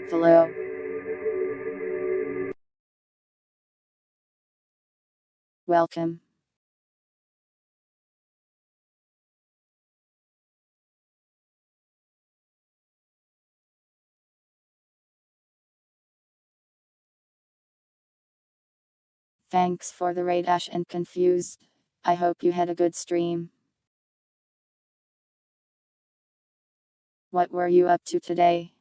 Hello. Welcome. Thanks for the raid Ash and Confused. I hope you had a good stream. What were you up to today?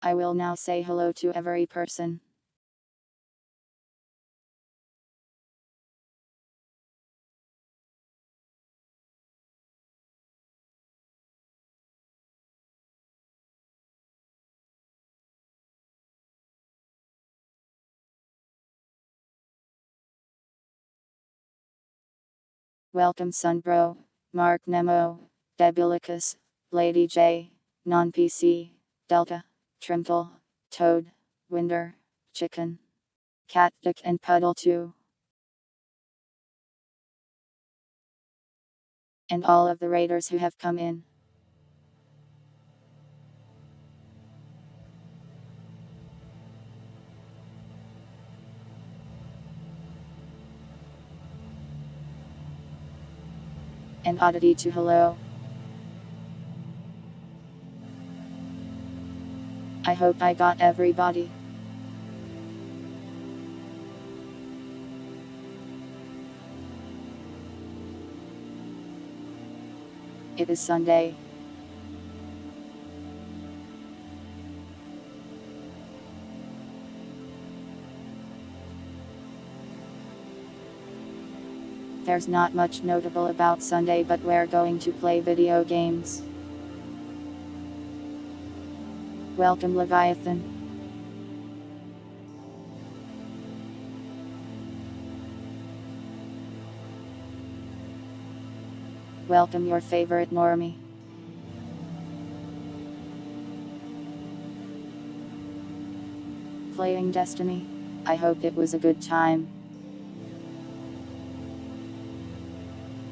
I will now say hello to every person. Welcome Sunbro, Mark Nemo, Debulicus, Lady J, Non-PC, Delta, Trimple, Toad, Winder, Chicken, Cat Dick and Puddle 2. And all of the raiders who have come in. And Oddity to hello. I hope I got everybody. It is Sunday. There's not much notable about Sunday, but we're going to play video games. Welcome Leviathan. Welcome your favorite normie. Playing Destiny. I hope it was a good time.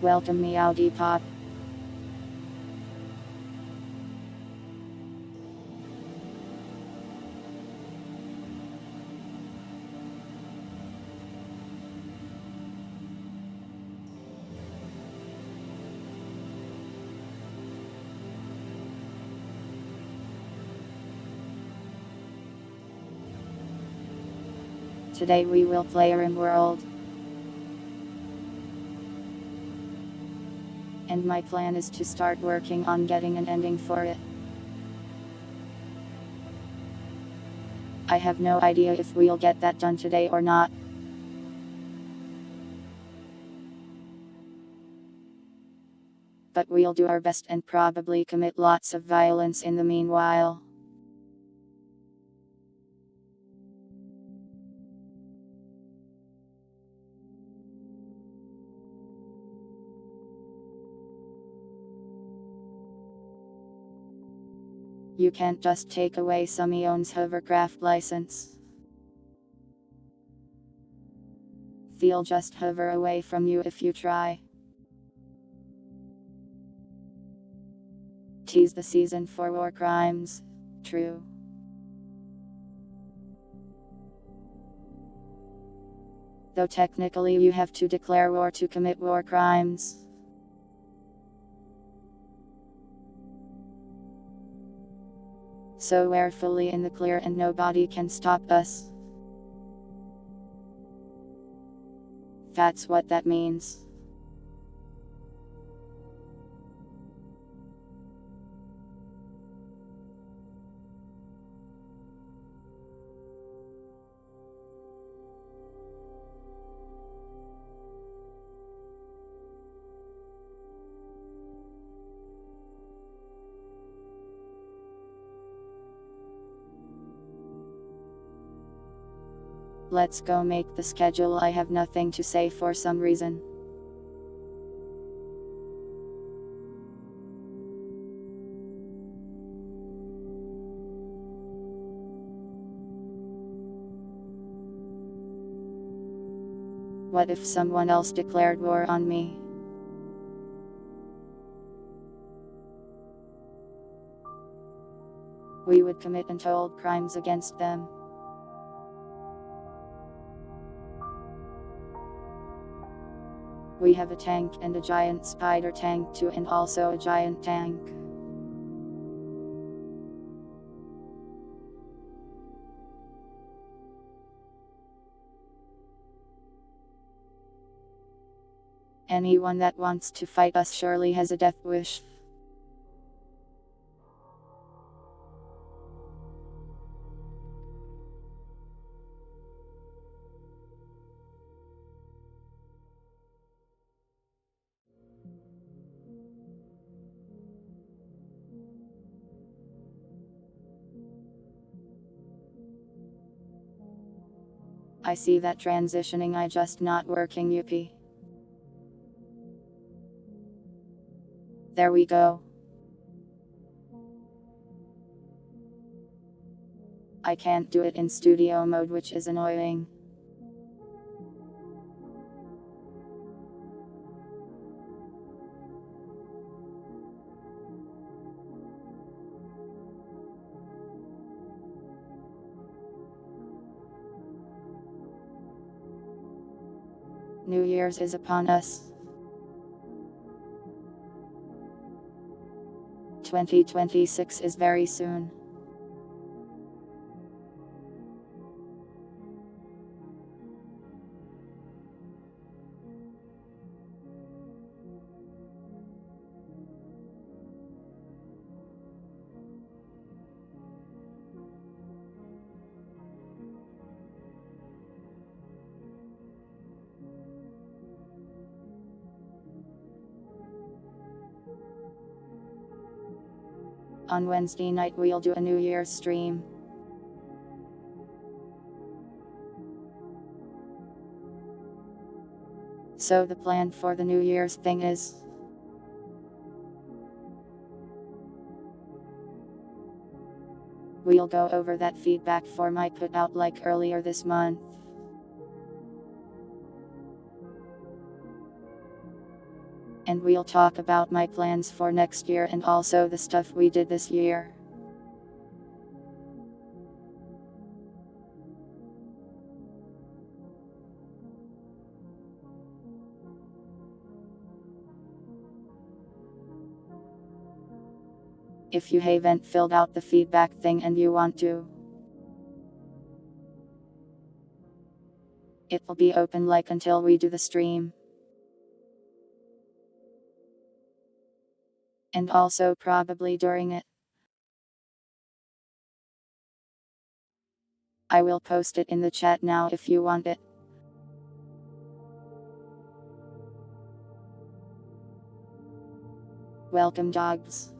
Welcome Meow Depop. Today we will play Rimworld. And my plan is to start working on getting an ending for it. I have no idea if we'll get that done today or not. But we'll do our best and probably commit lots of violence in the meanwhile. You can't just take away Sumion's hovercraft license. They'll just hover away from you if you try. Tease the season for war crimes. True. Though technically you have to declare war to commit war crimes. So we're fully in the clear and nobody can stop us. That's what that means. Let's go make the schedule. I have nothing to say for some reason. What if someone else declared war on me? We would commit untold crimes against them. We have a tank and a giant spider tank too, and also a giant tank. Anyone that wants to fight us surely has a death wish. I see that transitioning, I just not working, Yuppie. There we go. I can't do it in studio mode, which is annoying. New Year's is upon us. 2026 is very soon. On Wednesday night we'll do a New Year's stream. So the plan for the New Year's thing is, we'll go over that feedback form I put out like earlier this month. And we'll talk about my plans for next year and also the stuff we did this year. If you haven't filled out the feedback thing and you want to, it will be open like until we do the stream. And also probably during it. I will post it in the chat now if you want it. Welcome, dogs.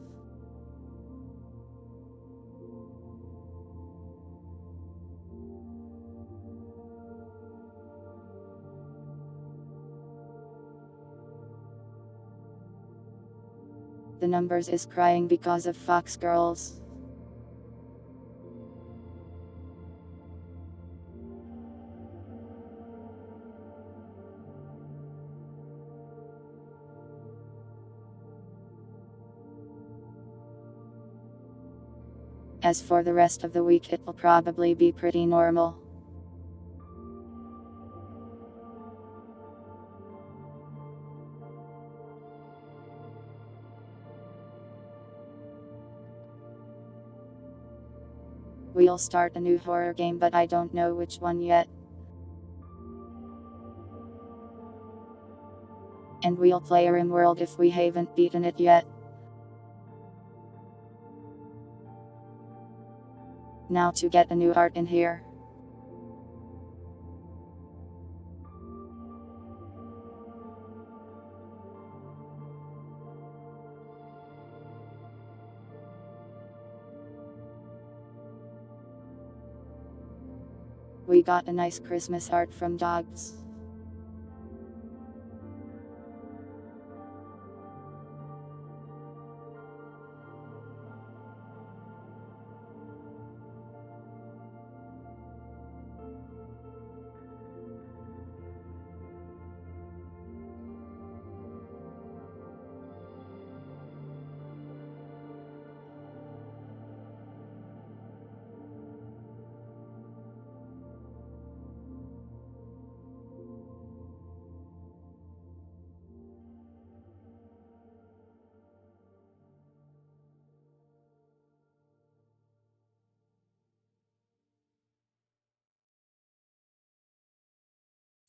The numbers is crying because of Fox Girls. As for the rest of the week, it will probably be pretty normal. We'll start a new horror game, but I don't know which one yet. And we'll play Rimworld if we haven't beaten it yet. Now to get a new art in here. We got a nice Christmas art from dogs.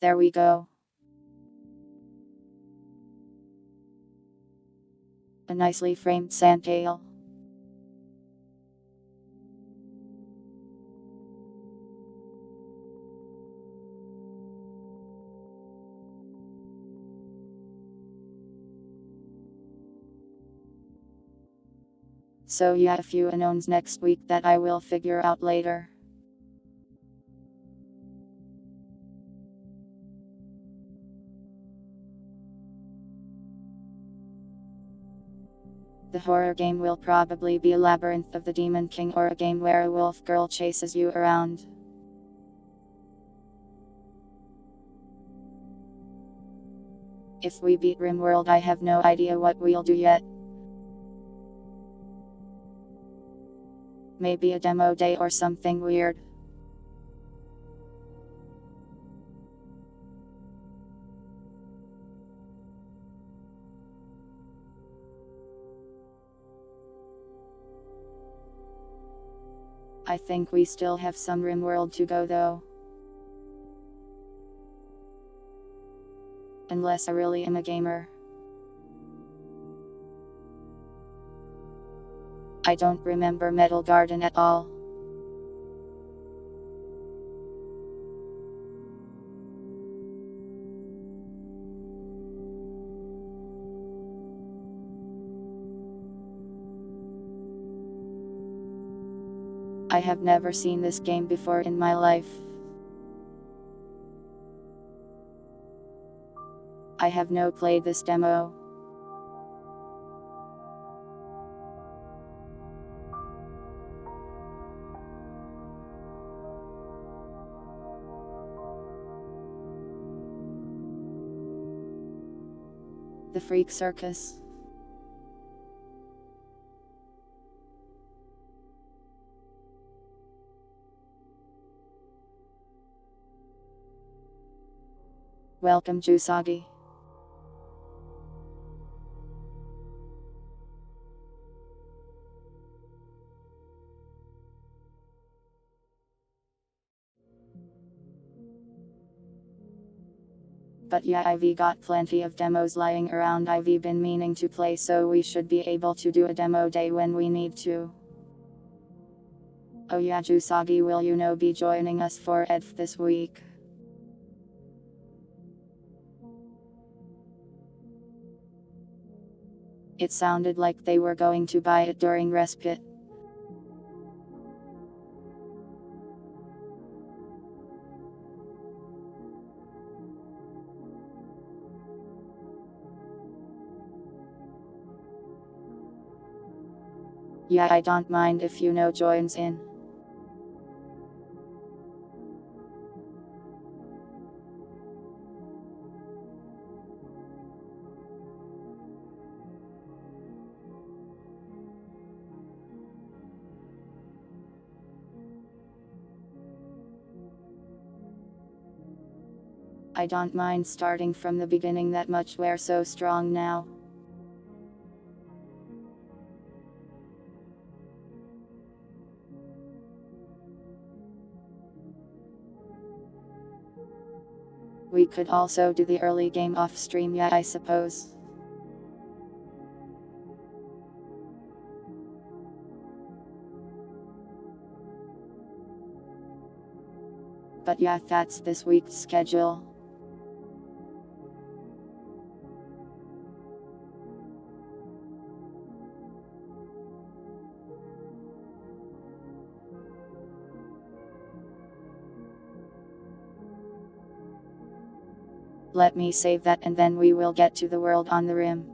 There we go. A nicely framed sandtail. So yeah, a few unknowns next week that I will figure out later. The horror game will probably be a Labyrinth of the Demon King or a game where a wolf girl chases you around. If we beat Rimworld, I have no idea what we'll do yet. Maybe a demo day or something weird. I think we still have some Rimworld to go though. Unless I really am a gamer. I don't remember Metal Garden at all. I have never seen this game before in my life. I have no played this demo. The Freak Circus. Welcome Jusagi. But yeah, I've got plenty of demos lying around I've been meaning to play, so we should be able to do a demo day when we need to. Oh yeah, Jusagi, will you be joining us for EDF this week? It sounded like they were going to buy it during respite. Yeah, I don't mind if joins in. I don't mind starting from the beginning that much, we're so strong now. We could also do the early game off stream, yeah, I suppose. But yeah, that's this week's schedule. Let me save that and then we will get to the world on the rim.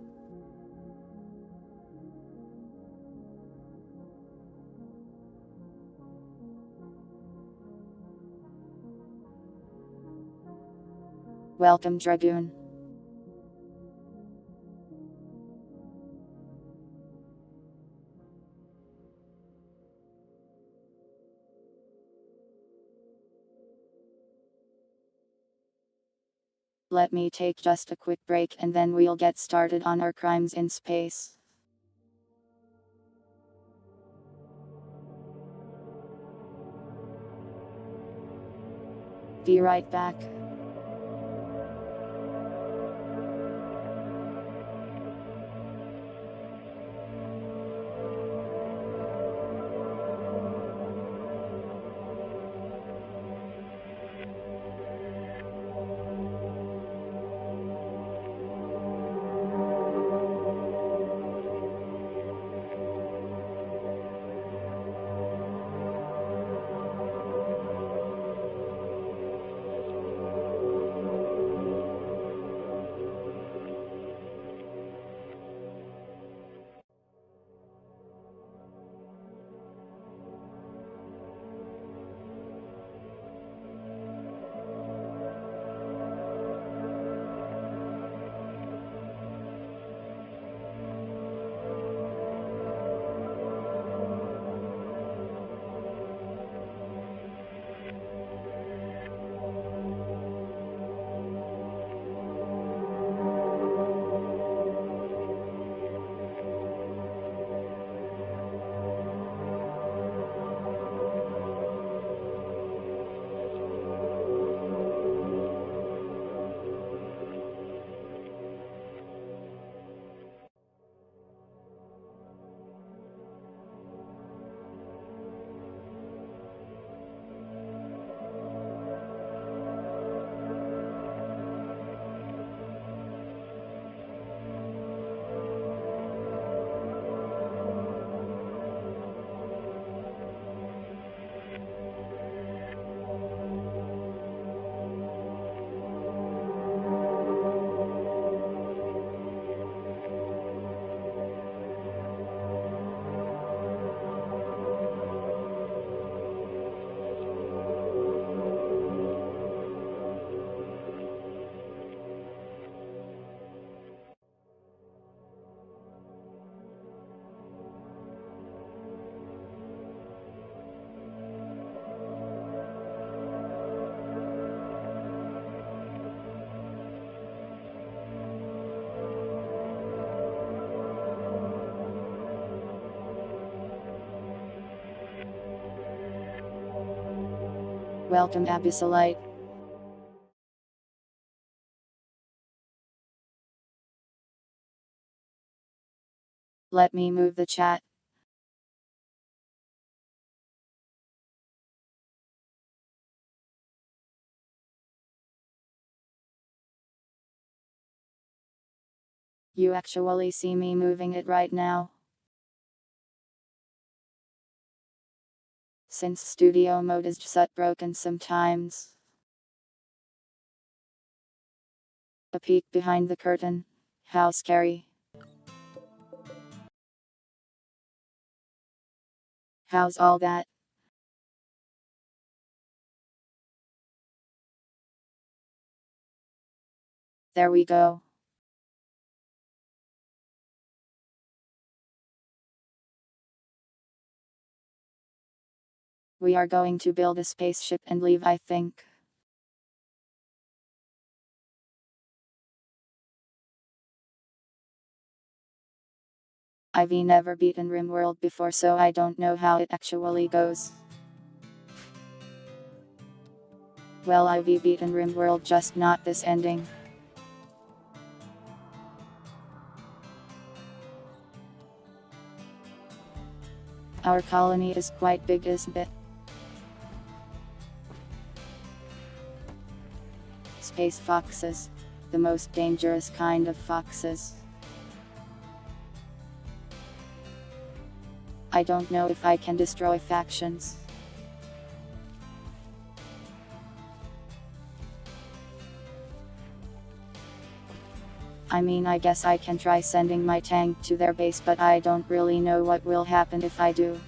Welcome Dragoon. Let me take just a quick break and then we'll get started on our crimes in space. Be right back. Welcome Abyssalite. Let me move the chat. You actually see me moving it right now? Since studio mode is just broken sometimes. A peek behind the curtain. How scary. How's all that? There we go. We are going to build a spaceship and leave, I think. I've never beaten Rimworld before, so I don't know how it actually goes. Well, I've beaten Rimworld, just not this ending. Our colony is quite big, isn't it? Space foxes. The most dangerous kind of foxes. I don't know if I can destroy factions. I mean, I guess I can try sending my tank to their base, but I don't really know what will happen if I do.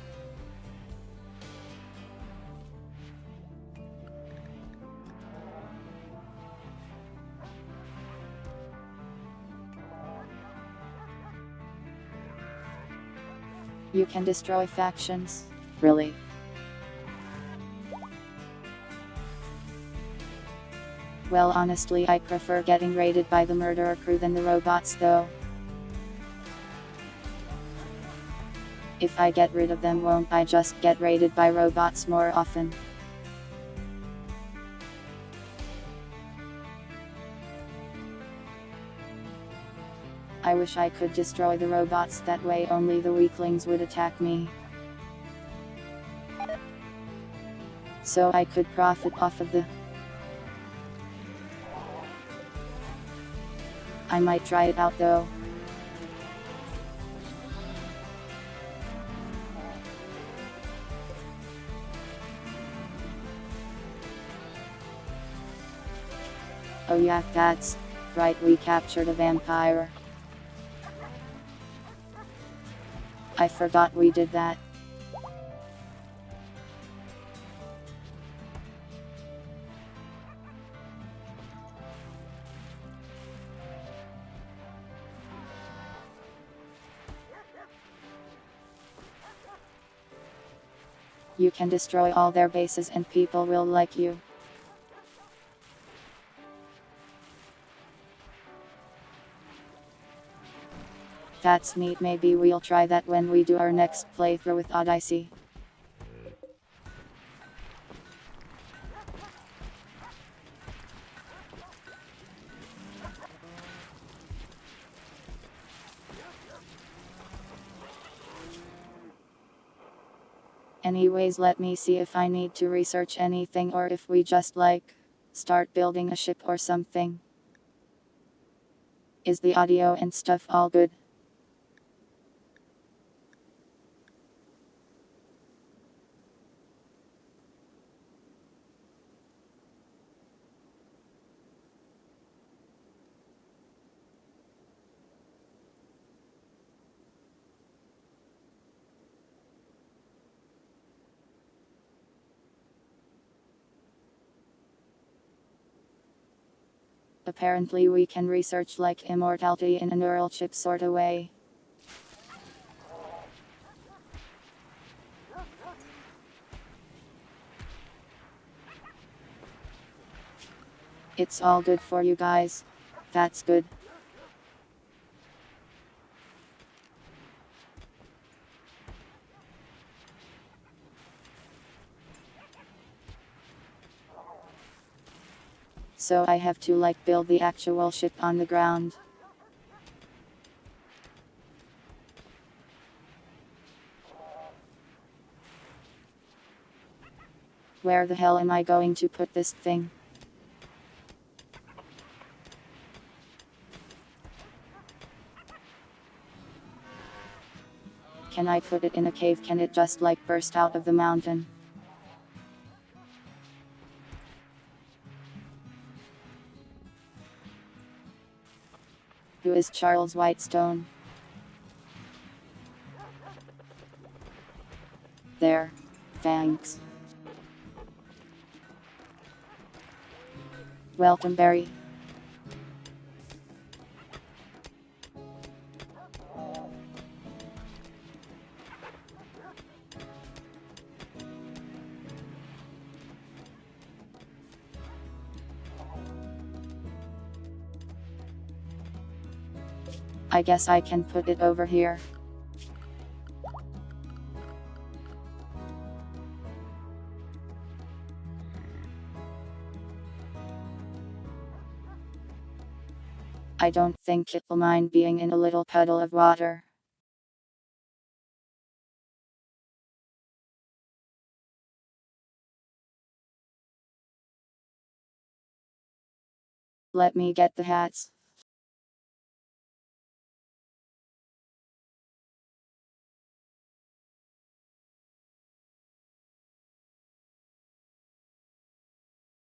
You can destroy factions? Really? Well, honestly, I prefer getting raided by the murderer crew than the robots, though. If I get rid of them, won't I just get raided by robots more often? I wish I could destroy the robots, that way only the weaklings would attack me. So I could profit off of the... I might try it out though. Oh yeah, that's right, we captured a vampire. I forgot we did that. You can destroy all their bases and people will like you. That's neat, maybe we'll try that when we do our next playthrough with Odyssey. Anyways, let me see if I need to research anything or if we just start building a ship or something. Is the audio and stuff all good? Apparently we can research immortality in a neural chip sorta way. It's all good for you guys. That's good. So I have to like build the actual ship on the ground. Where the hell am I going to put this thing? Can I put it in a cave? Can it just like burst out of the mountain? Who is Charles Whitestone? There. Thanks. Welcome, Barry. I guess I can put it over here. I don't think it will mind being in a little puddle of water. Let me get the hats.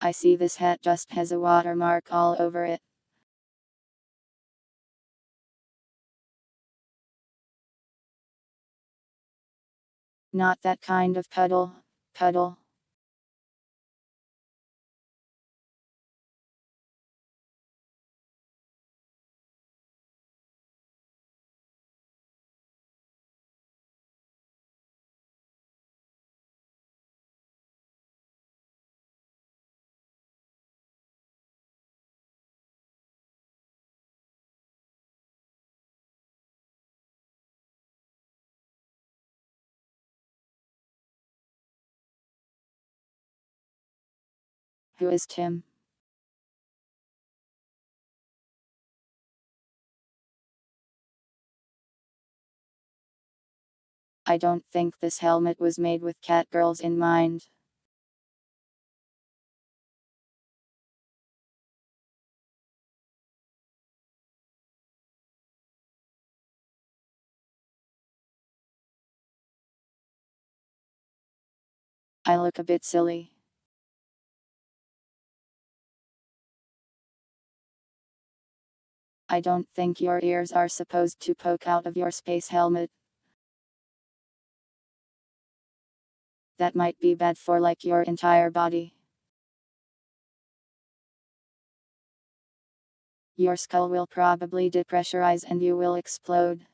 I see this hat just has a watermark all over it. Not that kind of puddle. Puddle. Who is Tim? I don't think this helmet was made with cat girls in mind. I look a bit silly. I don't think your ears are supposed to poke out of your space helmet. That might be bad for like your entire body. Your skull will probably depressurize and you will explode.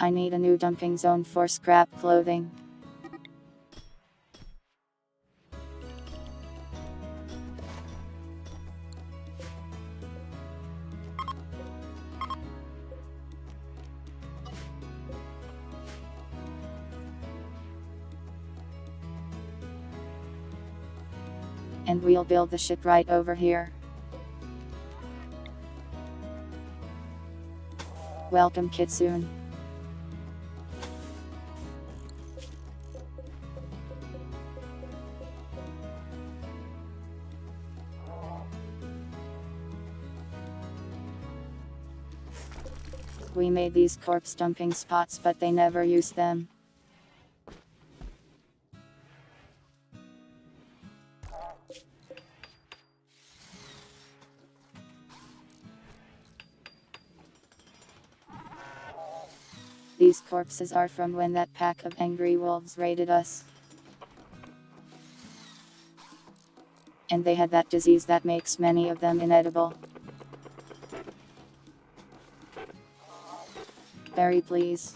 I need a new dumping zone for scrap clothing. And we'll build the ship right over here. Welcome, Kitsune. We made these corpse dumping spots, but they never use them. These corpses are from when that pack of angry wolves raided us. And they had that disease that makes many of them inedible. Barry, please.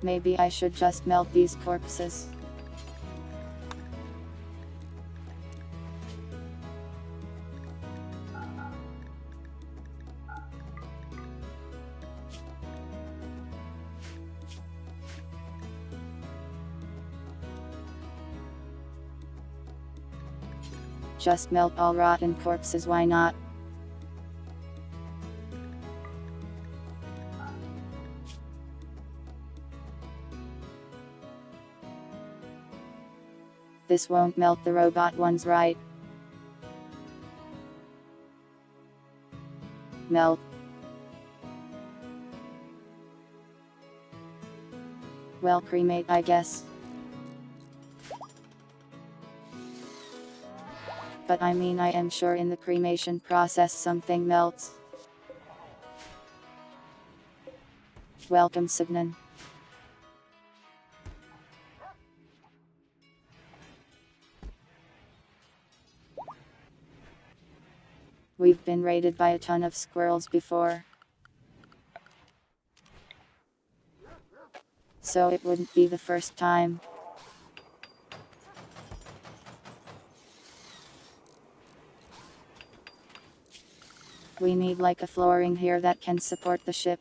Maybe I should just melt these corpses. Just melt all rotten corpses, why not? This won't melt the robot ones, right? Melt. Well, cremate, I guess. But I mean, I am sure in the cremation process something melts. Welcome, Signan. We've been raided by a ton of squirrels before, so it wouldn't be the first time. We need like a flooring here that can support the ship.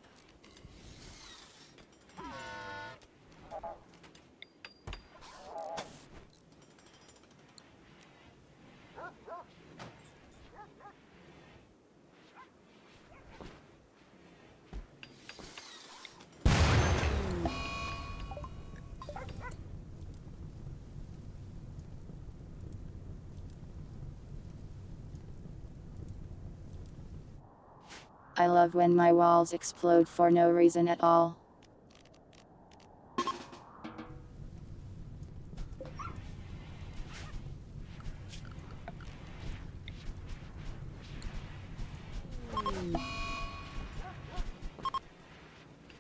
I love when my walls explode for no reason at all.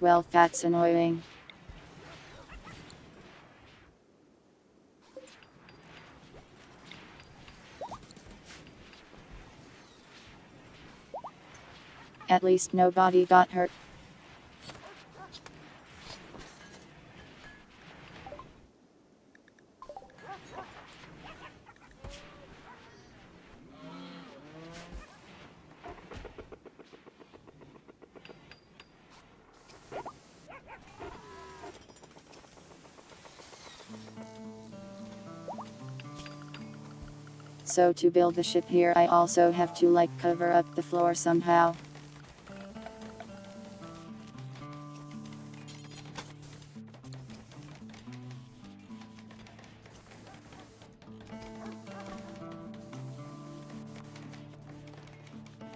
Well, that's annoying. At least nobody got hurt. So to build the ship here, I also have to like cover up the floor somehow.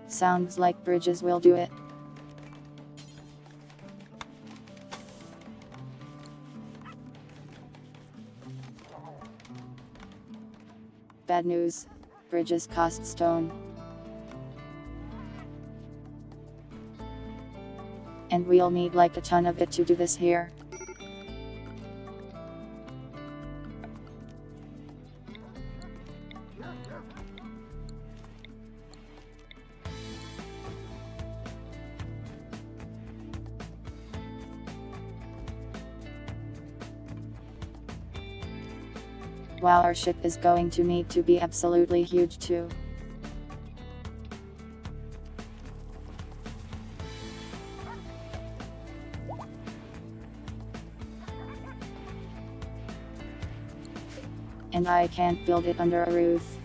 Sounds like bridges will do it. Bad news. Bridges cost stone. And we'll need like a ton of it to do this here. Wow, our ship is going to need to be absolutely huge too. And I can't build it under a roof.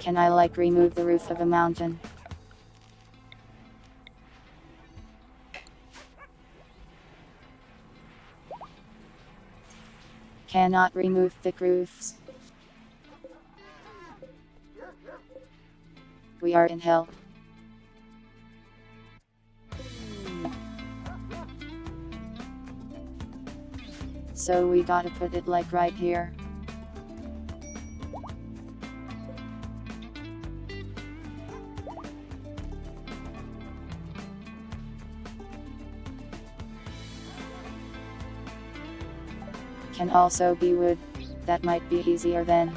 Can I like remove the roof of a mountain? Cannot remove thick roofs. We are in hell. So we gotta put it like right here. Can also be wood. That might be easier then.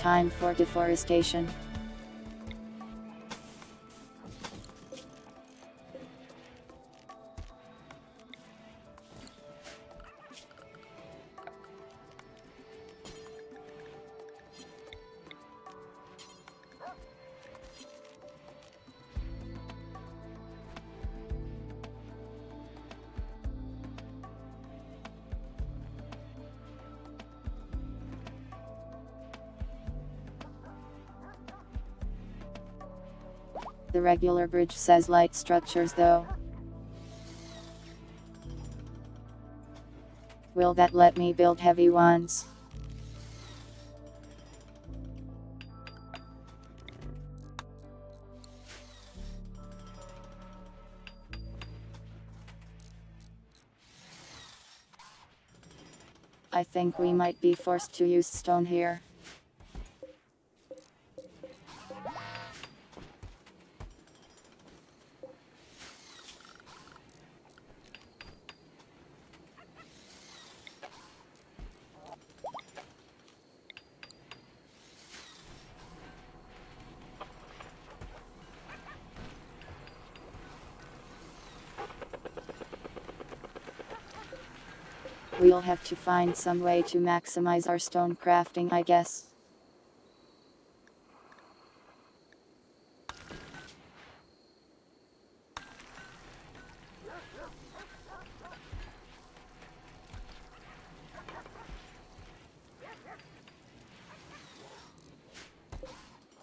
time for deforestation. The regular bridge says light structures though. Will that let me build heavy ones? I think we might be forced to use stone here. We'll have to find some way to maximize our stone crafting, I guess.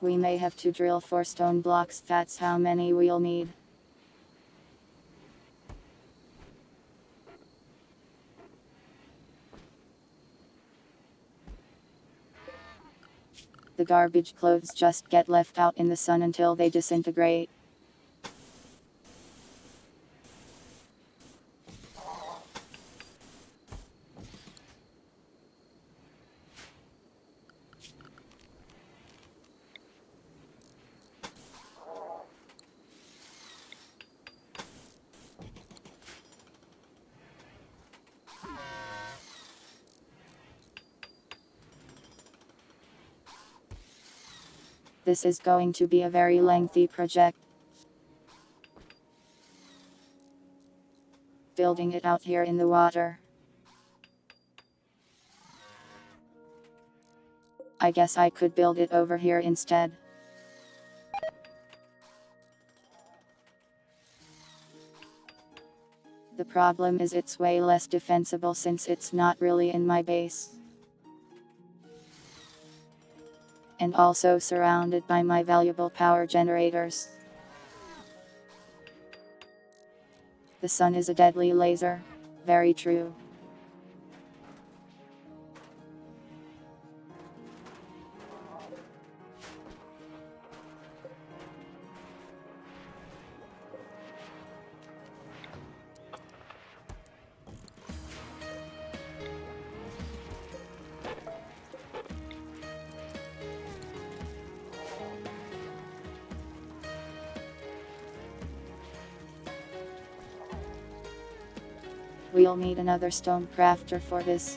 We may have to drill 4 stone blocks, that's how many we'll need. The garbage clothes just get left out in the sun until they disintegrate. This is going to be a very lengthy project. Building it out here in the water. I guess I could build it over here instead. The problem is it's way less defensible since it's not really in my base. And also surrounded by my valuable power generators. The sun is a deadly laser. Very true. We'll need another stone crafter for this.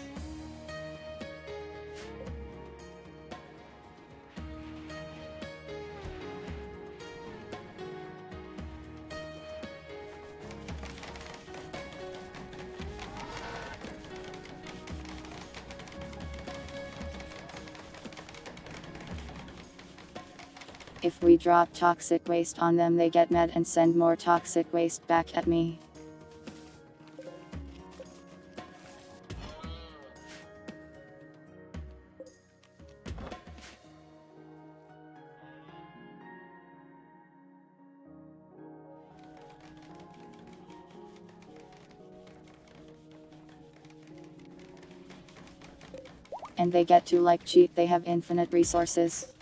If we drop toxic waste on them, they get mad and send more toxic waste back at me. And they get to like cheat, they have infinite resources.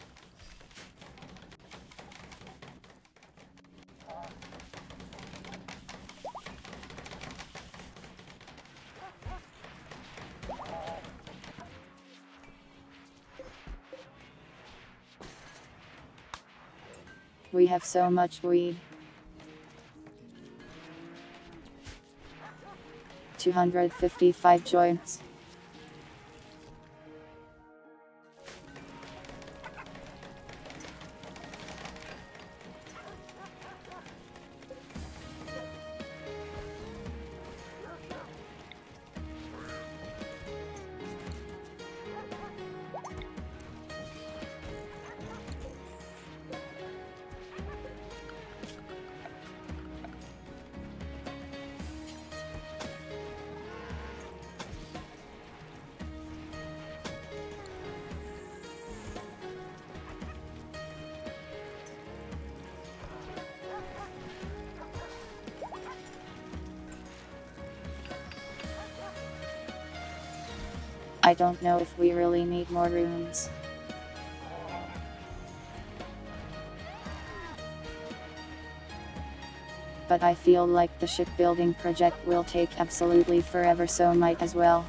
We have so much weed. 255 joints. I don't know if we really need more rooms. But I feel like the shipbuilding project will take absolutely forever, so might as well.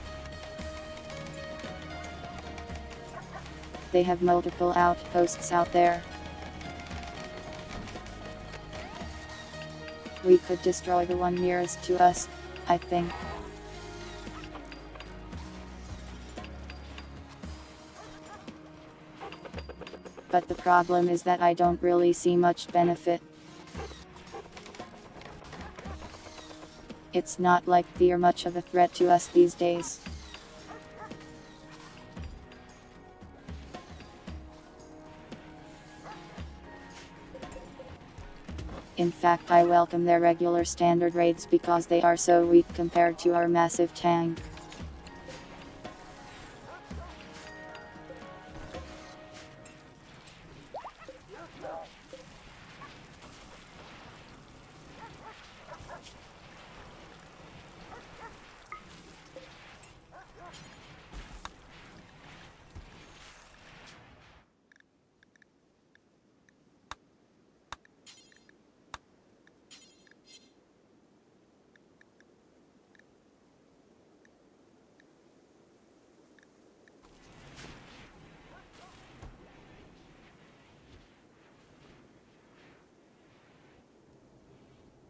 They have multiple outposts out there. We could destroy the one nearest to us, I think. But the problem is that I don't really see much benefit. It's not like they're much of a threat to us these days. In fact, I welcome their regular standard raids because they are so weak compared to our massive tank.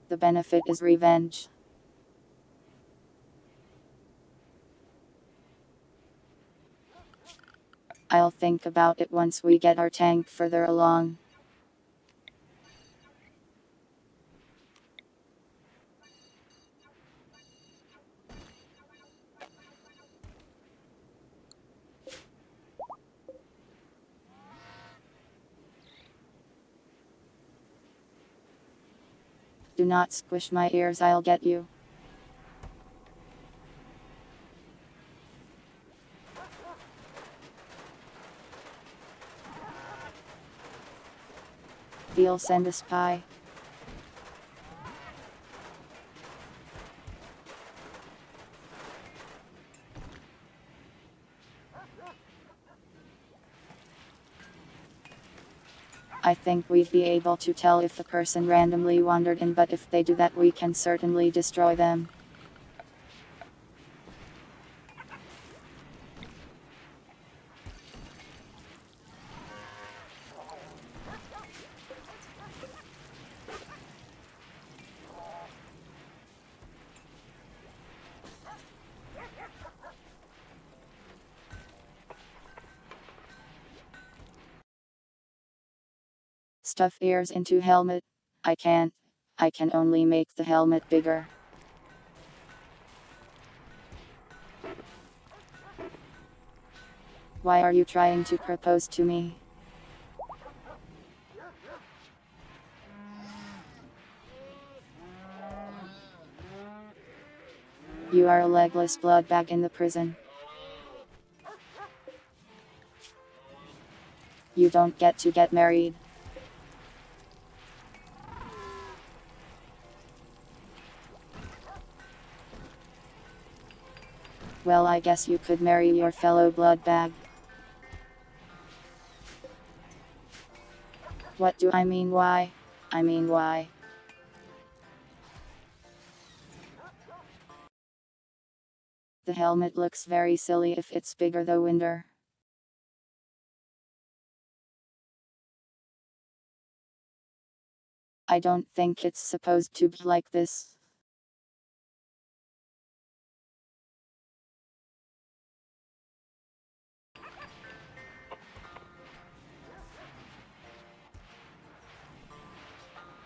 The benefit is revenge. I'll think about it once we get our tank further along. Do not squish my ears, I'll get you. Deal, send a spy. I think we'd be able to tell if the person randomly wandered in, but if they do that, we can certainly destroy them. Stuff ears into helmet. I can't. I can only make the helmet bigger. Why are you trying to propose to me? You are a legless blood bag in the prison. You don't get to get married. Well, I guess you could marry your fellow blood bag. What do I mean why? I mean why? The helmet looks very silly if it's bigger though, Winder. I don't think it's supposed to be like this.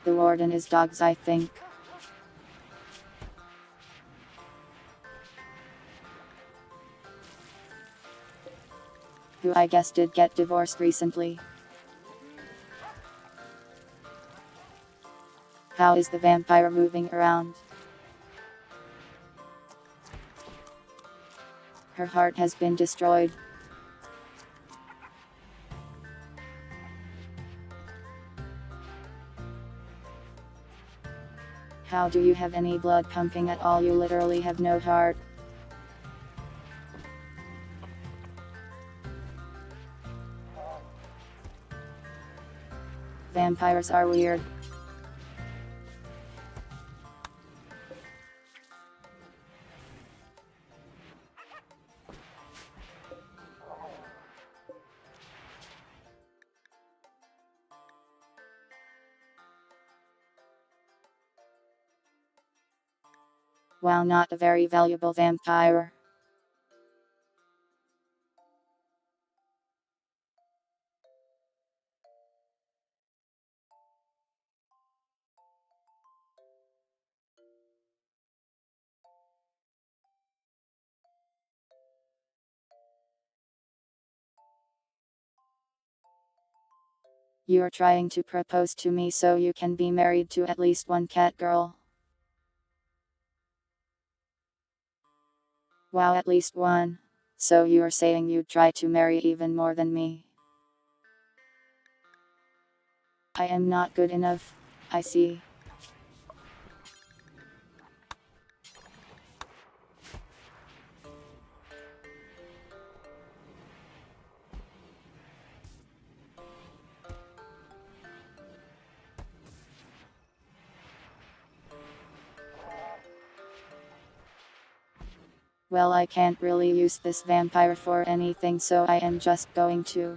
The warden is dogs, I think. Who I guess did get divorced recently. How is the vampire moving around? Her heart has been destroyed. How do you have any blood pumping at all? You literally have no heart. Vampires are weird. While not a very valuable vampire. You're trying to propose to me so you can be married to at least one cat girl. Wow, at least one. So you're saying you'd try to marry even more than me? I am not good enough. I see. Well, I can't really use this vampire for anything, so I am just going to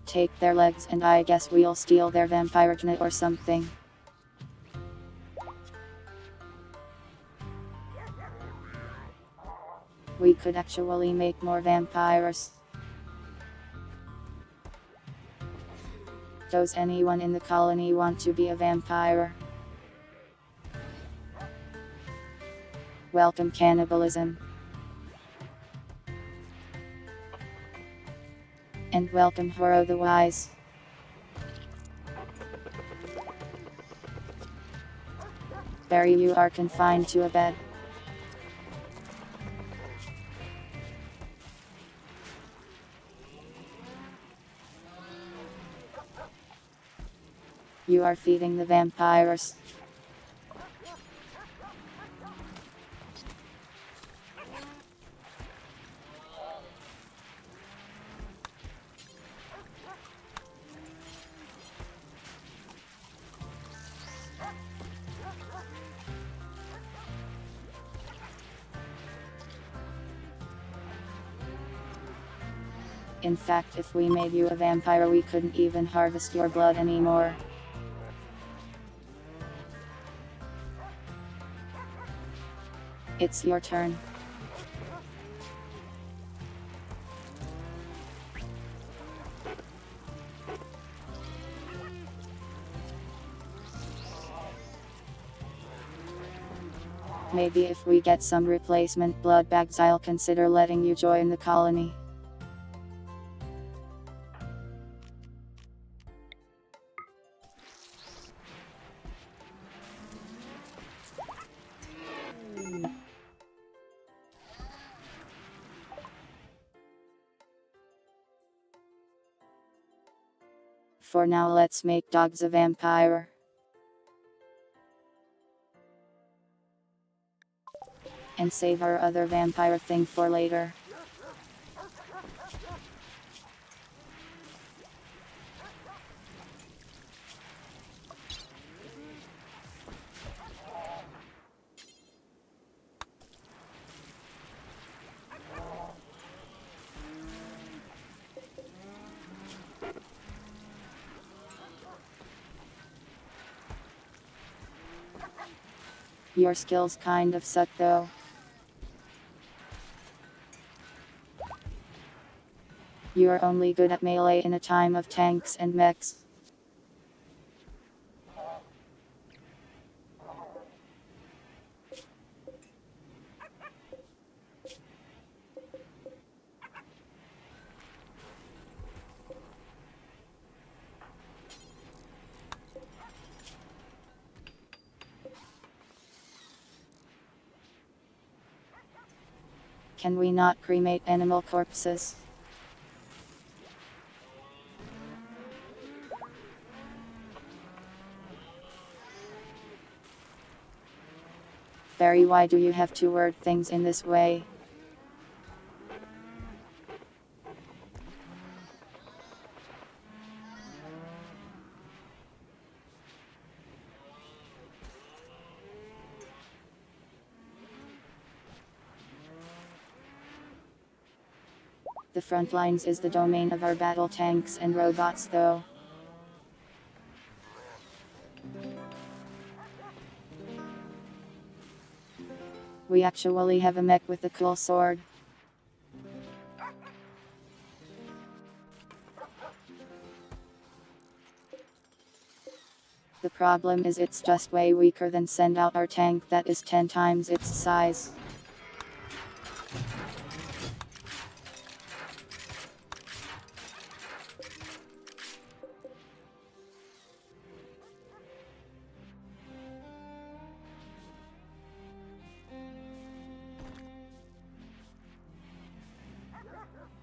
take their legs, and I guess we'll steal their vampire knight or something. We could actually make more vampires. Does anyone in the colony want to be a vampire? Welcome cannibalism. And welcome Horo the Wise. Barry, you are confined to a bed. You are feeding the vampires. In fact, if we made you a vampire, we couldn't even harvest your blood anymore. It's your turn. Maybe if we get some replacement blood bags, I'll consider letting you join the colony. For now, let's make dogs a vampire. And save our other vampire thing for later. Your skills kind of suck though. You're only good at melee in a time of tanks and mechs. Can we not cremate animal corpses? Barry, why do you have to word things in this way? The front lines is the domain of our battle tanks and robots though. We actually have a mech with a cool sword. The problem is it's just way weaker than send out our tank that is 10 times its size.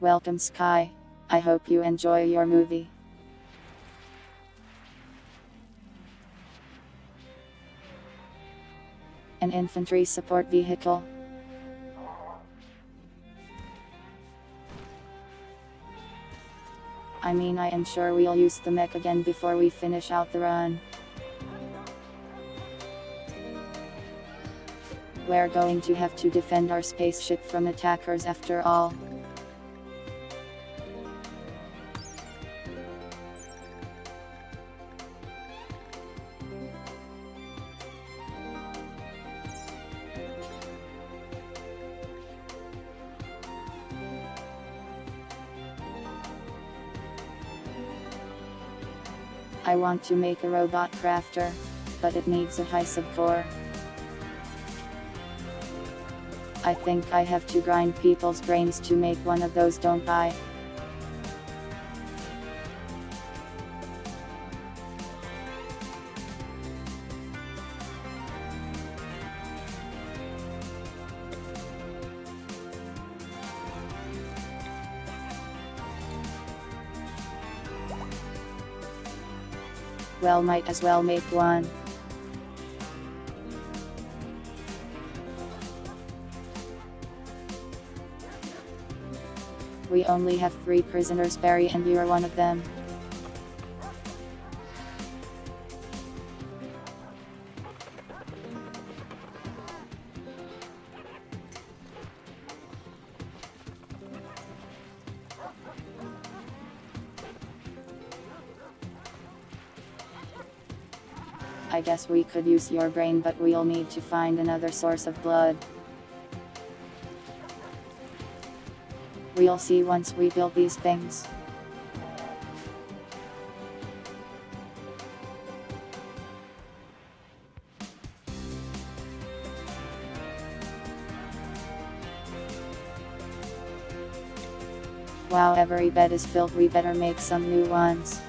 Welcome Sky. I hope you enjoy your movie. An infantry support vehicle. I mean, I am sure we'll use the mech again before we finish out the run. We're going to have to defend our spaceship from attackers after all. I want to make a robot crafter, but it needs a high subcore. I think I have to grind people's brains to make one of those, don't I? Well, might as well make one. We only have 3 prisoners, Barry, and you're one of them. I guess we could use your brain, but we'll need to find another source of blood. We'll see once we build these things. Wow, every bed is filled, we better make some new ones.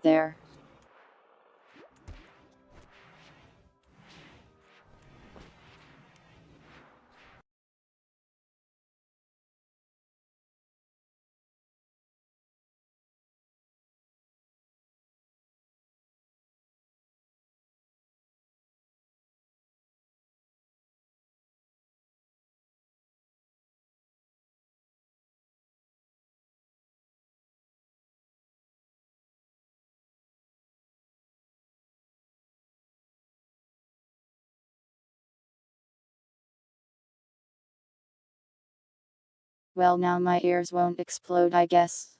There. Well, now my ears won't explode, I guess.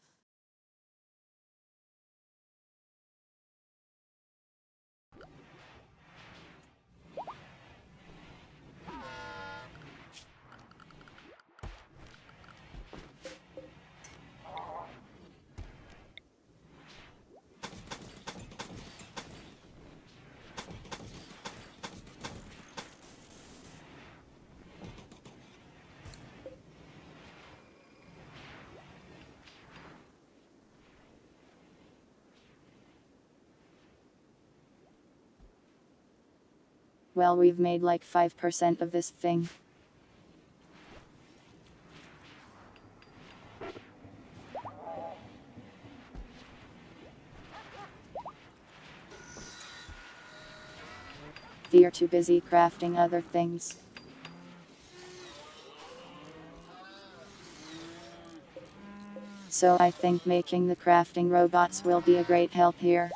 Well, we've made like 5% of this thing. They're too busy crafting other things. So I think making the crafting robots will be a great help here.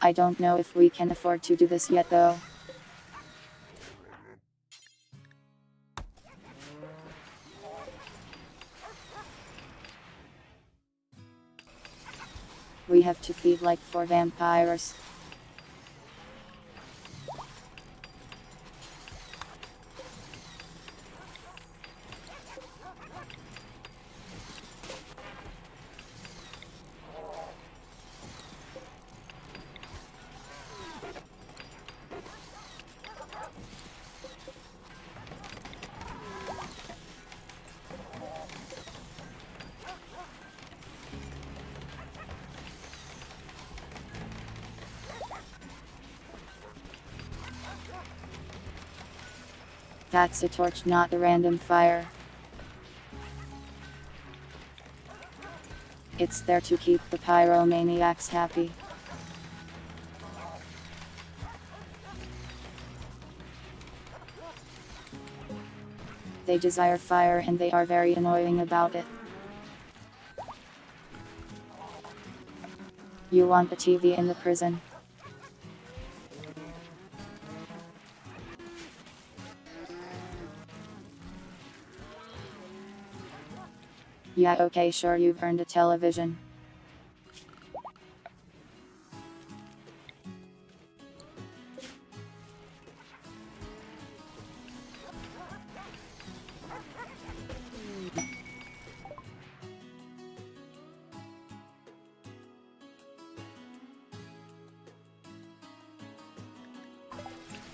I don't know if we can afford to do this yet though. We have to feed like 4 vampires. That's a torch, not a random fire. It's there to keep the pyromaniacs happy. They desire fire and they are very annoying about it. You want a TV in the prison? Yeah, okay, sure, you've earned a television.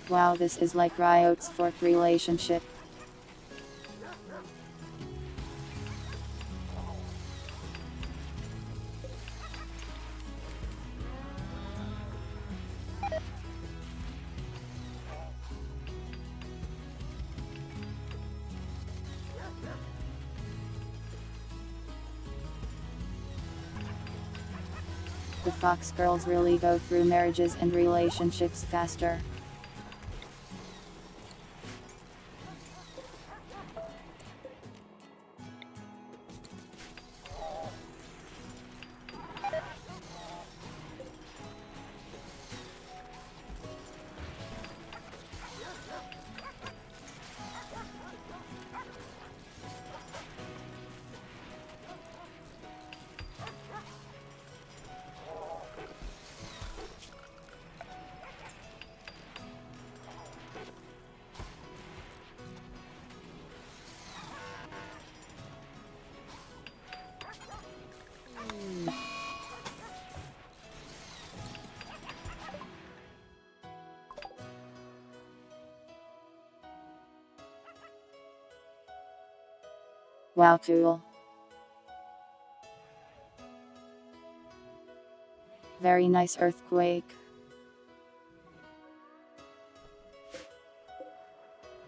Wow, this is like Riot's fourth relationship. The Fox girls really go through marriages and relationships faster. Wow, cool. Very nice earthquake.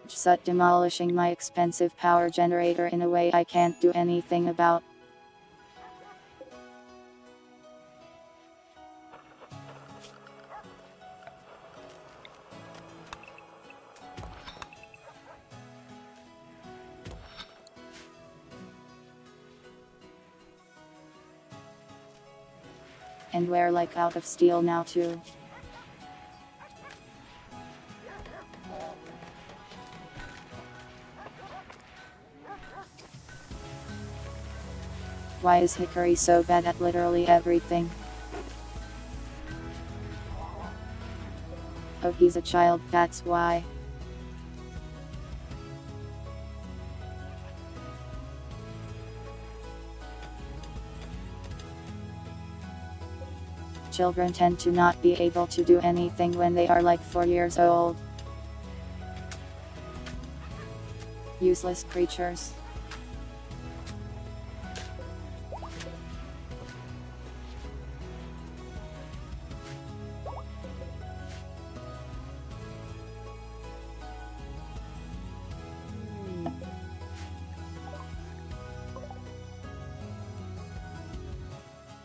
Just demolishing my expensive power generator in a way I can't do anything about. And we're like out of steel now too. Why is Hickory so bad at literally everything? Oh, he's a child, that's why. Children tend to not be able to do anything when they are like 4 years old. Useless creatures.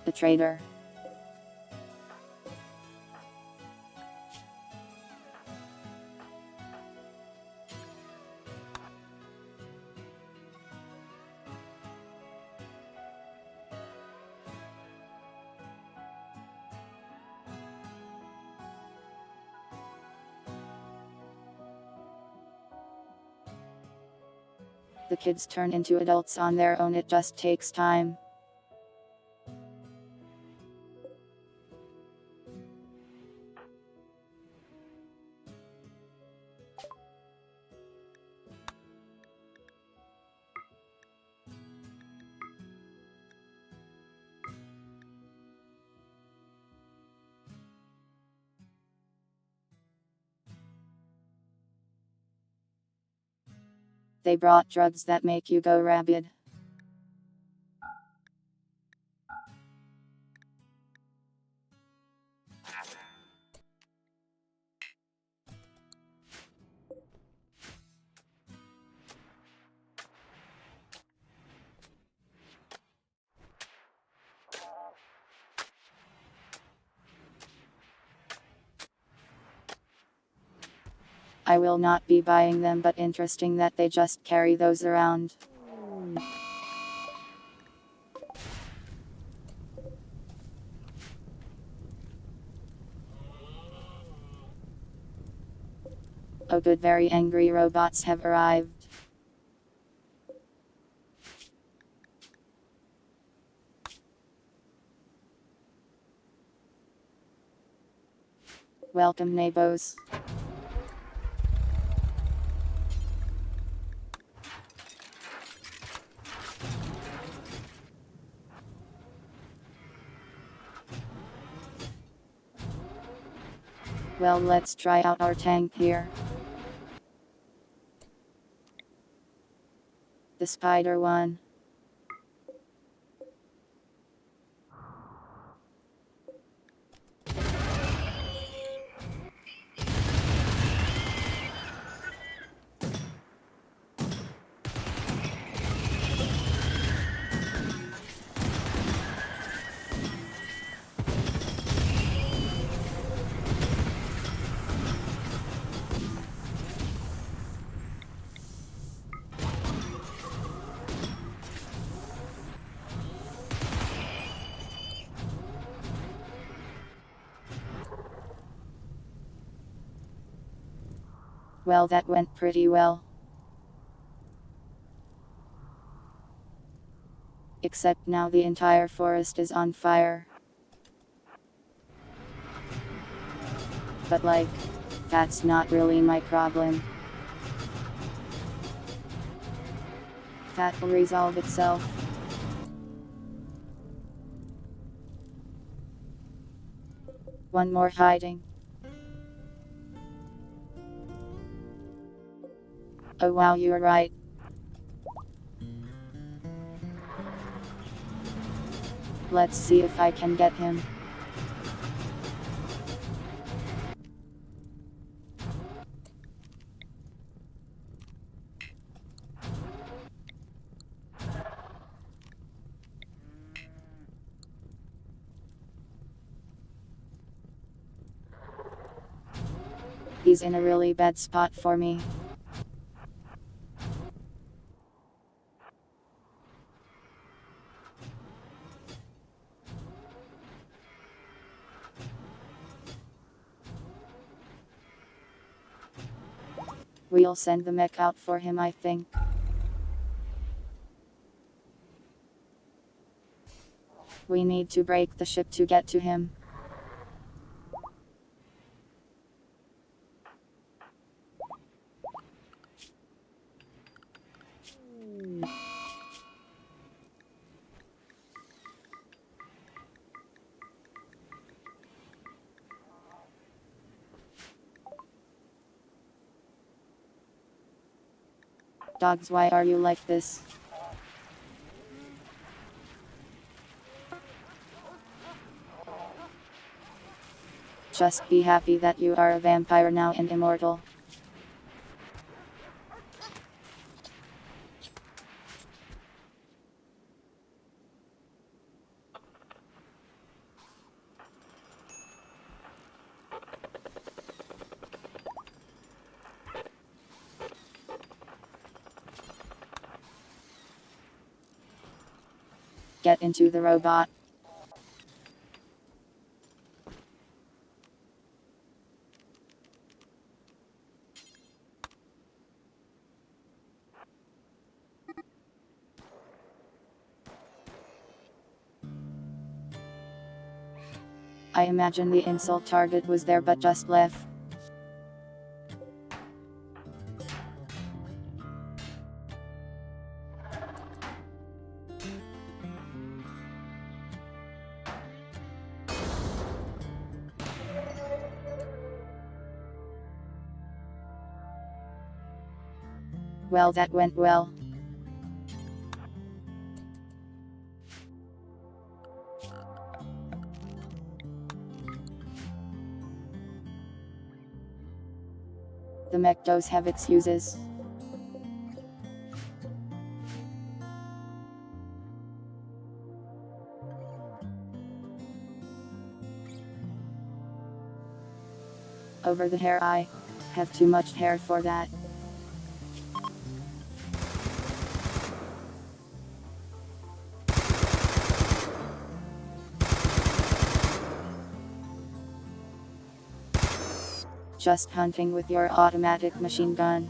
The traitor. The kids turn into adults on their own, it just takes time. They brought drugs that make you go rabid. I will not be buying them, but interesting that they just carry those around. Oh good, very angry robots have arrived. Welcome neighbors. Well, let's try out our tank here. The spider one. Well, that went pretty well. Except now the entire forest is on fire. But like, that's not really my problem. That will resolve itself. One more hiding. Oh wow, you are right. Let's see if I can get him. He's in a really bad spot for me. We'll send the mech out for him, I think. We need to break the ship to get to him. Dogs, why are you like this? Just be happy that you are a vampire now and immortal. Get into the robot. I imagine the insult target was there but just left. Well, that went well. The mech does have its uses. Over the hair, I have too much hair for that. Just hunting with your automatic machine gun.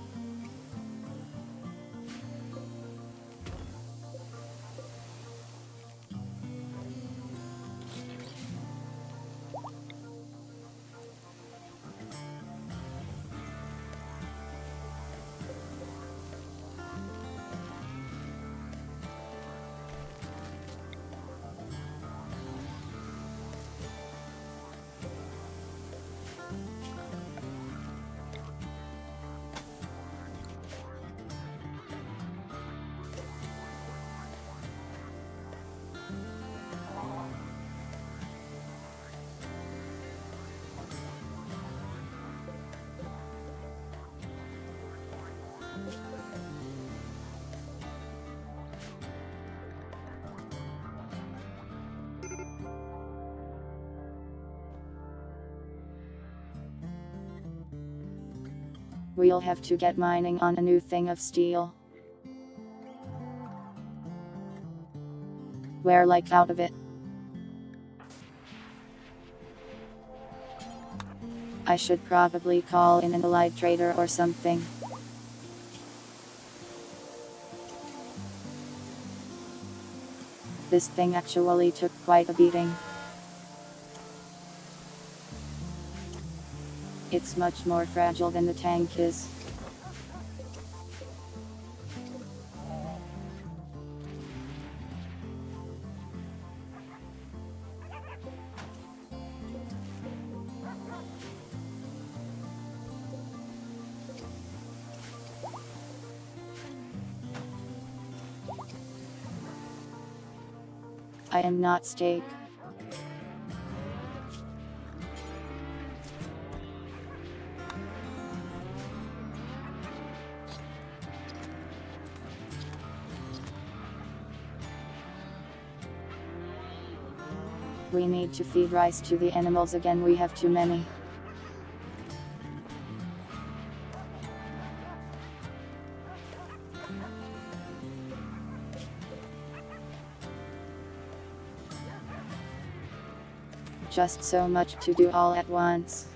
We'll have to get mining on a new thing of steel. We're like out of it. I should probably call in an allied trader or something. This thing actually took quite a beating. It's much more fragile than the tank is. I am not steak. We need to feed rice to the animals again, we have too many. Just so much to do all at once.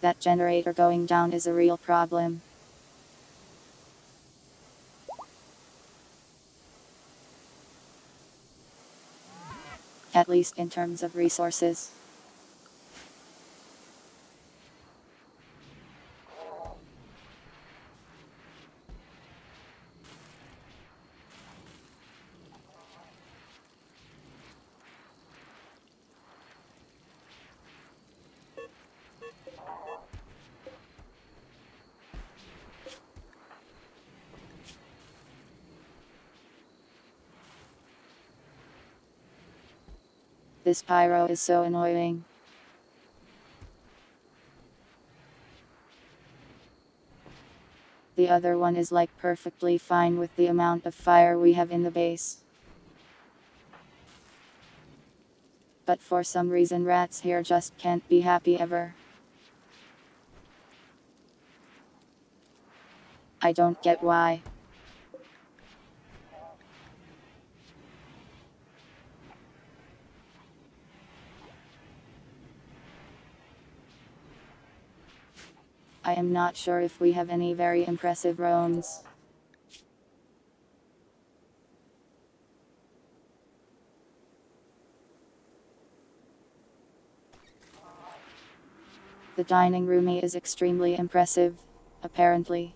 That generator going down is a real problem. At least in terms of resources. This pyro is so annoying. The other one is like perfectly fine with the amount of fire we have in the base. But for some reason rats here just can't be happy ever. I don't get why. I am not sure if we have any very impressive drones. The dining room is extremely impressive, apparently.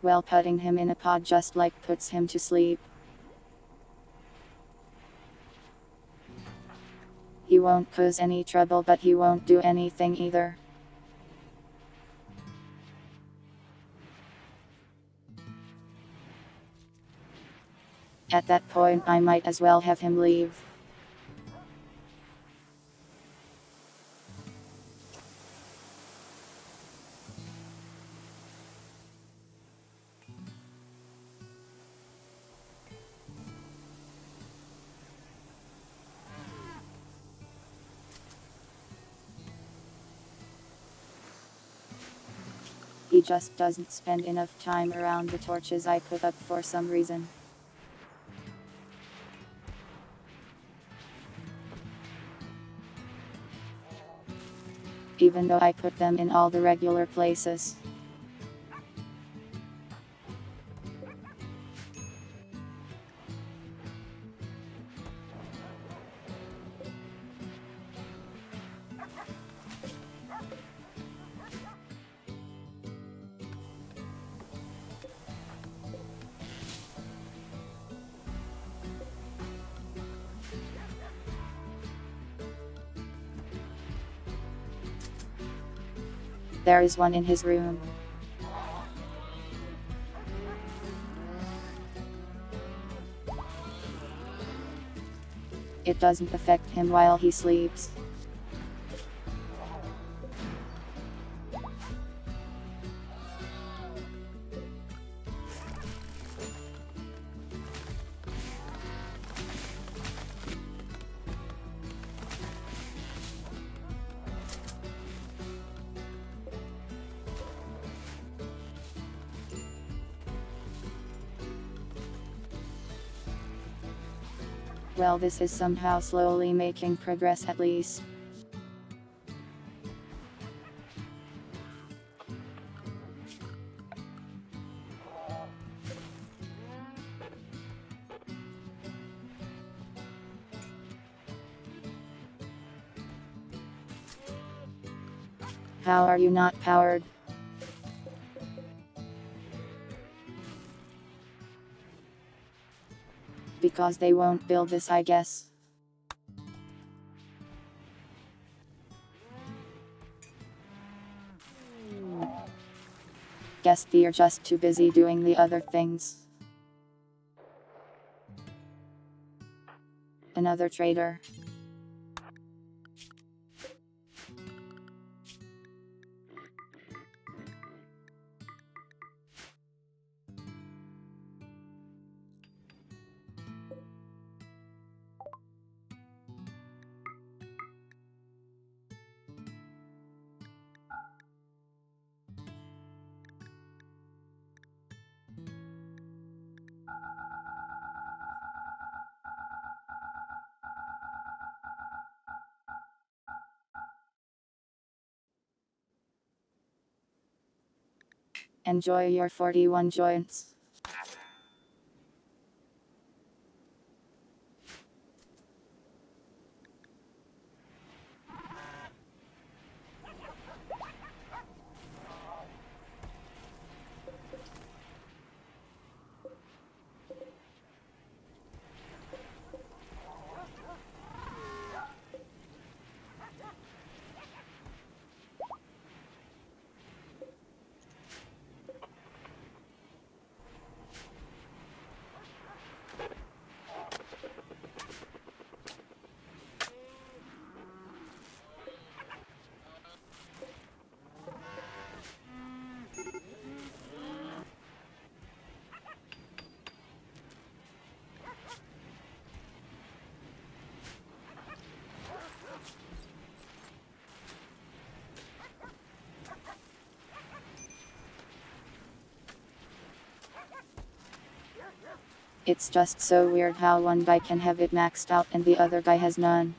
Well, putting him in a pod just like puts him to sleep. He won't cause any trouble, but he won't do anything either. At that point, I might as well have him leave. He just doesn't spend enough time around the torches I put up for some reason. Even though I put them in all the regular places. There is one in his room. It doesn't affect him while he sleeps. Well, this is somehow slowly making progress at least. How are you not powered? Because they won't build this, I guess. Guess they're just too busy doing the other things. Another trader. Enjoy your 41 joints. It's just so weird how one guy can have it maxed out and the other guy has none.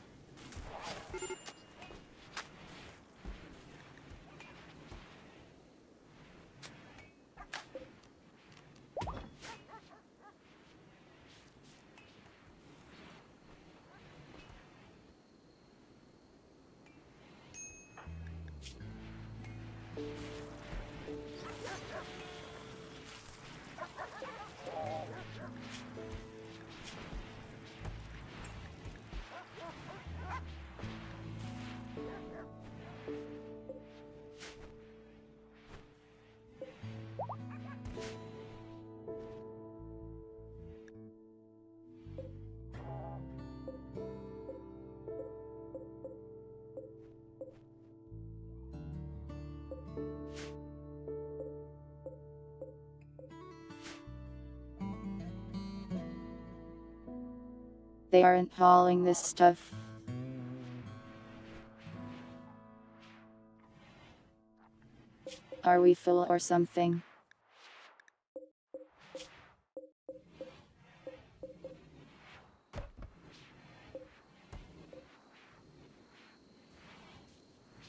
They aren't hauling this stuff. Are we full or something?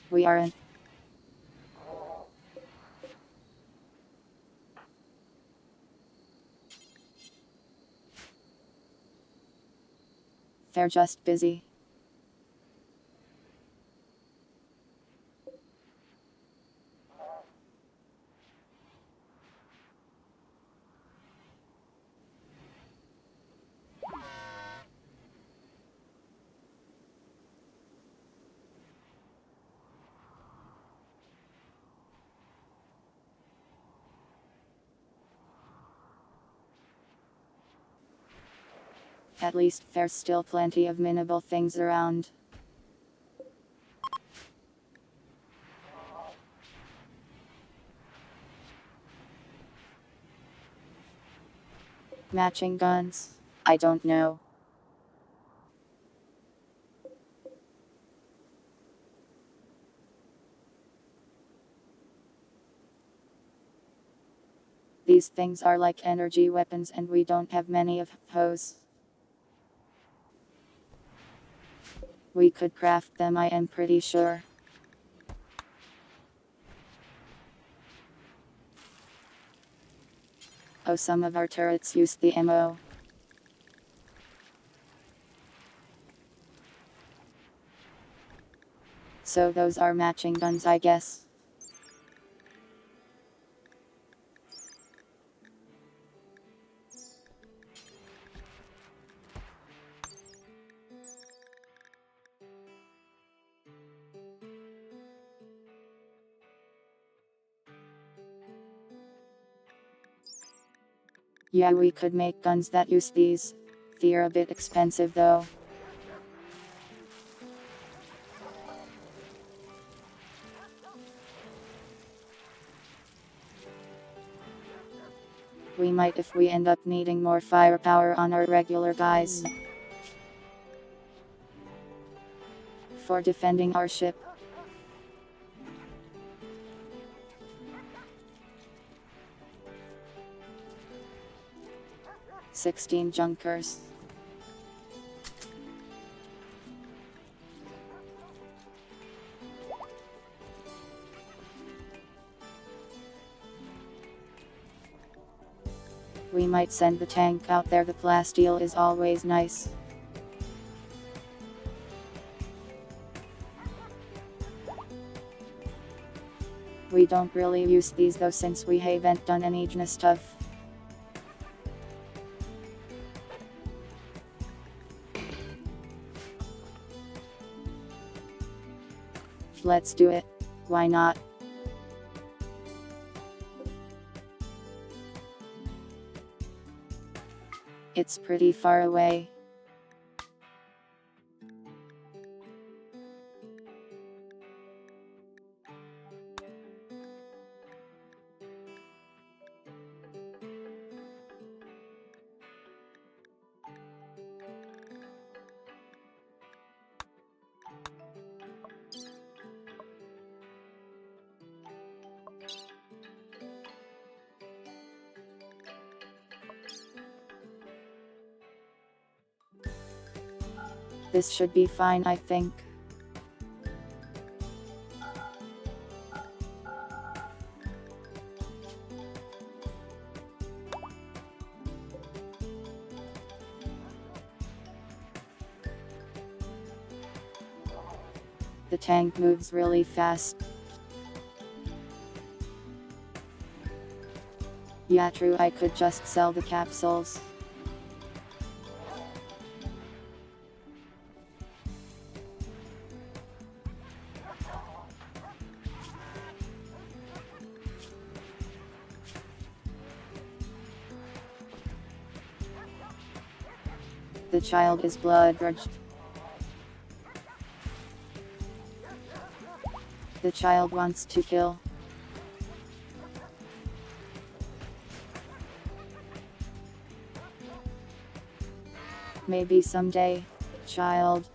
We aren't. They're just busy. At least there's still plenty of mineable things around. Matching guns? I don't know. These things are like energy weapons and we don't have many of those. We could craft them, I am pretty sure. Oh, some of our turrets use the ammo. So those are matching guns, I guess. Yeah, we could make guns that use these. They're a bit expensive though. We might if we end up needing more firepower on our regular guys. For defending our ship. 16 junkers. We might send the tank out there. The plasteel is always nice. We don't really use these though since we haven't done any Jna stuff. Let's do it. Why not? It's pretty far away. This should be fine, I think. The tank moves really fast. Yeah, true, I could just sell the capsules. The child is blood-rouge. The child wants to kill. Maybe someday, child.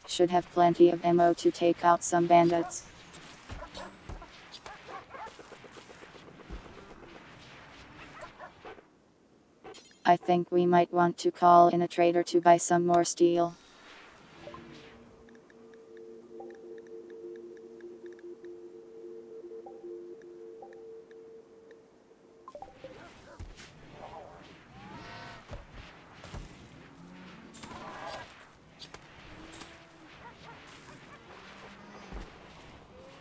Should have plenty of ammo to take out some bandits. I think we might want to call in a trader to buy some more steel.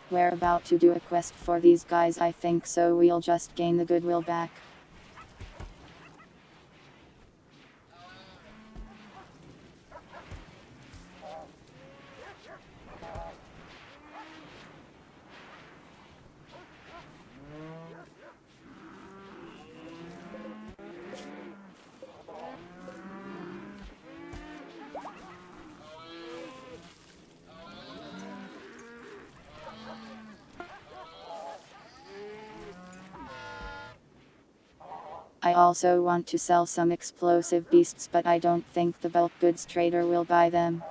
We're about to do a quest for these guys, I think, so we'll just gain the goodwill back. I also want to sell some explosive beasts, but I don't think the bulk goods trader will buy them.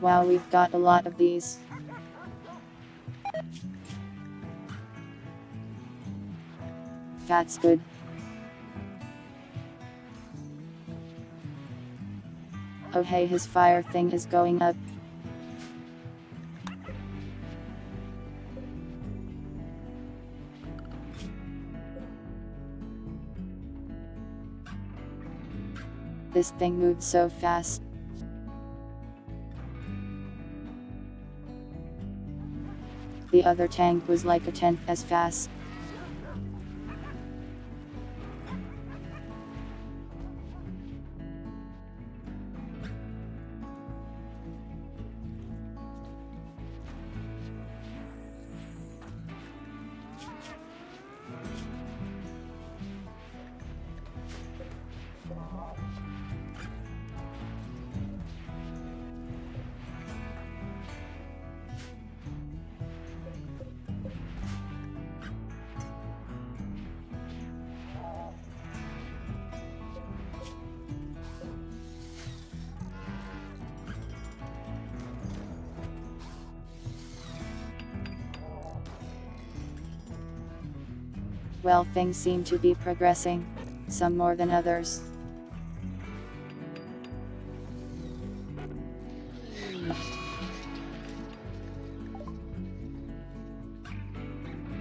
Wow, we've got a lot of these. That's good. Oh hey, his fire thing is going up. This thing moves so fast. The other tank was like a tenth as fast. Well, things seem to be progressing. Some more than others.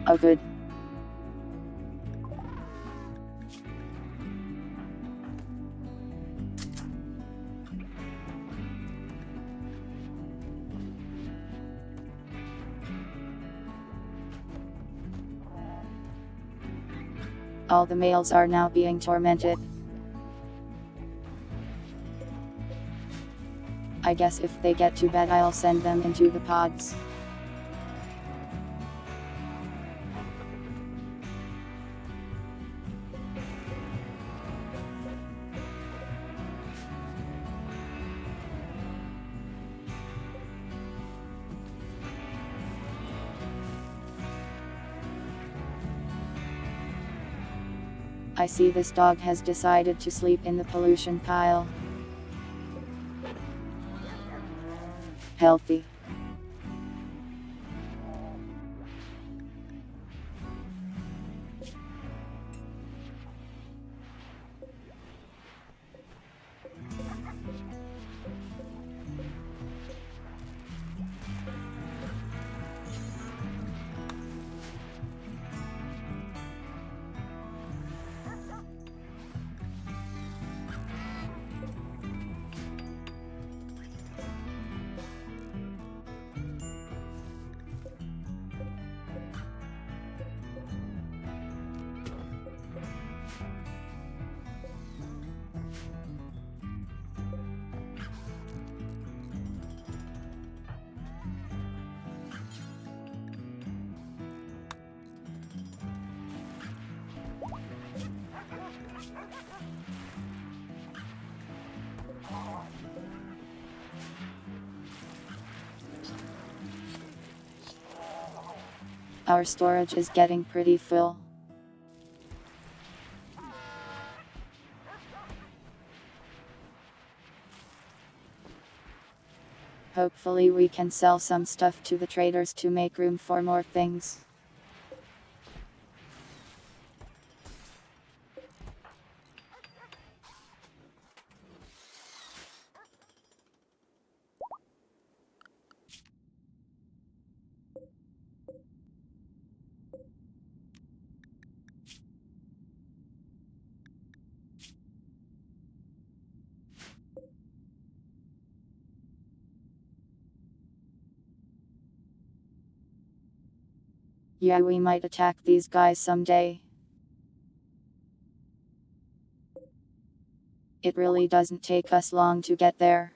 Oh good. All the males are now being tormented. I guess if they get too bad I'll send them into the pods. I see this dog has decided to sleep in the pollution pile. Healthy. Our storage is getting pretty full. Hopefully we can sell some stuff to the traders to make room for more things. Yeah, we might attack these guys someday. It really doesn't take us long to get there.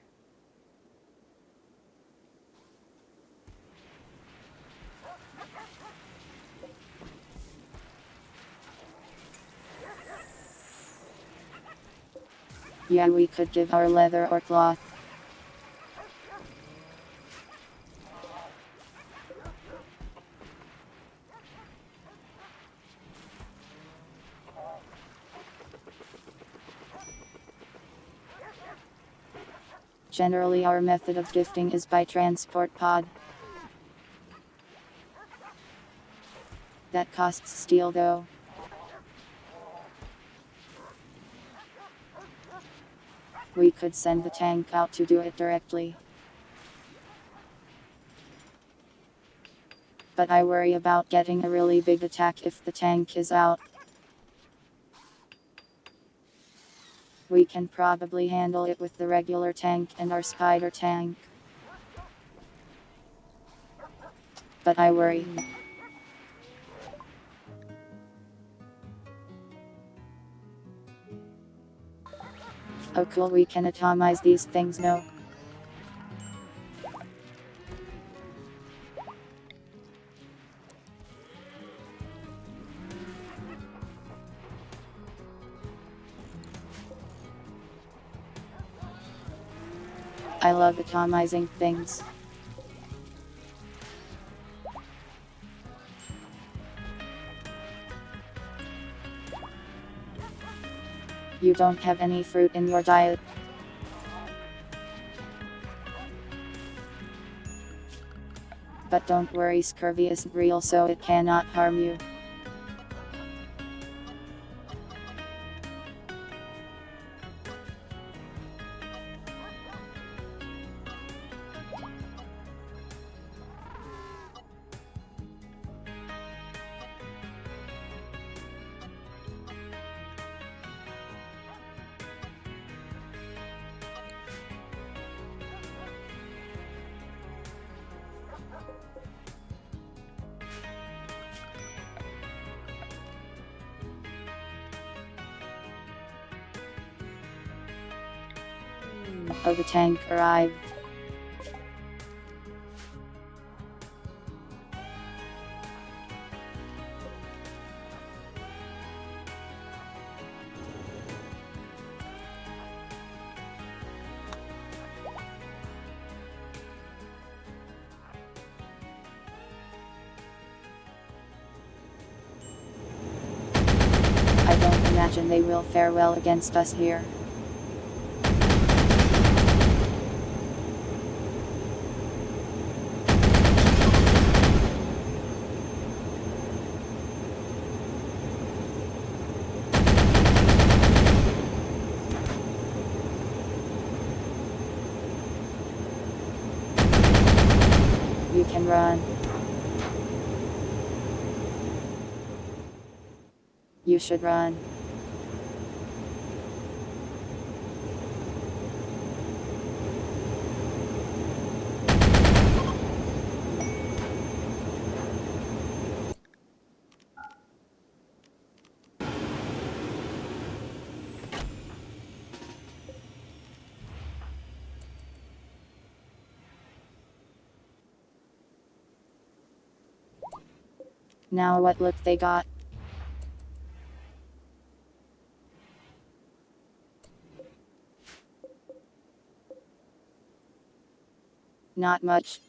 Yeah, we could give our leather or cloth. Generally our method of gifting is by transport pod. That costs steel though. We could send the tank out to do it directly. But I worry about getting a really big attack if the tank is out. We can probably handle it with the regular tank and our spider tank. But I worry. Oh cool, we can atomize these things, no? I love atomizing things. You don't have any fruit in your diet. But don't worry, scurvy isn't real, so it cannot harm you. Oh, the tank arrived. I don't imagine they will fare well against us here. You can run. You should run. Now what look they got? Not much.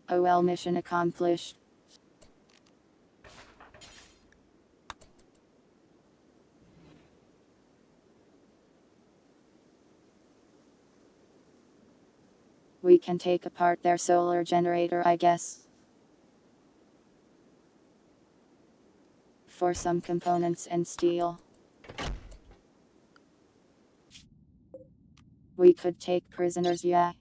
Oh well, mission accomplished. We can take apart their solar generator, I guess. For some components and steel. We could take prisoners, yeah.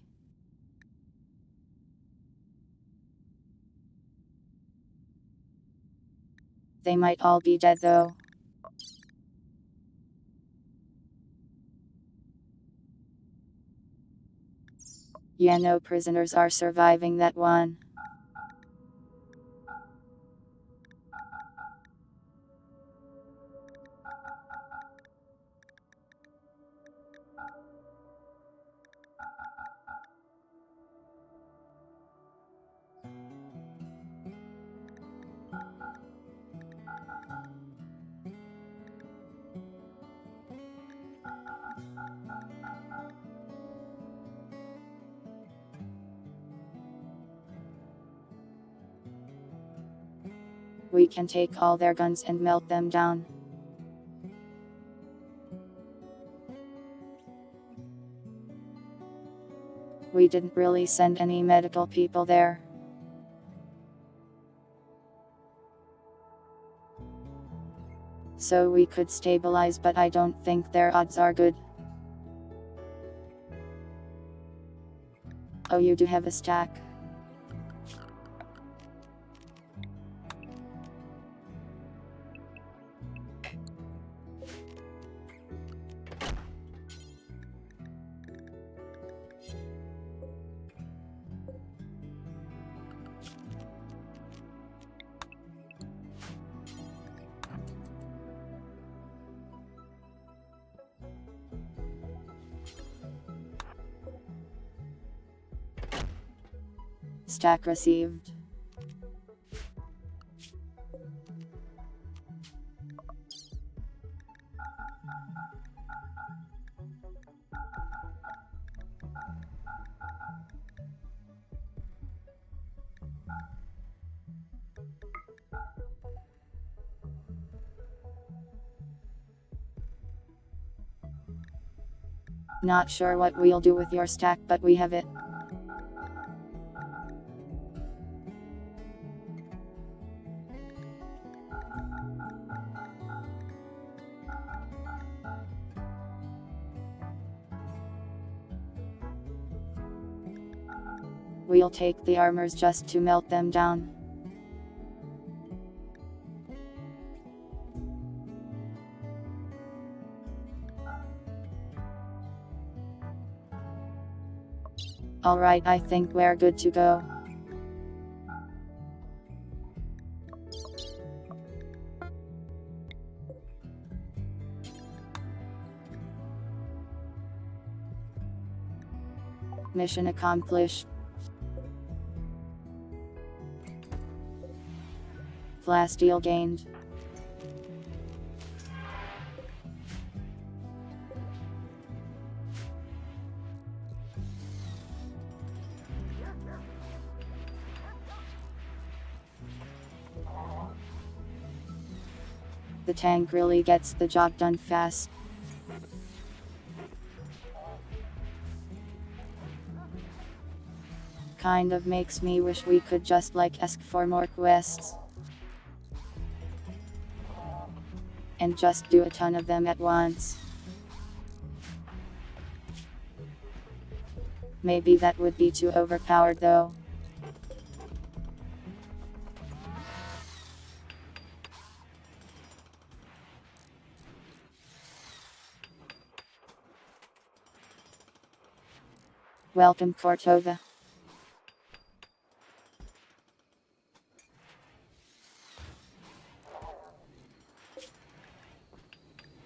They might all be dead though. Yeah, no prisoners are surviving that one. We can take all their guns and melt them down. We didn't really send any medical people there. So we could stabilize, but I don't think their odds are good. Oh, you do have a stack. stack received. Not sure what we'll do with your stack, but we have it. We'll take the armors just to melt them down. Alright, I think we're good to go. Mission accomplished. Plasteel gained. The tank really gets the job done fast. Kind of makes me wish we could just ask for more quests. And just do a ton of them at once. Maybe that would be too overpowered though. Welcome, Cortova.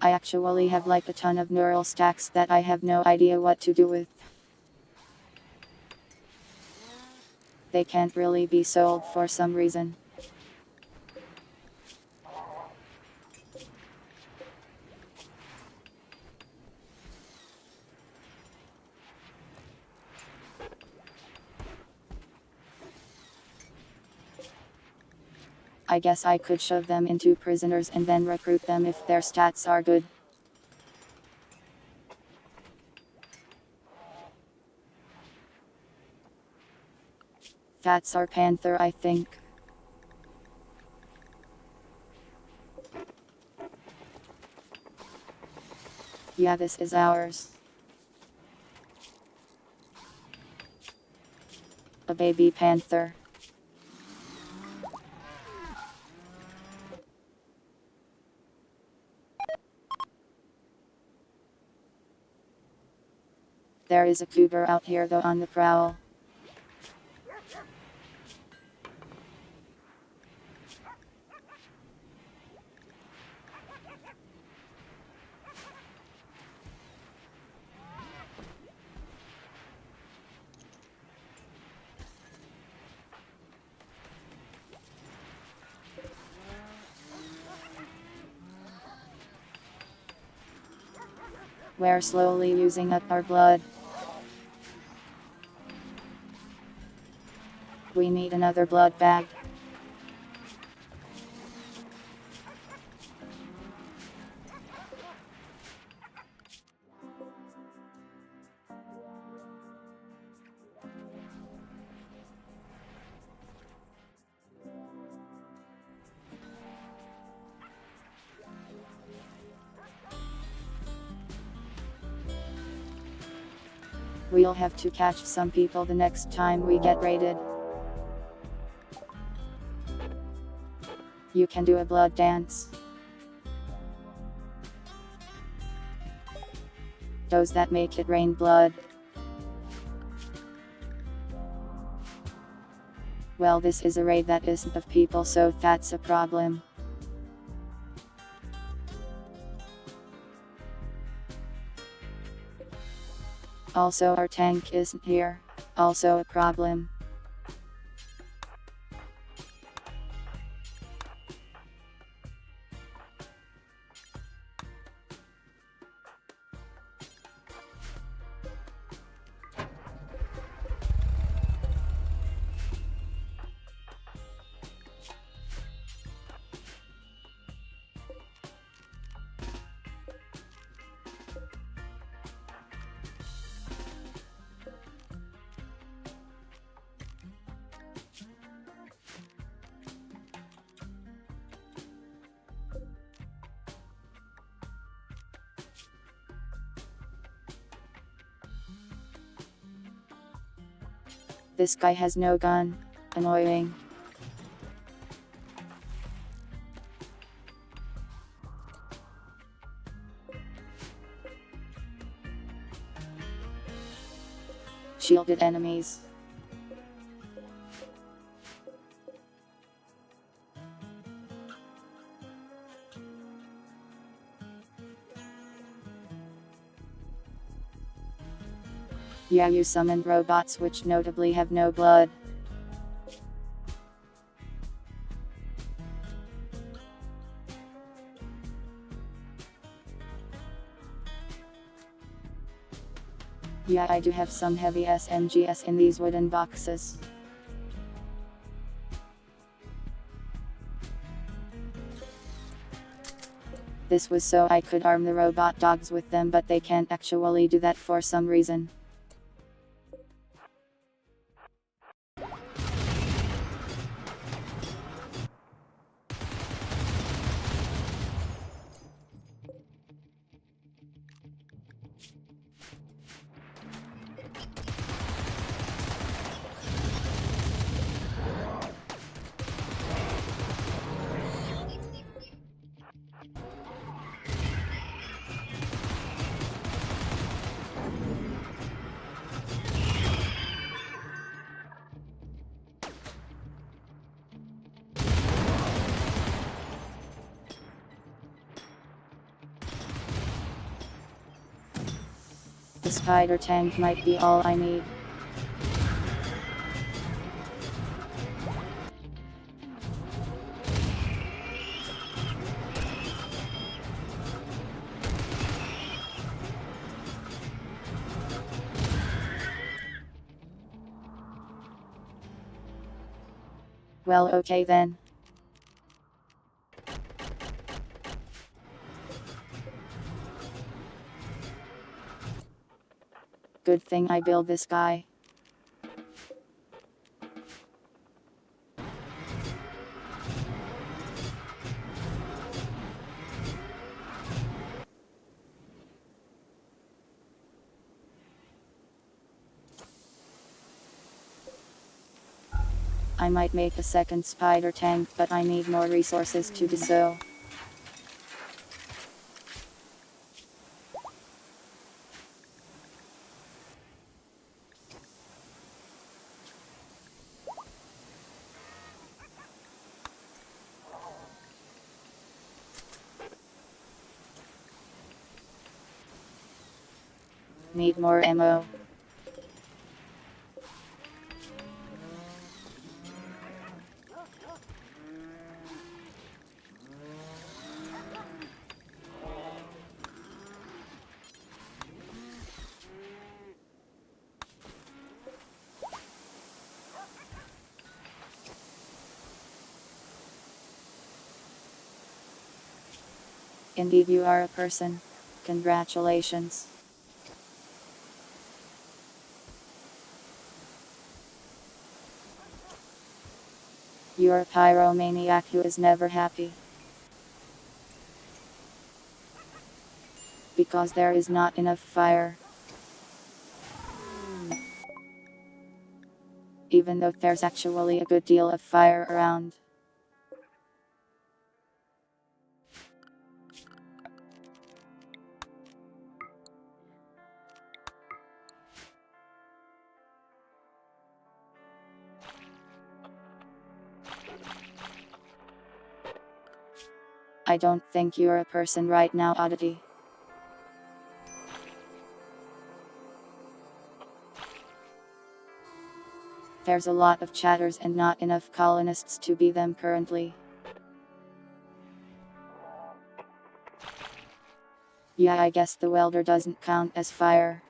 I actually have a ton of neural stacks that I have no idea what to do with. They can't really be sold for some reason. I guess I could shove them into prisoners and then recruit them if their stats are good. That's our panther, I think. Yeah, this is ours. A baby panther. There is a cougar out here though on the prowl. We're slowly using up our blood. We need another blood bag. We'll have to catch some people the next time we get raided. You can do a blood dance. Does that make it rain blood? Well, this is a raid that isn't of people, so that's a problem. Also, our tank isn't here. Also a problem. This guy has no gun. Annoying. Shielded enemies. Yeah, you summoned robots which notably have no blood. Yeah, I do have some heavy SMGs in these wooden boxes. This was so I could arm the robot dogs with them, but they can't actually do that for some reason. The spider tank might be all I need. Well, okay then. Good thing I build this guy. I might make a second spider tank, but I need more resources to do so. Need more ammo. Indeed, you are a person. Congratulations. You're a pyromaniac who is never happy. Because there is not enough fire. Even though there's actually a good deal of fire around. I don't think you're a person right now, Oddity. There's a lot of chatters and not enough colonists to be them currently. Yeah, I guess the welder doesn't count as fire.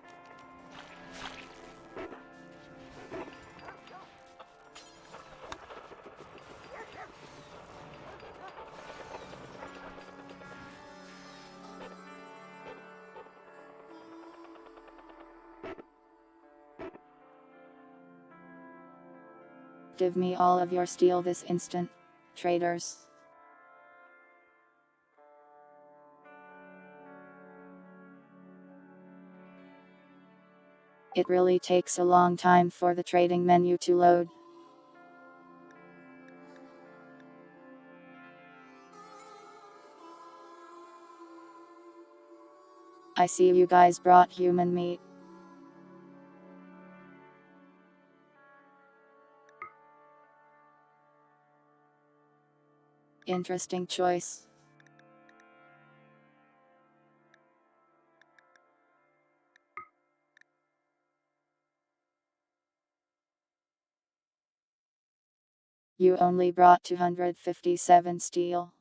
Give me all of your steel this instant, traitors. It really takes a long time for the trading menu to load. I see you guys brought human meat. Interesting choice. You only brought 257 steel.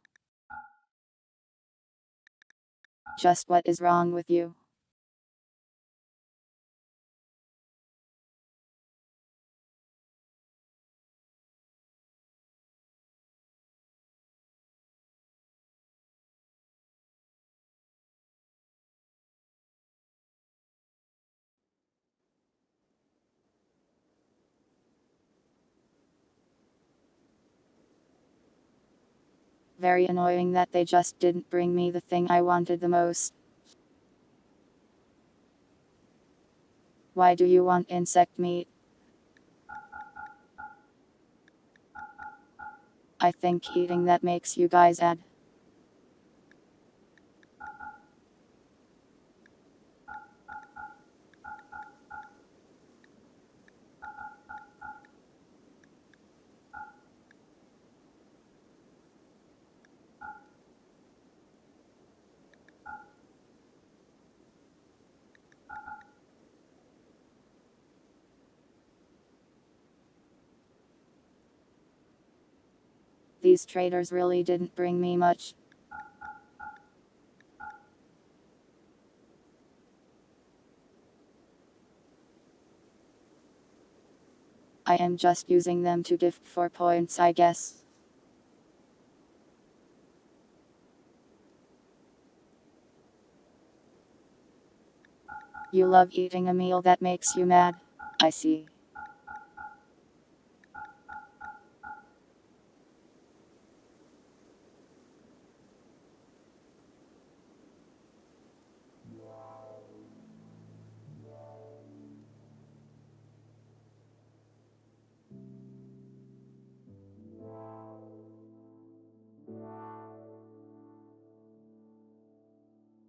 Just what is wrong with you? Very annoying that they just didn't bring me the thing I wanted the most. Why do you want insect meat? I think eating that makes you guys add. These traders really didn't bring me much. I am just using them to gift for points, I guess. You love eating a meal that makes you mad. I see.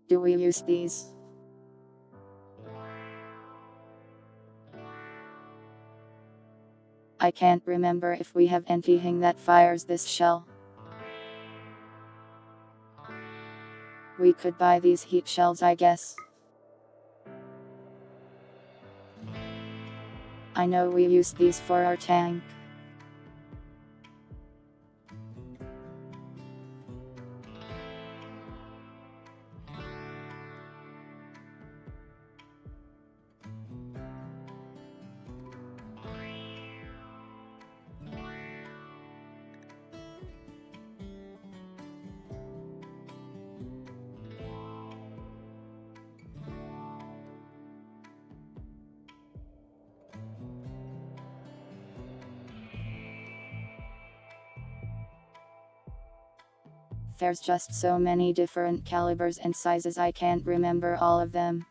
Do we use these? I can't remember if we have anything that fires this shell. We could buy these heat shells, I guess. I know we use these for our tank. There's just so many different calibers and sizes, I can't remember all of them.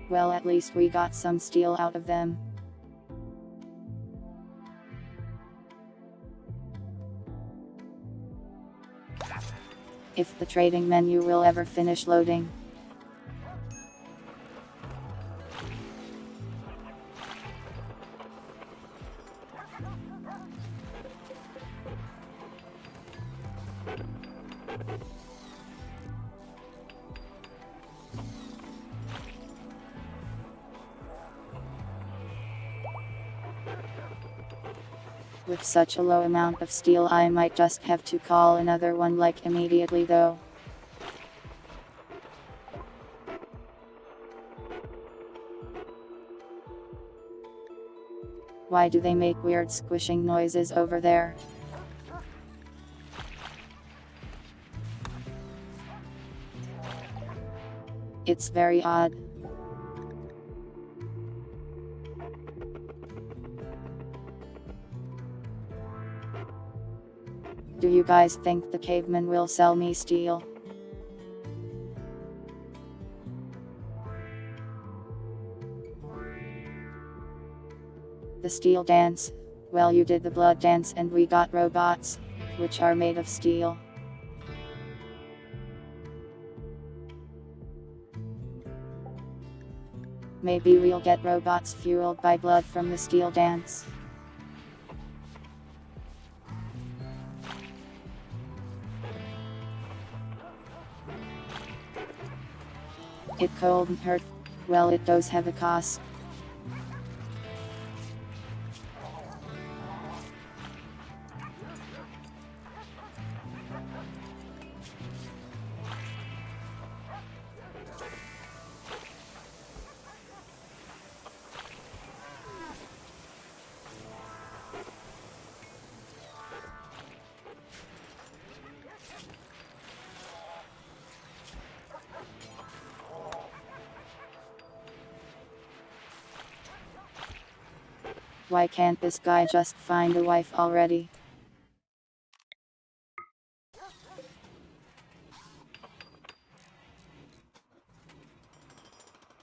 Well, at least we got some steel out of them. If the trading menu will ever finish loading. With such a low amount of steel, I might just have to call another one like immediately though. Why do they make weird squishing noises over there? It's very odd. Do you guys think the caveman will sell me steel? The steel dance. Well, you did the blood dance and we got robots, which are made of steel. Maybe we'll get robots fueled by blood from the steel dance. It couldn't hurt. Well, it does have a cost. Why can't this guy just find a wife already?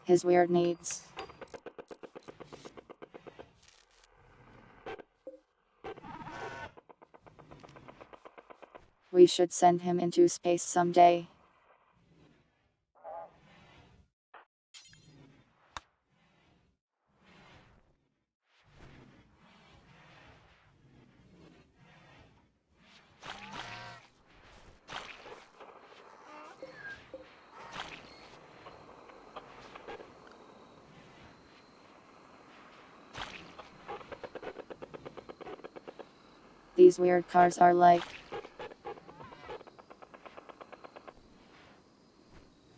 His weird needs. We should send him into space someday. These weird cars are like...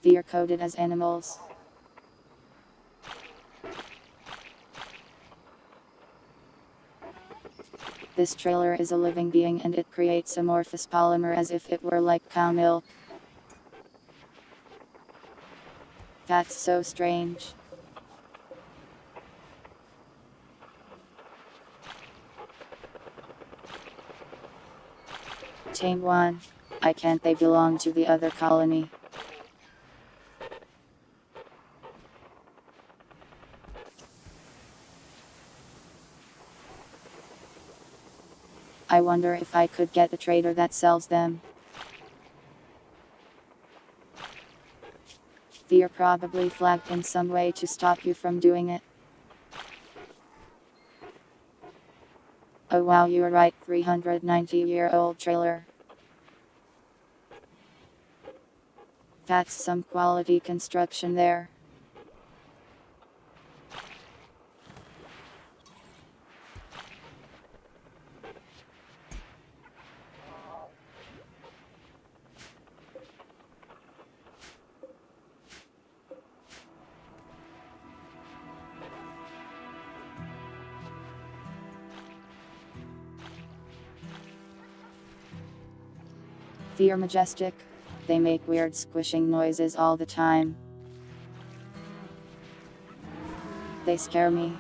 They're coded as animals. This trailer is a living being and it creates amorphous polymer as if it were like cow milk. That's so strange. Tame one. I can't, they belong to the other colony. I wonder if I could get a trader that sells them. They're probably flagged in some way to stop you from doing it. Oh wow, you're right, 390-year-old trailer. That's some quality construction there. They're majestic. They make weird squishing noises all the time. They scare me.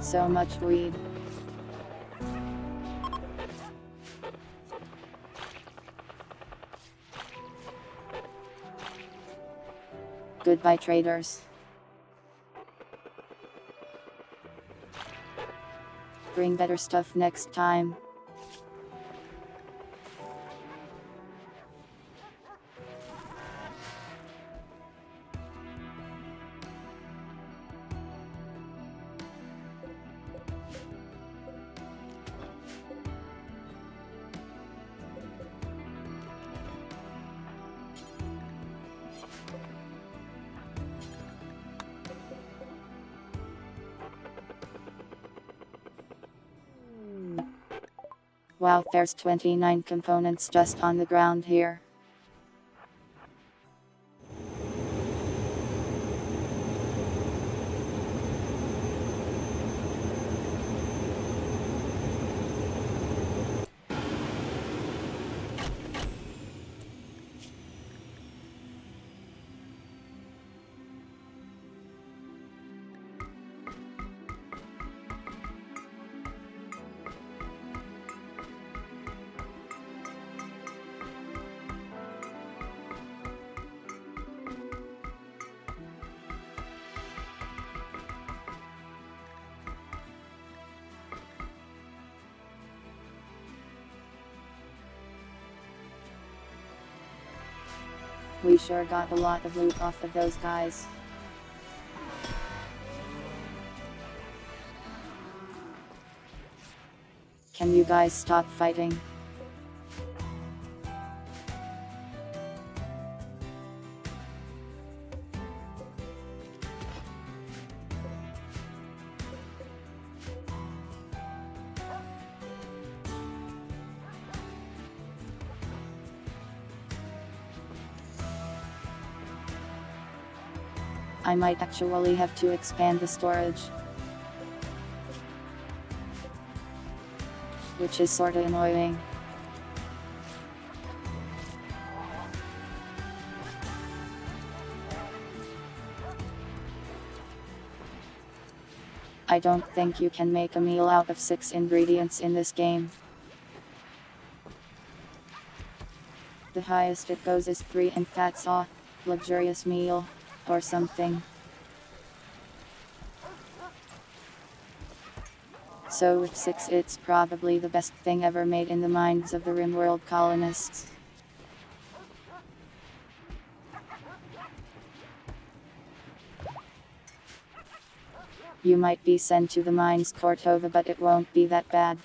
So much weed. Goodbye, traders. Bring better stuff next time. Wow, there's 29 components just on the ground here. We sure got a lot of loot off of those guys. Can you guys stop fighting? I might actually have to expand the storage. Which is sorta annoying. I don't think you can make a meal out of 6 ingredients in this game. The highest it goes is 3 and that's a luxurious meal, or something. So with 6 it's probably the best thing ever made in the minds of the Rimworld colonists. You might be sent to the mines Cortova, but it won't be that bad.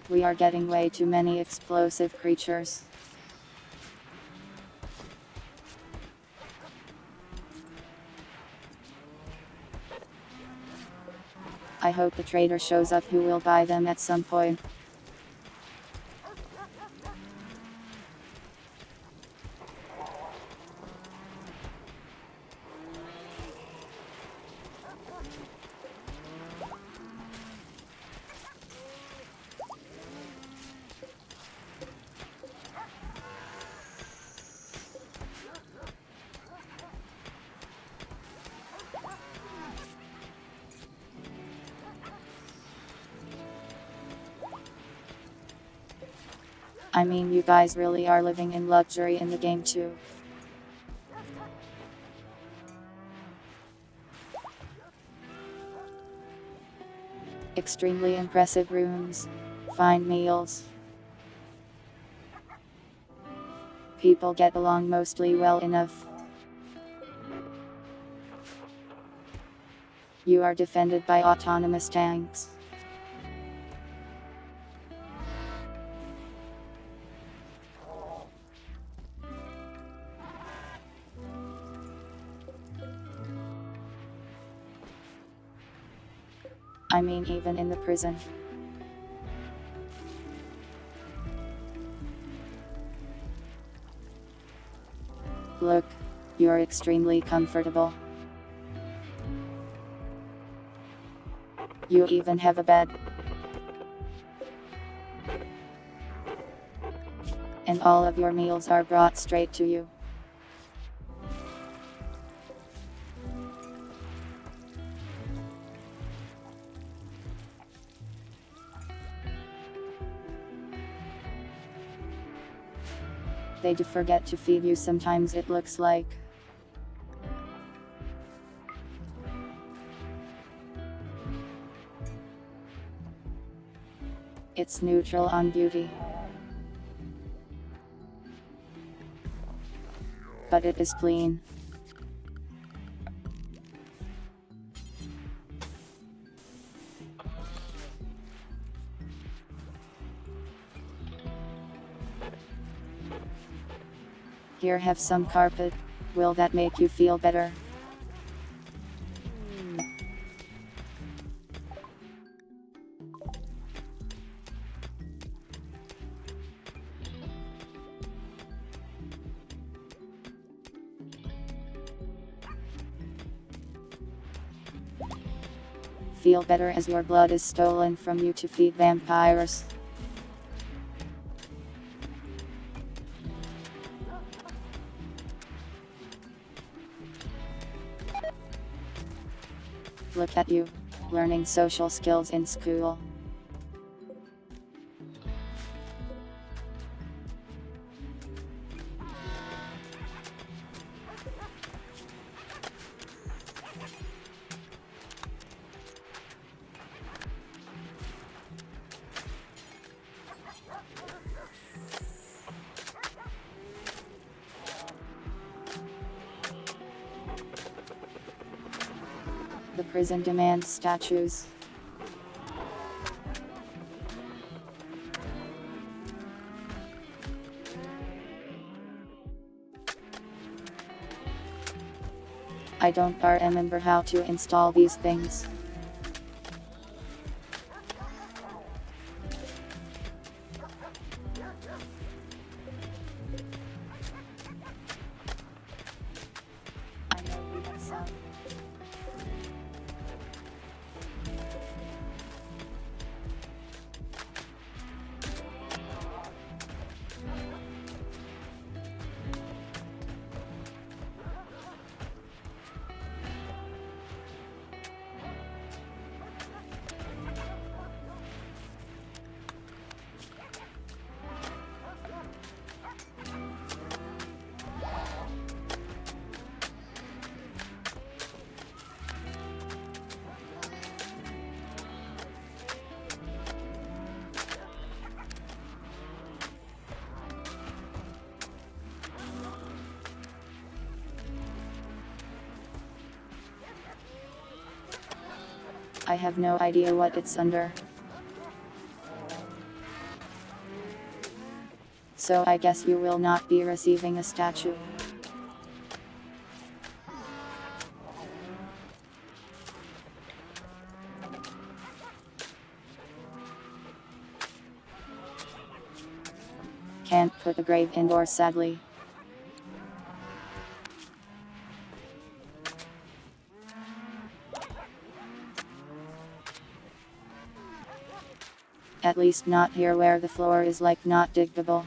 We are getting way too many explosive creatures. I hope a trader shows up who will buy them at some point. I mean, you guys really are living in luxury in the game too. Extremely impressive rooms, fine meals. People get along mostly well enough. You are defended by autonomous tanks. I mean, even in the prison. Look, you're extremely comfortable. You even have a bed. And all of your meals are brought straight to you. They do forget to feed you sometimes, it looks like. It's neutral on beauty, but it is clean. Here, have some carpet. Will that make you feel better? Feel better as your blood is stolen from you to feed vampires. Look at you, learning social skills in school. The prison demands statues. I don't remember how to install these things. I know we have some. I have no idea what it's under. So I guess you will not be receiving a statue. Can't put a grave indoors, sadly. At least not here where the floor is like not diggable.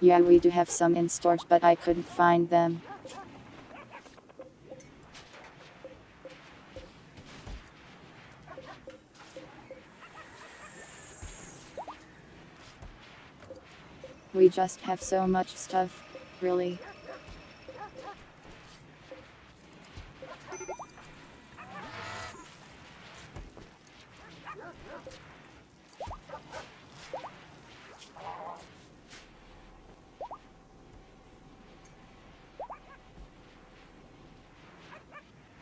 Yeah, we do have some in storage, but I couldn't find them. We just have so much stuff, really.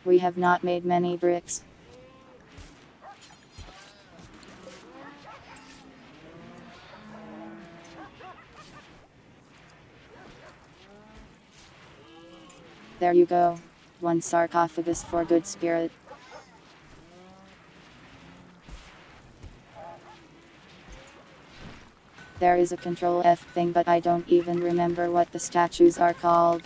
We have not made many bricks. There you go. One sarcophagus for good spirit. There is a Control F thing, but I don't even remember what the statues are called.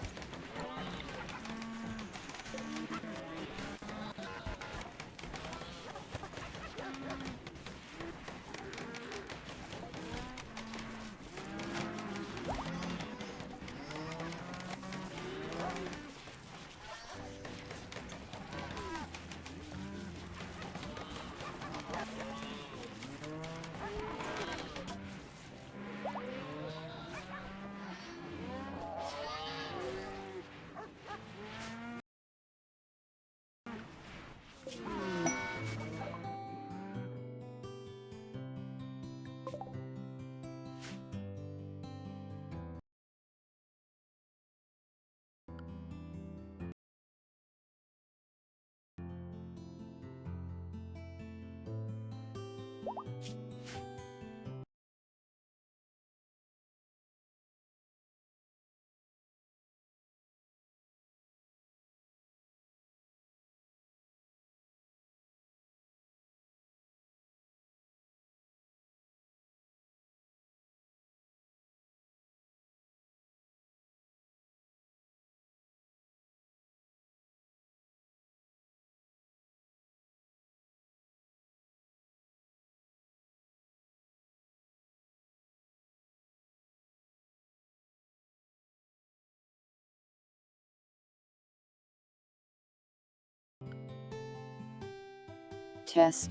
Test.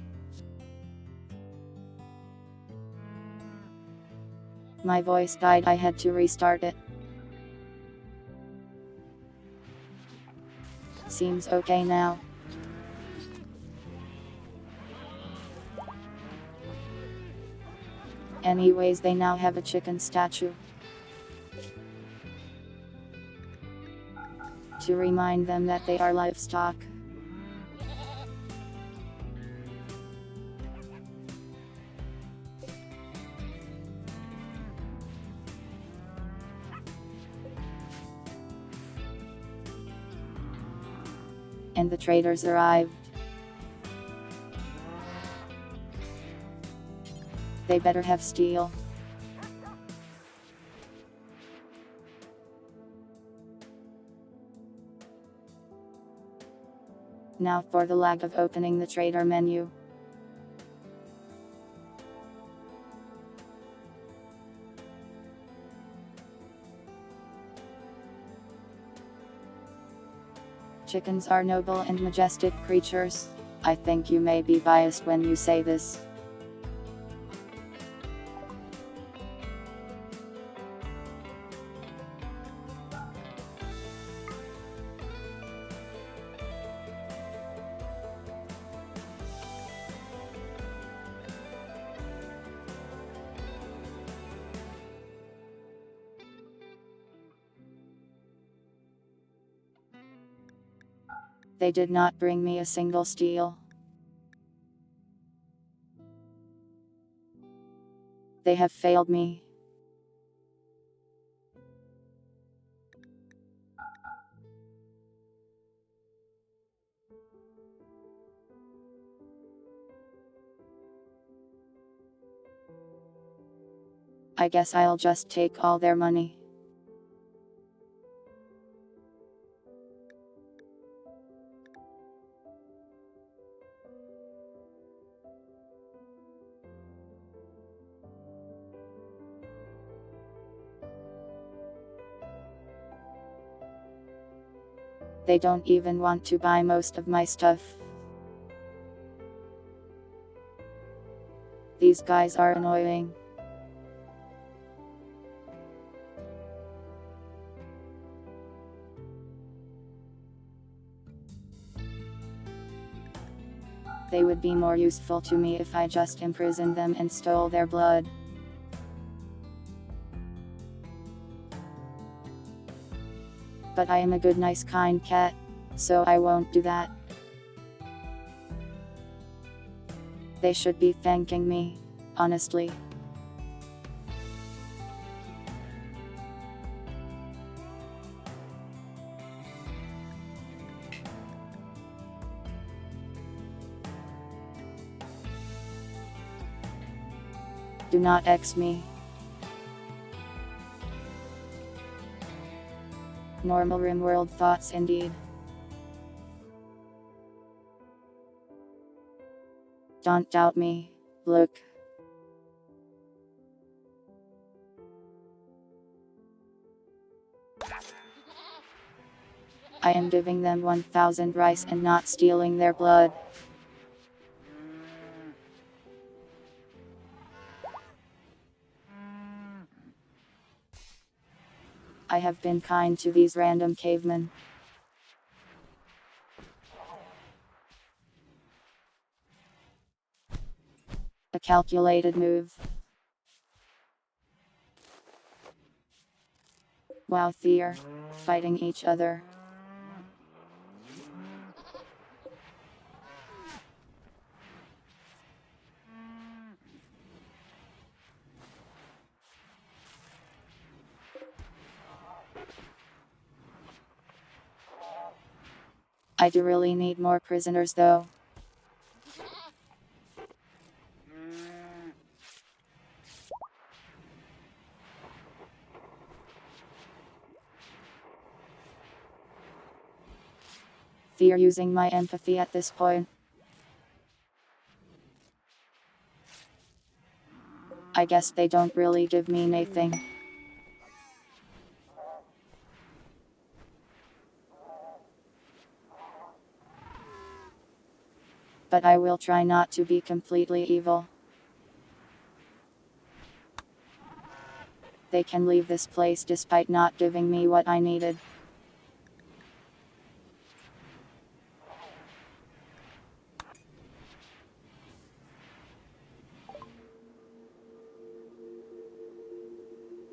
My voice died, I had to restart it. Seems okay now. Anyways, they now have a chicken statue. To remind them that they are livestock. And the traders arrived. They better have steel. Now for the lag of opening the trader menu. Chickens are noble and majestic creatures. I think you may be biased when you say this. They did not bring me a single steel. They have failed me. I guess I'll just take all their money. They don't even want to buy most of my stuff. These guys are annoying. They would be more useful to me if I just imprisoned them and stole their blood. But I am a good, nice, kind cat, so I won't do that. They should be thanking me, honestly. Do not X me. Normal Rimworld thoughts indeed. Don't doubt me, look. I am giving them 1,000 rice and not stealing their blood. I have been kind to these random cavemen. A calculated move. Wow, they're fighting each other. I do really need more prisoners though. They're using my empathy at this point. I guess they don't really give me anything. But but I will try not to be completely evil. They can leave this place despite not giving me what I needed.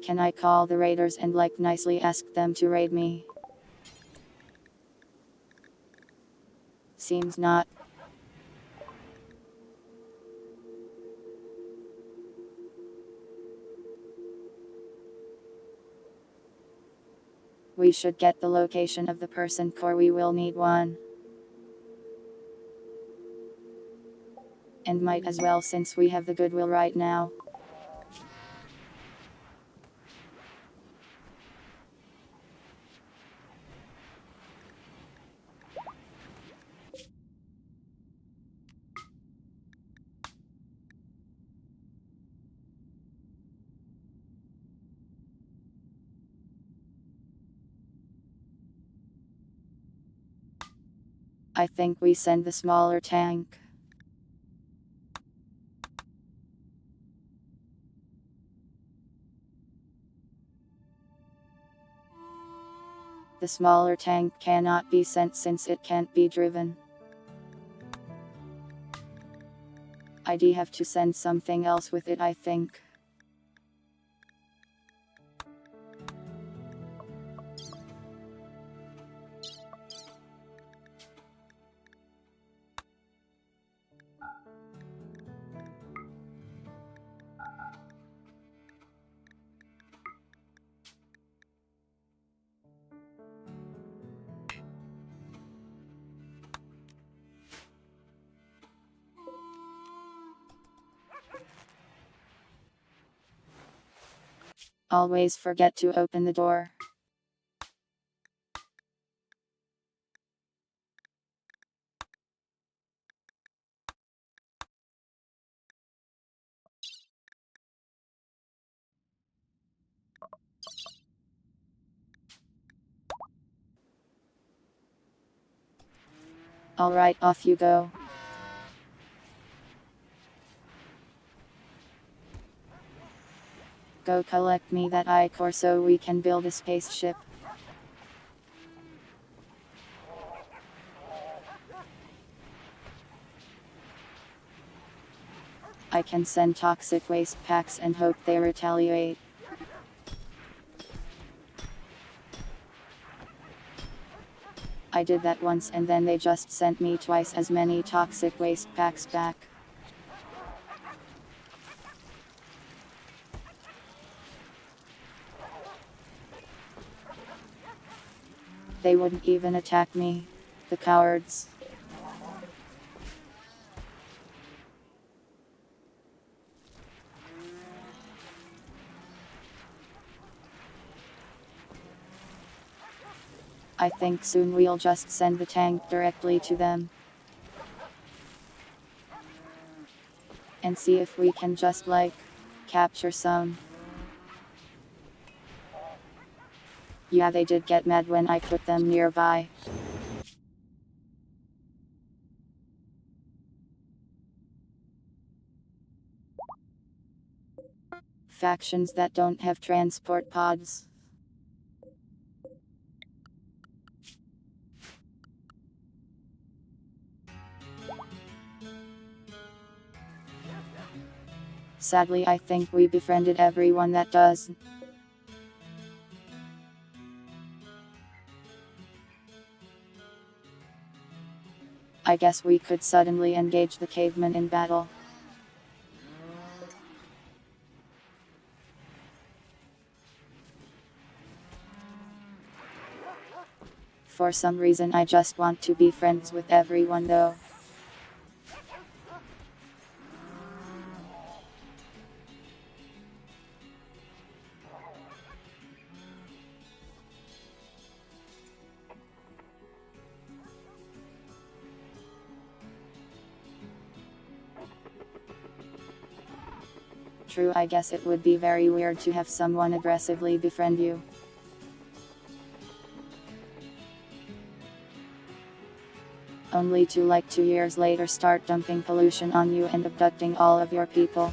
Can I call the raiders and nicely ask them to raid me? Seems not. We should get the location of the person core, we will need one. And might as well since we have the goodwill right now. I think we send the smaller tank. The smaller tank cannot be sent since it can't be driven. I'd have to send something else with it, I think. Always forget to open the door. Alright, off you go. Go collect me that I-core so we can build a spaceship. I can send toxic waste packs and hope they retaliate. I did that once and then they just sent me twice as many toxic waste packs back. They wouldn't even attack me. The cowards. I think soon we'll just send the tank directly to them. And see if we can just capture some. Yeah, they did get mad when I put them nearby. Factions that don't have transport pods. Sadly, I think we befriended everyone that does. I guess we could suddenly engage the cavemen in battle. For some reason I just want to be friends with everyone though. True, I guess it would be very weird to have someone aggressively befriend you. only to like 2 years later start dumping pollution on you and abducting all of your people.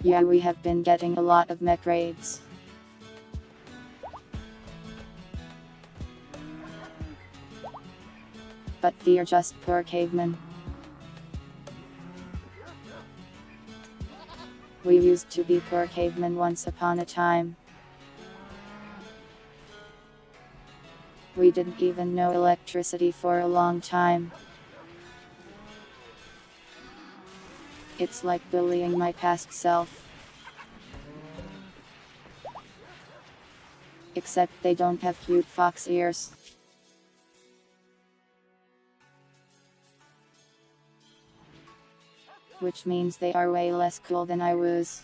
Yeah, we have been getting a lot of mech raids. But they're just poor cavemen. We used to be poor cavemen once upon a time. We didn't even know electricity for a long time. It's like bullying my past self. Except they don't have cute fox ears. Which means they are way less cool than I was.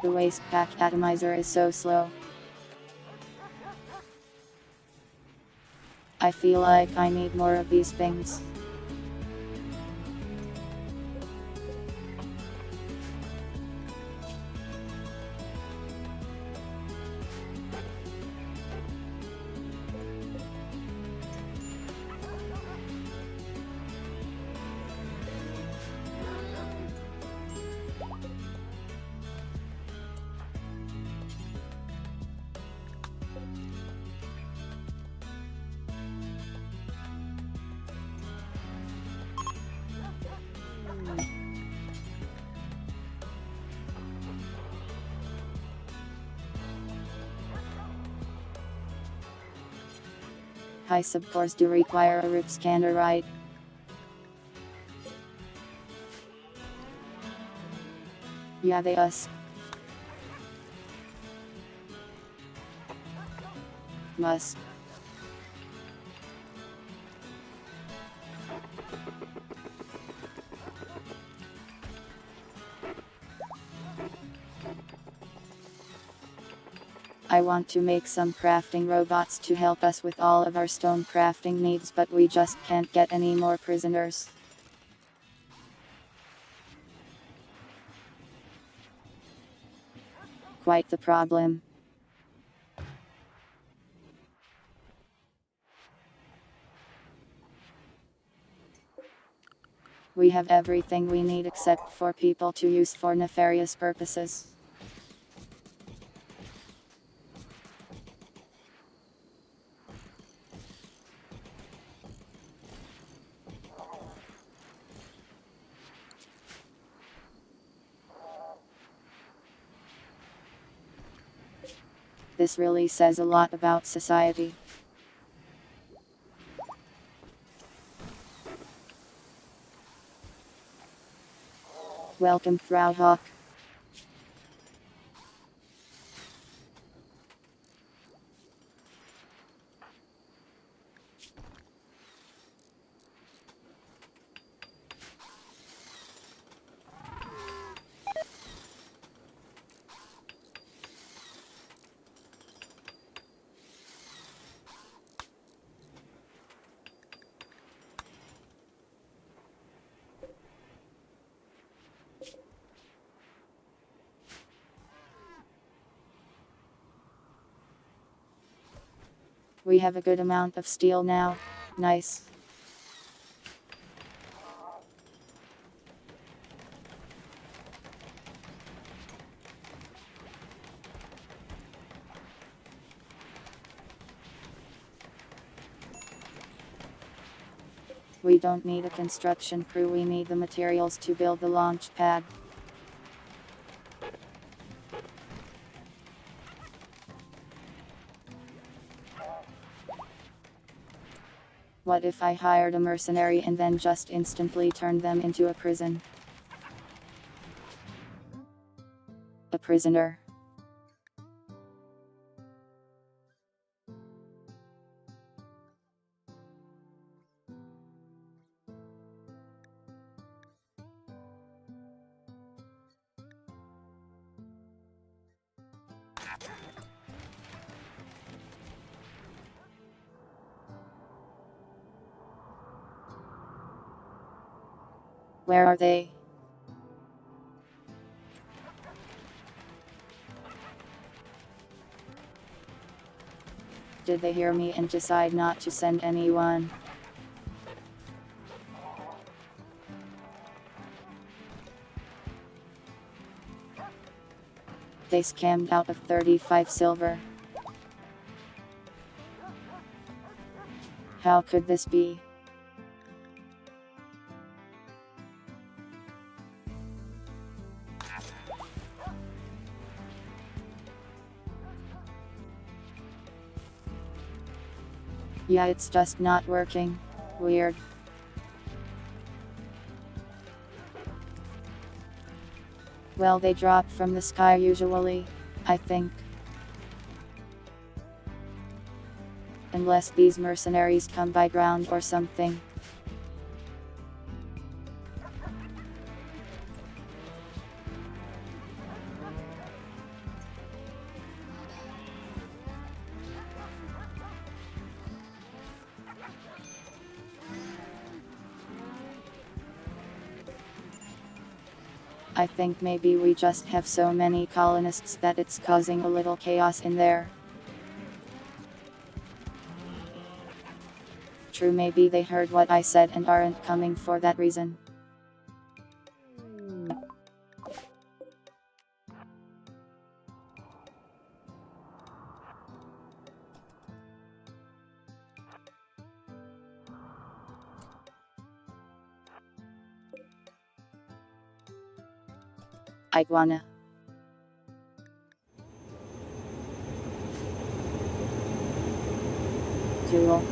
The waste pack atomizer is so slow. I feel like I need more of these things. High subcores do require a root scanner, right? Yeah, they us. Must. I want to make some crafting robots to help us with all of our stone crafting needs, but we just can't get any more prisoners. Quite the problem. We have everything we need except for people to use for nefarious purposes. This really says a lot about society. Welcome, Frau Hawk. We have a good amount of steel now. Nice. We don't need a construction crew, we need the materials to build the launch pad. What if I hired a mercenary and then just instantly turned them into a prison? A prisoner. Where are they? Did they hear me and decide not to send anyone? They scammed out of 35 silver. How could this be? Yeah, it's just not working. Weird. Well, they drop from the sky usually, I think. Unless these mercenaries come by ground or something. I think maybe we just have so many colonists that it's causing a little chaos in there. True, maybe they heard what I said and aren't coming for that reason. Iguana. Duel.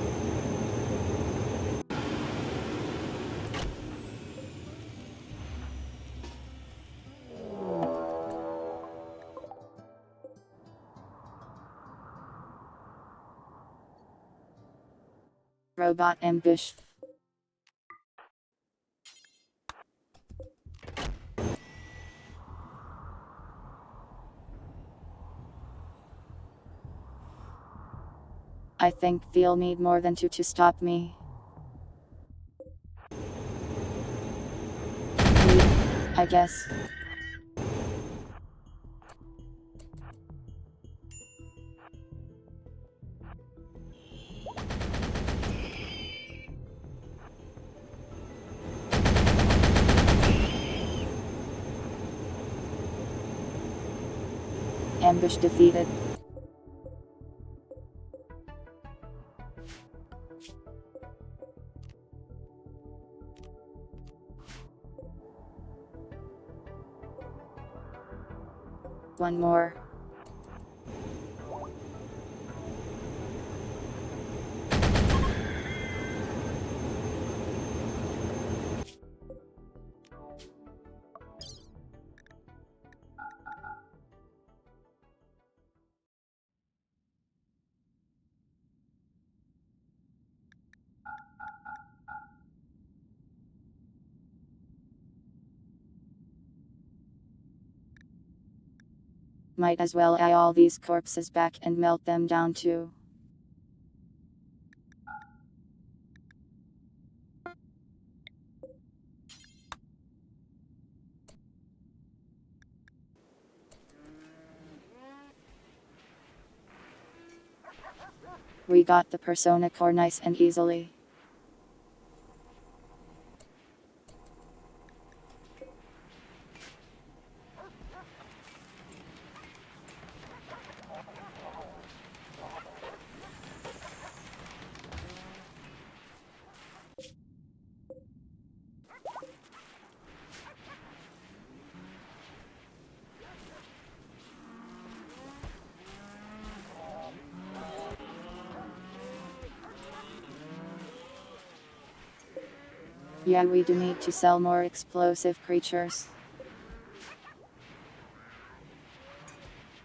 Robot ambush. I think they'll need more than two to stop me. I guess. Ambush defeated. One more. Might as well eye all these corpses back and melt them down too. We got the persona core nice and easily. Yeah, we do need to sell more explosive creatures.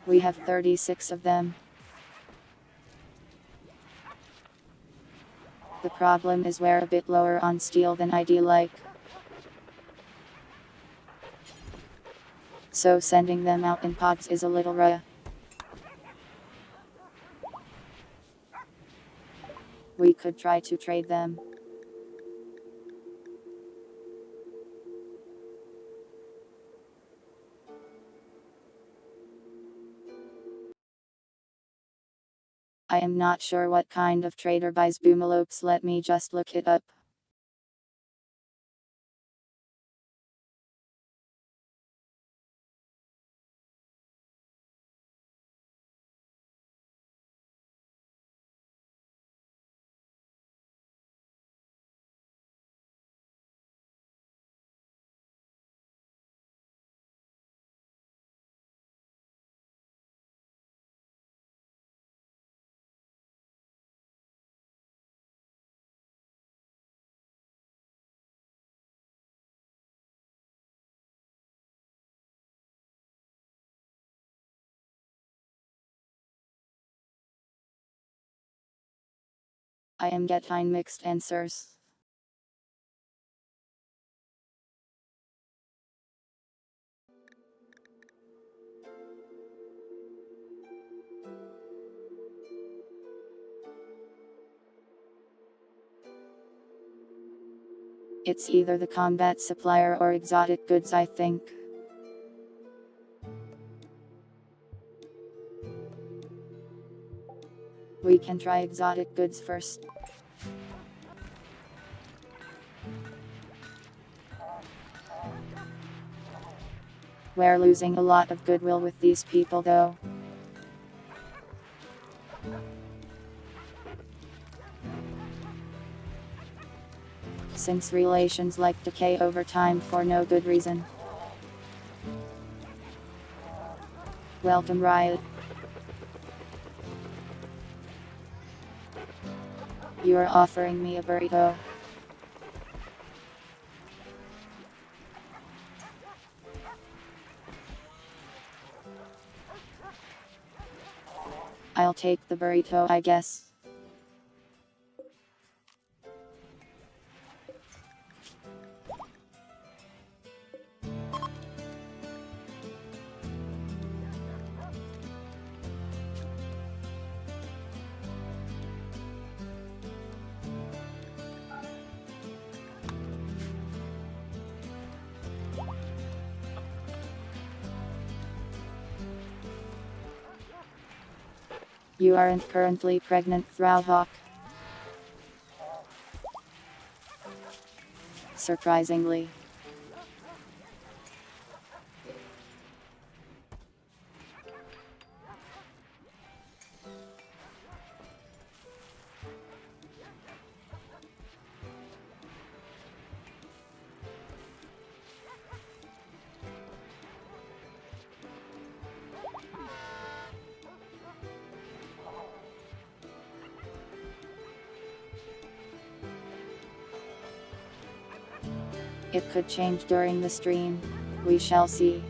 We have 36 of them. The problem is we're a bit lower on steel than I'd like. So sending them out in pods is a little rare. We could try to trade them. I am not sure what kind of trader buys boomalopes. Let me just look it up. I am getting mixed answers. It's either the combat supplier or exotic goods, I think. We can try exotic goods first. We're losing a lot of goodwill with these people though. Since relations like decay over time for no good reason. Welcome, Riot. You are offering me a burrito. I'll take the burrito, I guess. You aren't currently pregnant, Throwhawk. Surprisingly. It could change during the stream. We shall see.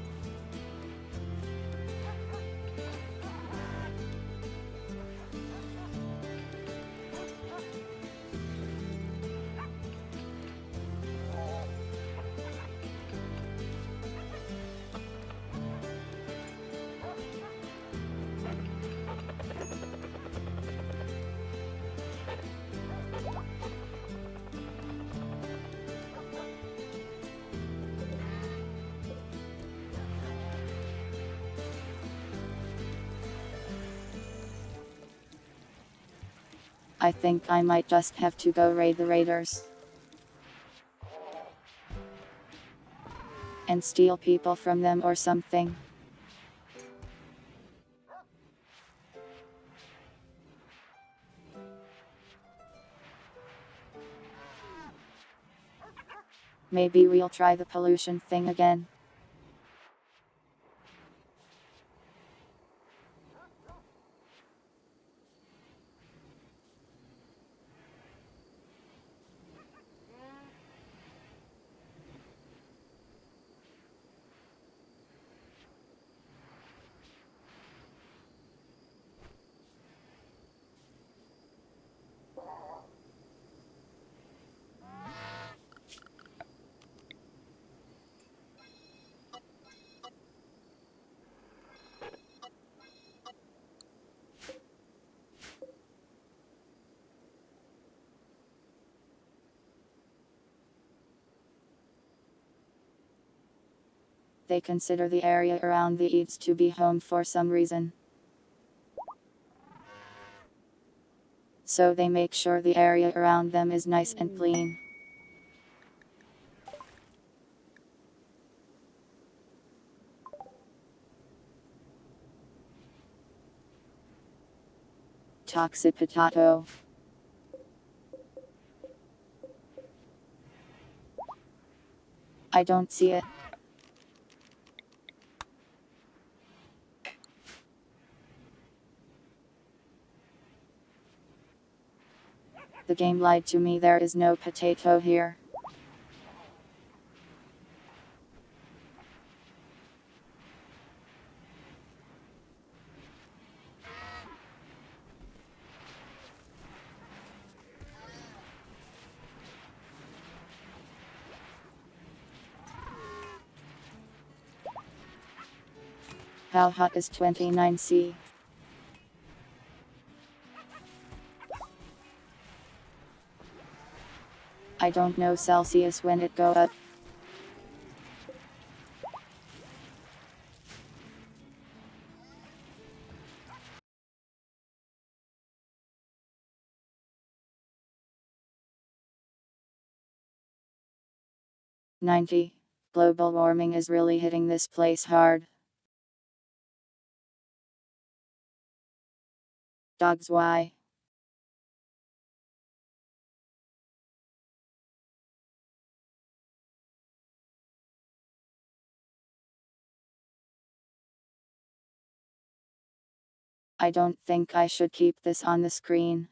I think I might just have to go raid the raiders. And steal people from them or something. Maybe we'll try the pollution thing again. They consider the area around the eats to be home for some reason. So they make sure the area around them is nice and clean. Toxic potato. I don't see it. The game lied to me, there is no potato here. How hot is 29°C? I don't know Celsius when it go up. "90. Global warming is really hitting this place hard. Dogs, why? I don't think I should keep this on the screen.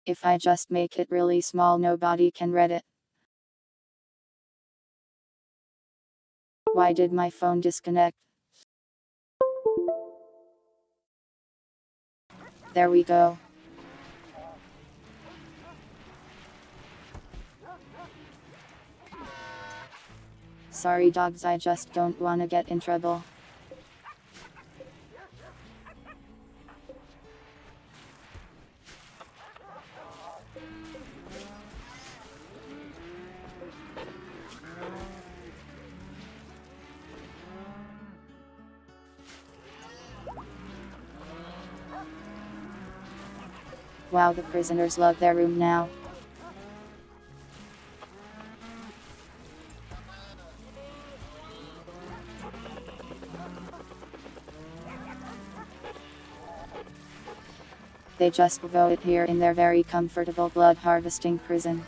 If I just make it really small, nobody can read it. Why did my phone disconnect? There we go. Sorry dogs, I just don't wanna get in trouble. Wow, the prisoners love their room now. They just voted here in their very comfortable blood harvesting prison.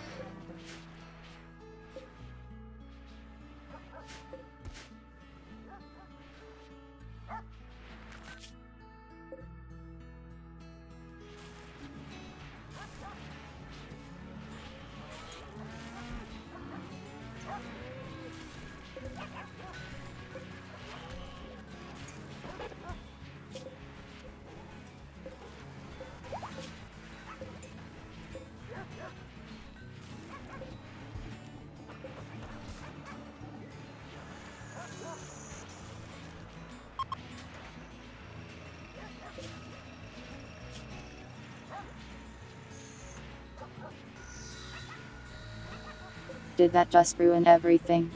Did that just ruin everything?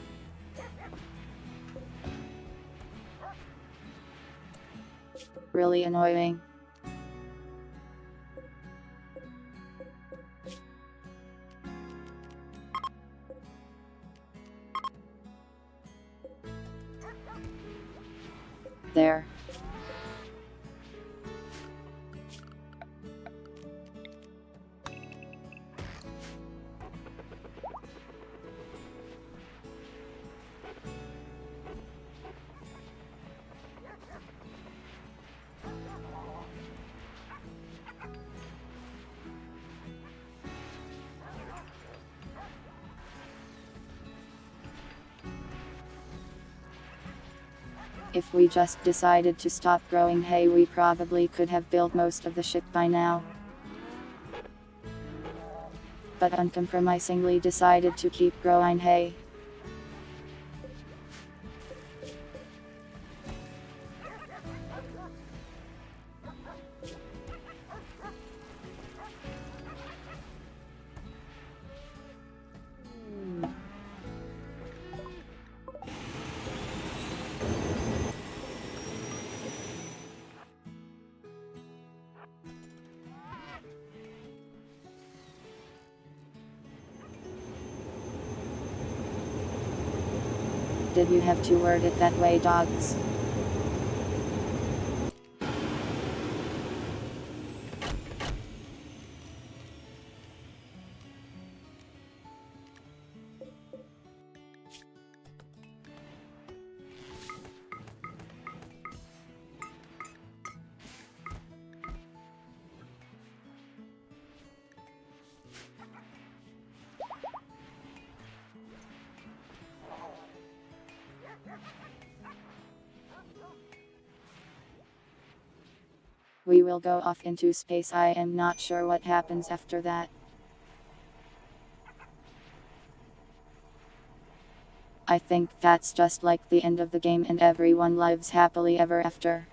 Really annoying. There. If we just decided to stop growing hay, we probably could have built most of the ship by now. But uncompromisingly decided to keep growing hay. Did you have to word it that way, dogs? We will go off into space. I am not sure what happens after that. I think that's just like the end of the game and everyone lives happily ever after.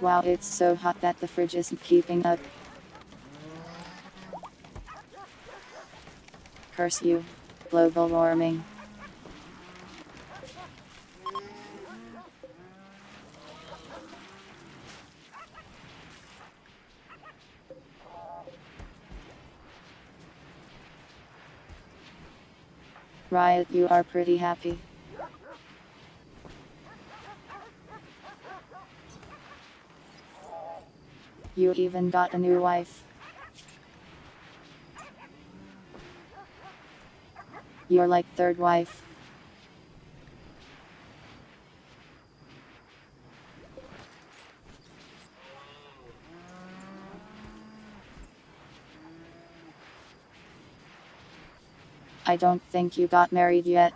Wow, it's so hot that the fridge isn't keeping up. Curse you, global warming. Riot, you are pretty happy. You even got a new wife. You're like third wife. I don't think you got married yet.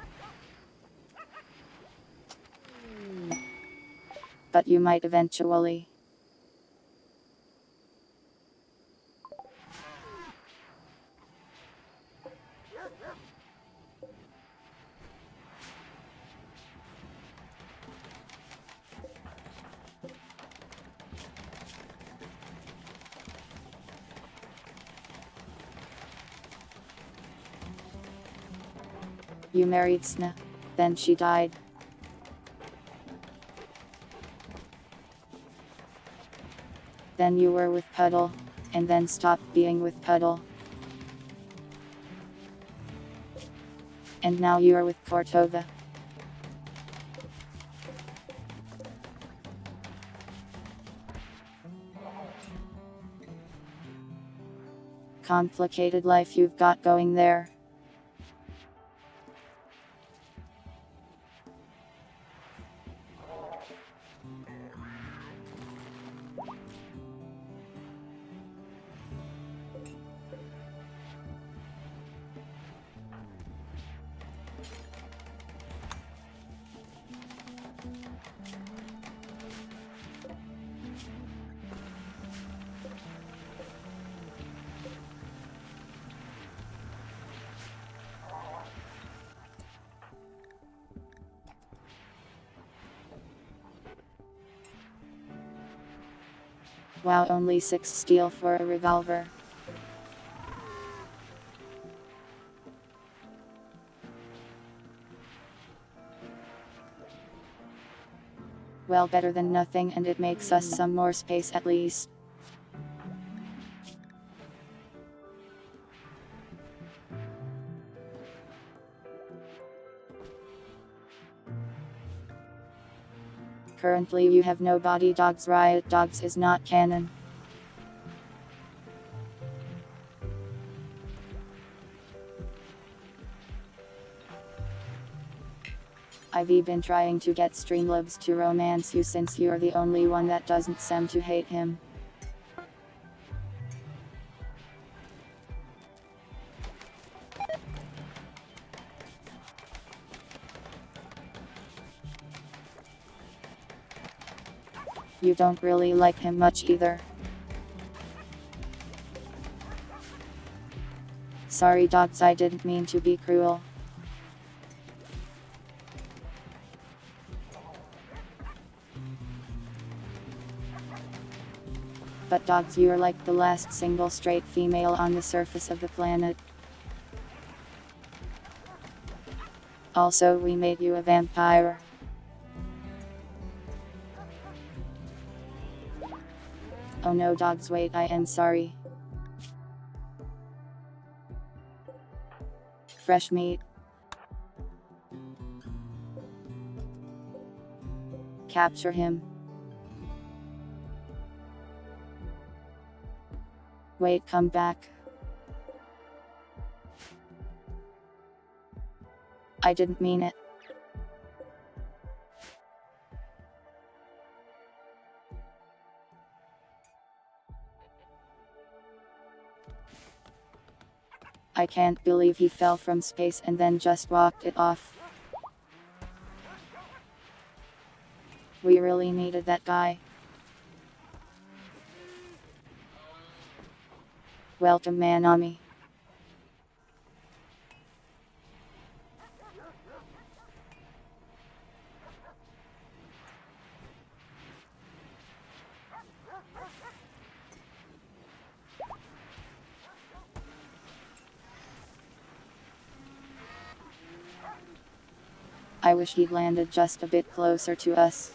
But you might eventually. You married Sna, then she died. Then you were with Puddle, and then stopped being with Puddle. And now you're with Cortova. Complicated life you've got going there. Wow, only 6 steel for a revolver. Well, better than nothing, and it makes us some more space at least. Currently you have no body dogs. Riot dogs is not canon. I've been trying to get Streamlabs to romance you since you're the only one that doesn't seem to hate him. You don't really like him much either. Sorry dogs, I didn't mean to be cruel. But dogs, you're like the last single straight female on the surface of the planet. Also, we made you a vampire. Oh no dogs, wait, I am sorry. Fresh meat. Capture him. Wait, come back. I didn't mean it. I can't believe he fell from space and then just walked it off. We really needed that guy. Welcome, Manami. I wish he'd landed just a bit closer to us.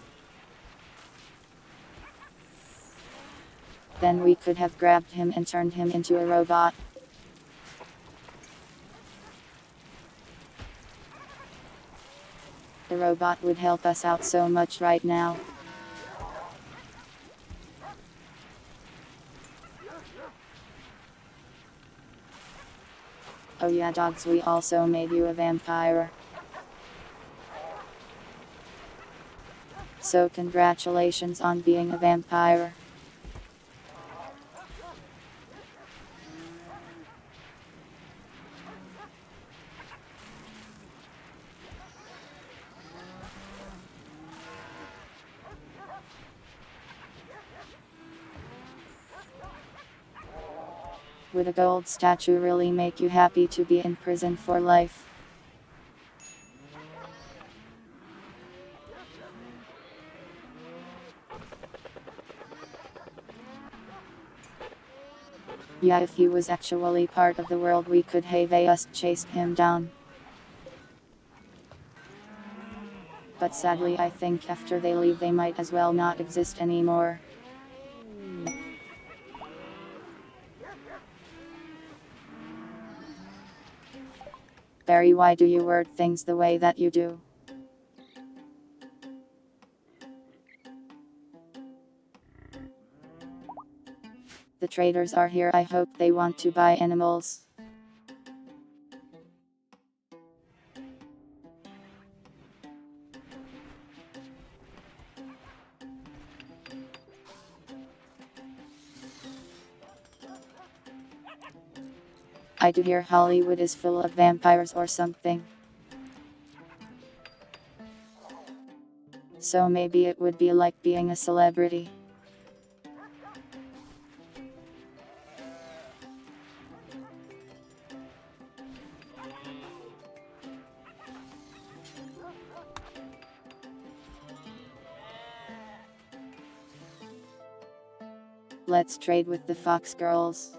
Then we could have grabbed him and turned him into a robot. The robot would help us out so much right now. Oh yeah dogs, we also made you a vampire. So congratulations on being a vampire. Would a gold statue really make you happy to be in prison for life? Yeah, if he was actually part of the world we could have just chased him down. But sadly I think after they leave they might as well not exist anymore. Barry, why do you word things the way that you do? The traders are here, I hope they want to buy animals. I do hear Hollywood is full of vampires or something. So maybe it would be like being a celebrity. Let's trade with the Fox girls.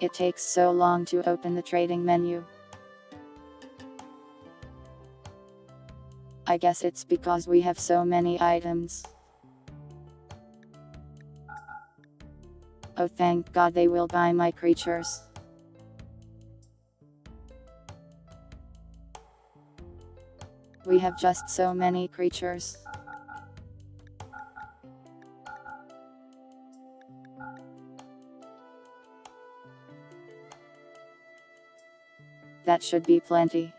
It takes so long to open the trading menu. I guess it's because we have so many items. Oh thank God they will buy my creatures. We have just so many creatures. That should be plenty.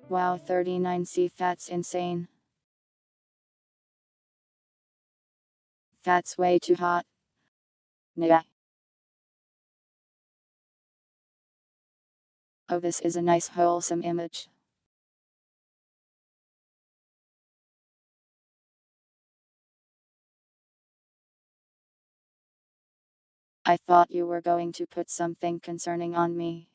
Wow, 39C, that's insane. That's way too hot. Nah. Oh, this is a nice wholesome image. I thought you were going to put something concerning on me.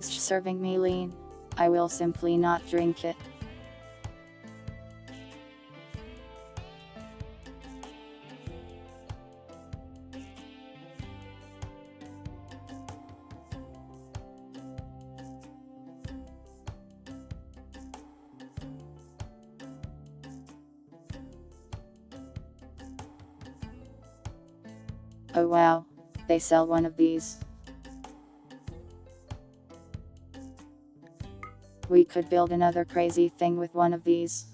Serving me lean. I will simply not drink it. Oh wow, they sell one of these. We could build another crazy thing with one of these.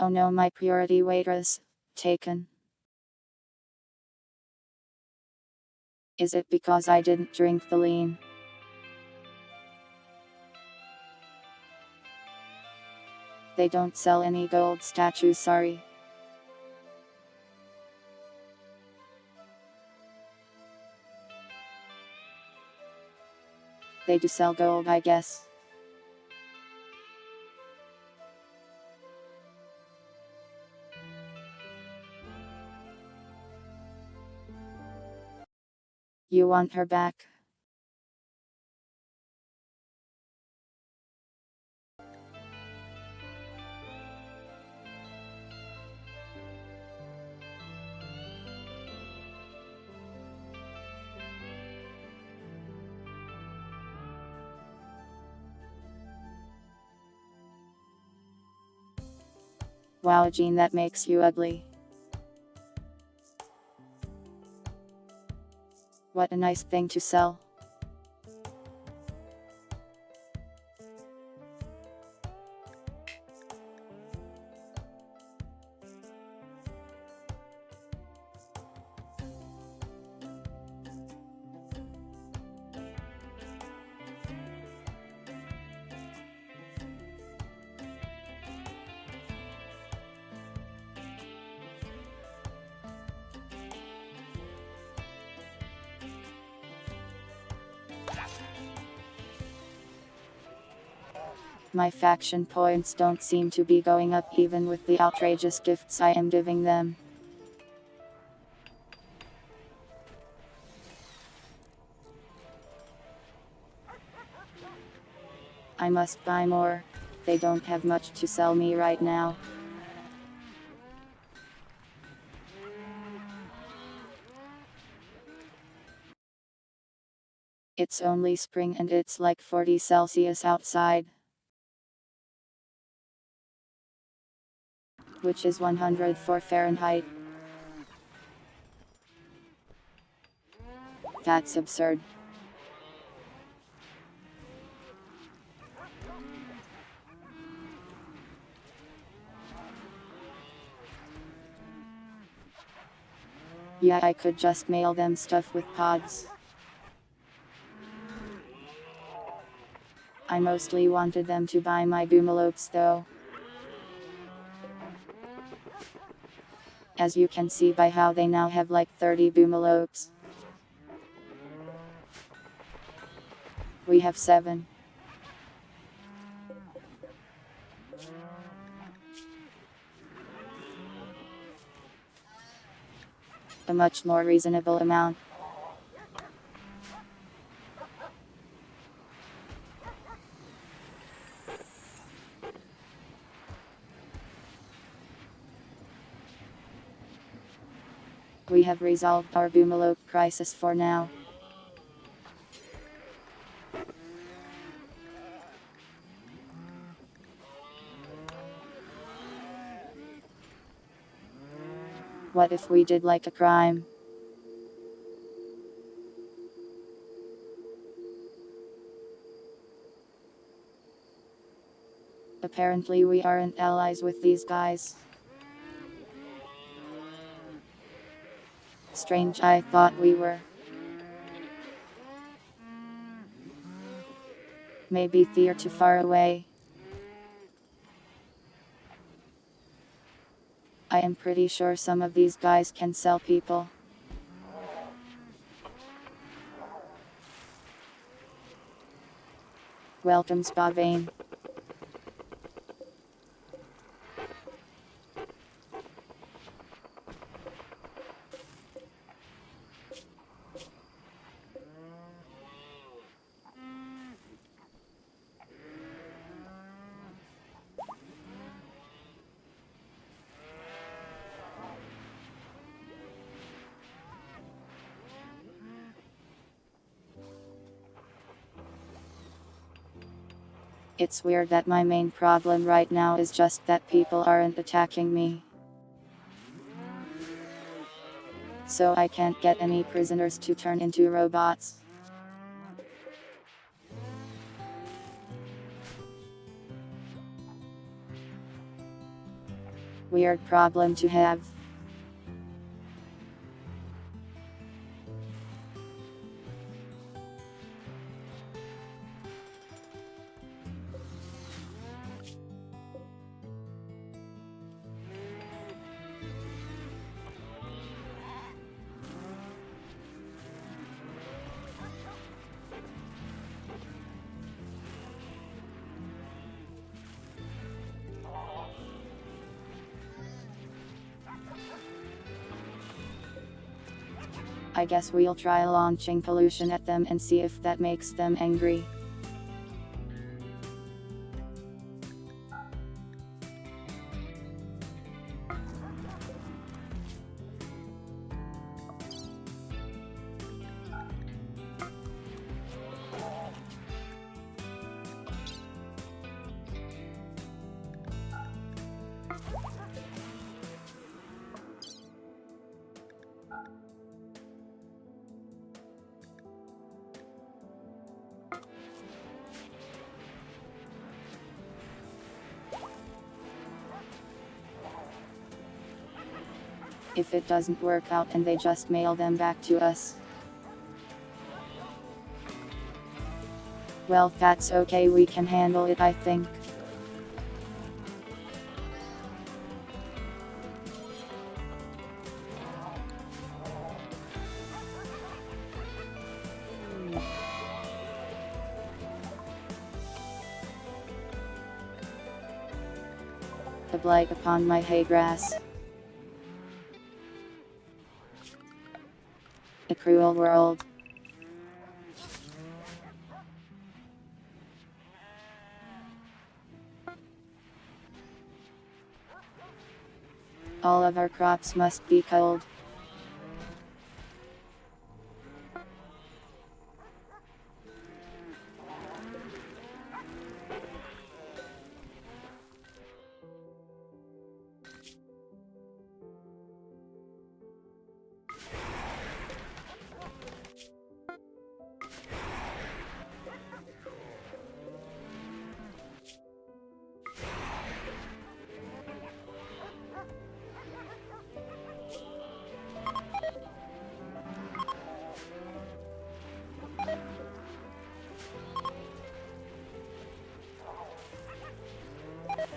Oh no, my purity waitress. Taken. Is it because I didn't drink the lean? They don't sell any gold statues, sorry. They do sell gold, I guess. You want her back? Wow, Jean, that makes you ugly. What a nice thing to sell. My faction points don't seem to be going up even with the outrageous gifts I am giving them. I must buy more. They don't have much to sell me right now. It's only spring and it's like 40 Celsius outside. which is 104 Fahrenheit. That's absurd. Yeah, I could just mail them stuff with pods. I mostly wanted them to buy my boomalopes though. As you can see by how they now have like 30 boomalopes. We have 7. A much more reasonable amount. We have resolved our boomalope crisis for now. What if we did like a crime? Apparently we aren't allies with these guys. Strange, I thought we were. Maybe they're too far away. I am pretty sure some of these guys can sell people. Welcome, Spavane. It's weird that my main problem right now is just that people aren't attacking me. So I can't get any prisoners to turn into robots. Weird problem to have. I guess we'll try launching pollution at them and see if that makes them angry. If it doesn't work out and they just mail them back to us. Well, that's okay, we can handle it, I think. A blight upon my hay grass. A cruel world. All of our crops must be culled.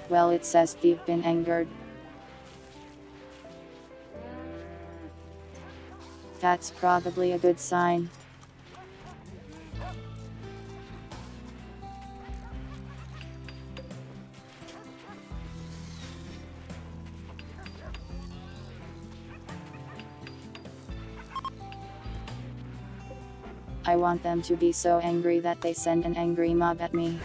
Well, it says they've been angered. That's probably a good sign. I want them to be so angry that they send an angry mob at me.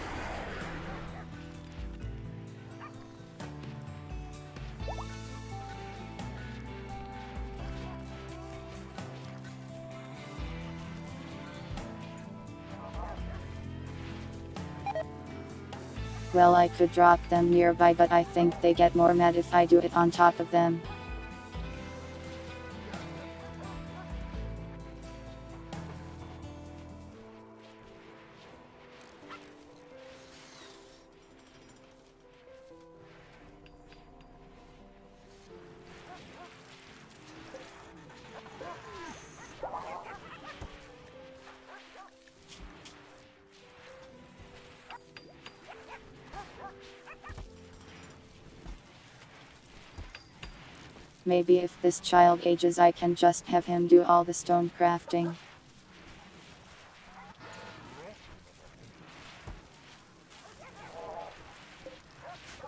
Well, I could drop them nearby, but I think they get more mad if I do it on top of them. Maybe if this child ages, I can just have him do all the stone crafting.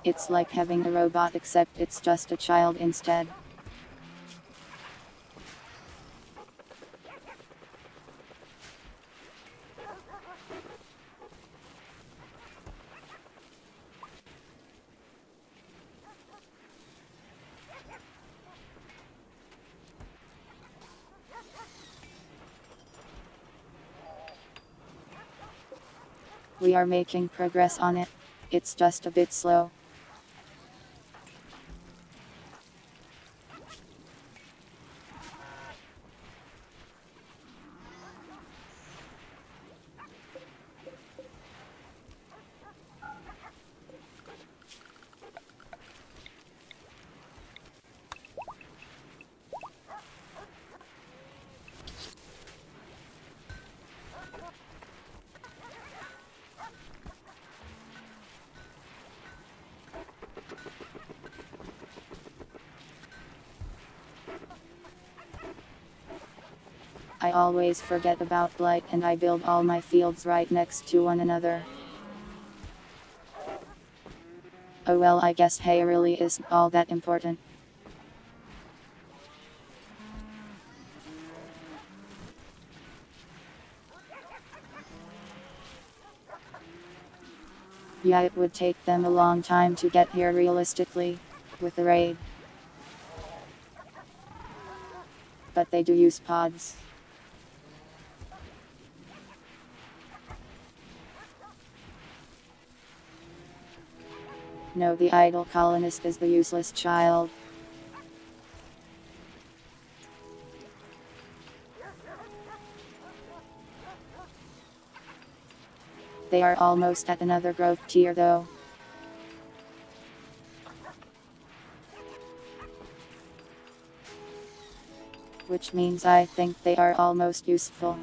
It's like having a robot, except it's just a child instead. We are making progress on it. It's just a bit slow. I always forget about blight, and I build all my fields right next to one another. Oh well, I guess hay really isn't all that important. Yeah, it would take them a long time to get here realistically, with the raid. But they do use pods. No, the idle colonist is the useless child. They are almost at another growth tier though. Which means I think they are almost useful.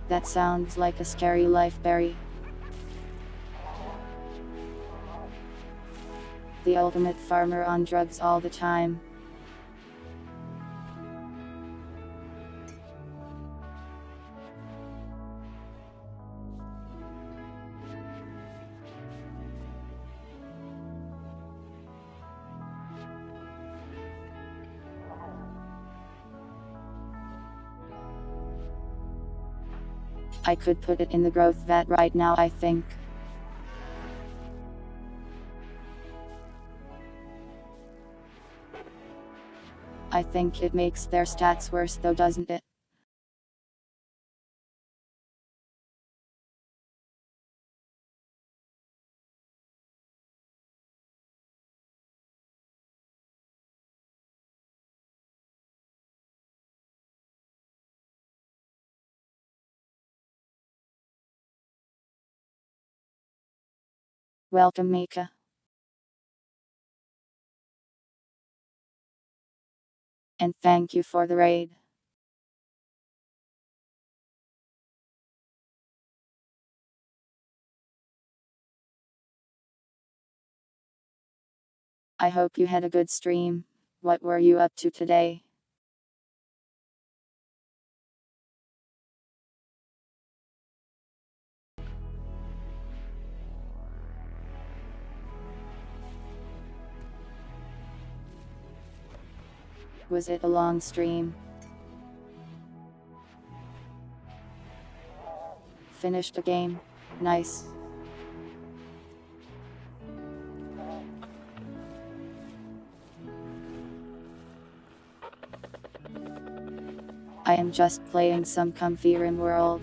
That sounds like a scary life berry. The ultimate farmer on drugs all the time. I could put it in the growth vat right now, I think. I think it makes their stats worse though, doesn't it? Welcome, Mika. And thank you for the raid. I hope you had a good stream. What were you up to today? Was it a long stream? Finished a game? Nice. I am just playing some comfy Rimworld.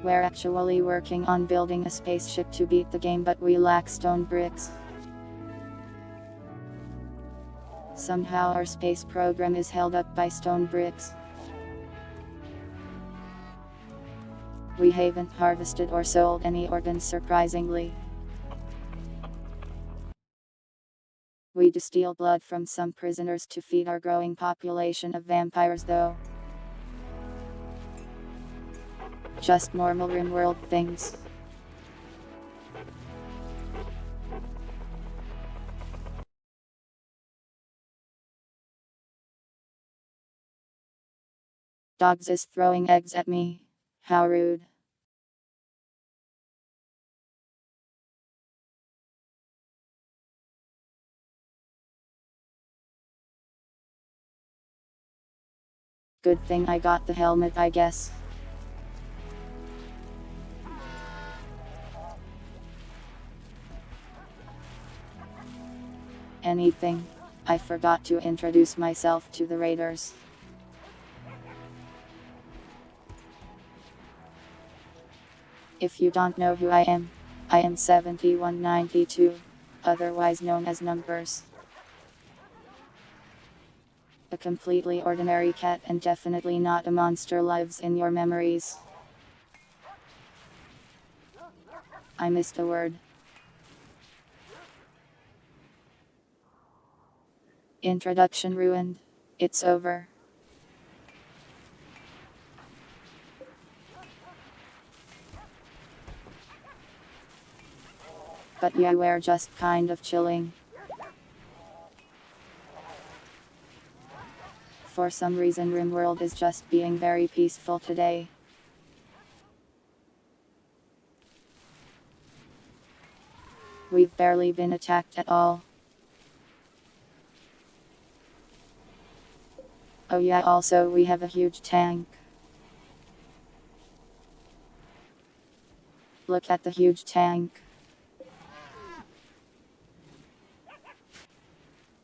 We're actually working on building a spaceship to beat the game, but we lack stone bricks. Somehow our space program is held up by stone bricks. We haven't harvested or sold any organs, surprisingly. We do steal blood from some prisoners to feed our growing population of vampires, though. Just normal Rimworld things. Dogs is throwing eggs at me. How rude. Good thing I got the helmet, I guess. Anything. I forgot to introduce myself to the raiders. If you don't know who I am 7192, otherwise known as Numbers. A completely ordinary cat and definitely not a monster lives in your memories. I missed a word. Introduction ruined. It's over. But yeah, we're just kind of chilling. For some reason Rimworld is just being very peaceful today. We've barely been attacked at all. Oh yeah, also we have a huge tank. Look at the huge tank.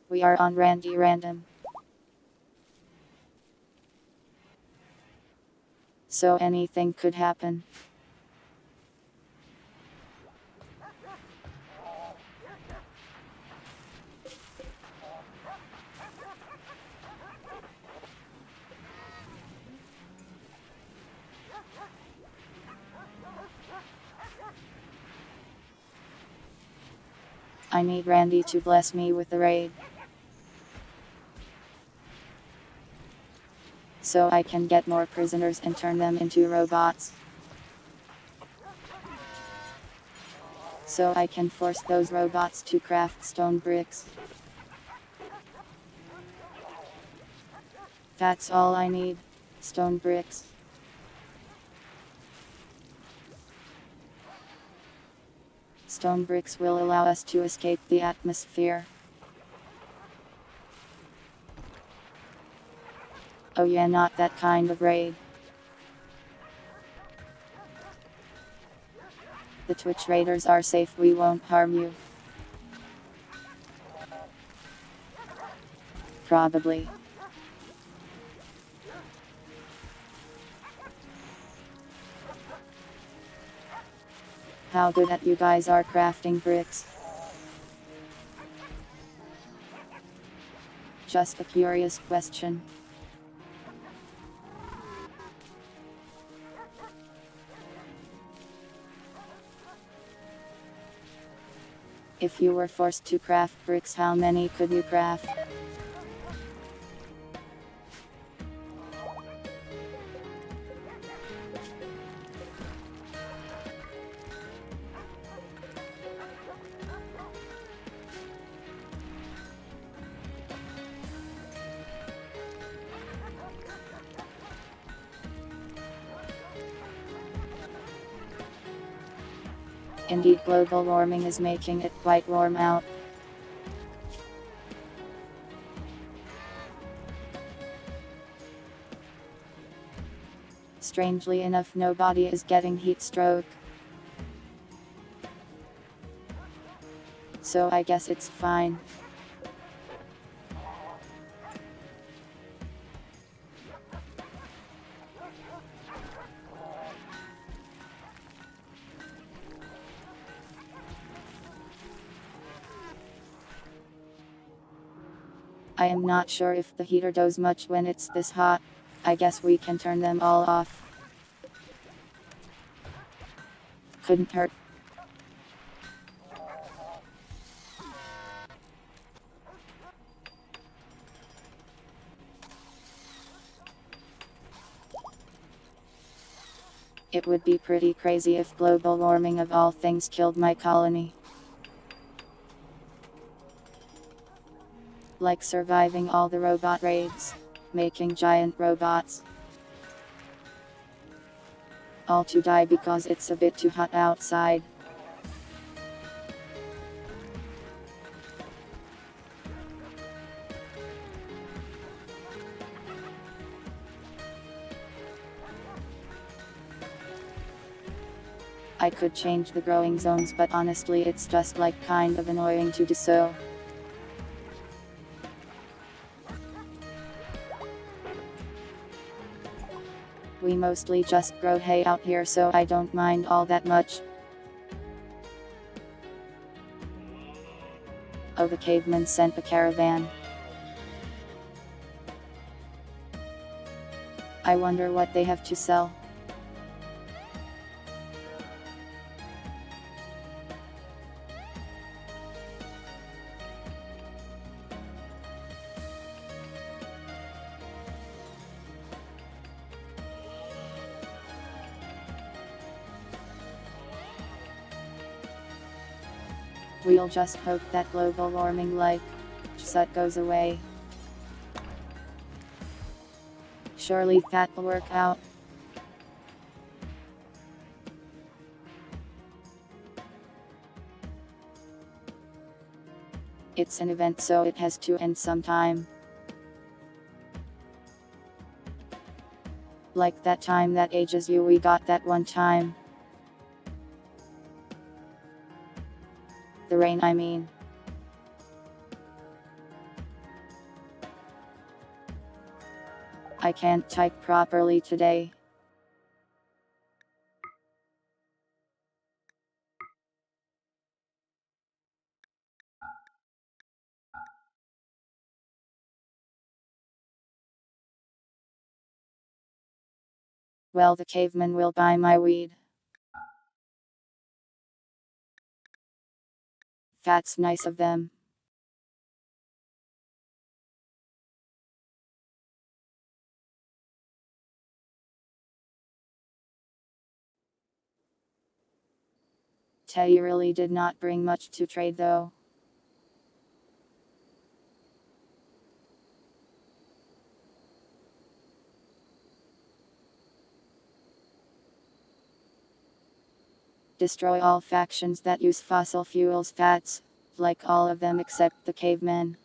We are on Randy Random. So anything could happen. I need Randy to bless me with the raid. So I can get more prisoners and turn them into robots. So I can force those robots to craft stone bricks. That's all I need. Stone bricks. Stone bricks will allow us to escape the atmosphere. Oh yeah, not that kind of raid. The Twitch raiders are safe, we won't harm you. Probably. How good at you guys are crafting bricks. Just a curious question. If you were forced to craft bricks, how many could you craft? Indeed, global warming is making it quite warm out. Strangely enough, nobody is getting heat stroke. So I guess it's fine. I am not sure if the heater does much when it's this hot. I guess we can turn them all off. Couldn't hurt. It would be pretty crazy if global warming of all things killed my colony. Like surviving all the robot raids, making giant robots. All to die because it's a bit too hot outside. I could change the growing zones, but honestly it's just like kind of annoying to do so. We mostly just grow hay out here, so I don't mind all that much. Oh, the cavemen sent a caravan. I wonder what they have to sell. We'll just hope that global warming like shut goes away. Surely that'll work out. It's an event, so it has to end sometime. Like that time that ages you we got that one time. The rain, I mean. I can't type properly today. Well, the caveman will buy my weed. That's nice of them. Tay really did not bring much to trade though. Destroy all factions that use fossil fuels fats, like all of them except the cavemen.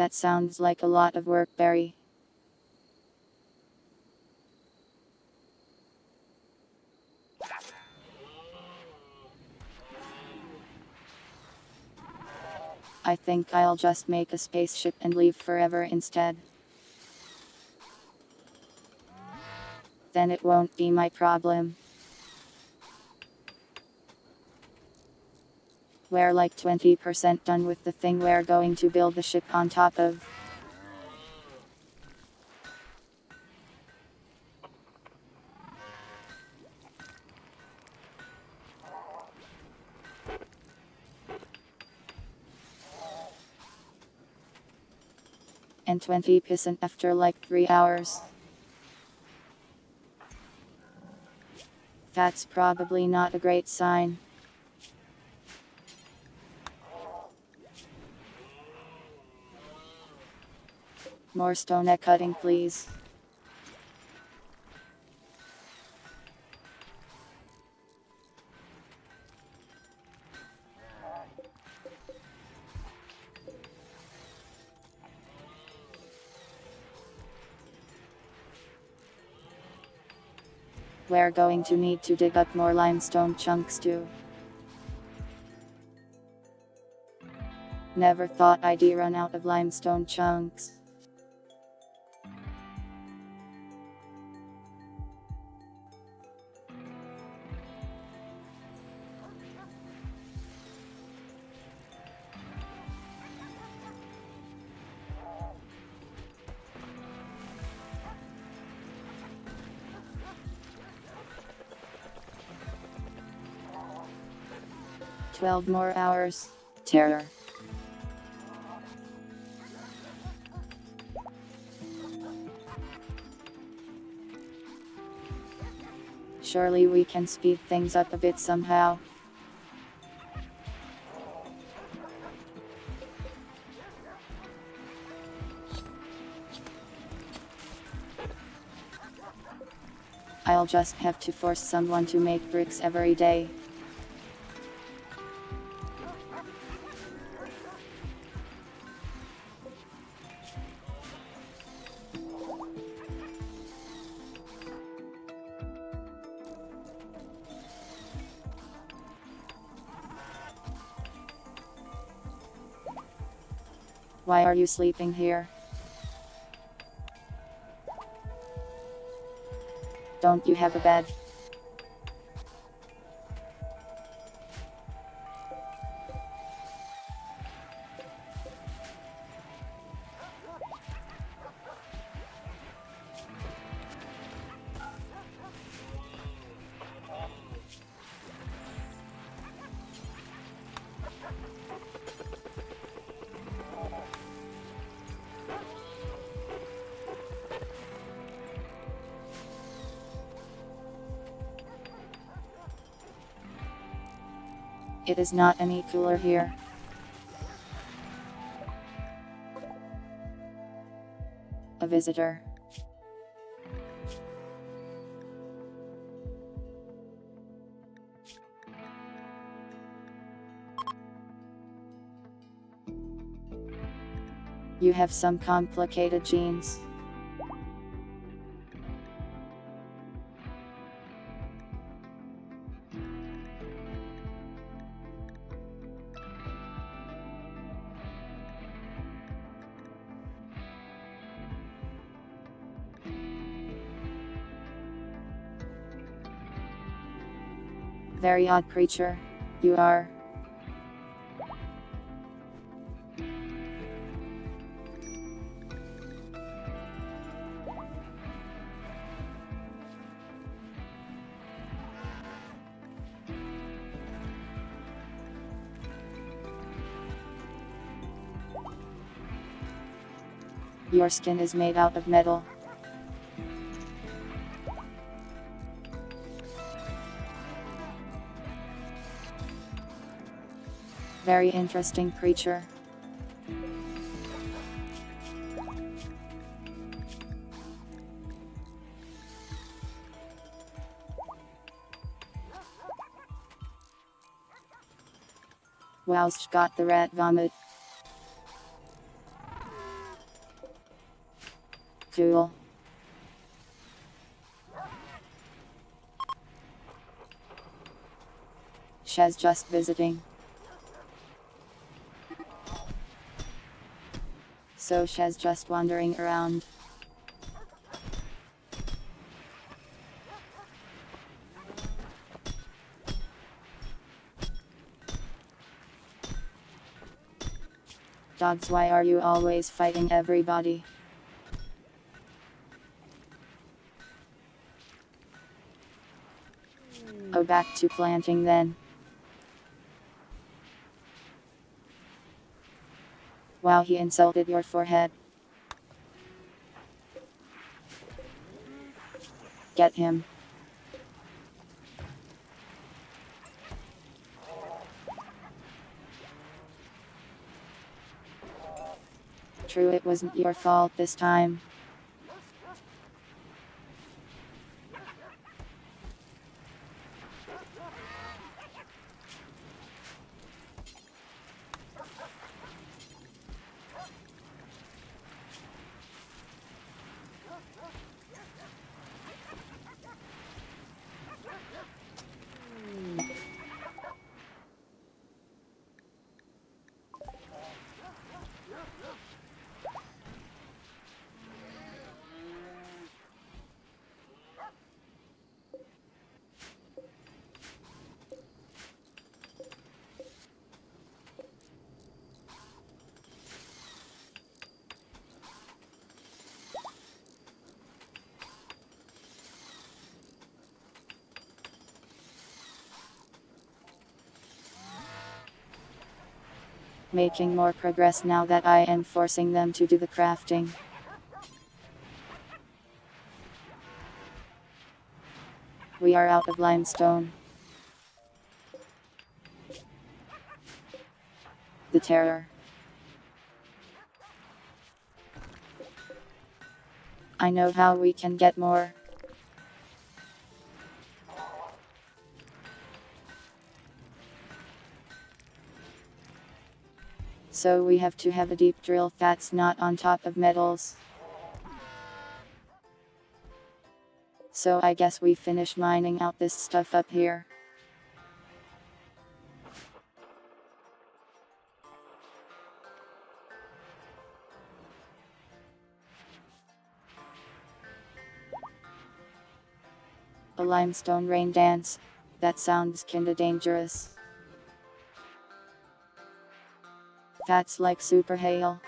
That sounds like a lot of work, Barry. I think I'll just make a spaceship and leave forever instead. Then it won't be my problem. We're like 20% done with the thing we're going to build the ship on top of. And 20% after like 3 hours. That's probably not a great sign. More stone cutting, please. We're going to need to dig up more limestone chunks too. Never thought I'd run out of limestone chunks. "12 more hours. Terror." Surely we can speed things up a bit somehow. I'll just have to force someone to make bricks every day. Why are you sleeping here? Don't you have a bed? It is not any cooler here. A visitor. You have some complicated genes. Very odd creature. You are. Your skin is made out of metal. Very interesting creature. Wow's got the rat vomit. Cool. She's just visiting. So she's just wandering around. Dogs, why are you always fighting everybody? Oh, back to planting then. Wow, he insulted your forehead. Get him. True, it wasn't your fault this time. Making more progress now that I am forcing them to do the crafting. We are out of limestone. The terror. I know how we can get more. So we have to have a deep drill that's not on top of metals. So I guess we finish mining out this stuff up here. A limestone rain dance. That sounds kinda dangerous. That's like super hail.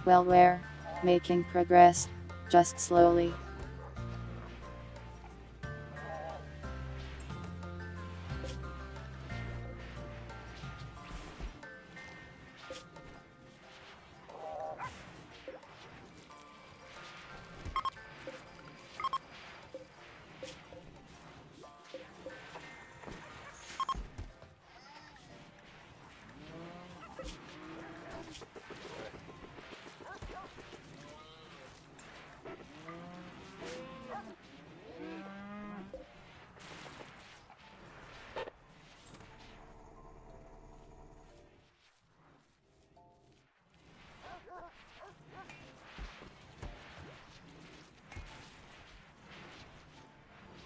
Well, we're making progress, just slowly.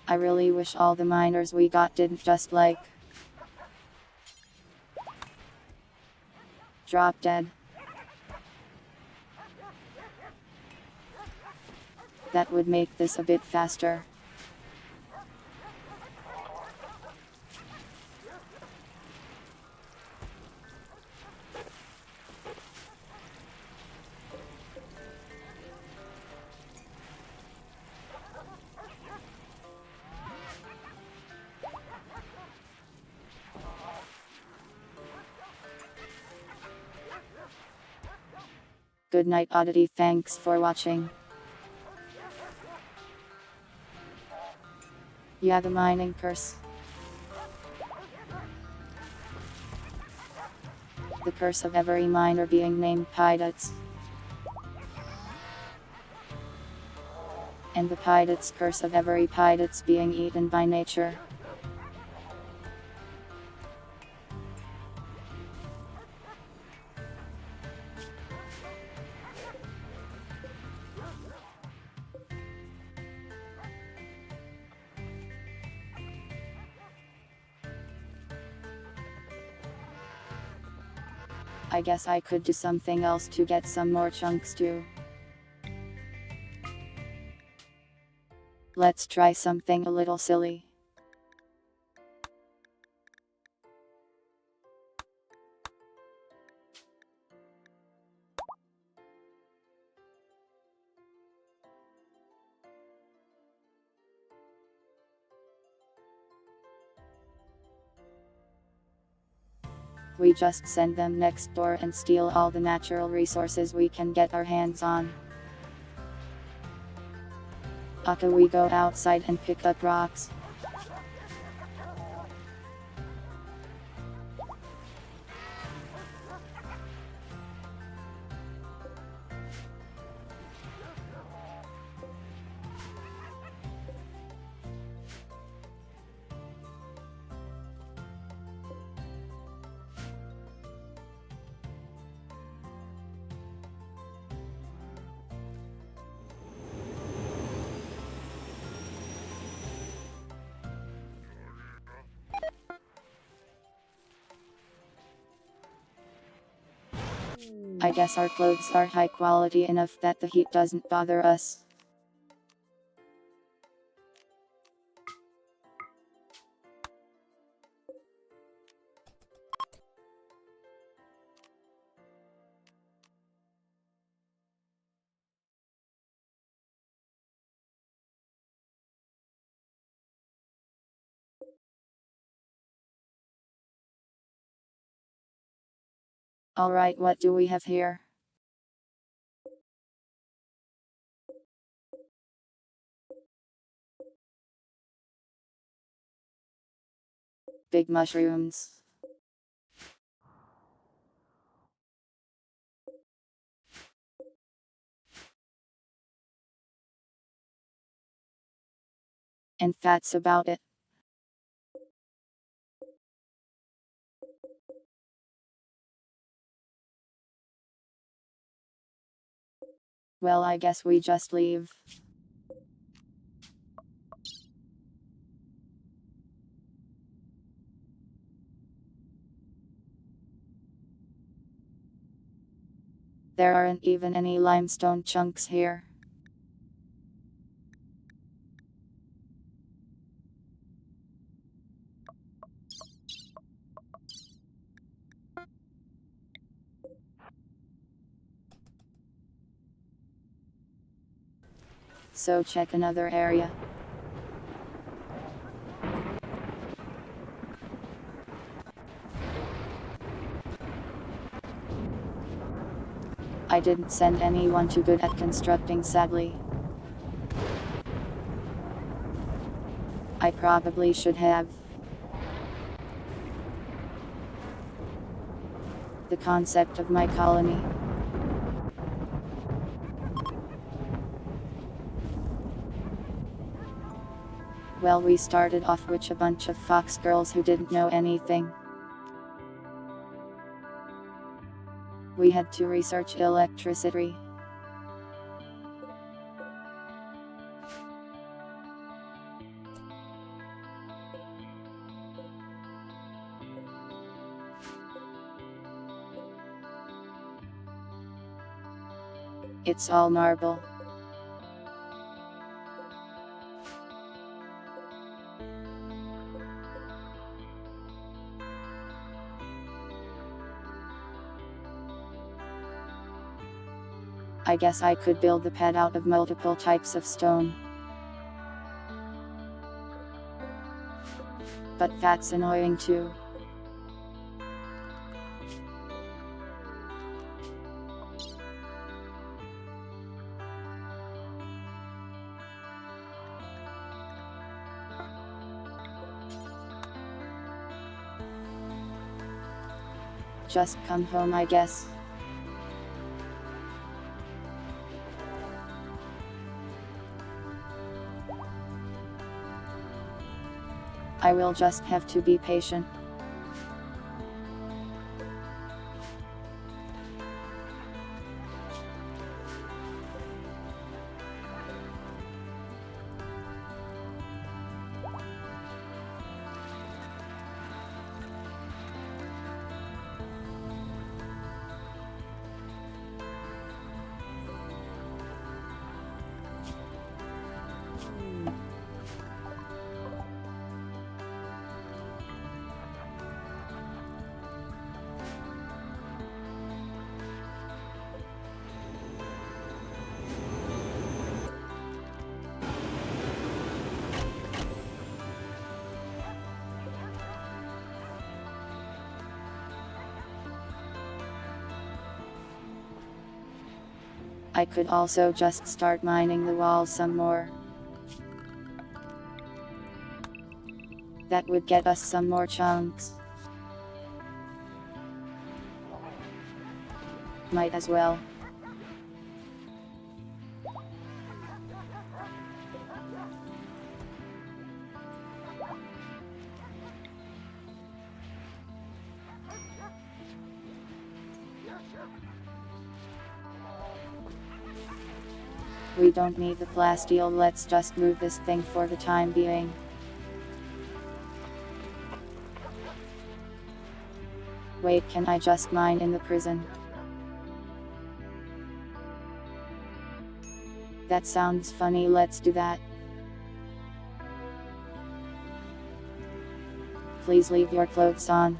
I really wish all the miners we got didn't just like drop dead. That would make this a bit faster. Good night, Oddity. Thanks for watching. Yeah, the mining curse. The curse of every miner being named Pirates. And the Pirate's curse of every Pirate's being eaten by nature. I guess I could do something else to get some more chunks too. Let's try something a little silly. We just send them next door and steal all the natural resources we can get our hands on. Okay, we go outside and pick up rocks. I guess our clothes are high quality enough that the heat doesn't bother us. Alright, what do we have here? Big mushrooms. And that's about it. Well, I guess we just leave. There aren't even any limestone chunks here. So check another area. I didn't send anyone too good at constructing, sadly. I probably should have. The concept of my colony. Well, we started off with a bunch of fox girls who didn't know anything. We had to research electricity. It's all marble. I guess I could build the pad out of multiple types of stone. But that's annoying too. just come home, I guess. I will just have to be patient. I could also just start mining the wall some more. That would get us some more chunks. Might as well. We don't need the plasteel, let's just move this thing for the time being. Wait, can I just mine in the prison? That sounds funny, let's do that. Please leave your clothes on.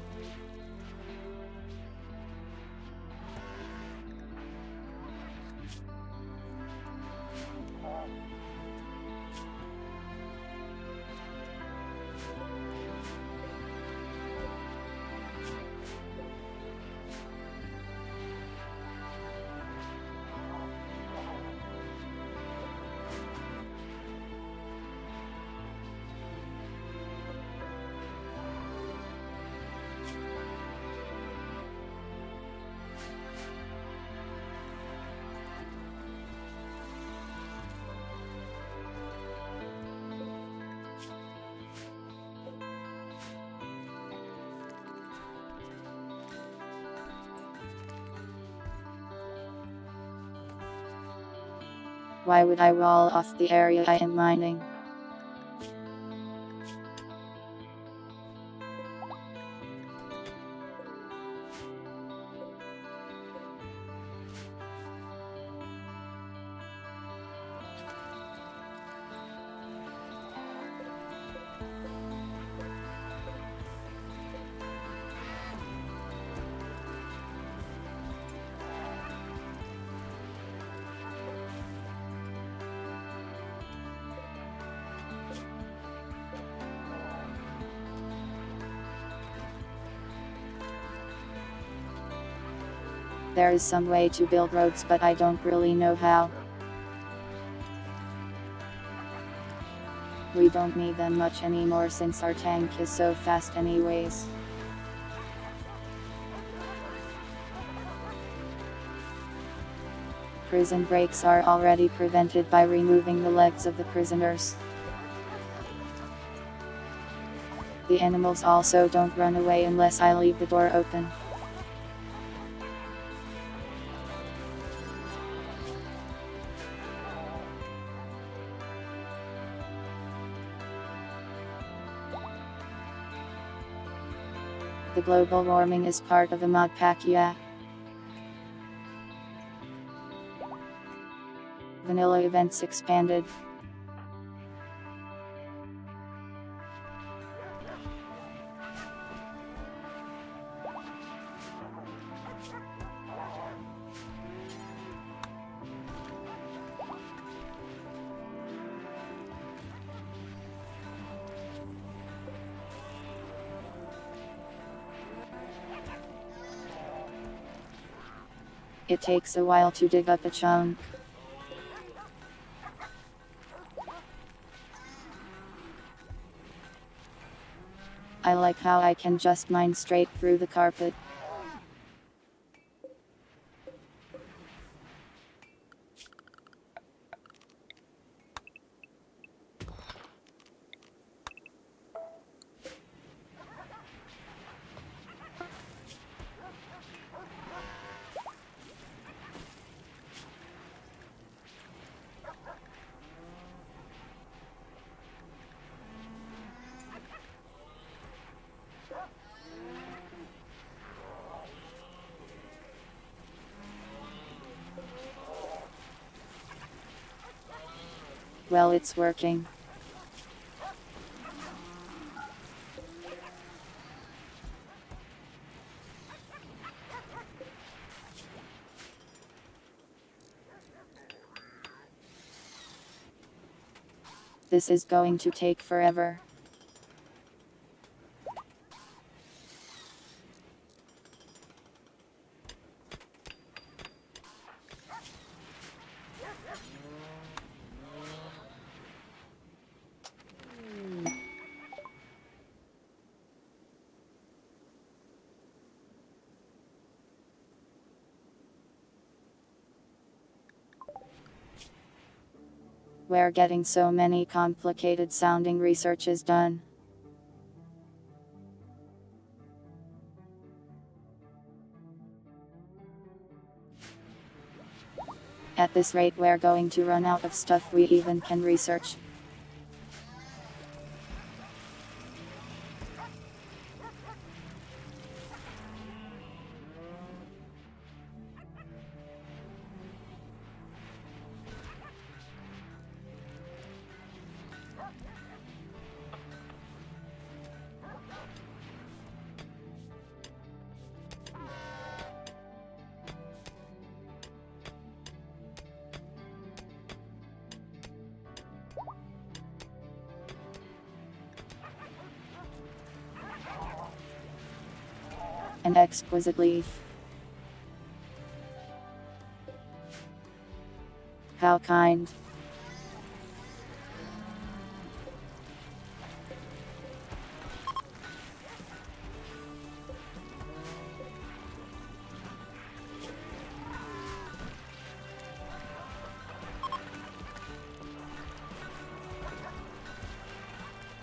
Why would I wall off the area I am mining? There is some way to build roads, but I don't really know how. We don't need them much anymore since our tank is so fast anyways. Prison breaks are already prevented by removing the legs of the prisoners. The animals also don't run away unless I leave the door open. The global warming is part of a mod pack, yeah. Vanilla events expanded. It takes a while to dig up a chunk. I like how I can just mine straight through the carpet. Well, it's working. This is going to take forever. We're getting so many complicated sounding researches done. At this rate, we're going to run out of stuff we even can research. An exquisite leaf. How kind.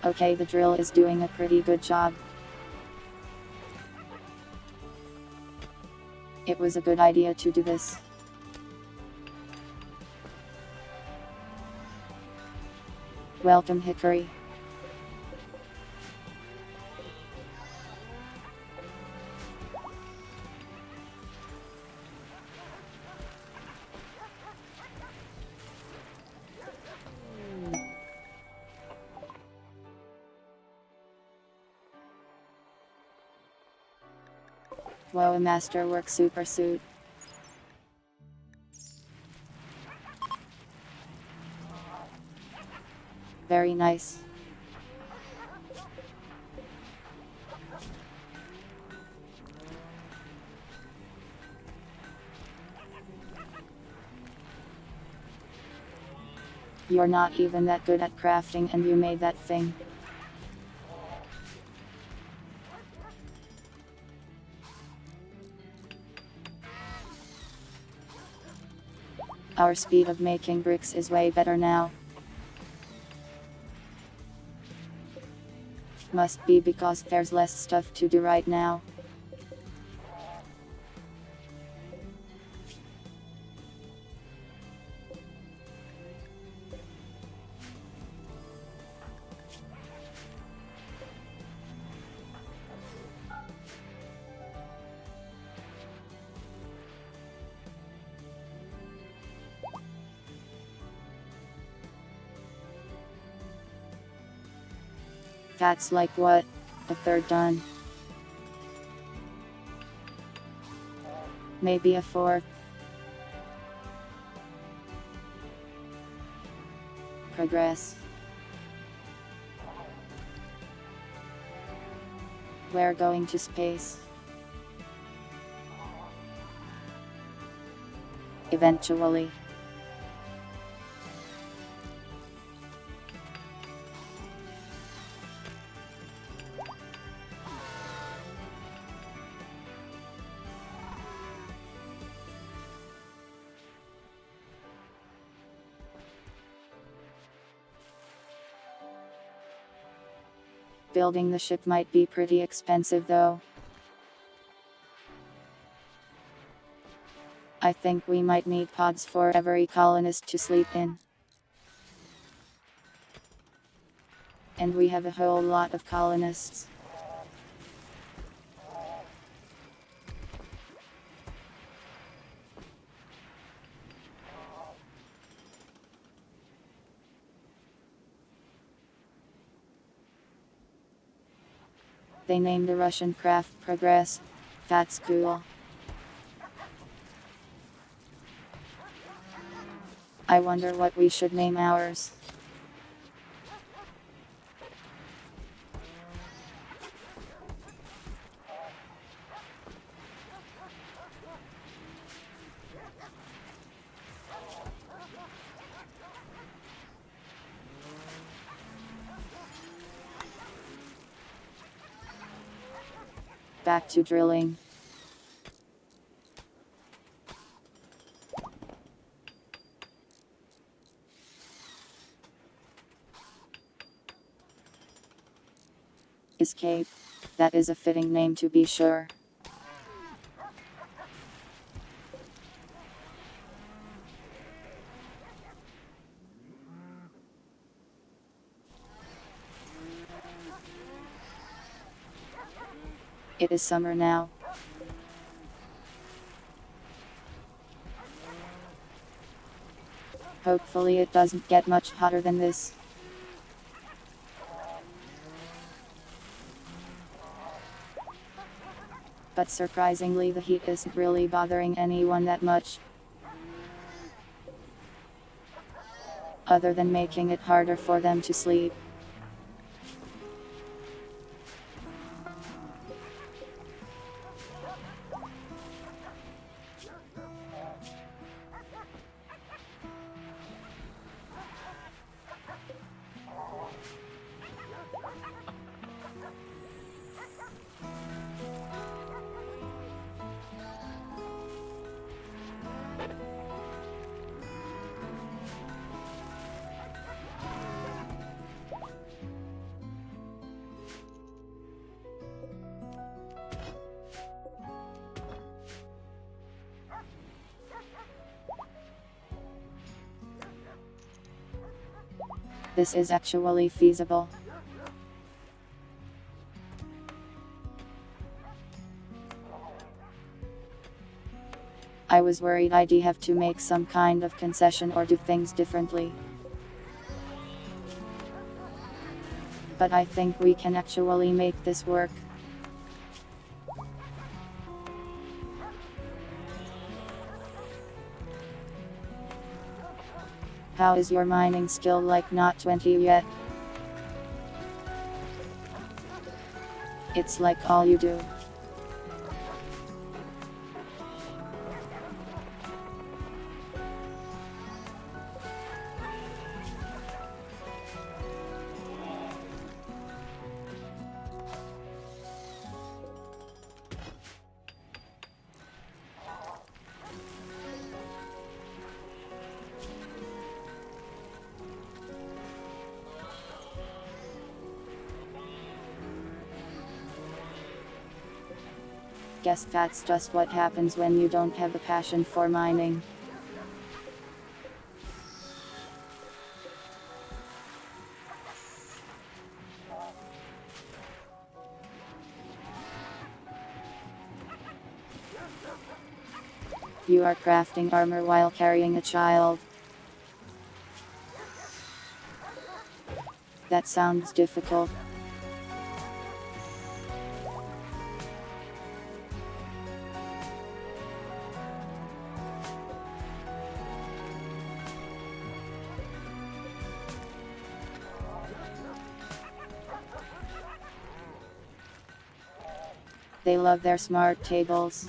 Okay, the drill is doing a pretty good job. It was a good idea to do this. Welcome, Hickory. Whoa, a masterwork super suit. Very nice. You're not even that good at crafting and you made that thing. Our speed of making bricks is way better now. Must be because there's less stuff to do right now. That's like what? A third done. Maybe a fourth. Progress. We're going to space. Eventually. Building the ship might be pretty expensive though. I think we might need pods for every colonist to sleep in. And we have a whole lot of colonists. They named the Russian craft Progress. That's cool. I wonder what we should name ours. Back to drilling. Escape. That is a fitting name to be sure. It is summer now. Hopefully it doesn't get much hotter than this. But surprisingly the heat isn't really bothering anyone that much. Other than making it harder for them to sleep. This is actually feasible. I was worried I'd have to make some kind of concession or do things differently. But I think we can actually make this work. How is your mining skill like not 20 yet? It's like all you do. Guess that's just what happens when you don't have a passion for mining. You are crafting armor while carrying a child. That sounds difficult. They love their smart tables.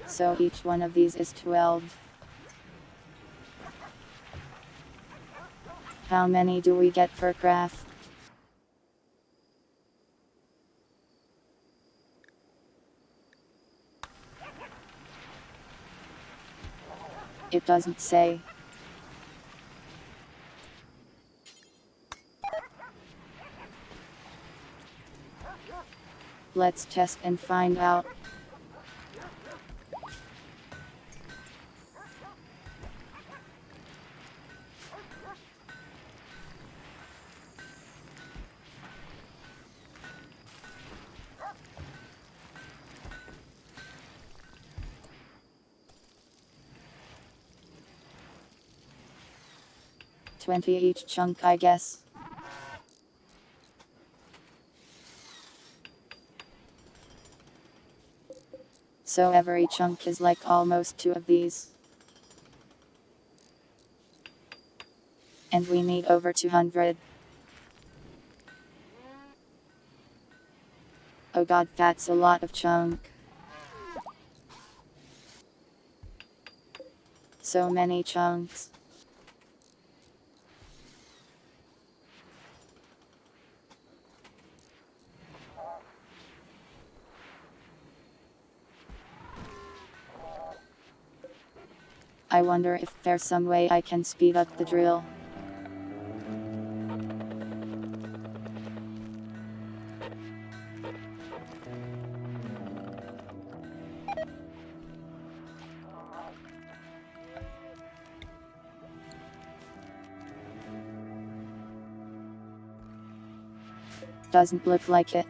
So each one of these is 12. How many do we get per craft? It doesn't say. Let's test and find out. 20 each chunk, I guess. So every chunk is like almost 2 of these. And we need over 200. Oh god, that's a lot of chunk. So many chunks. I wonder if there's some way I can speed up the drill. Doesn't look like it.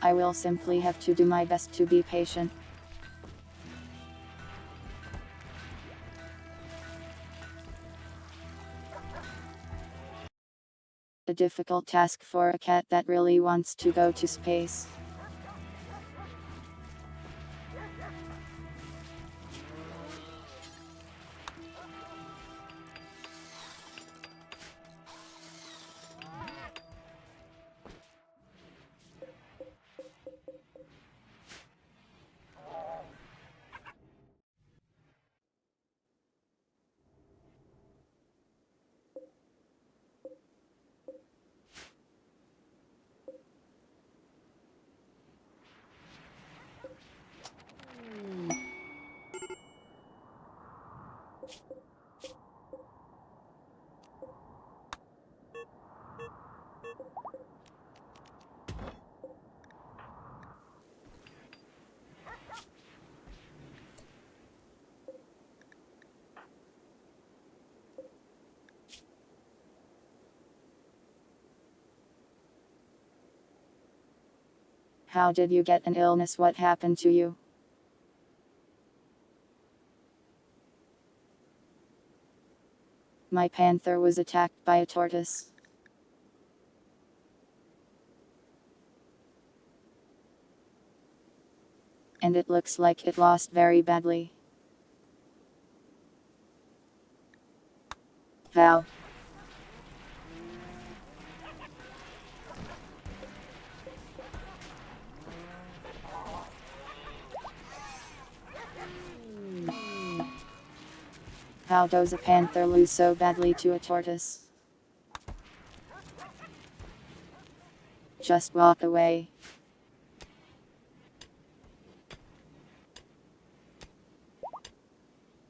I will simply have to do my best to be patient. A difficult task for a cat that really wants to go to space. How did you get an illness? What happened to you? My panther was attacked by a tortoise. And it looks like it lost very badly. How? How does a panther lose so badly to a tortoise? Just walk away.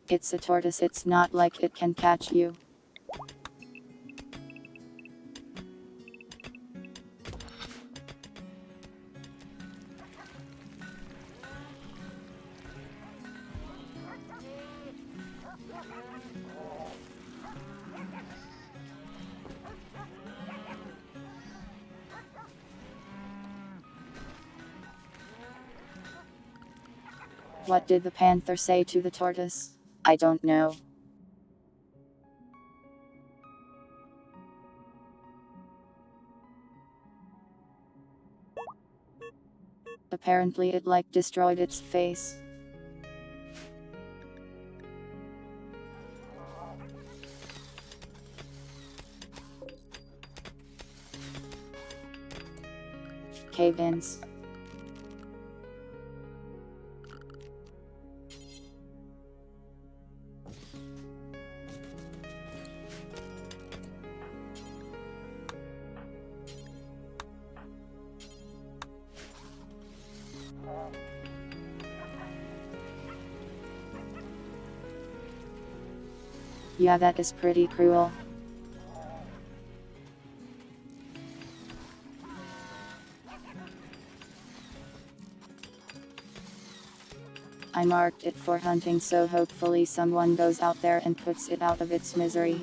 It's a tortoise, it's not like it can catch you. What did the panther say to the tortoise? I don't know. Apparently it like destroyed its face. Cave-ins. Yeah, that is pretty cruel. I marked it for hunting, so hopefully someone goes out there and puts it out of its misery.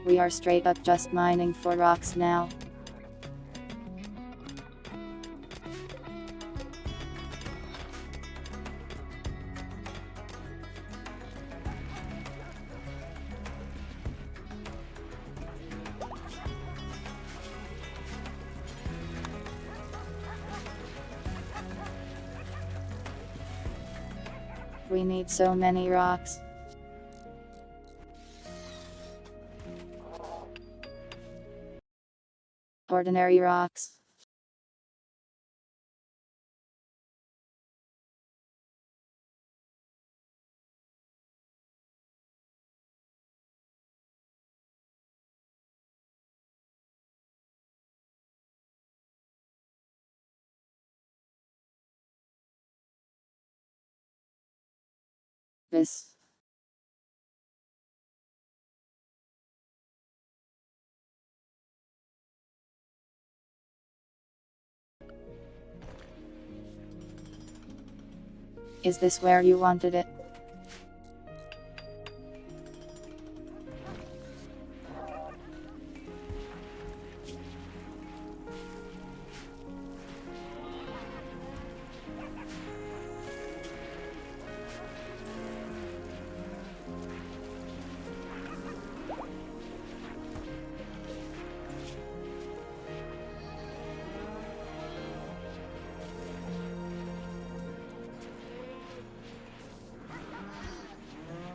We are straight up just mining for rocks now. We need so many rocks. Ordinary rocks. This. Is this where you wanted it?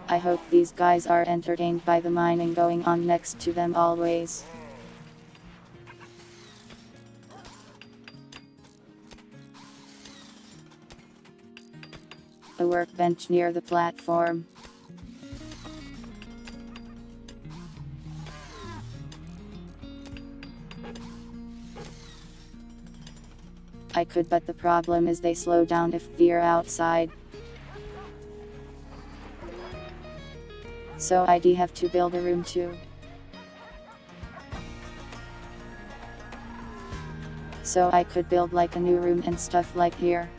I hope these guys are entertained by the mining going on next to them always. A workbench near the platform. I could, but the problem is they slow down if we're outside. So I'd have to build a room too. So I could build like a new room and stuff like here.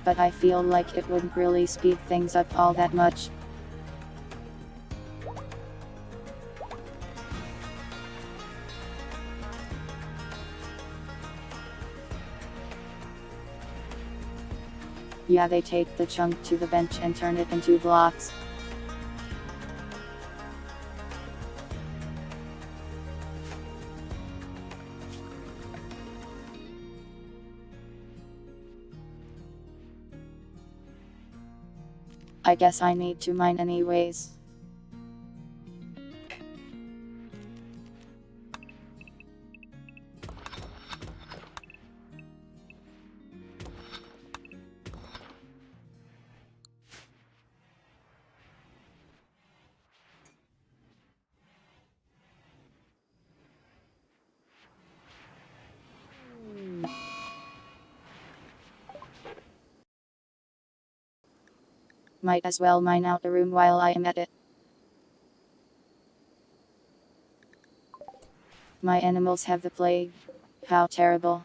But I feel like it wouldn't really speed things up all that much. Yeah, they take the chunk to the bench and turn it into blocks. I guess I need to mine anyways. Might as well mine out a room while I am at it. My animals have the plague. How terrible.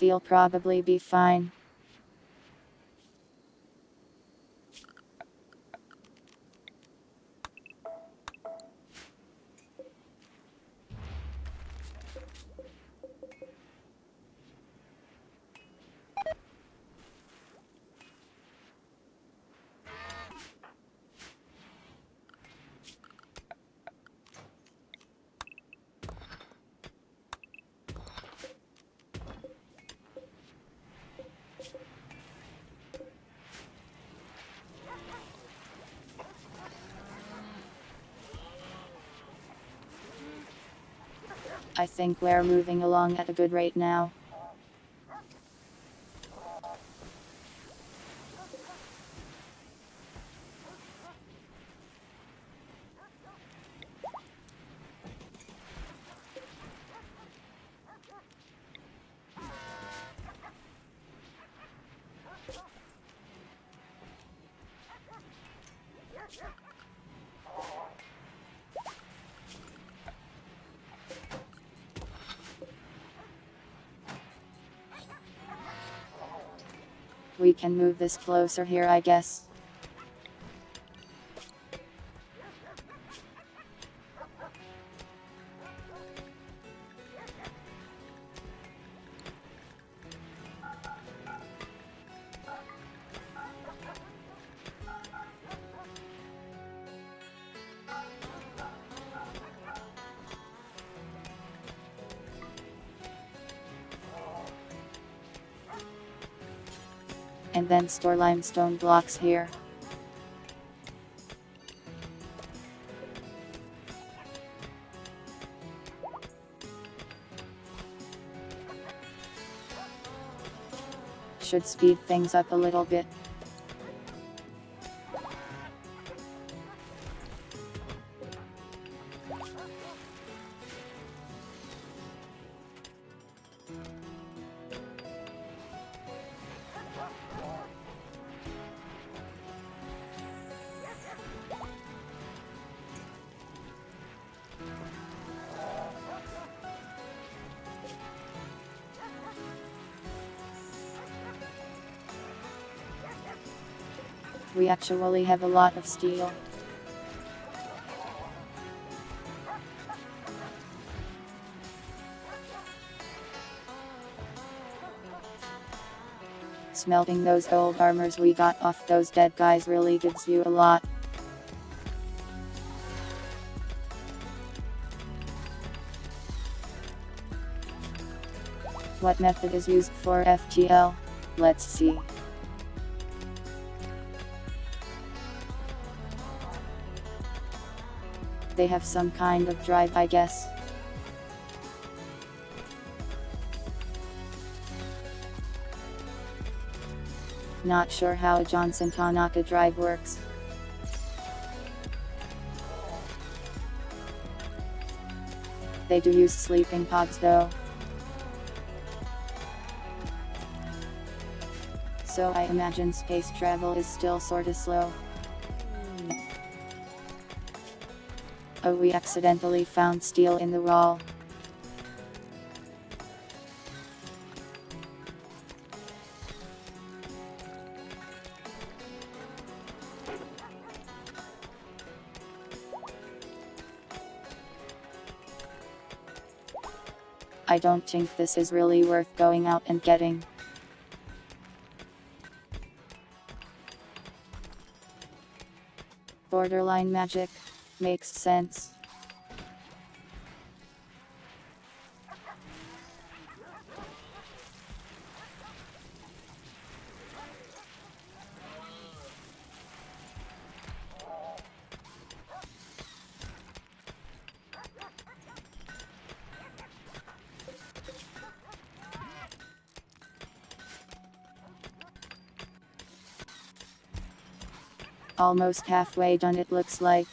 They'll probably be fine. I think we're moving along at a good rate now. We can move this closer here, I guess. And then store limestone blocks here. Should speed things up a little bit. We actually have a lot of steel. Smelting those old armors we got off those dead guys really gives you a lot. What method is used for FTL? Let's see. They have some kind of drive, I guess. Not sure how Johnson Tanaka drive works. They do use sleeping pods though. So I imagine space travel is still sorta slow. Oh, we accidentally found steel in the wall. I don't think this is really worth going out and getting. Borderline magic. Makes sense. Almost halfway done, it looks like.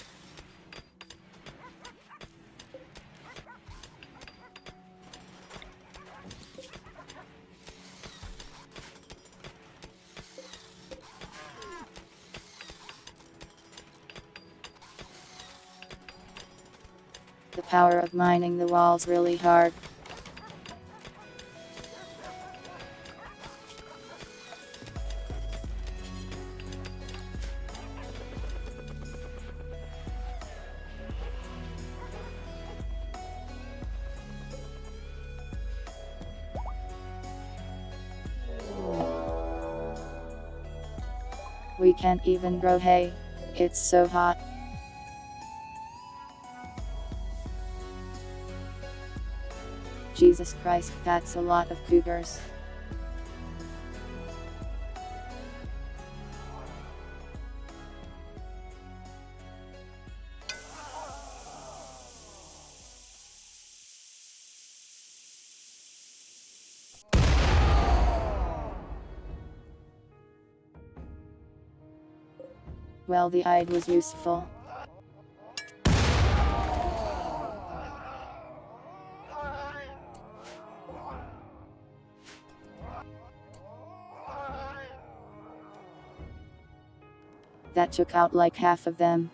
The power of mining the wall's really hard. We can't even grow hay. It's so hot. Jesus Christ, that's a lot of cougars. Well, the hide was useful. That took out like half of them.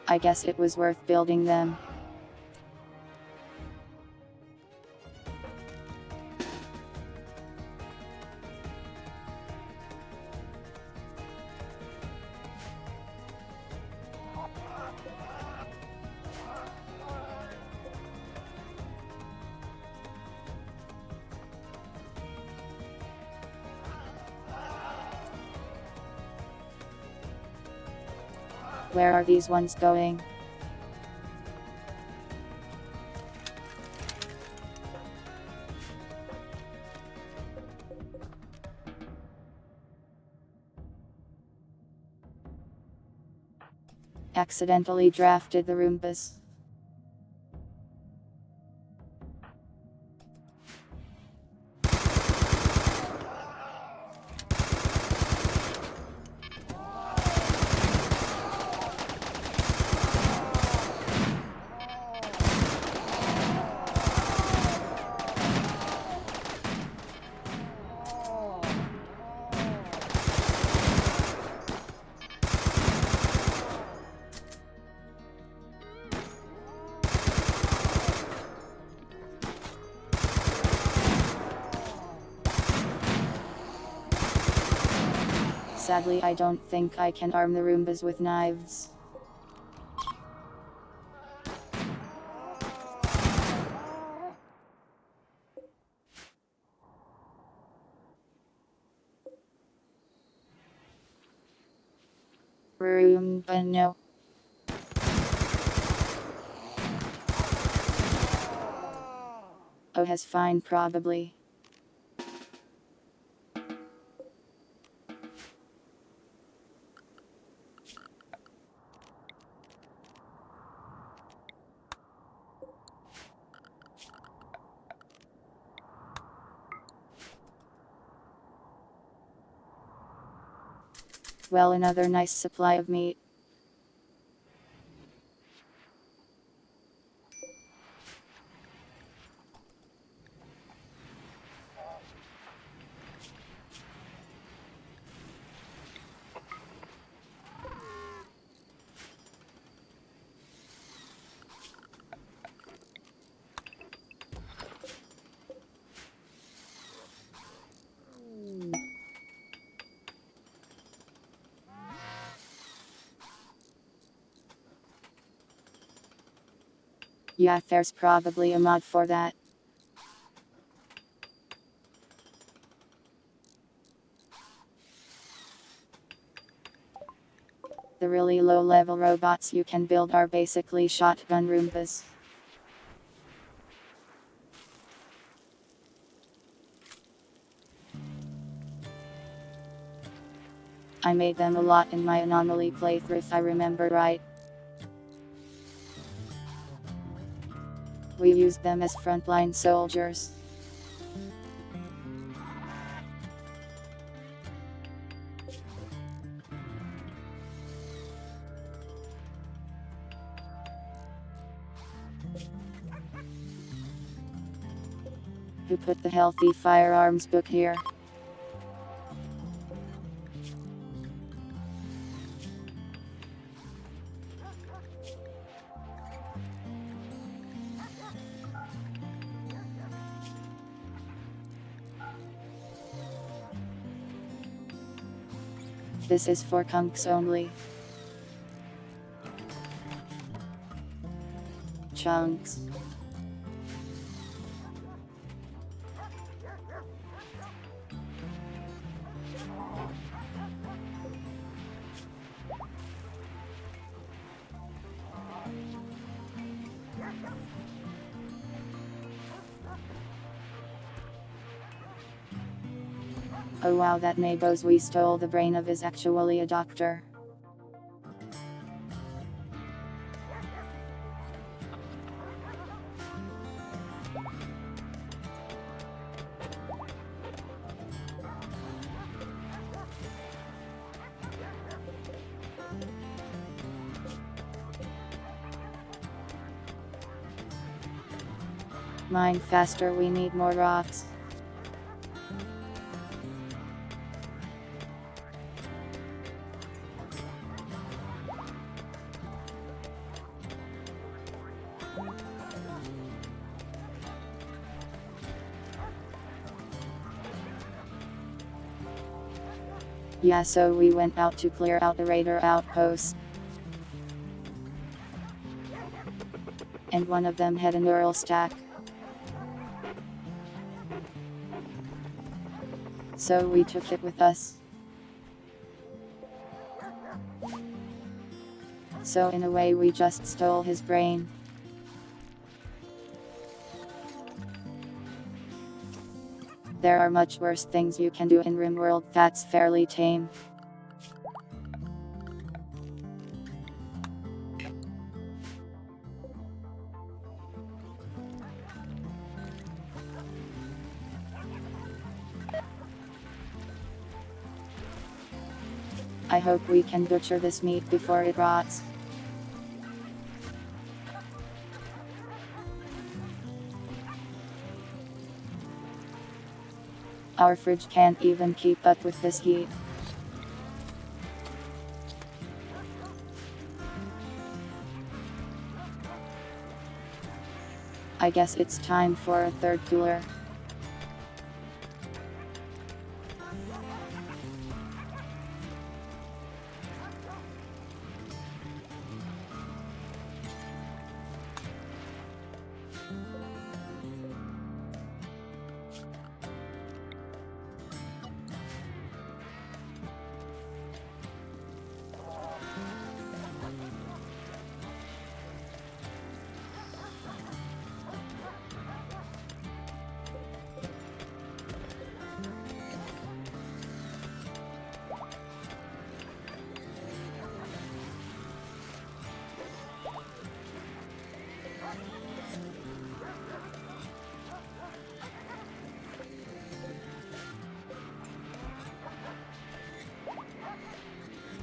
I guess it was worth building them. Where are these ones going? Accidentally drafted the Roombas. Sadly, I don't think I can arm the Roombas with knives. Roomba, no. Oh, has fine, probably. Well, another nice supply of meat. Yeah, there's probably a mod for that. The really low-level robots you can build are basically shotgun Roombas. I made them a lot in my Anomaly playthrough if I remember right. We used them as frontline soldiers. Who put the healthy firearms book here? This is for kunks only. Chunks. Oh wow, that nabos we stole the brain of is actually a doctor. Mine faster, we need more rocks. Yeah, so we went out to clear out the raider outpost. And one of them had a neural stack. So we took it with us. So in a way we just stole his brain. There are much worse things you can do in Rimworld that's fairly tame. I hope we can butcher this meat before it rots. Our fridge can't even keep up with this heat. I guess it's time for a third cooler.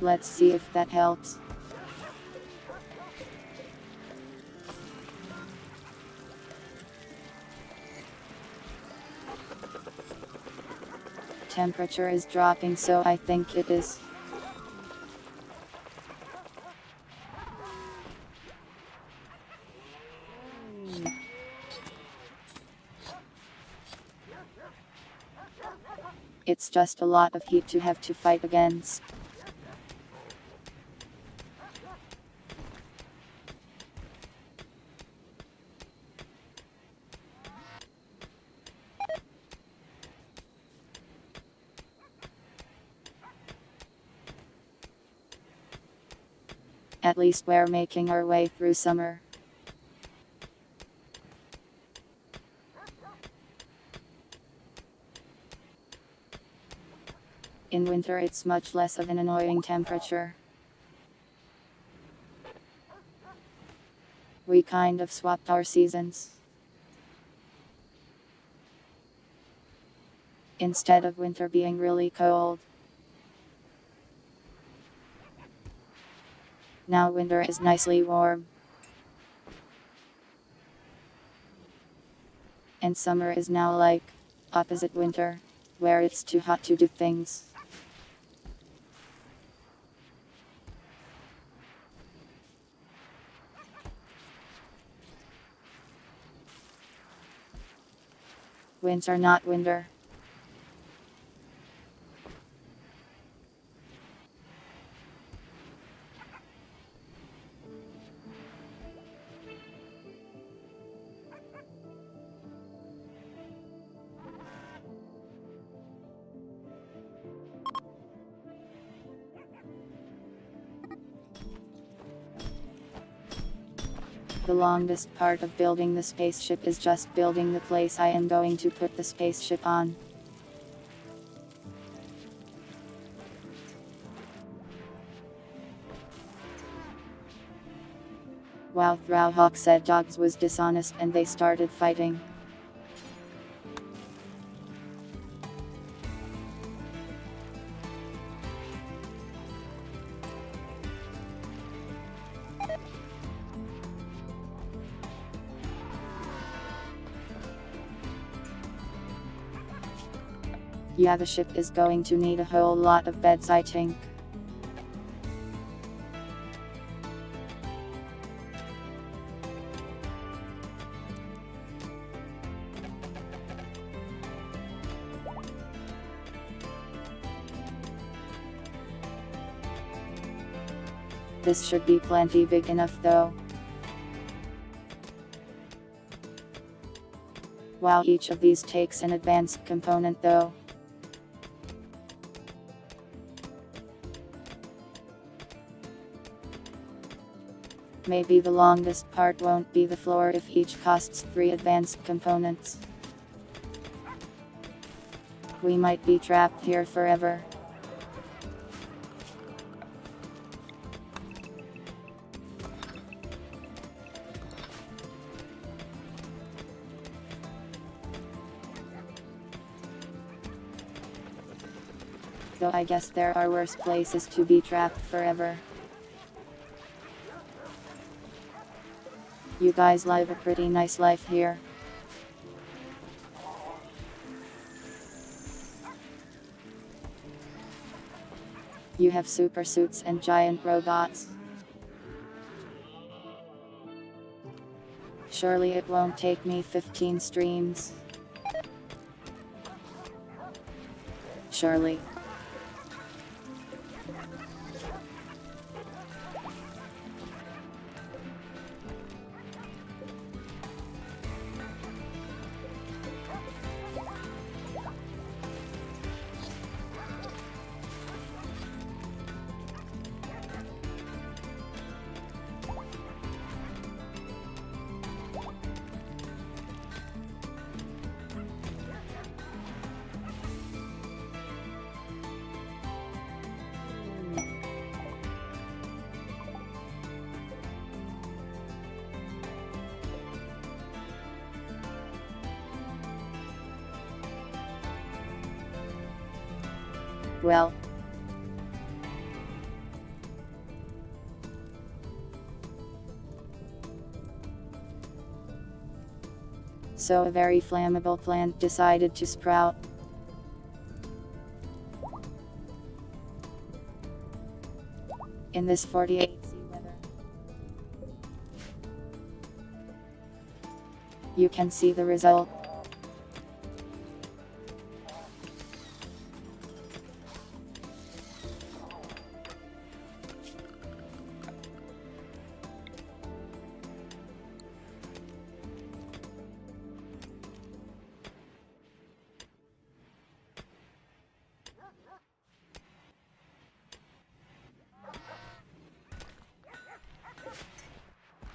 Let's see if that helps. Temperature is dropping, so I think it is. It's just a lot of heat to have to fight against. At least we're making our way through summer. In winter it's much less of an annoying temperature. We kind of swapped our seasons. Instead of winter being really cold, now winter is nicely warm. And summer is now like opposite winter, where it's too hot to do things. Winter, not winter. The longest part of building the spaceship is just building the place I am going to put the spaceship on. Wow, Throwhawk said Dogs was dishonest and they started fighting. Yeah, the ship is going to need a whole lot of beds, I think. This should be plenty big enough though. Wow, each of these takes an advanced component though. Maybe the longest part won't be the floor if each costs 3 advanced components. We might be trapped here forever. Though I guess there are worse places to be trapped forever. You guys live a pretty nice life here. You have super suits and giant robots. Surely it won't take me 15 streams. Surely. Well. So a very flammable plant decided to sprout. In this 48°C weather. You can see the result.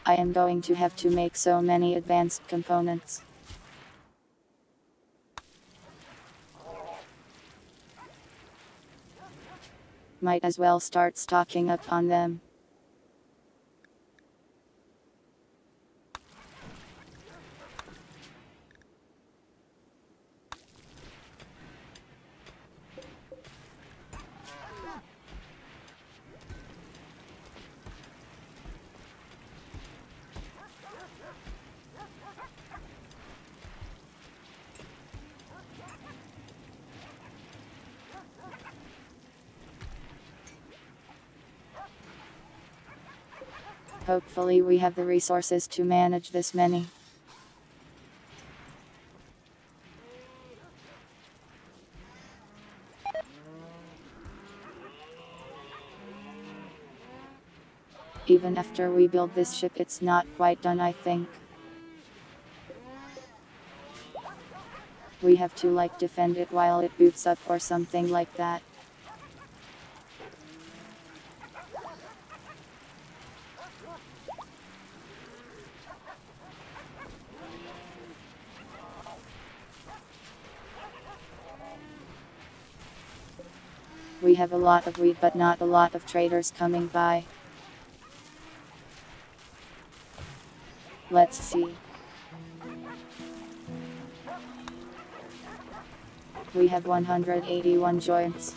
I am going to have to make so many advanced components. Might as well start stocking up on them. Hopefully we have the resources to manage this many. Even after we build this ship, it's not quite done, I think. We have to defend it while it boots up or something like that. We have a lot of wheat but not a lot of traders coming by. Let's see. We have 181 joints.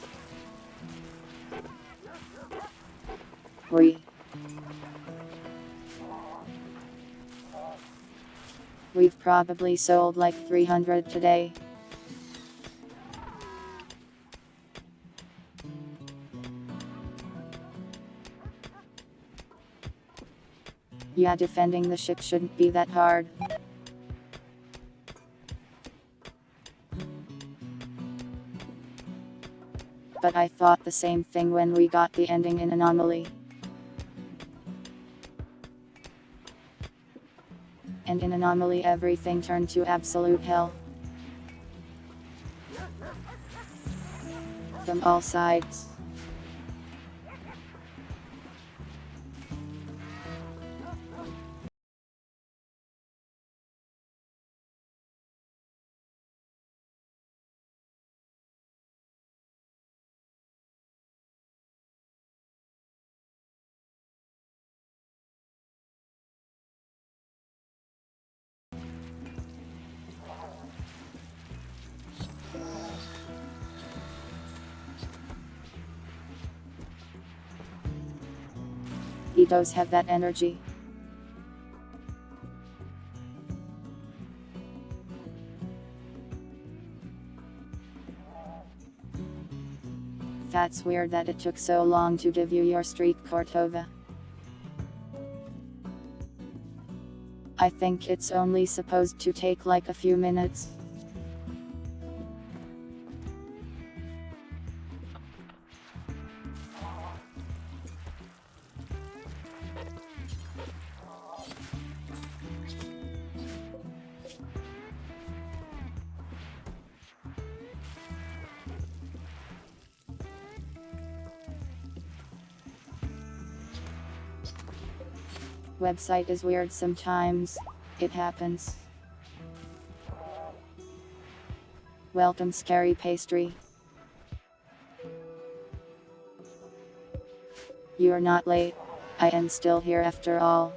We've probably sold 300 today. Yeah, defending the ship shouldn't be that hard. But I thought the same thing when we got the ending in Anomaly. And in Anomaly everything turned to absolute hell. From all sides. does have that energy. That's weird that it took so long to give you your street Cortova. I think it's only supposed to take like a few minutes. Website is weird sometimes. It happens. Welcome, scary pastry. You're not late. I am still here after all.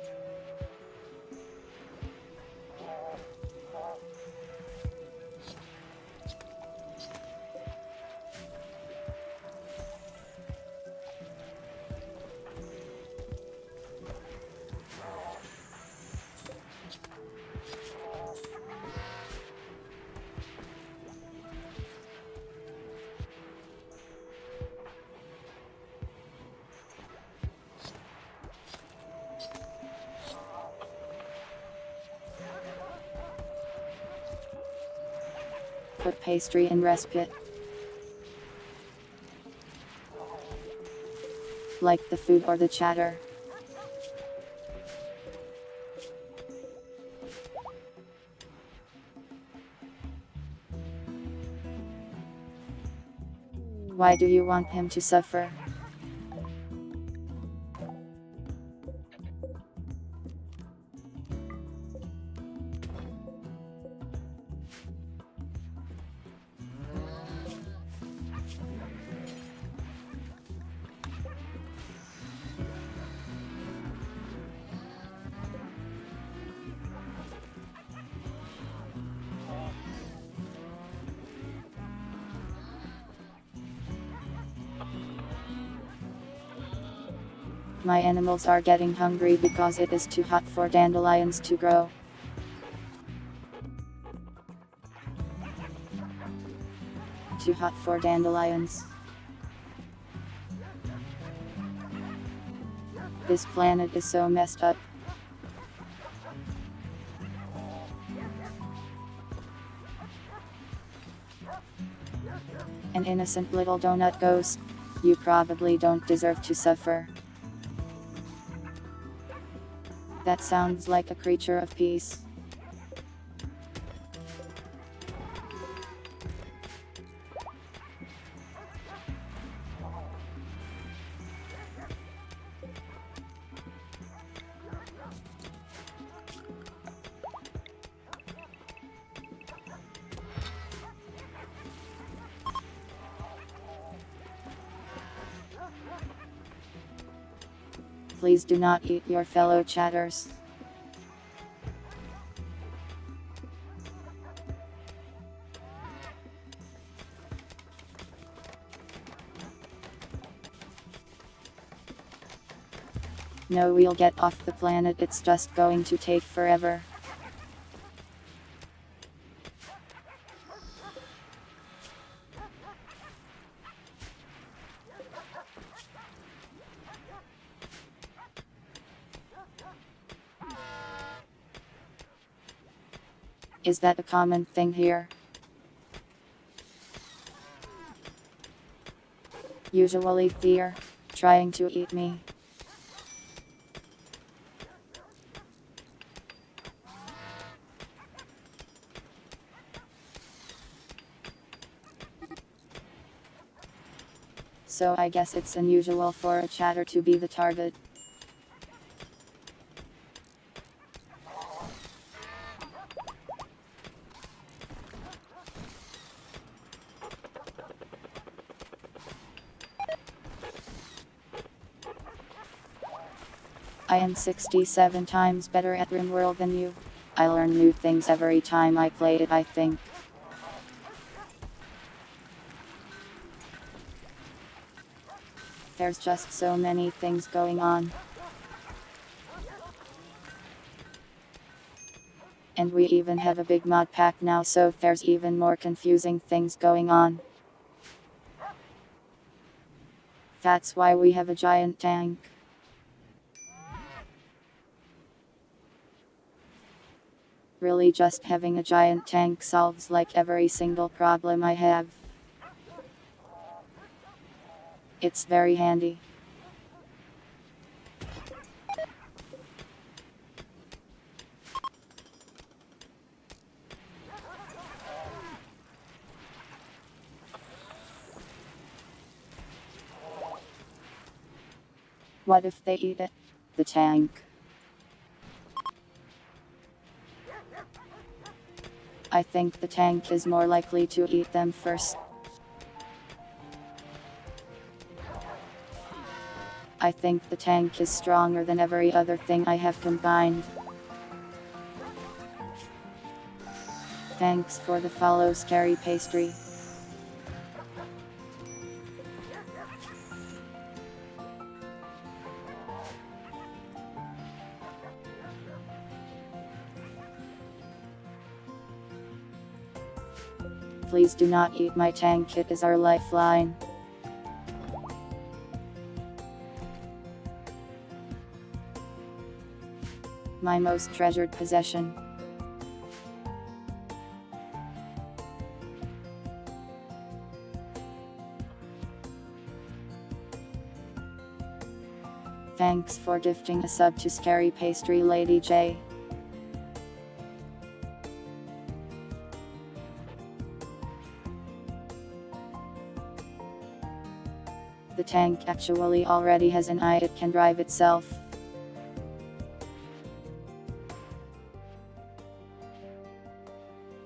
Put pastry in respite. Like the food or the chatter. Why do you want him to suffer? My animals are getting hungry because it is too hot for dandelions to grow. Too hot for dandelions. This planet is so messed up. An innocent little donut ghost. You probably don't deserve to suffer. That sounds like a creature of peace. Please do not eat your fellow chatters. No, we'll get off the planet, it's just going to take forever. Is that a common thing here? Usually they're trying to eat me. So I guess it's unusual for a chatter to be the target. I am 67 times better at Rimworld than you. I learn new things every time I play it, I think. There's just so many things going on. And we even have a big mod pack now, so there's even more confusing things going on. That's why we have a giant tank. Really, just having a giant tank solves like every single problem I have. It's very handy. What if they eat it? The tank. I think the tank is more likely to eat them first. I think the tank is stronger than every other thing I have combined. Thanks for the follow, Scary Pastry. Please do not eat my tank, it is our lifeline. My most treasured possession. Thanks for gifting a sub to Scary Pastry Lady J. The tank actually already has an eye, it can drive itself.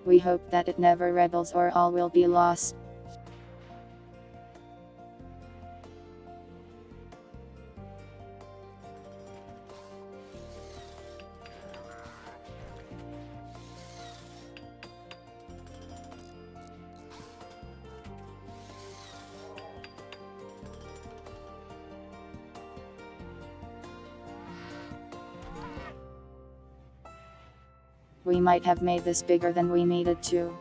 We hope that it never rebels or all will be lost. We might have made this bigger than we needed to.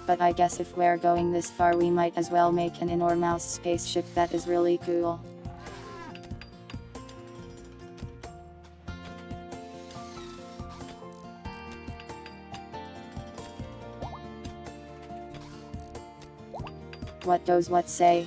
But I guess if we're going this far, we might as well make an enormous spaceship that is really cool. What does what say?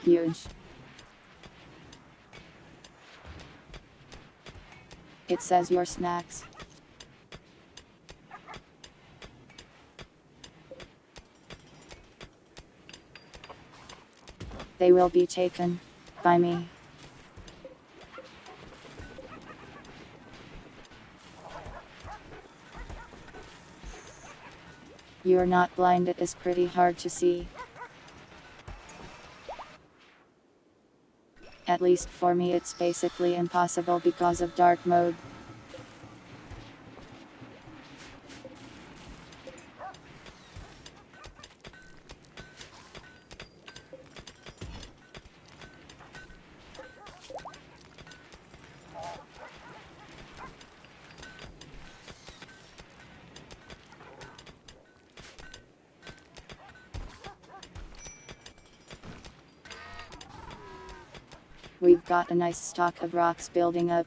Huge. It says your snacks. They will be taken by me. You're not blind, it is pretty hard to see. At least for me, it's basically impossible because of dark mode. We've got a nice stock of rocks building up.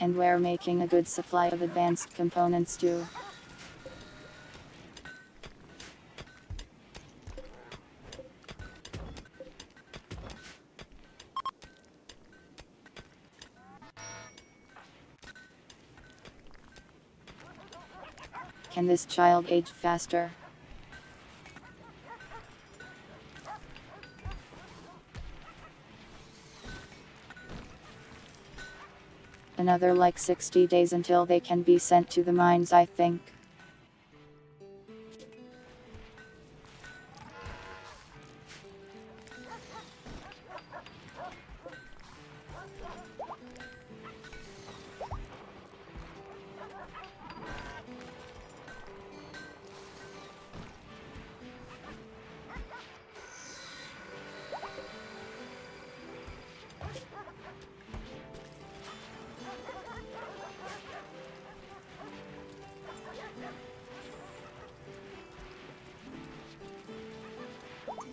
And we're making a good supply of advanced components too. Can this child age faster? Another like 60 days until they can be sent to the mines, I think.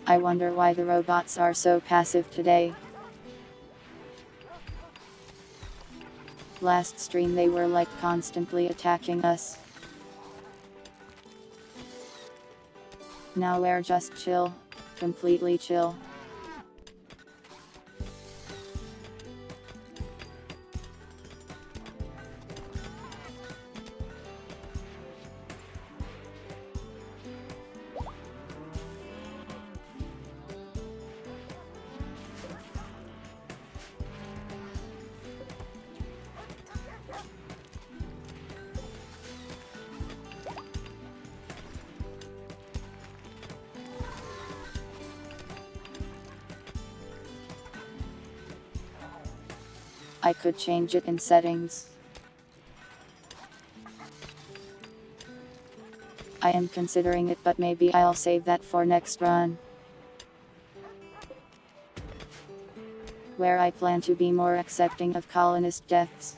I wonder why the robots are so passive today. Last stream they were like constantly attacking us. Now we're just chill. Completely chill. I could change it in settings. I am considering it, but maybe I'll save that for next run, where I plan to be more accepting of colonist deaths.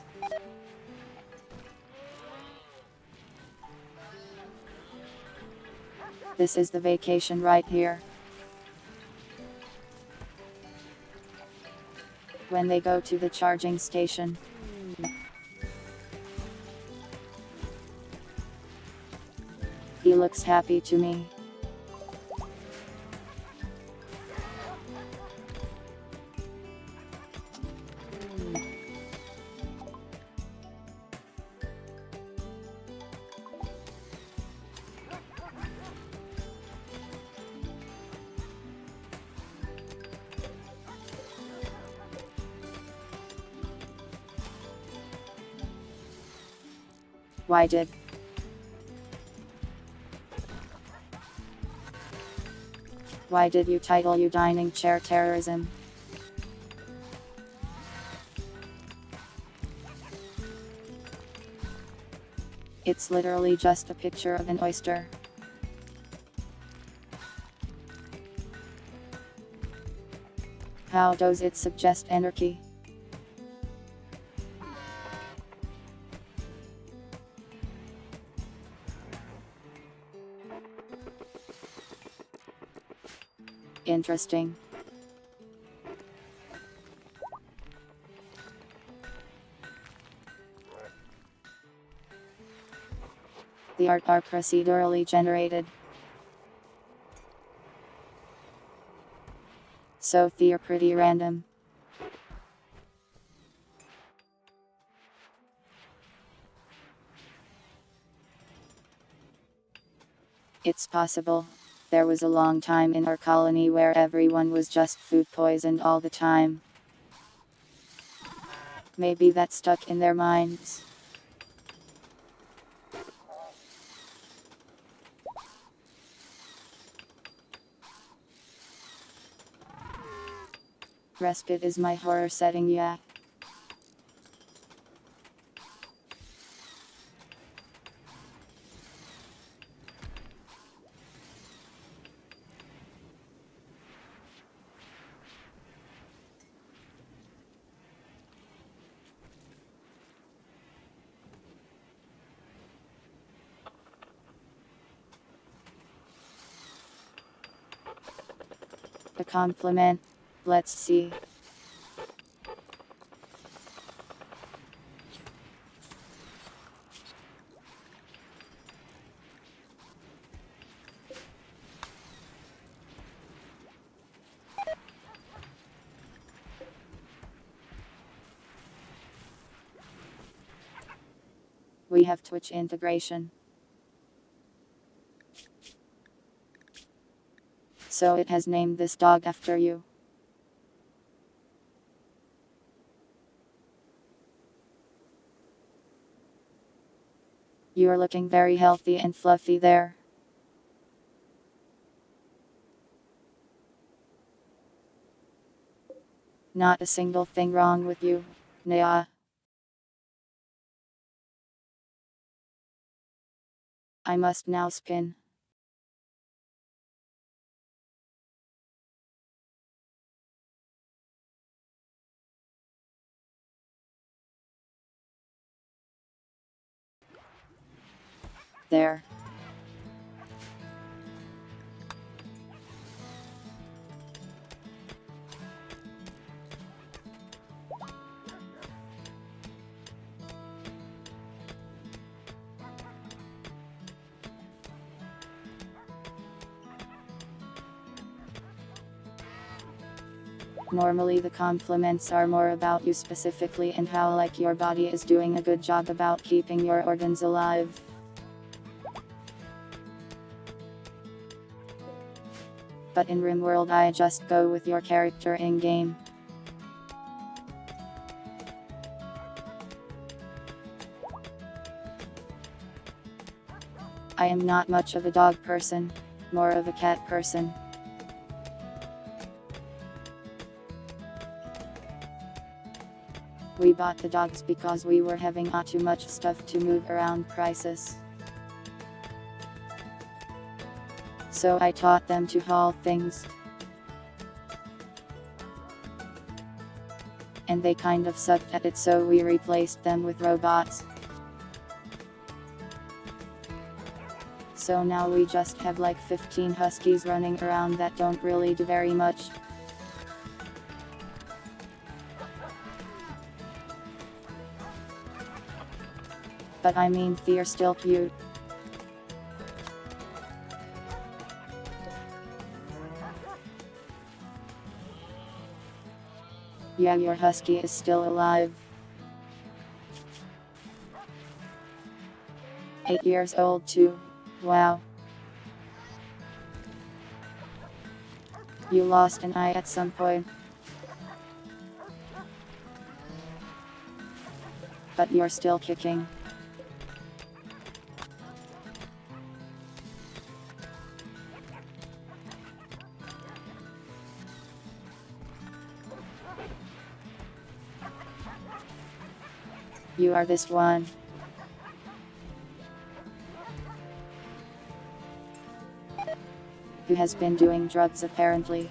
This is the vacation right here. When they go to the charging station. He looks happy to me. Why did you title you dining chair terrorism? It's literally just a picture of an oyster. How does it suggest anarchy? Interesting. The art are procedurally generated. So they're pretty random. It's possible. There was a long time in our colony where everyone was just food poisoned all the time. Maybe that stuck in their minds. Respite is my horror setting, yeah. A compliment. Let's see. We have Twitch integration. So it has named this dog after you. You're looking very healthy and fluffy there. Not a single thing wrong with you. Nah. I must now spin. There. Normally the compliments are more about you specifically and how like your body is doing a good job about keeping your organs alive. But in Rimworld I just go with your character in-game. I am not much of a dog person, more of a cat person. We bought the dogs because we were having too much stuff to move around crisis. So I taught them to haul things. And they kind of sucked at it, so we replaced them with robots. So now we just have like 15 huskies running around that don't really do very much. But I mean, they're still cute. Yeah, your husky is still alive. 8 years old too. Wow. You lost an eye at some point. But you're still kicking. You are this one. Who has been doing drugs apparently.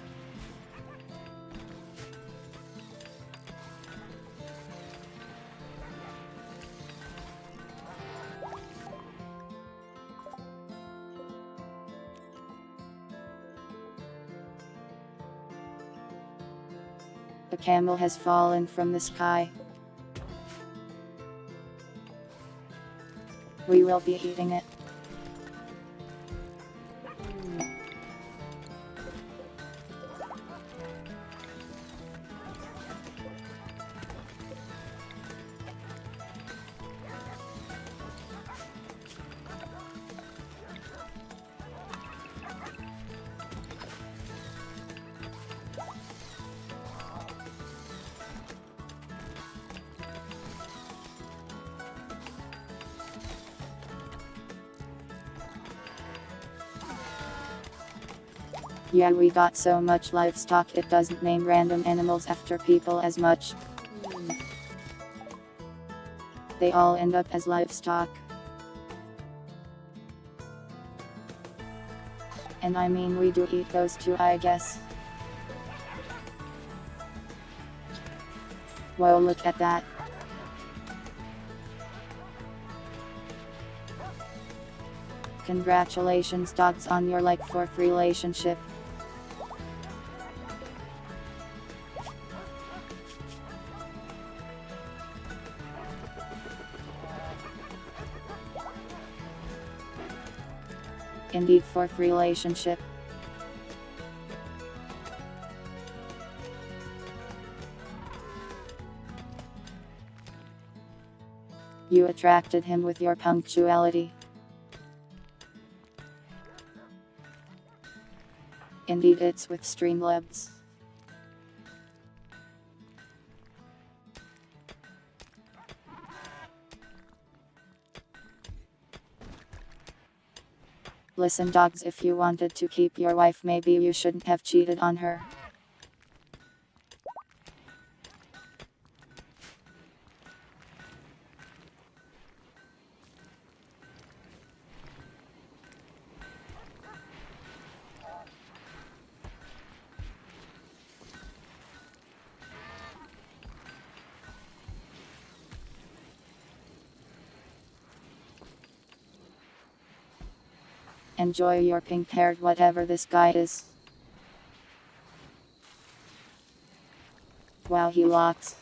A camel has fallen from the sky. We will be eating it. Yeah, we got so much livestock it doesn't name random animals after people as much. They all end up as livestock. And I mean, we do eat those too, I guess. Whoa, look at that. Congratulations dogs on your like 4th relationship. Indeed, 4th relationship. You attracted him with your punctuality. Indeed, it's with Streamlabs. Listen dogs, if you wanted to keep your wife, maybe you shouldn't have cheated on her. Enjoy your pink-haired whatever this guy is. Wow, he locks.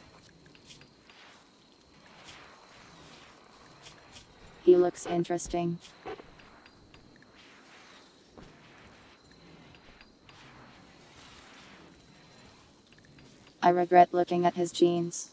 He looks interesting. I regret looking at his jeans.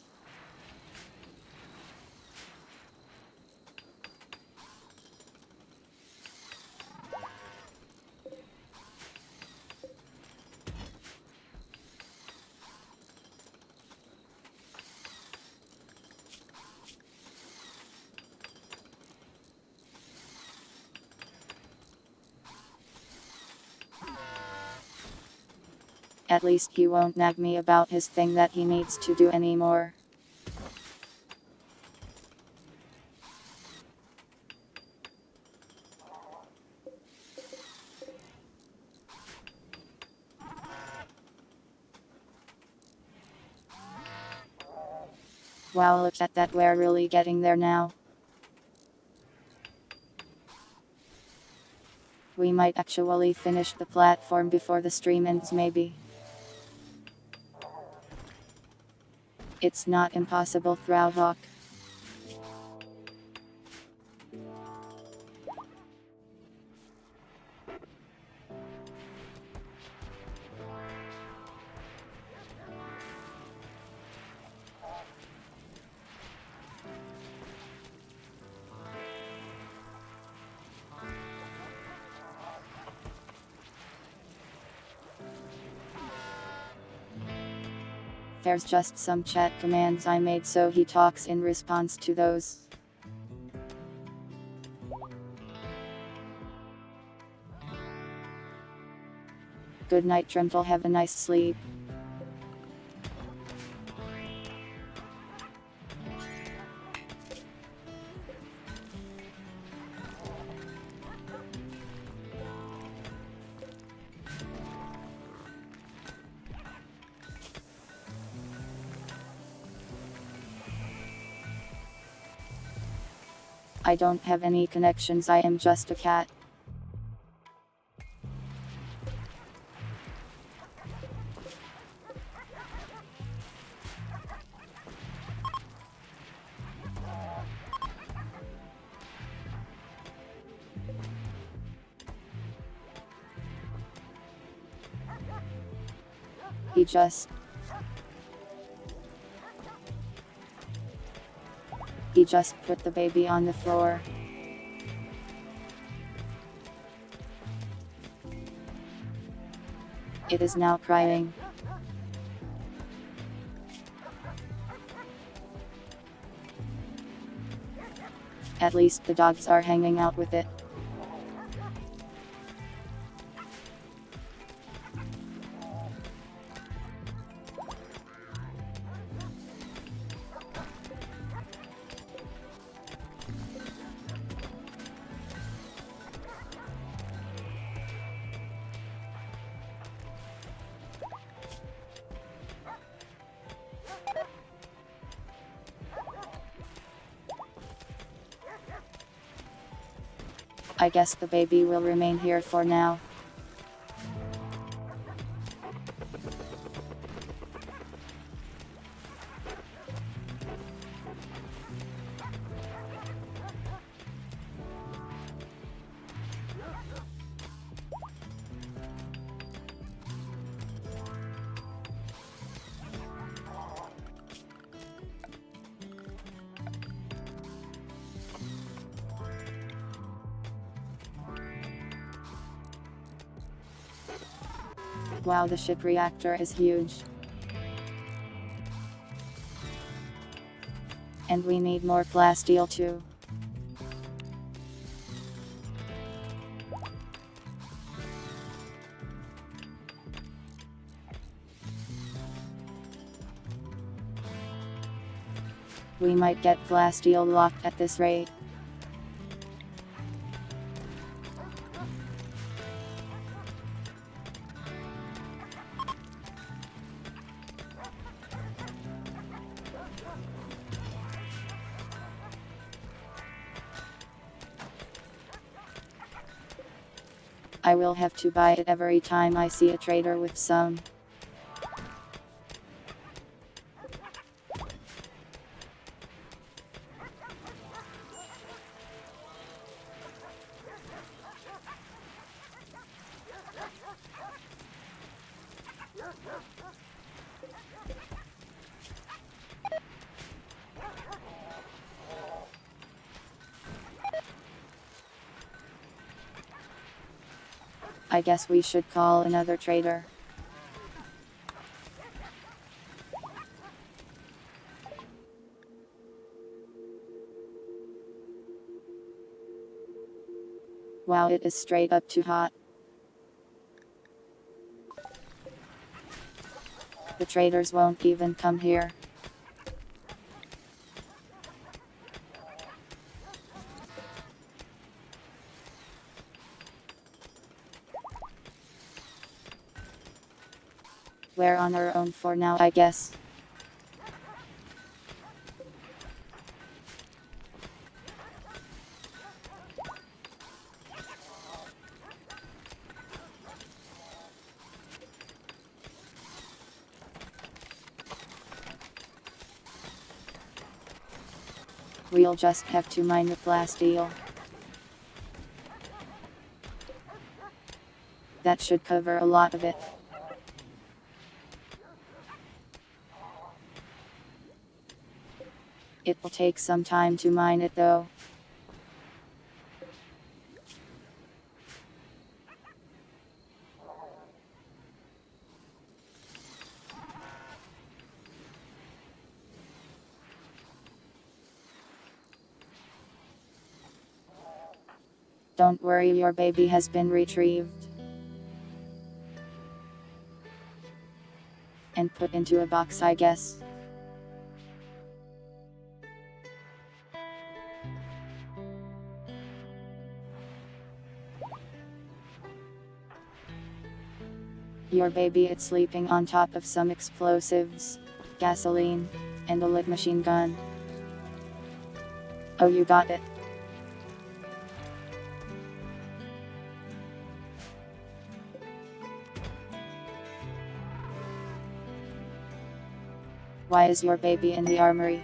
At least he won't nag me about his thing that he needs to do anymore. Wow, look at that, we're really getting there now. We might actually finish the platform before the stream ends, maybe. It's not impossible, Throwhawk. There's just some chat commands I made so he talks in response to those. Good night, Trimple, have a nice sleep. I don't have any connections, I am just a cat. He just put the baby on the floor. It is now crying. At least the dogs are hanging out with it. I guess the baby will remain here for now. Wow, the ship reactor is huge. And we need more plasteel too. We might get Glasssteel locked at this rate. I will have to buy it every time I see a trader with some. I guess we should call another trader. Wow, it is straight up too hot. The traders won't even come here. We're on our own for now, I guess. We'll just have to mine the Glasssteel. That should cover a lot of it. It will take some time to mine it though. Don't worry, your baby has been retrieved and put into a box, I guess. Your baby is sleeping on top of some explosives, gasoline, and a lit machine gun. Oh, you got it. Why is your baby in the armory?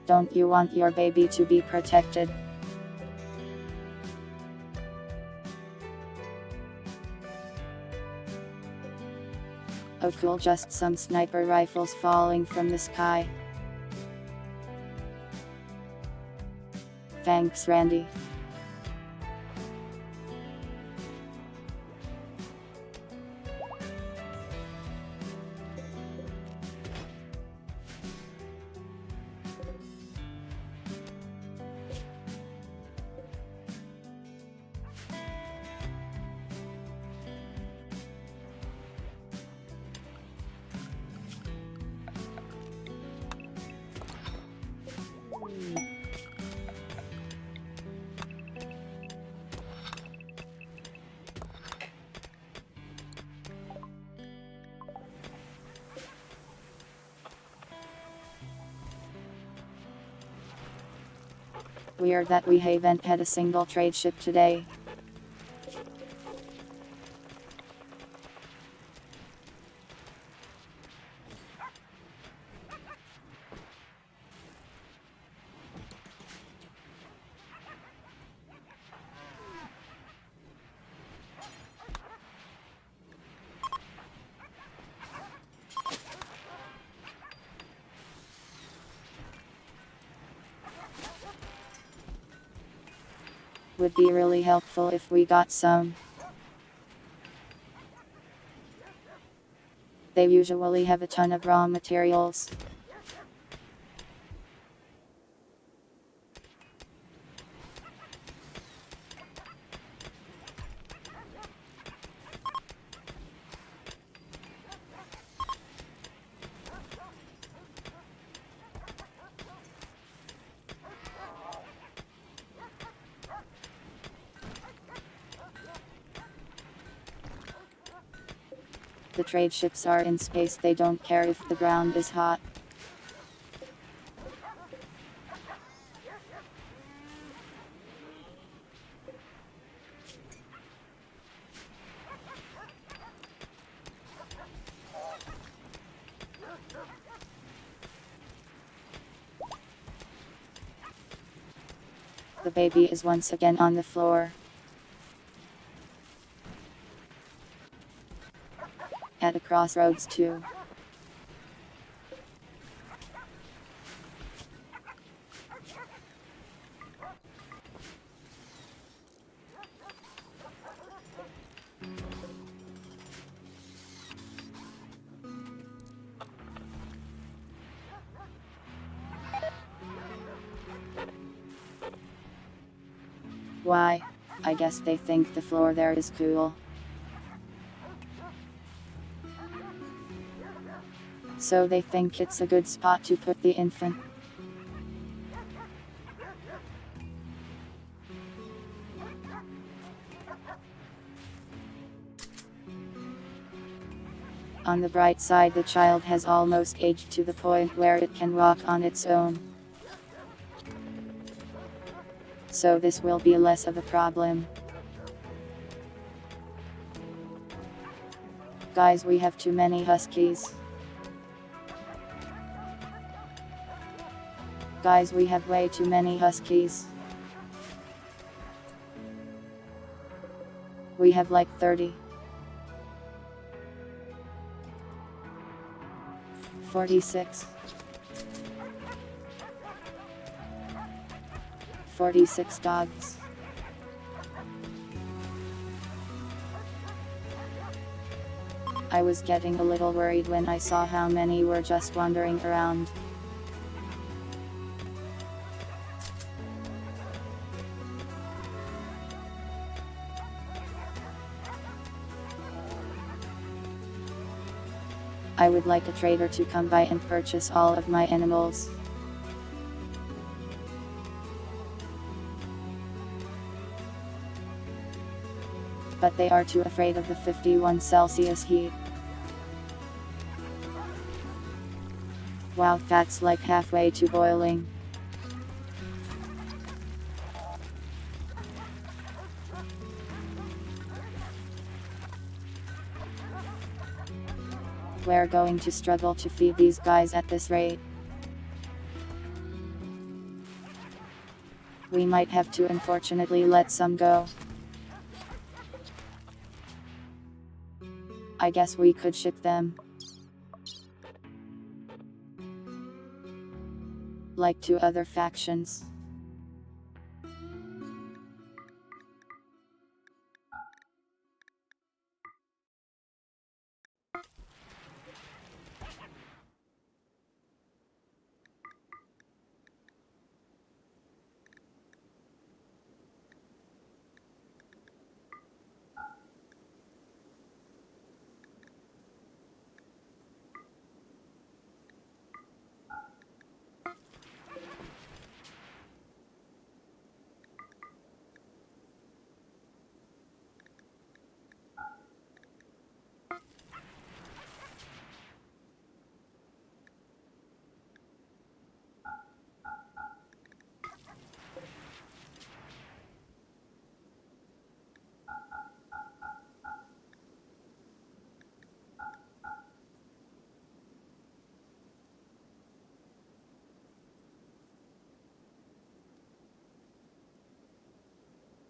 Don't you want your baby to be protected? Oh cool, just some sniper rifles falling from the sky. Thanks, Randy. Weird that we haven't had a single trade ship today. Would be really helpful if we got some. They usually have a ton of raw materials. The trade ships are in space, they don't care if the ground is hot. The baby is once again on the floor. At a crossroads too. Why? I guess they think the floor there is cool. So they think it's a good spot to put the infant. On the bright side, the child has almost aged to the point where it can walk on its own. So this will be less of a problem. Guys, we have too many huskies. Guys, we have way too many huskies. We have like 30. 46. 46 dogs. I was getting a little worried when I saw how many were just wandering around. I would like a trader to come by and purchase all of my animals. But they are too afraid of the 51 Celsius heat. Wow, that's like halfway to boiling. We're going to struggle to feed these guys at this rate. We might have to unfortunately let some go. I guess we could ship them. Like to other factions.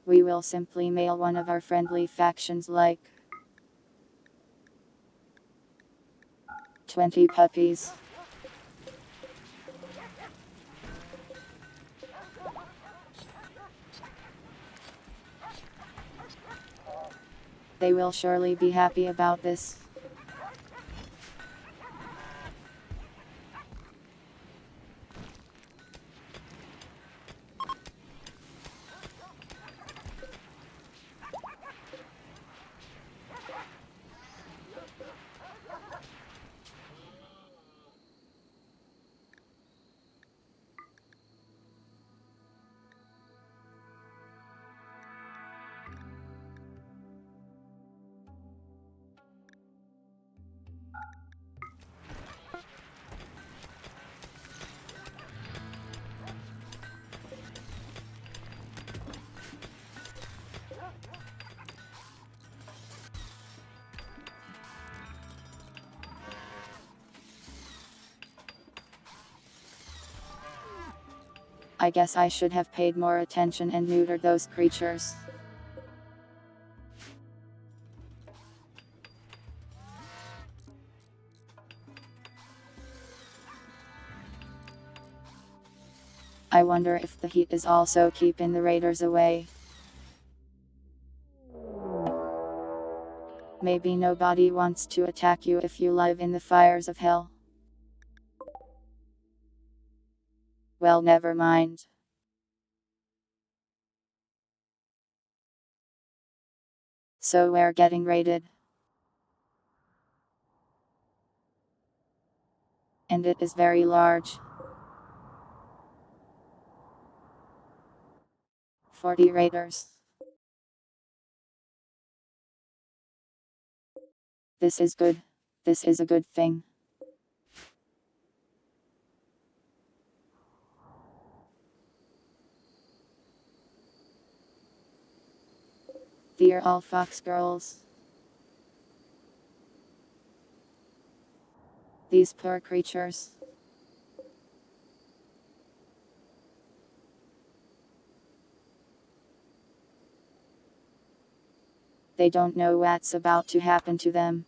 We will simply mail one of our friendly factions like 20 puppies. They will surely be happy about this. I guess I should have paid more attention and neutered those creatures. I wonder if the heat is also keeping the raiders away. Maybe nobody wants to attack you if you live in the fires of hell. Well, never mind. So we're getting raided. And it is very large. 40 raiders. This is good. This is a good thing. Dear all fox girls. These poor creatures. They don't know what's about to happen to them.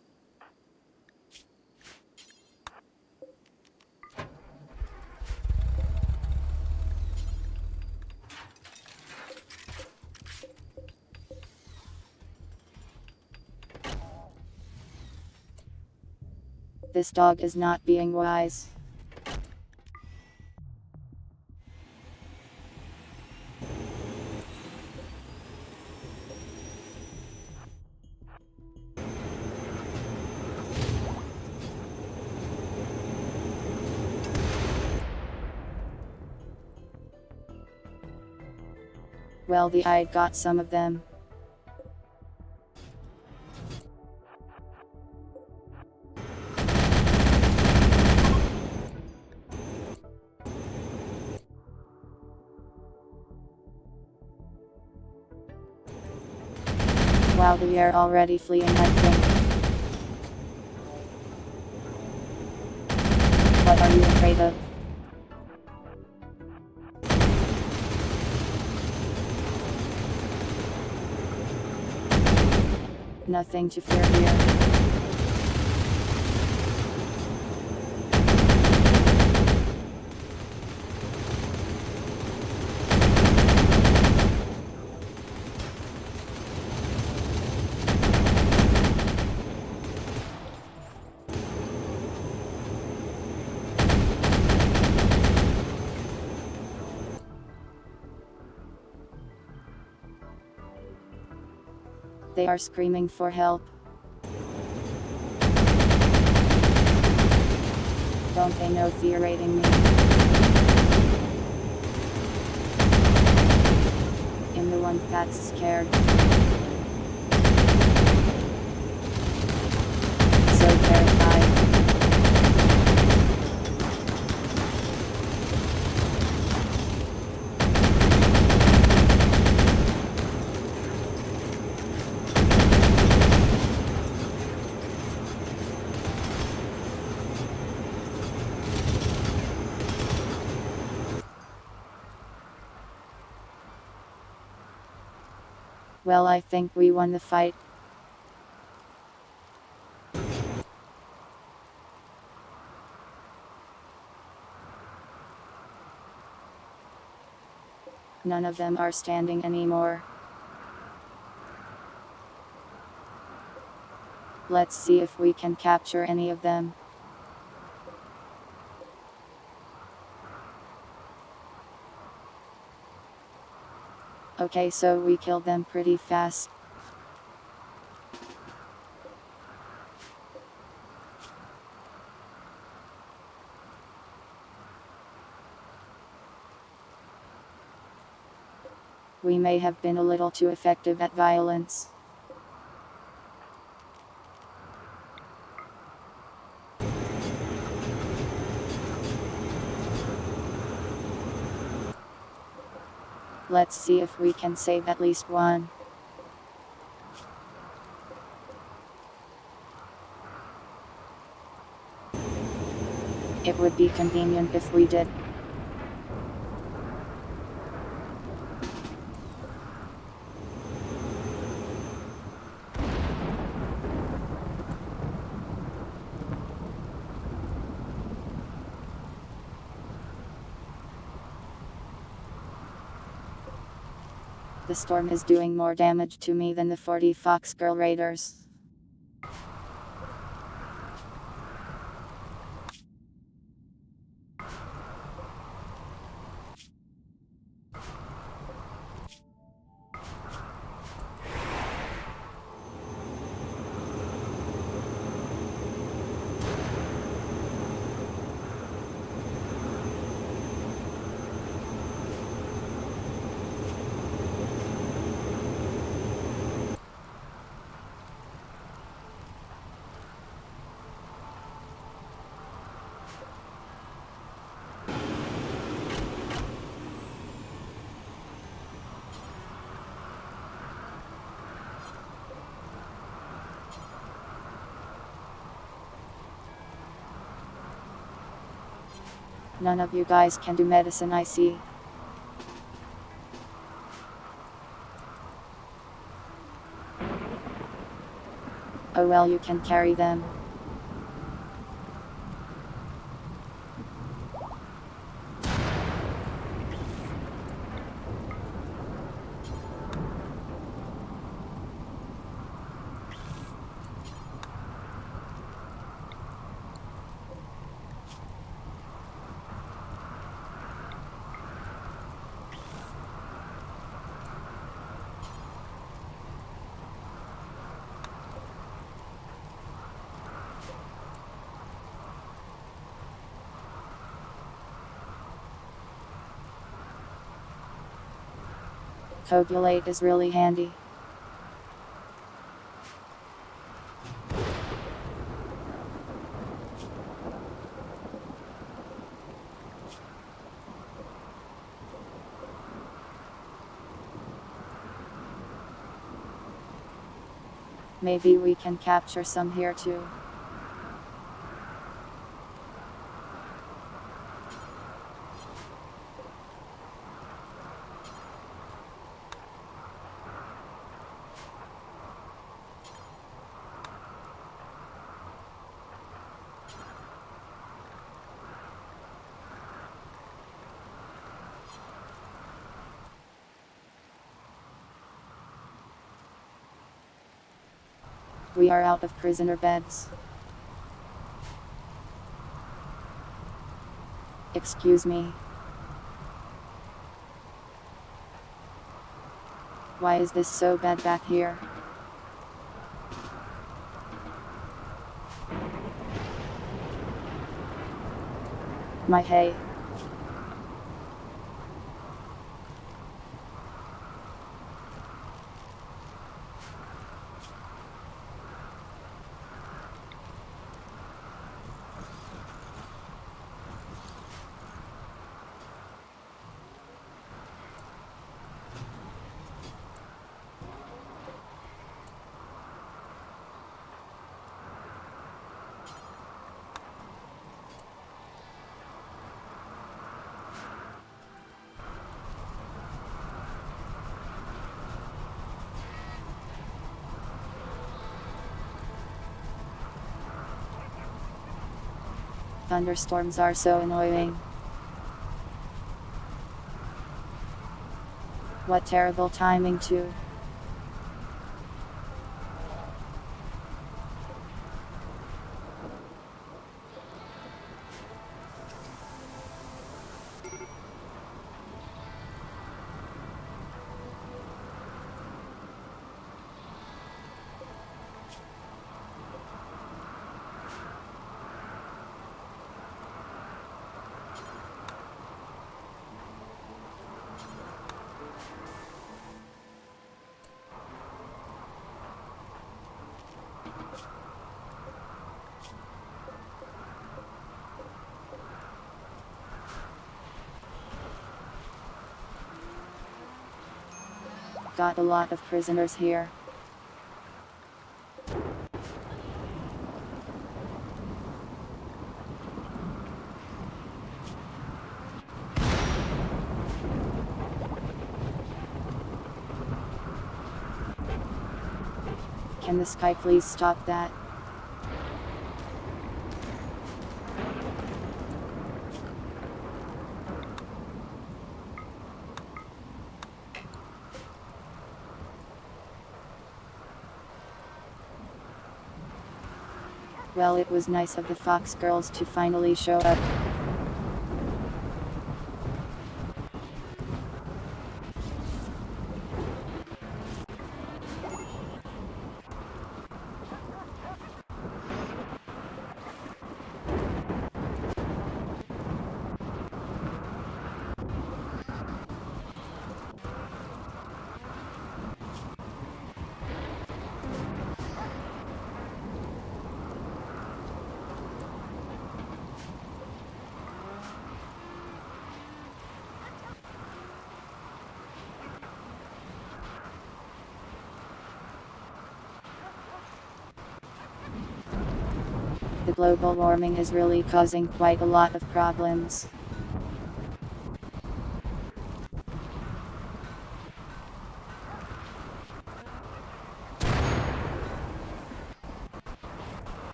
This dog is not being wise. Well, I got some of them. Wow, they are already fleeing, I think. What are you afraid of? Nothing to fear here. They are screaming for help. Don't they know they're raiding me? I'm the one that's scared. So terrified. Well, I think we won the fight. None of them are standing anymore. Let's see if we can capture any of them. Okay, so we killed them pretty fast. We may have been a little too effective at violence. Let's see if we can save at least one. It would be convenient if we did. The storm is doing more damage to me than the 40 Fox Girl Raiders. None of you guys can do medicine, I see. Oh well, you can carry them. Coagulate is really handy. Maybe we can capture some here too. We are out of prisoner beds. Excuse me. Why is this so bad back here? My hay. Thunderstorms are so annoying. What terrible timing too. Got a lot of prisoners here. Can the sky please stop that? Well, it was nice of the Fox girls to finally show up. The global warming is really causing quite a lot of problems.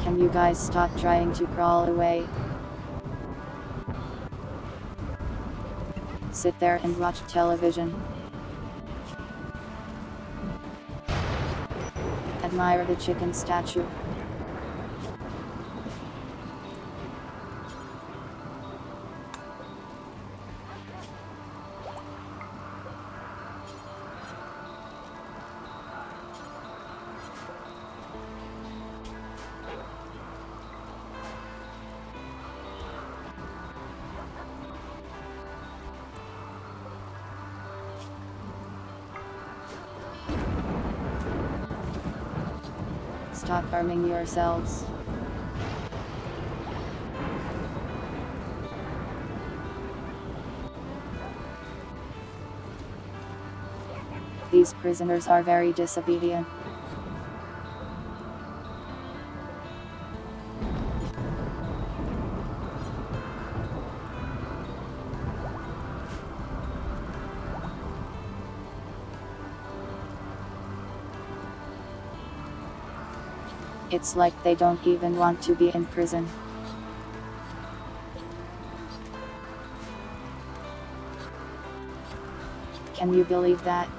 Can you guys stop trying to crawl away? Sit there and watch television. Admire the chicken statue. Stop harming yourselves. These prisoners are very disobedient. It's like they don't even want to be in prison. Can you believe that?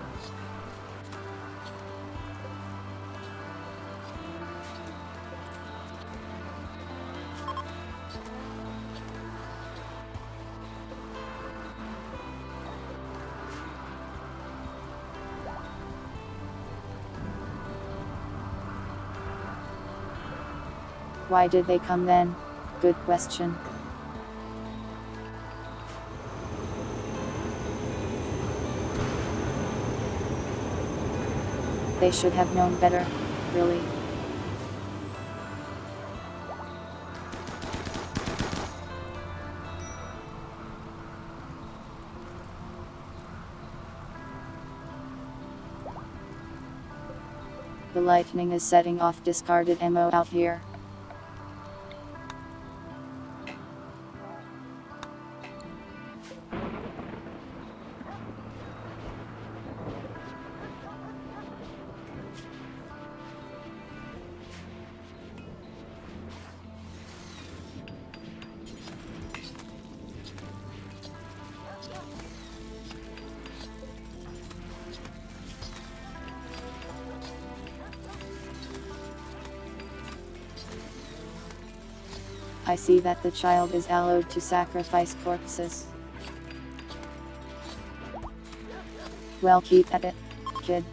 Why did they come then? Good question. They should have known better, really. The lightning is setting off discarded ammo out here. I see that the child is allowed to sacrifice corpses. Well, keep at it, kid.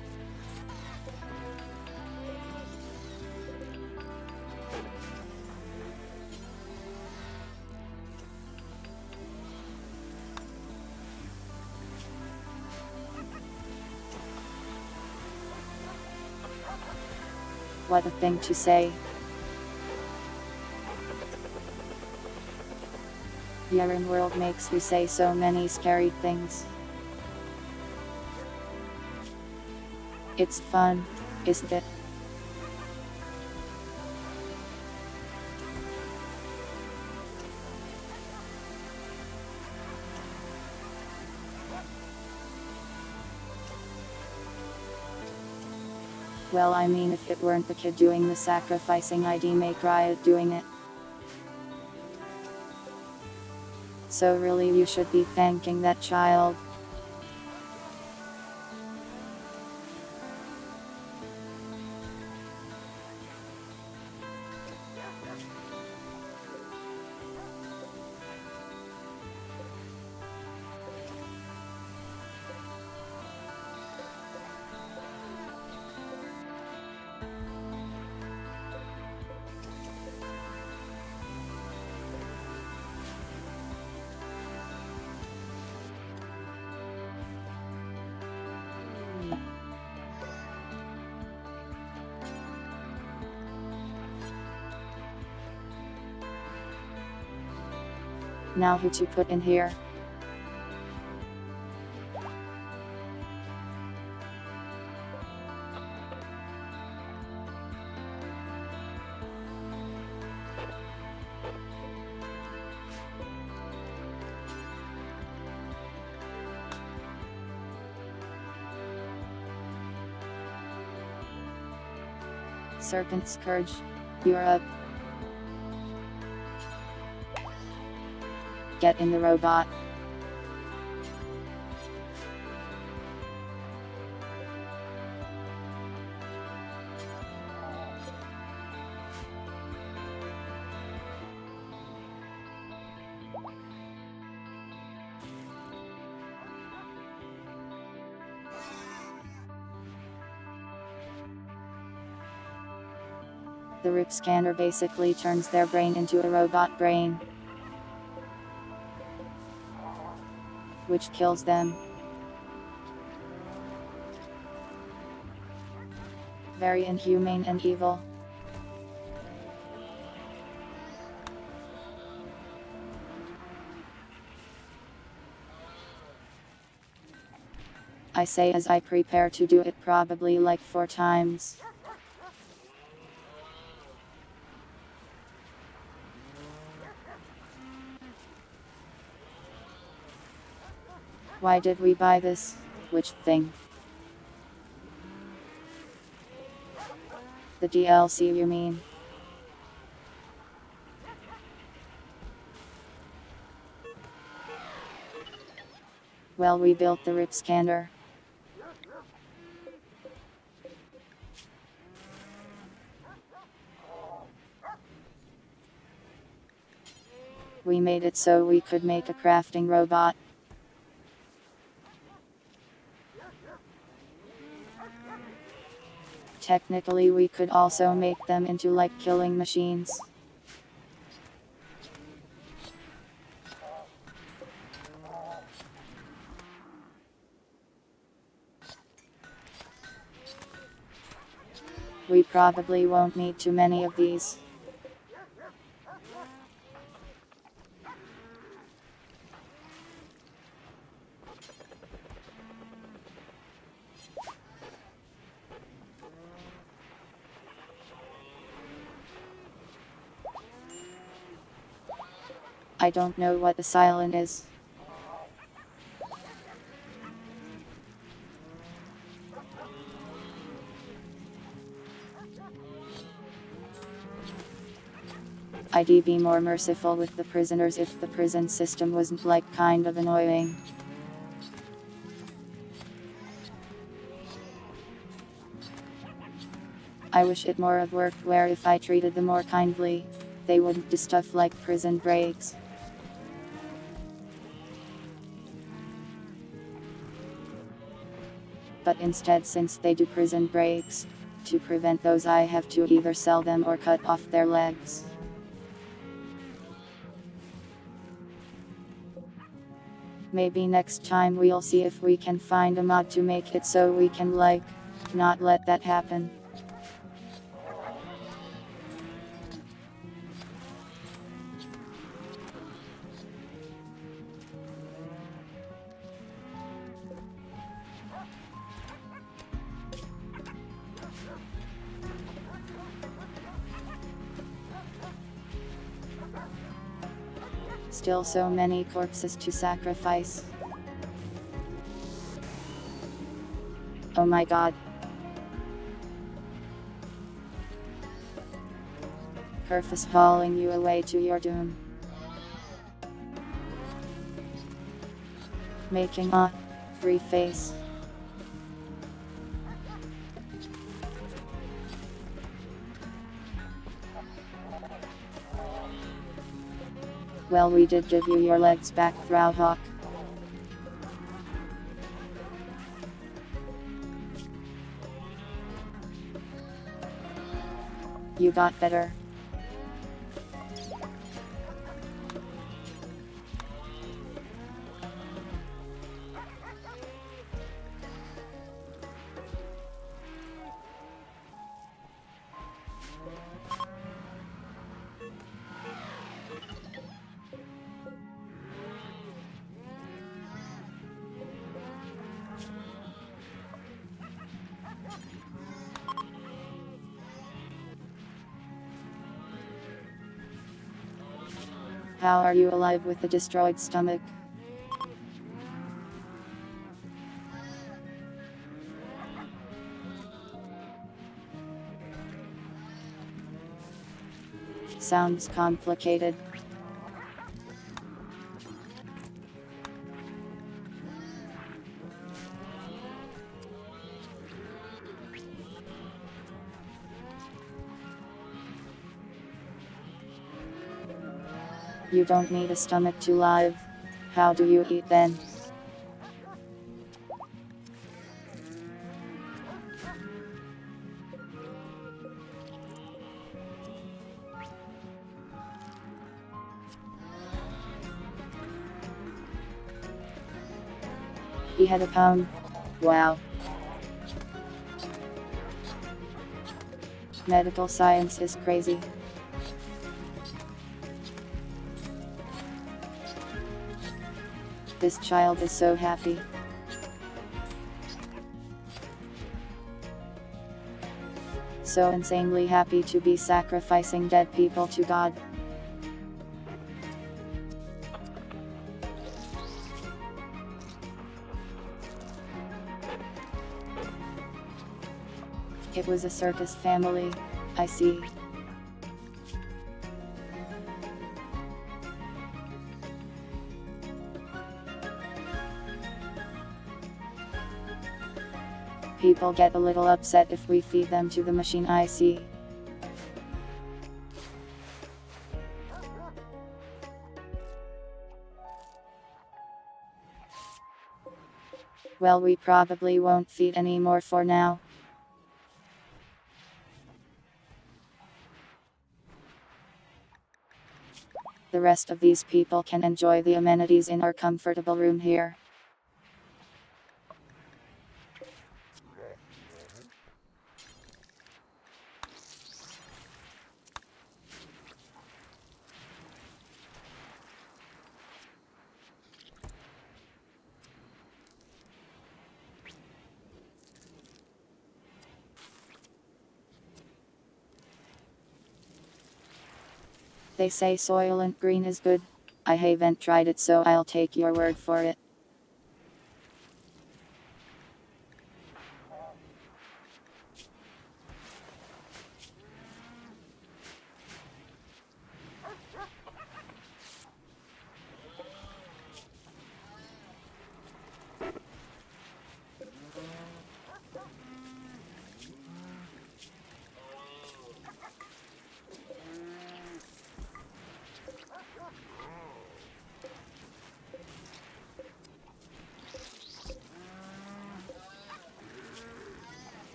What a thing to say. The Rimworld makes you say so many scary things. It's fun, isn't it? Well, I mean, if it weren't the kid doing the sacrificing, I'd make Riot doing it. So really you should be thanking that child. Now who to put in here? Serpent Scourge, you're up. Get in the robot. The RIP scanner basically turns their brain into a robot brain, which kills them. Very inhumane and evil. I say as I prepare to do it probably like 4 times. Why did we buy this? Which thing? The DLC, you mean? Well, we built the RIP scanner. We made it so we could make a crafting robot. Technically, we could also make them into like killing machines. We probably won't need too many of these. I don't know what the silent is. I'd be more merciful with the prisoners if the prison system wasn't like kind of annoying. I wish it more of worked where if I treated them more kindly, they wouldn't do stuff like prison breaks. But instead, since they do prison breaks, to prevent those I have to either sell them or cut off their legs. Maybe next time we'll see if we can find a mod to make it so we can like, not let that happen. Still so many corpses to sacrifice. Oh my god. purpose hauling you away to your doom. Making a free face. Well, we did give you your legs back, Throwhawk. You got better. How are you alive with a destroyed stomach? Sounds complicated. You don't need a stomach to live. How do you eat then? He had a pound. Wow. Medical science is crazy. This child is so happy. So insanely happy to be sacrificing dead people to God. It was a circus family, I see. People get a little upset if we feed them to the machine, I see. Well, we probably won't feed anymore for now. The rest of these people can enjoy the amenities in our comfortable room here. They say Soylent Green is good. I haven't tried it, so I'll take your word for it.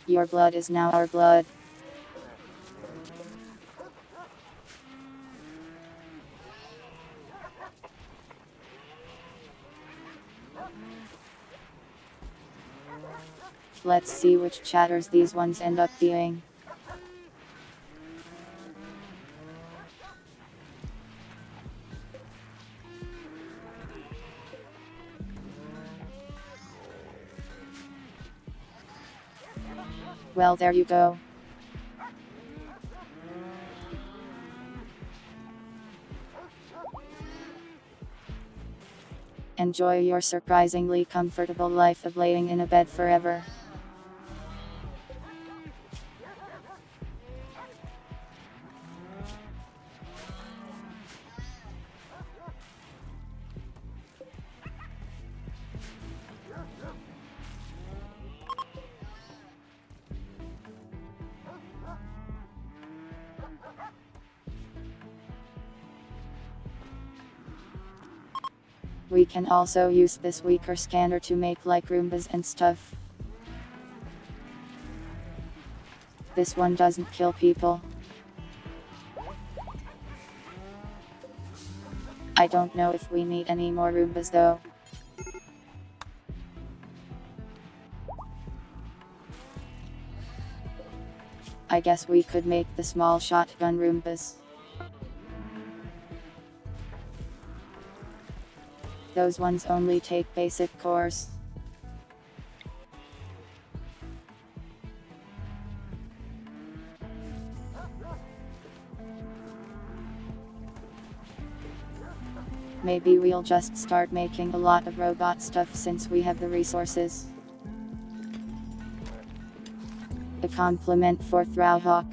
Your blood is now our blood. Let's see which chatters these ones end up being. Well, there you go. Enjoy your surprisingly comfortable life of laying in a bed forever. We can also use this weaker scanner to make like Roombas and stuff. This one doesn't kill people. I don't know if we need any more Roombas though. I guess we could make the small shotgun Roombas. Those ones only take basic cores. Maybe we'll just start making a lot of robot stuff since we have the resources. A compliment for Throwhawk.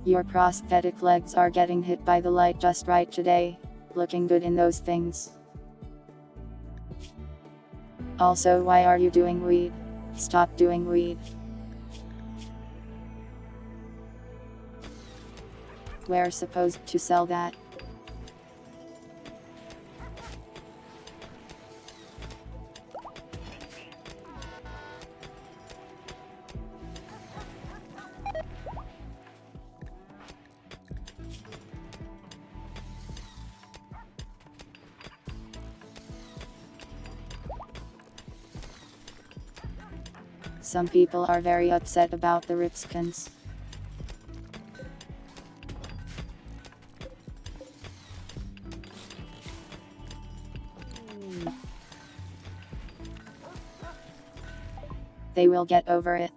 Your prosthetic legs are getting hit by the light just right today. Looking good in those things. Also, why are you doing weed? Stop doing weed. We're supposed to sell that. Some people are very upset about the Ripskins. They will get over it.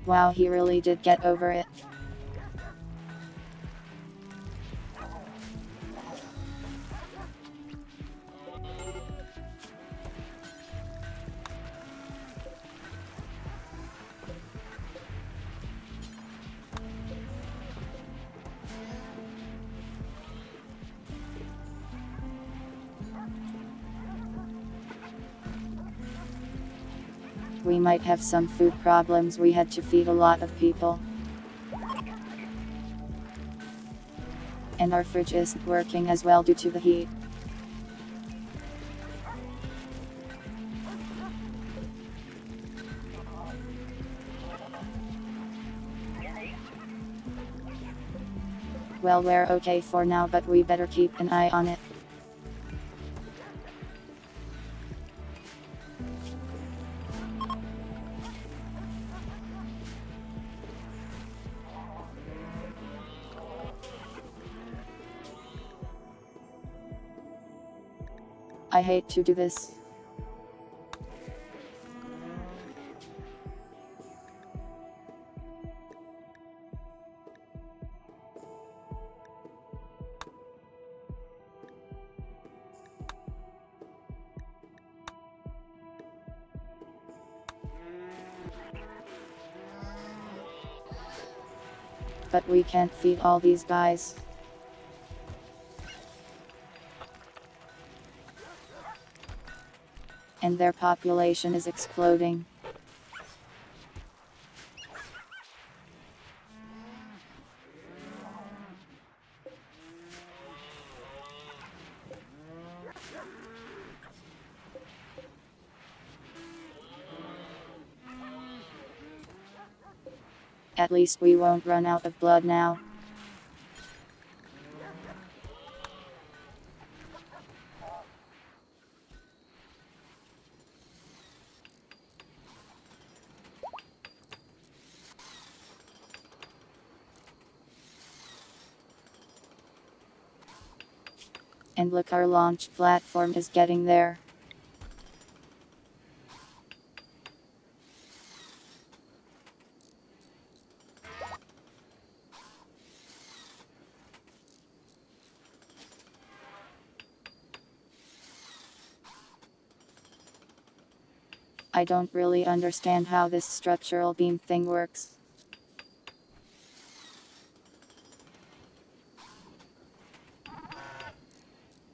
Wow, he really did get over it. We might have some food problems. We had to feed a lot of people. And our fridge isn't working as well due to the heat. Well, we're okay for now, but we better keep an eye on it. I hate to do this. But we can't feed all these guys. And their population is exploding. At least we won't run out of blood now. And look, our launch platform is getting there. I don't really understand how this structural beam thing works.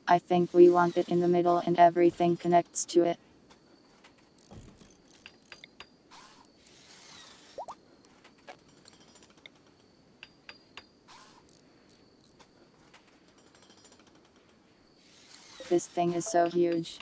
I think we want it in the middle and everything connects to it. This thing is so huge.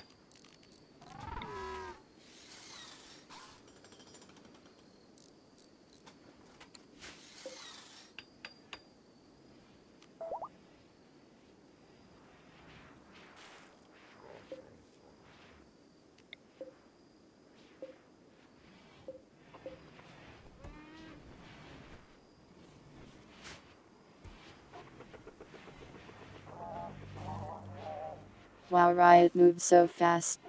Wow, Riot moves so fast.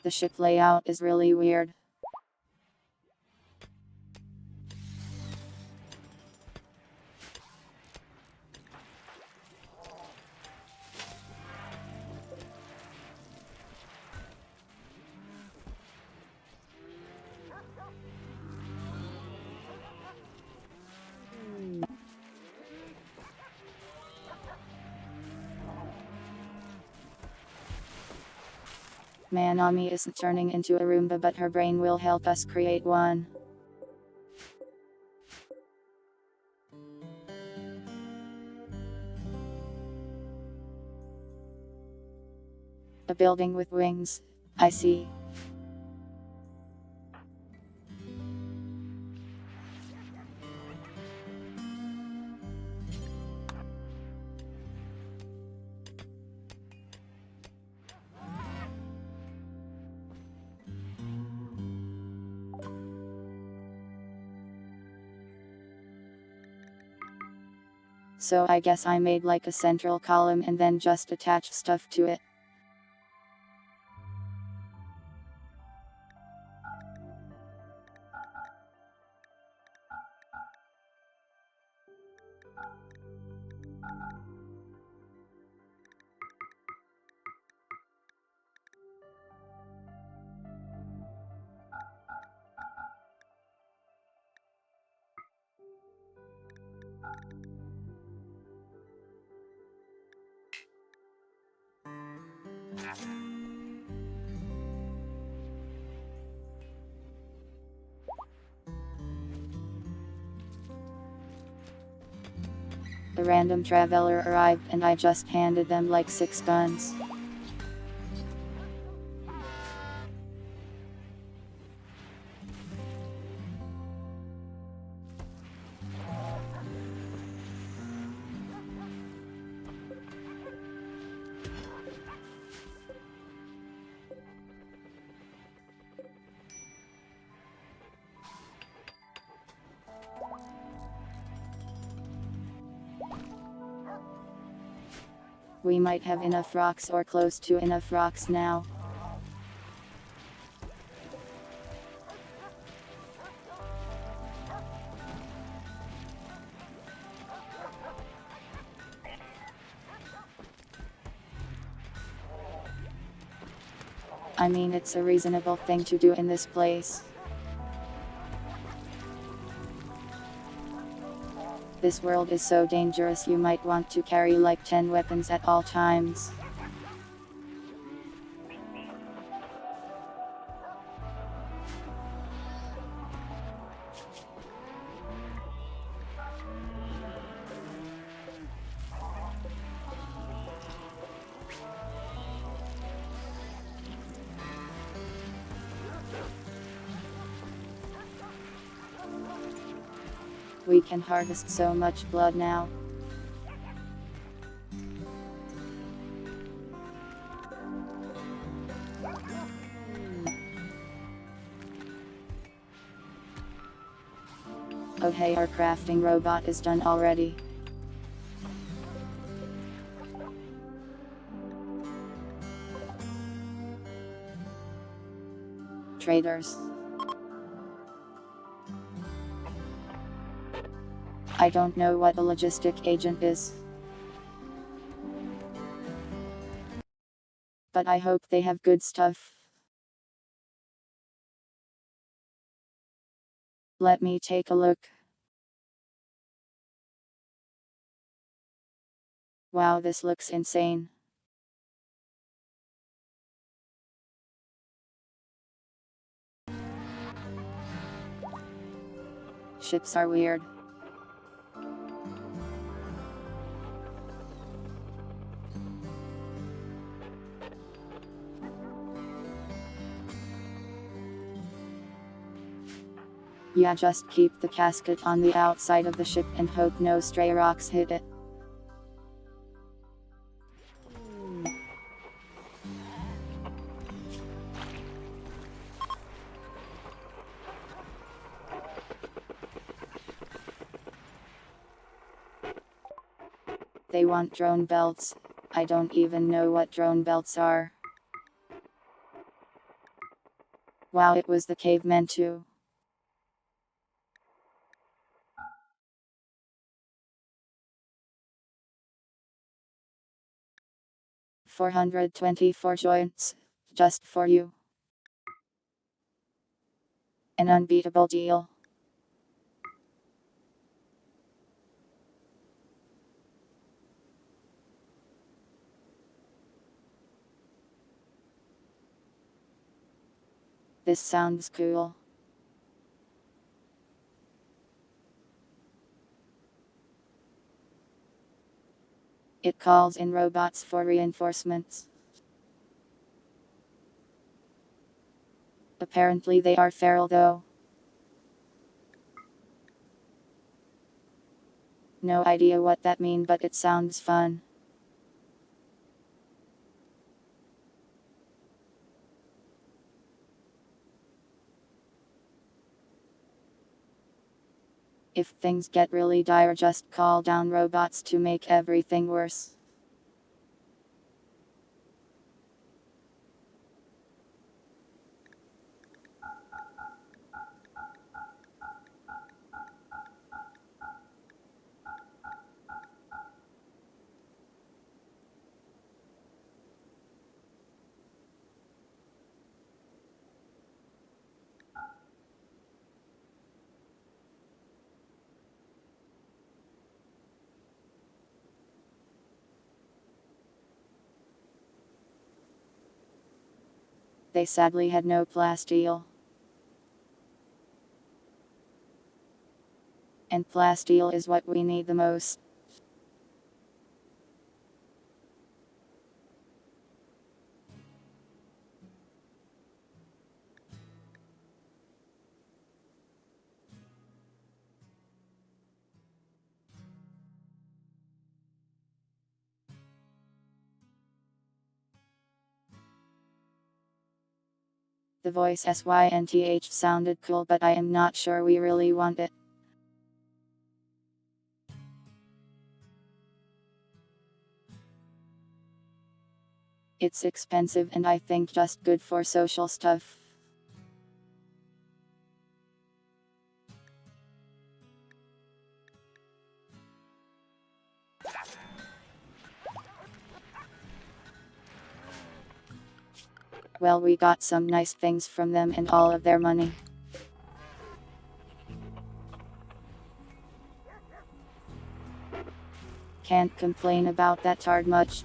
The ship layout is really weird. Manami isn't turning into a Roomba, but her brain will help us create one. A building with wings. I see. So I guess I made like a central column and then just attached stuff to it. A random traveler arrived and I just handed them like 6 guns. We might have enough rocks or close to enough rocks now. I mean, it's a reasonable thing to do in this place. This world is so dangerous, you might want to carry like 10 weapons at all times. We can harvest so much blood now. Oh hey, our crafting robot is done already. Traders. I don't know what a logistic agent is, but I hope they have good stuff. Let me take a look. Wow, this looks insane. Ships are weird. Yeah, just keep the casket on the outside of the ship and hope no stray rocks hit it. They want drone belts. I don't even know what drone belts are. Wow, it was the cavemen too. $424 joints. Just for you. An unbeatable deal. This sounds cool. It calls in robots for reinforcements. Apparently they are feral though. No idea what that means, but it sounds fun. If things get really dire, just call down robots to make everything worse. They sadly had no plasteel. And plasteel is what we need the most. The voice SYNTH sounded cool, but I am not sure we really want it. It's expensive and I think just good for social stuff. Well, we got some nice things from them and all of their money. Can't complain about that tard much.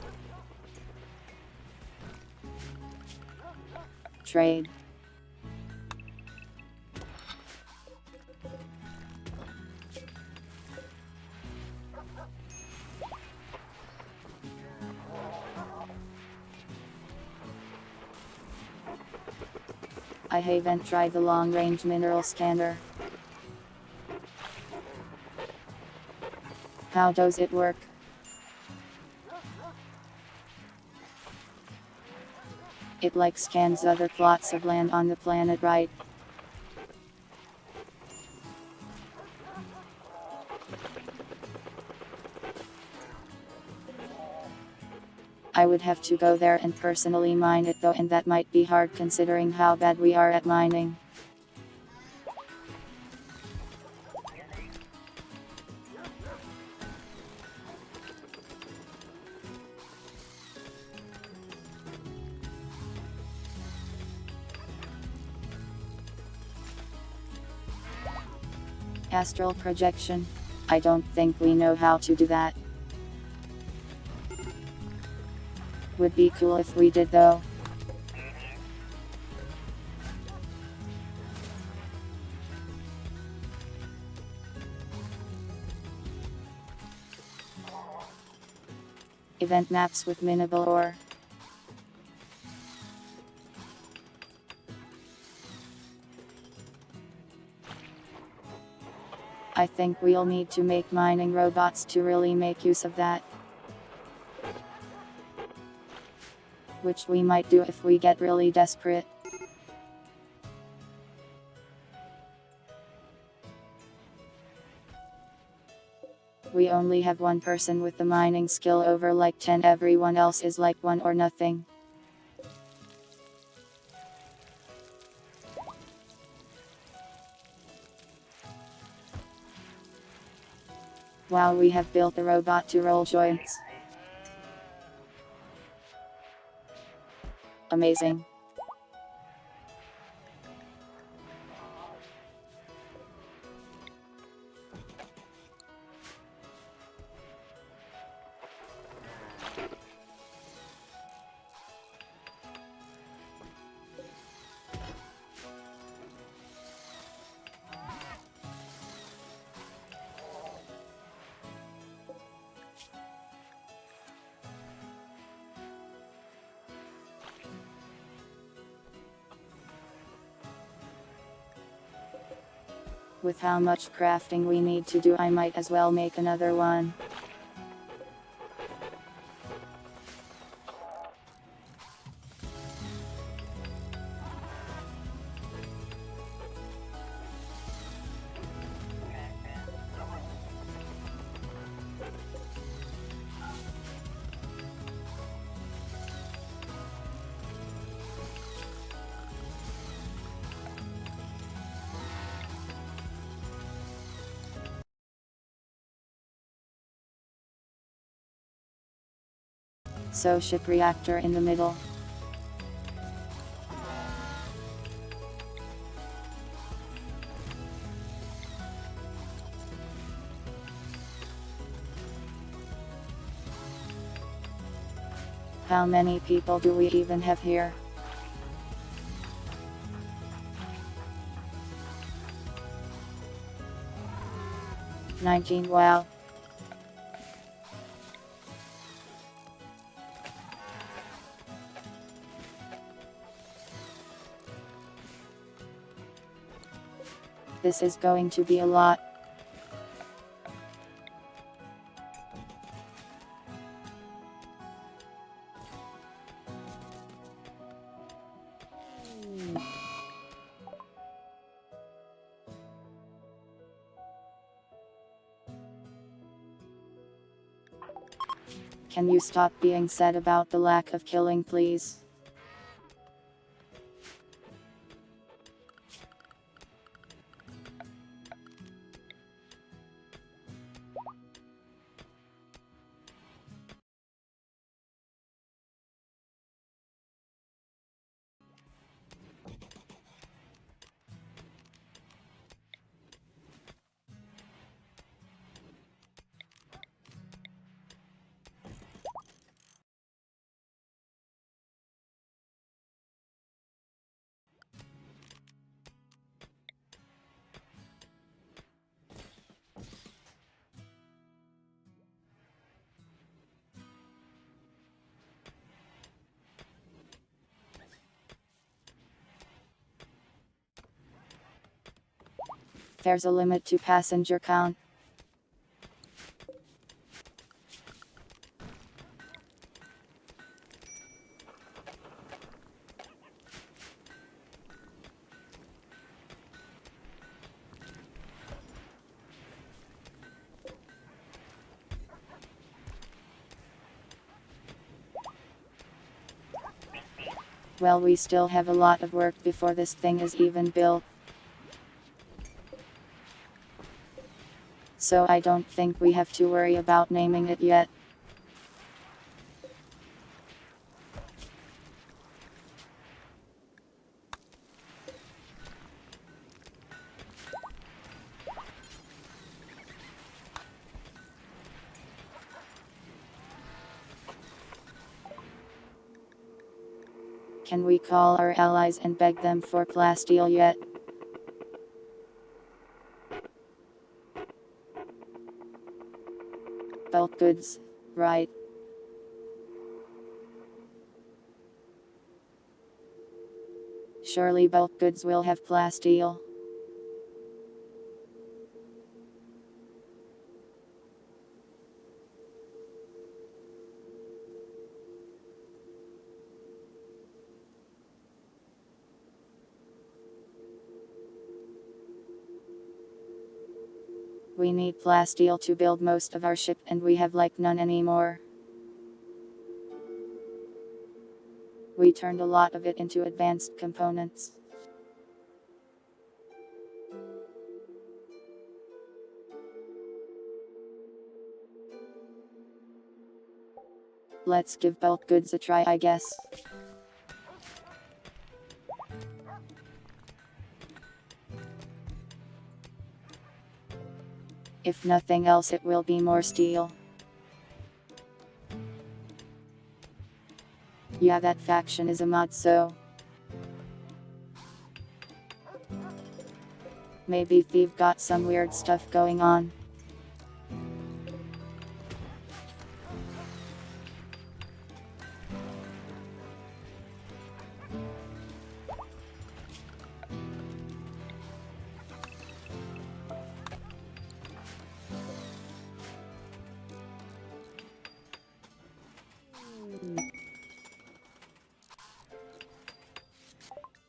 Trade. I haven't tried the long-range mineral scanner. How does it work? It like scans other plots of land on the planet, right? I would have to go there and personally mine it though, and that might be hard considering how bad we are at mining. Astral projection. I don't think we know how to do that. Would be cool if we did though. Event maps with minimal ore. I think we'll need to make mining robots to really make use of that. Which we might do if we get really desperate. We only have one person with the mining skill over like 10, everyone else is like 1 or nothing. Wow, we have built a robot to roll joints. Amazing. With how much crafting we need to do, I might as well make another one. So ship reactor in the middle. How many people do we even have here? "19, wow. This is going to be a lot. Can you stop being sad about the lack of killing, please? There's a limit to passenger count. Well, we still have a lot of work before this thing is even built. So I don't think we have to worry about naming it yet. Can we call our allies and beg them for plasteel yet? Bulk goods, right? Surely bulk goods will have plasteel. We need plasteel to build most of our ship and we have like none anymore. We turned a lot of it into advanced components. Let's give bulk goods a try, I guess. If nothing else, it will be more steel. Yeah, that faction is a mod, so maybe they've got some weird stuff going on.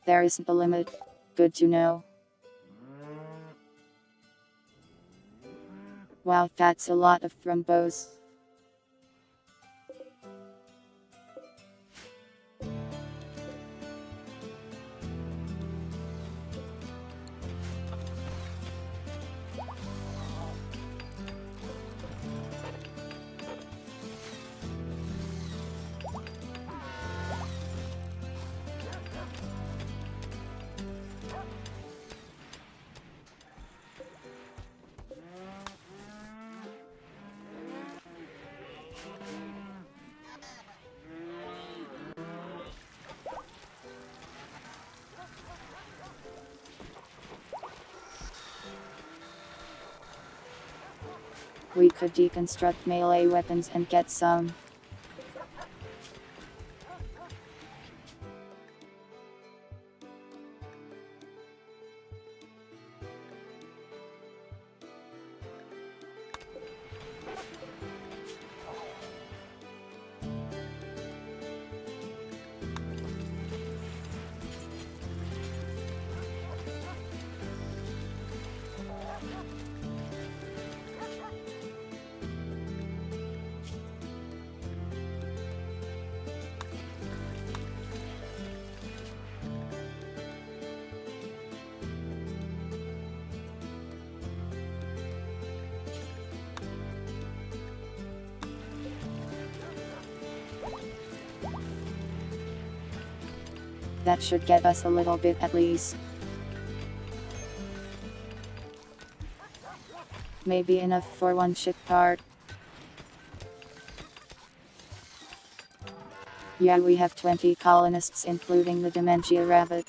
There isn't a limit. Good to know. Wow, that's a lot of thrombos. We could deconstruct melee weapons and get some. That should get us a little bit at least. Maybe enough for one ship part. Yeah, we have 20 colonists including the Dementia Rabbit.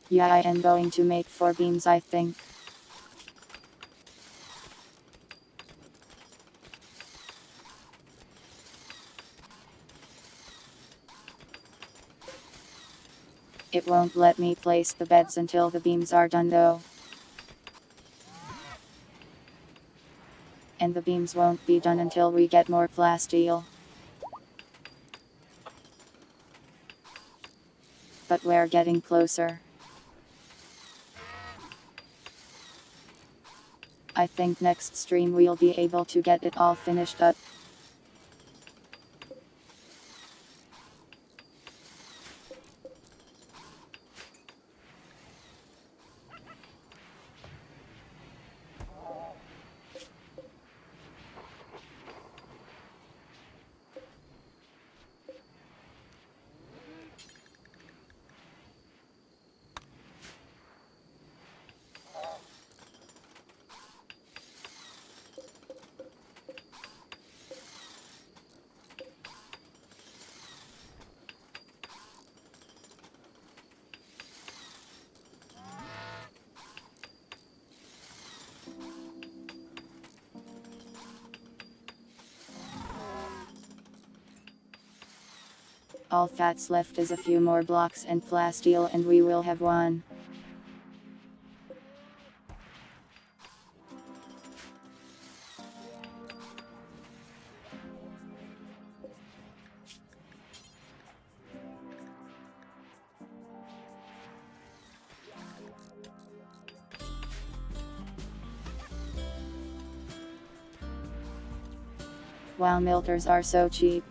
Yeah, I am going to make 4 beams, I think. It won't let me place the beds until the beams are done though. And the beams won't be done until we get more plasteel. But we're getting closer. I think next stream we'll be able to get it all finished up. All that's left is a few more blocks and plasteel and we will have one. Wow, milters are so cheap.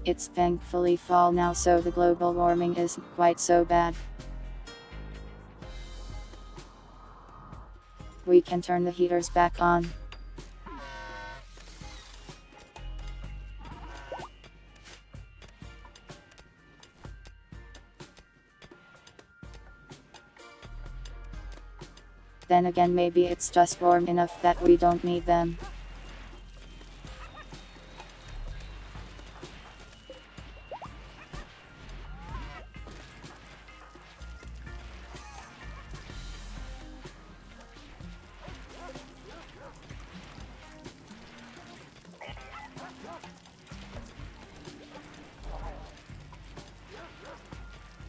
It's thankfully fall now, so the global warming isn't quite so bad. We can turn the heaters back on. Then again, maybe it's just warm enough that we don't need them.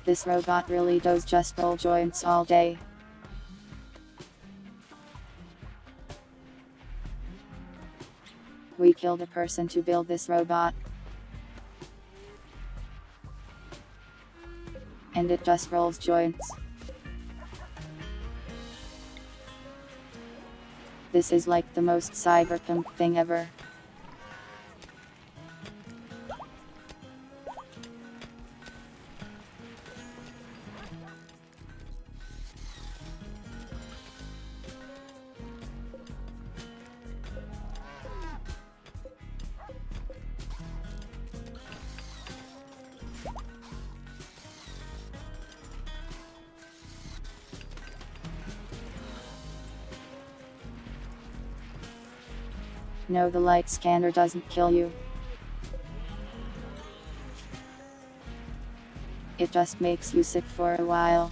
This robot really does just roll joints all day. We killed a person to build this robot. And it just rolls joints. This is like the most cyberpunk thing ever. No, the light scanner doesn't kill you. It just makes you sick for a while.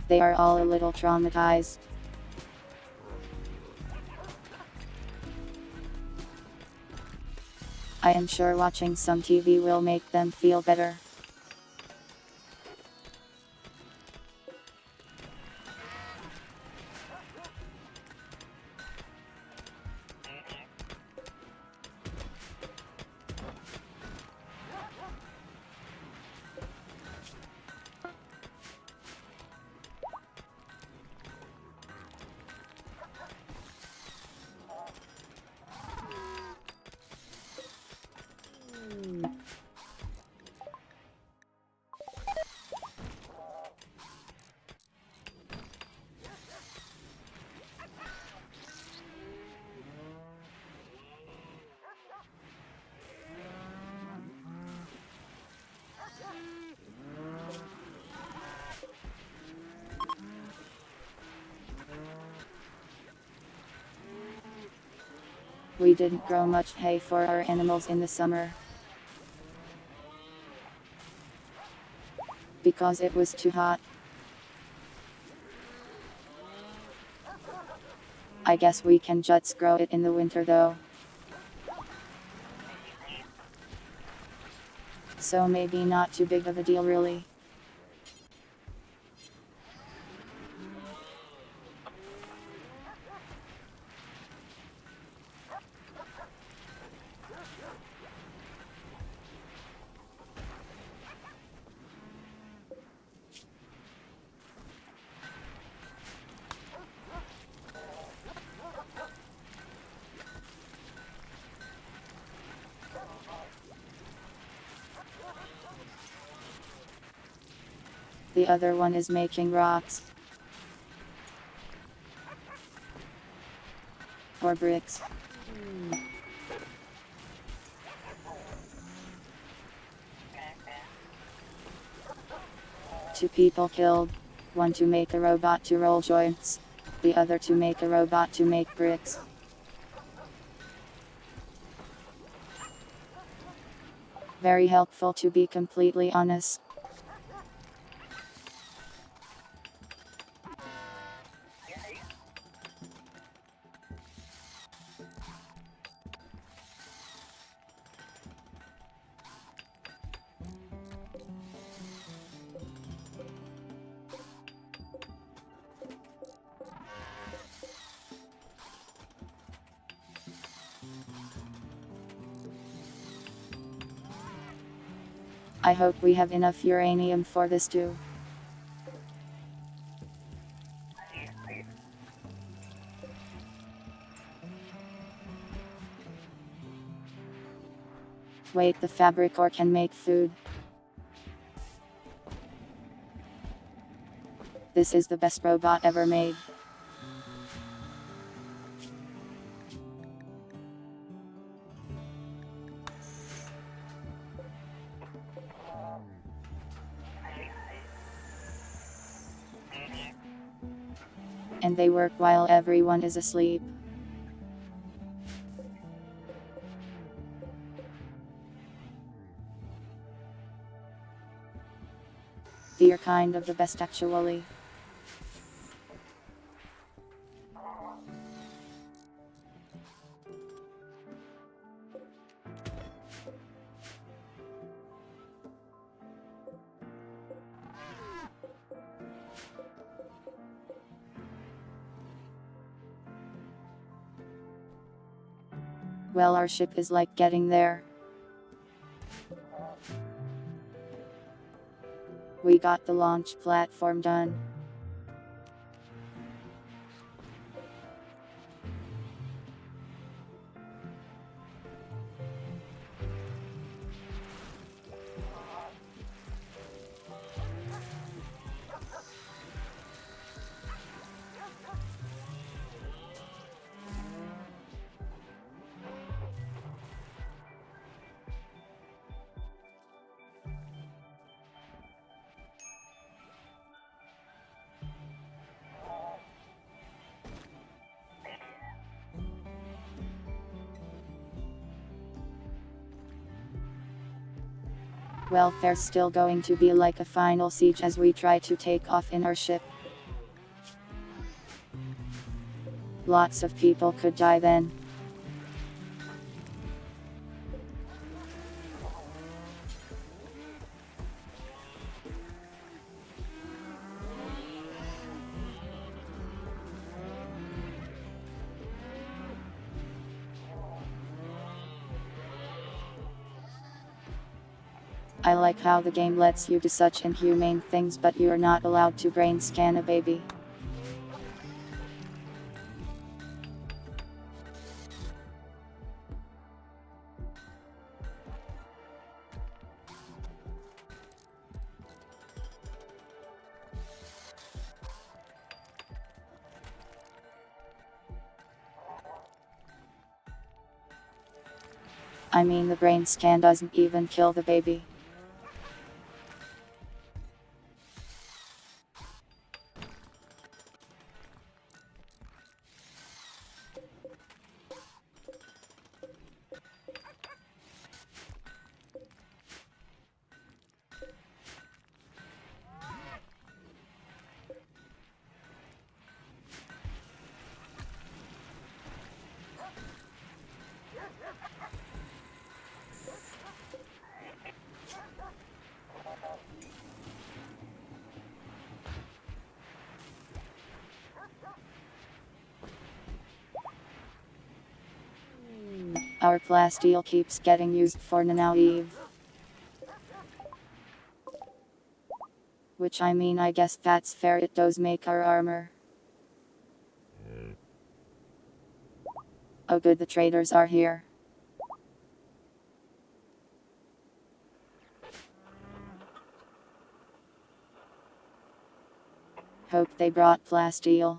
They are all a little traumatized. I am sure watching some TV will make them feel better. We didn't grow much hay for our animals in the summer. Because it was too hot. I guess we can just grow it in the winter though. So maybe not too big of a deal really. The other one is making rocks. Or bricks. Two people killed. One to make a robot to roll joints. The other to make a robot to make bricks. Very helpful, to be completely honest. I hope we have enough uranium for this too. Wait, the fabric ore can make food. This is the best robot ever made. And they work while everyone is asleep. They're kind of the best actually. Well, our ship is like getting there. We got the launch platform done. Well, there's still going to be like a final siege as we try to take off in our ship. Lots of people could die then. I like how the game lets you do such inhumane things, but you're not allowed to brain scan a baby. I mean, the brain scan doesn't even kill the baby. Our plasteel keeps getting used for naive. Which I mean, I guess that's fair, it does make our armor. Oh good, the traders are here. Hope they brought plasteel.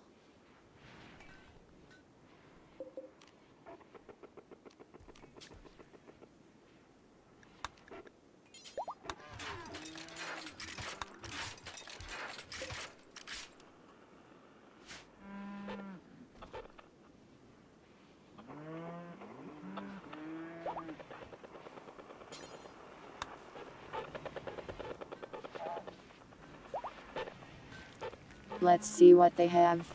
Let's see what they have.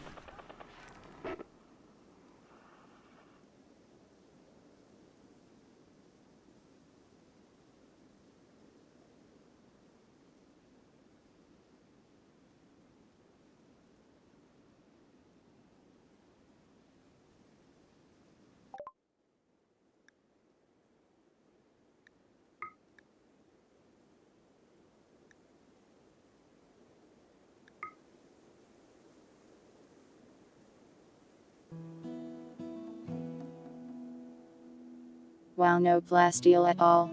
Wow, no plasteel at all.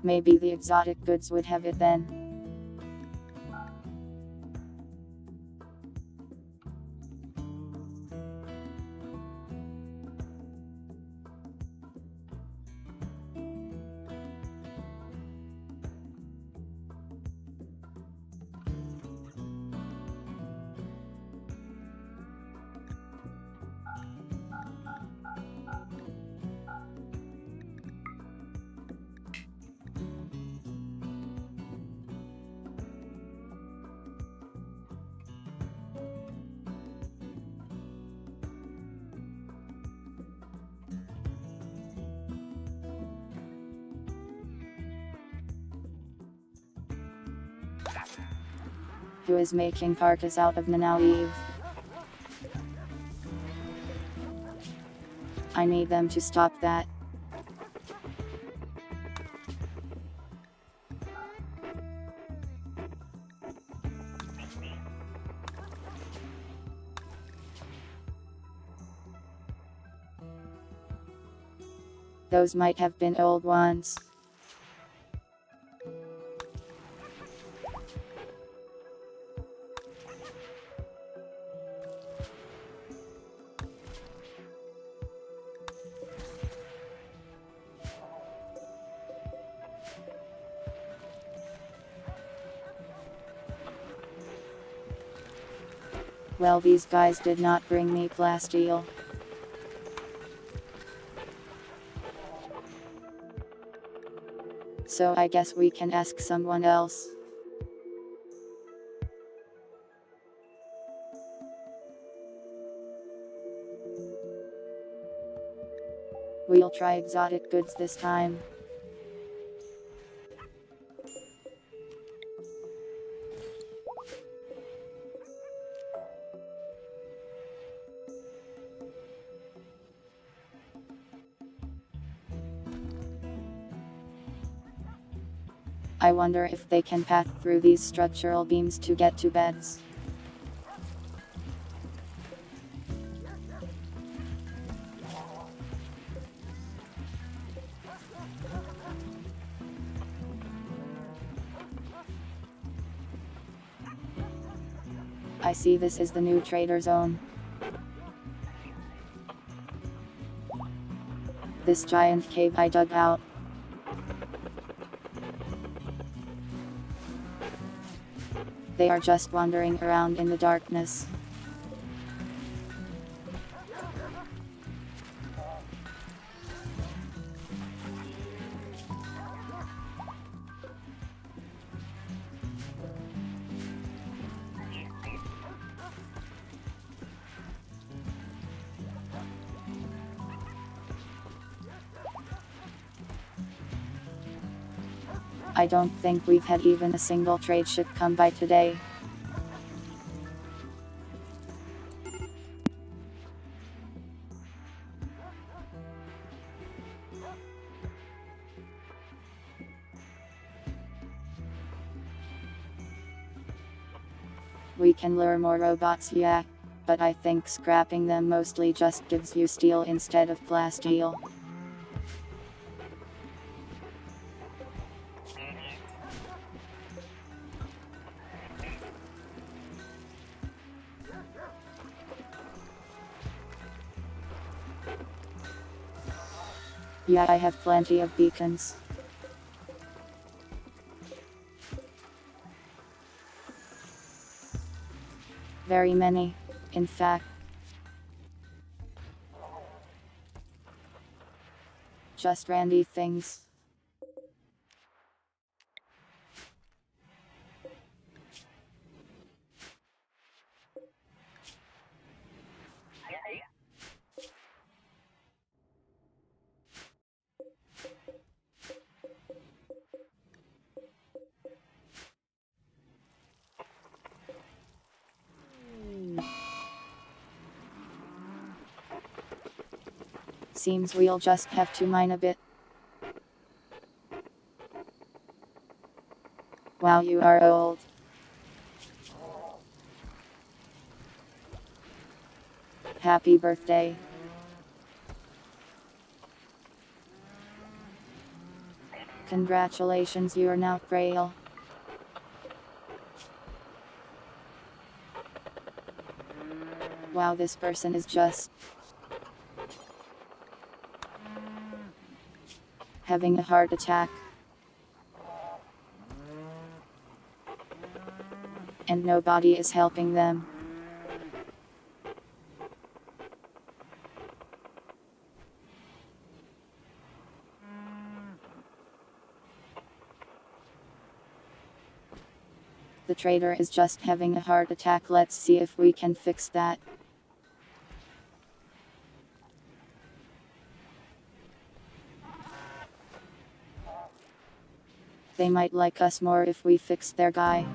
Maybe the exotic goods would have it then. Who is making carcass out of Nanaweave? I need them to stop that. Those might have been old ones. Well, these guys did not bring me plasteel. So I guess we can ask someone else. We'll try exotic goods this time. I wonder if they can pass through these structural beams to get to beds. I see this is the new trader zone. This giant cave I dug out. They are just wandering around in the darkness. I don't think we've had even a single trade ship come by today. We can lure more robots, yeah, but I think scrapping them mostly just gives you steel instead of plasteel. Yeah, I have plenty of beacons. Very many, in fact. Just randy things. Seems we'll just have to mine a bit. Wow, you are old. Happy birthday. Congratulations, you are now frail. Wow, this person is just having a heart attack. And nobody is helping them. The trader is just having a heart attack. Let's see if we can fix that. They might like us more if we fix their guy.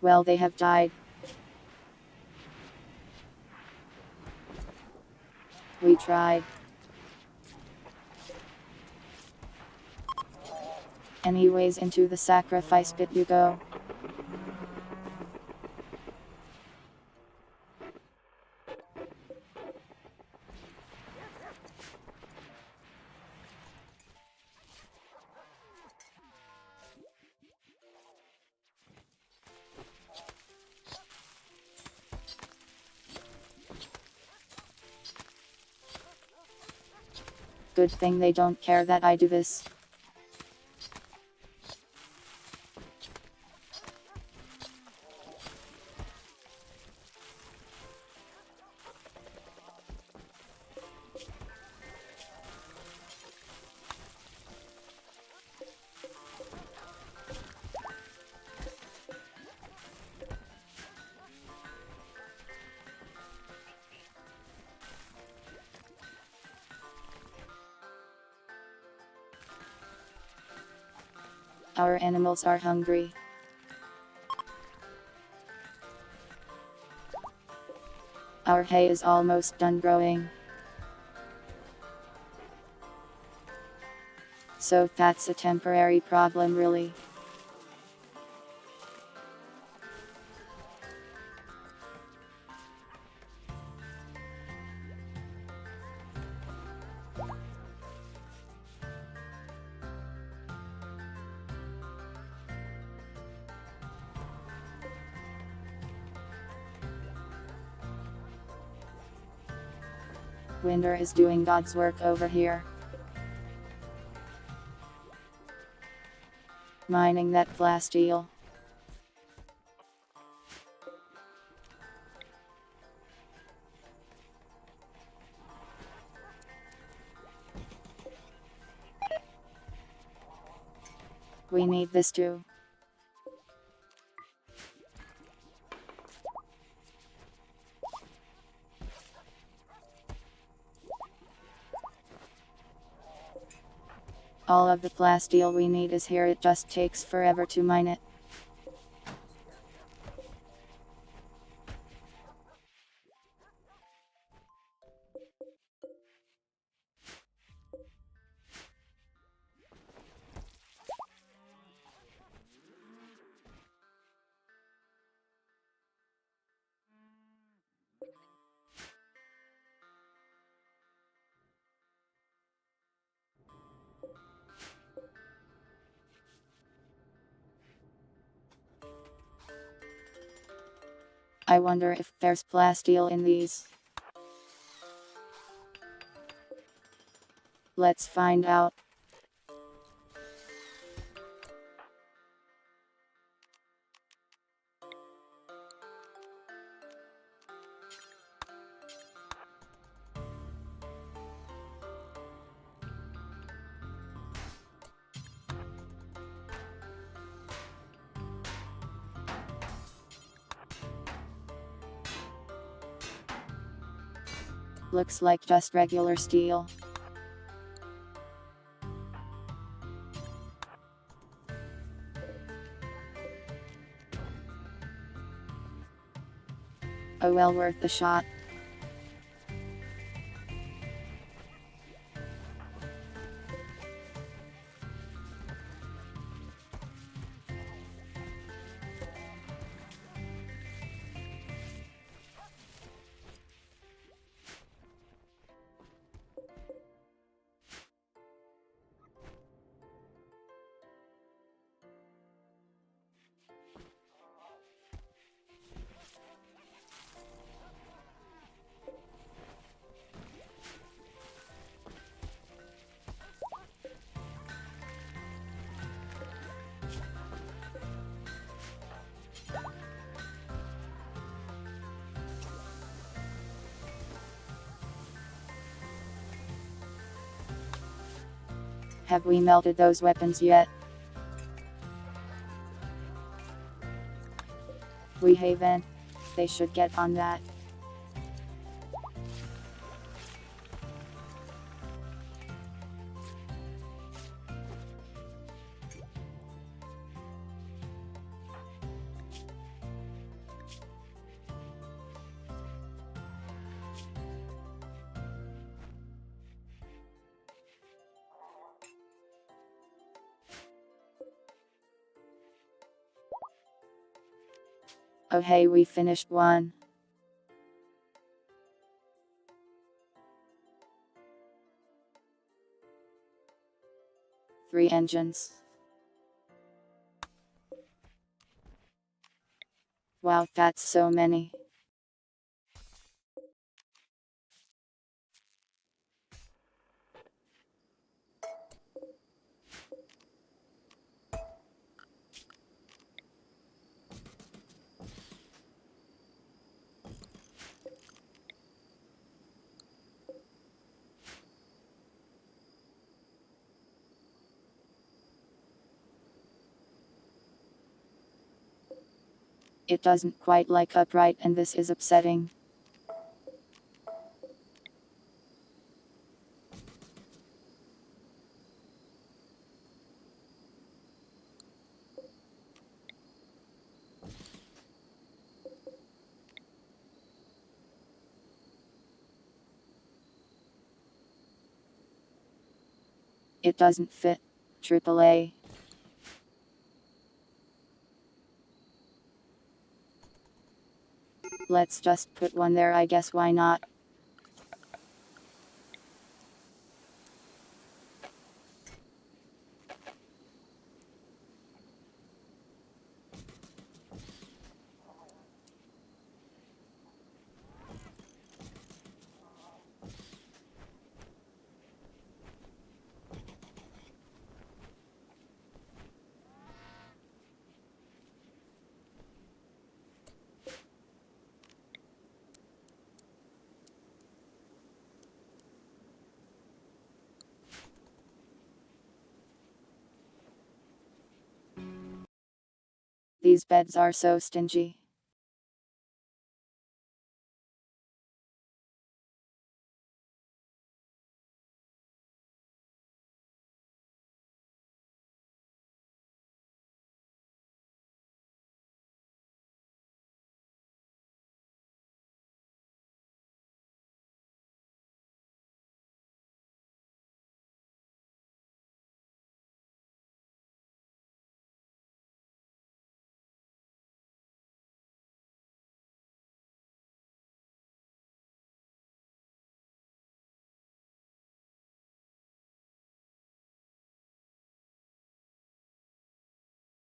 Well, they have died. We tried. Anyways, into the sacrifice pit you go. Good thing they don't care that I do this. Our animals are hungry. Our hay is almost done growing. So that's a temporary problem, really. Winder is doing God's work over here. Mining that plasteel. We need this too. All of the plasteel we need is here, it just takes forever to mine it. I wonder if there's plasteel in these. Let's find out. Looks like just regular steel. Oh well, worth the shot. Have we melted those weapons yet? We haven't. They should get on that. Oh hey, we finished one. Three engines. Wow, that's so many. It doesn't quite like upright, and this is upsetting. It doesn't fit. AAA. Let's just put one there, I guess, why not? These beds are so stingy.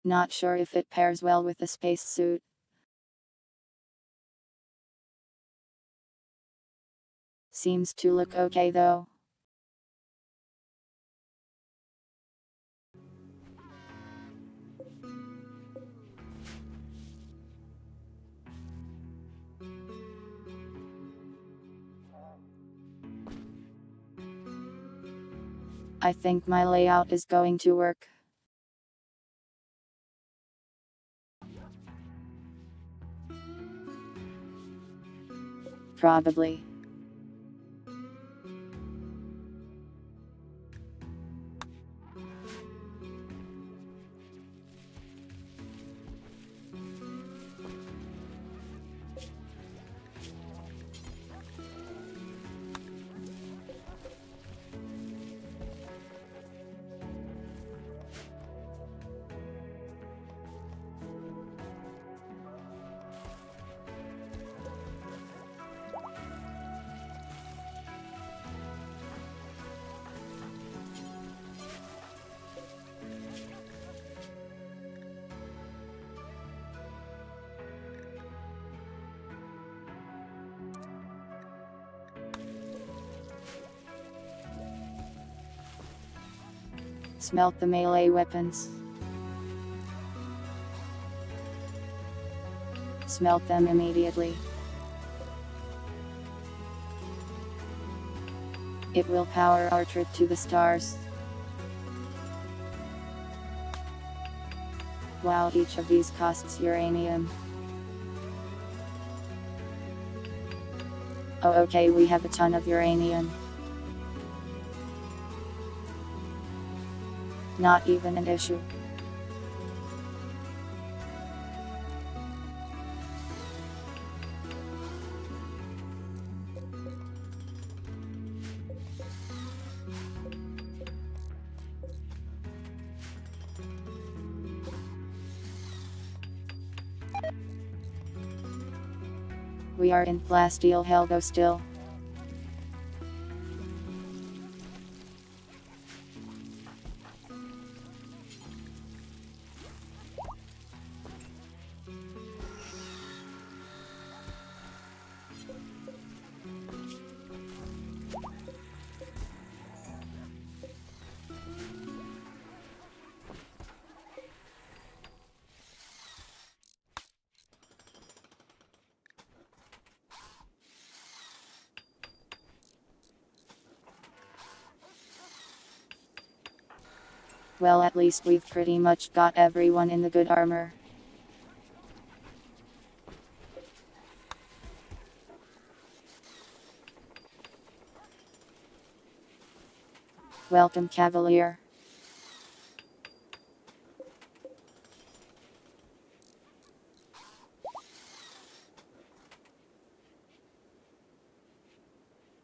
Not sure if it pairs well with the spacesuit. Seems to look okay though. I think my layout is going to work. Probably. Smelt the melee weapons. Smelt them immediately. It will power our trip to the stars. Wow, each of these costs uranium. Oh okay, we have a ton of uranium. Not even an issue. We are in Plasteel Helgo still. Well, at least we've pretty much got everyone in the good armor. Welcome, Cavalier.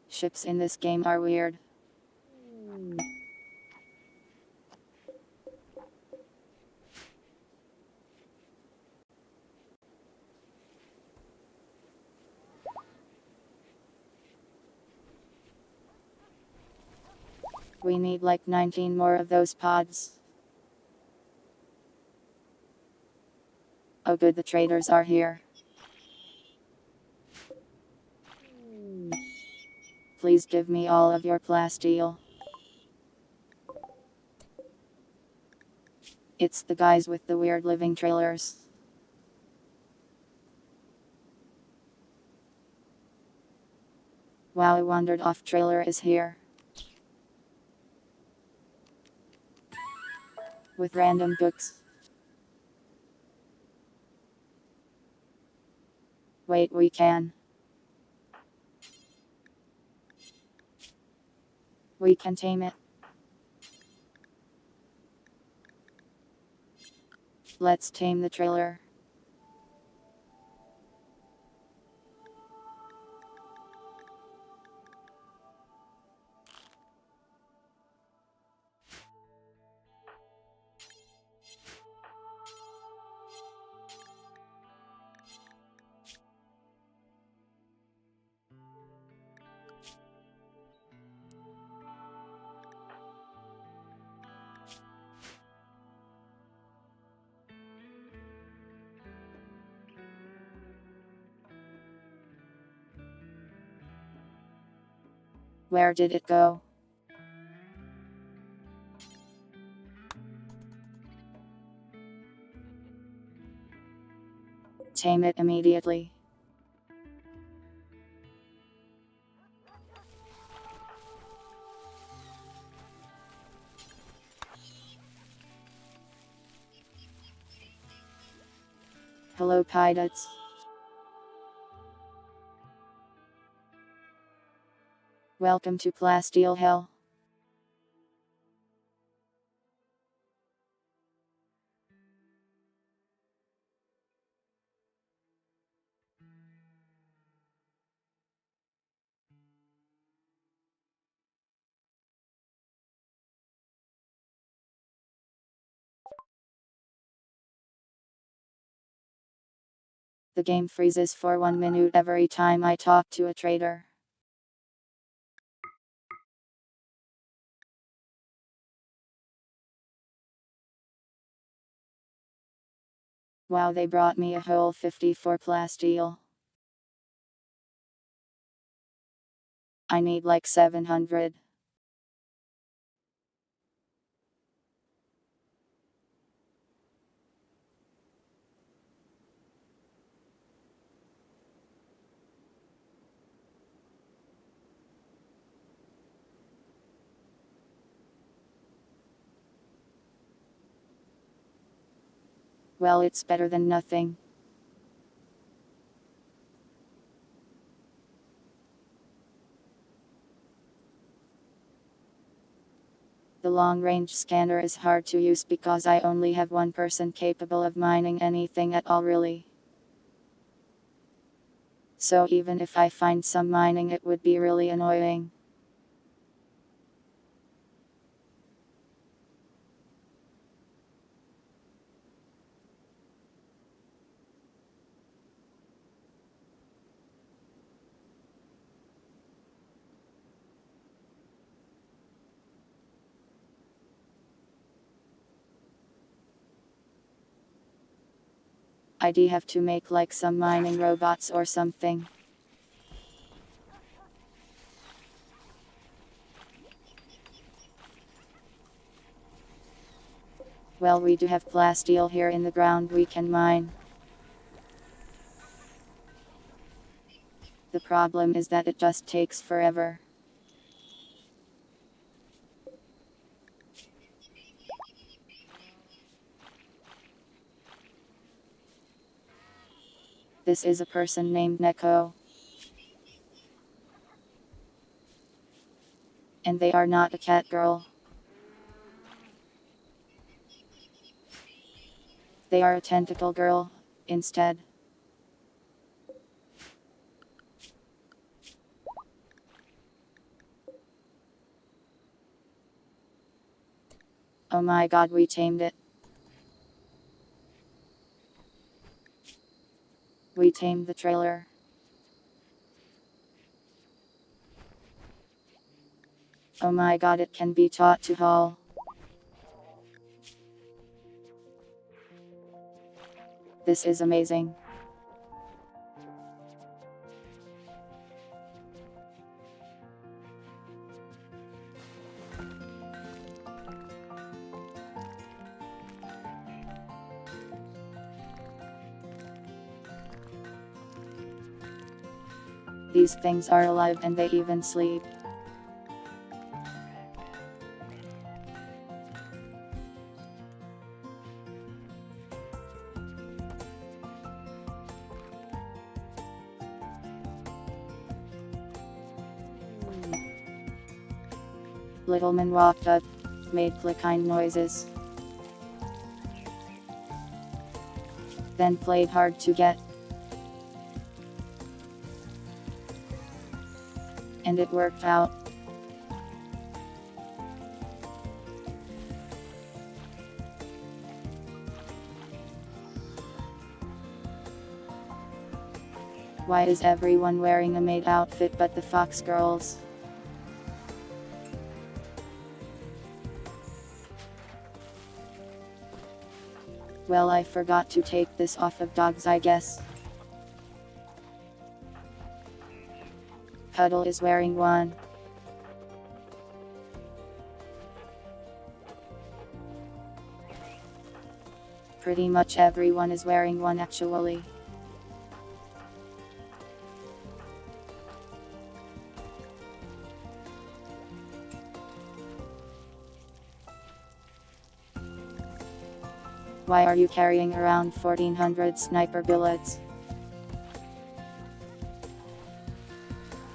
Ships in this game are weird. We need like 19 more of those pods. Oh good, the traders are here. Please give me all of your plasteel. It's the guys with the weird living trailers. Wow, a wandered off trailer is here. With random books. Wait, we can. We can tame it. Let's tame the trailer. Where did it go? Tame it immediately. Hello pilots. Welcome to Plasteel Hell. The game freezes for 1 minute every time I talk to a trader. Wow, they brought me a whole 50 for plasteel. I need like 700. Well, it's better than nothing. The long-range scanner is hard to use because I only have one person capable of mining anything at all really. So even if I find some mining it would be really annoying. I'd have to make like some mining robots or something. Well, we do have plasteel here in the ground we can mine. The problem is that it just takes forever. This is a person named Neko. And they are not a cat girl. They are a tentacle girl, instead. Oh my god, we tamed it. We tamed the trailer. Oh my god, it can be taught to haul. This is amazing. These things are alive and they even sleep. Little man walked up, made clicking noises. Then played hard to get. And it worked out. Why is everyone wearing a maid outfit but the fox girls? Well, I forgot to take this off of dogs, I guess. Puddle is wearing one. Pretty much everyone is wearing one actually. Why are you carrying around 1400 sniper bullets?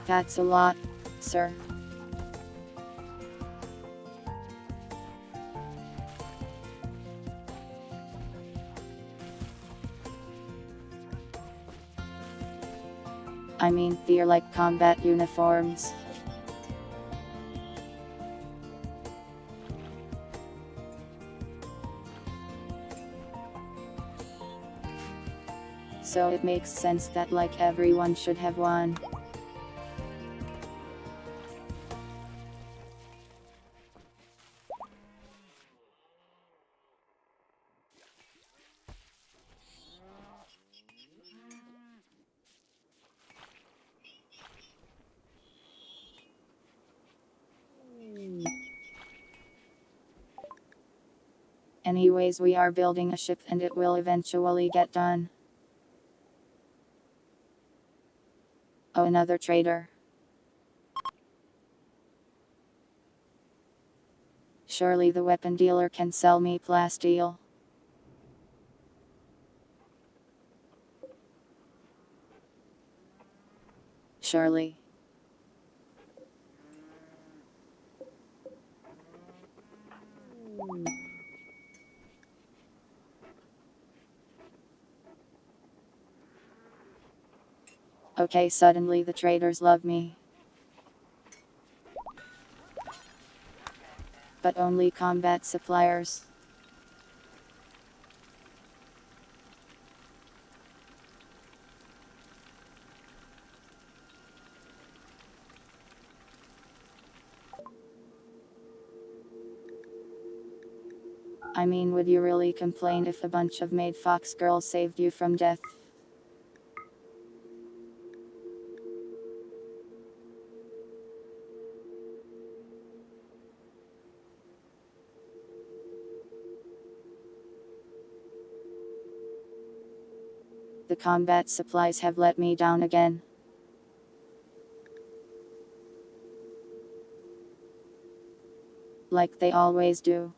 That's a lot, sir. I mean, they're like combat uniforms. So it makes sense that like everyone should have one. Anyways, we are building a ship and it will eventually get done. Oh, another trader. Surely the weapon dealer can sell me plasteel. Surely. Okay, suddenly the traders love me. But only combat suppliers. I mean, would you really complain if a bunch of maid fox girls saved you from death? The combat supplies have let me down again. Like they always do.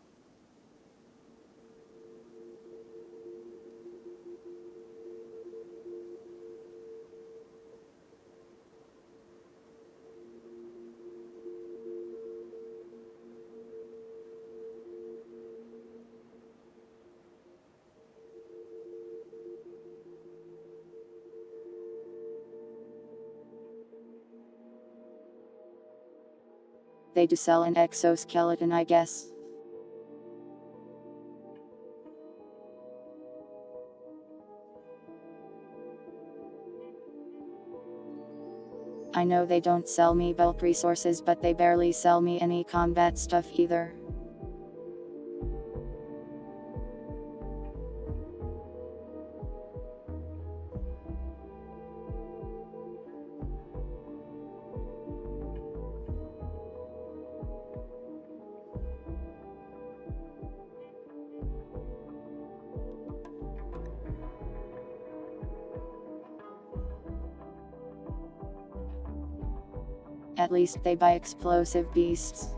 They do sell an exoskeleton, I guess. I know they don't sell me bulk resources, but they barely sell me any combat stuff either. At least they buy explosive beasts.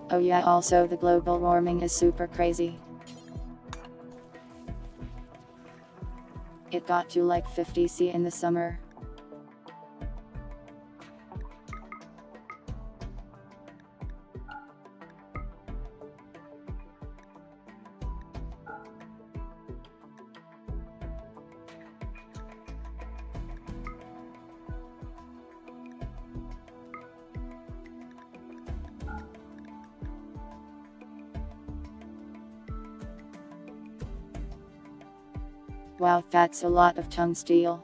Oh yeah, also the global warming is super crazy. It got to like 50 C in the summer. Wow, that's a lot of tungsteel.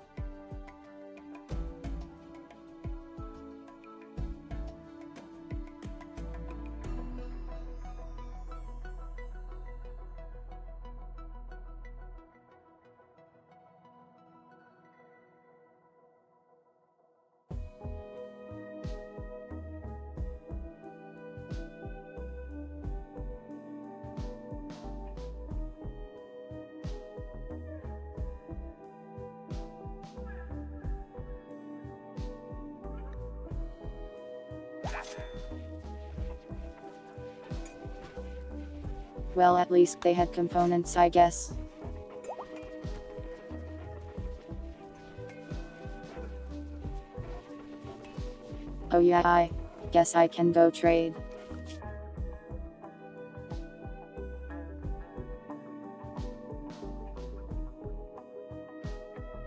Well, at least they had components, I guess. Oh yeah, I guess I can go trade.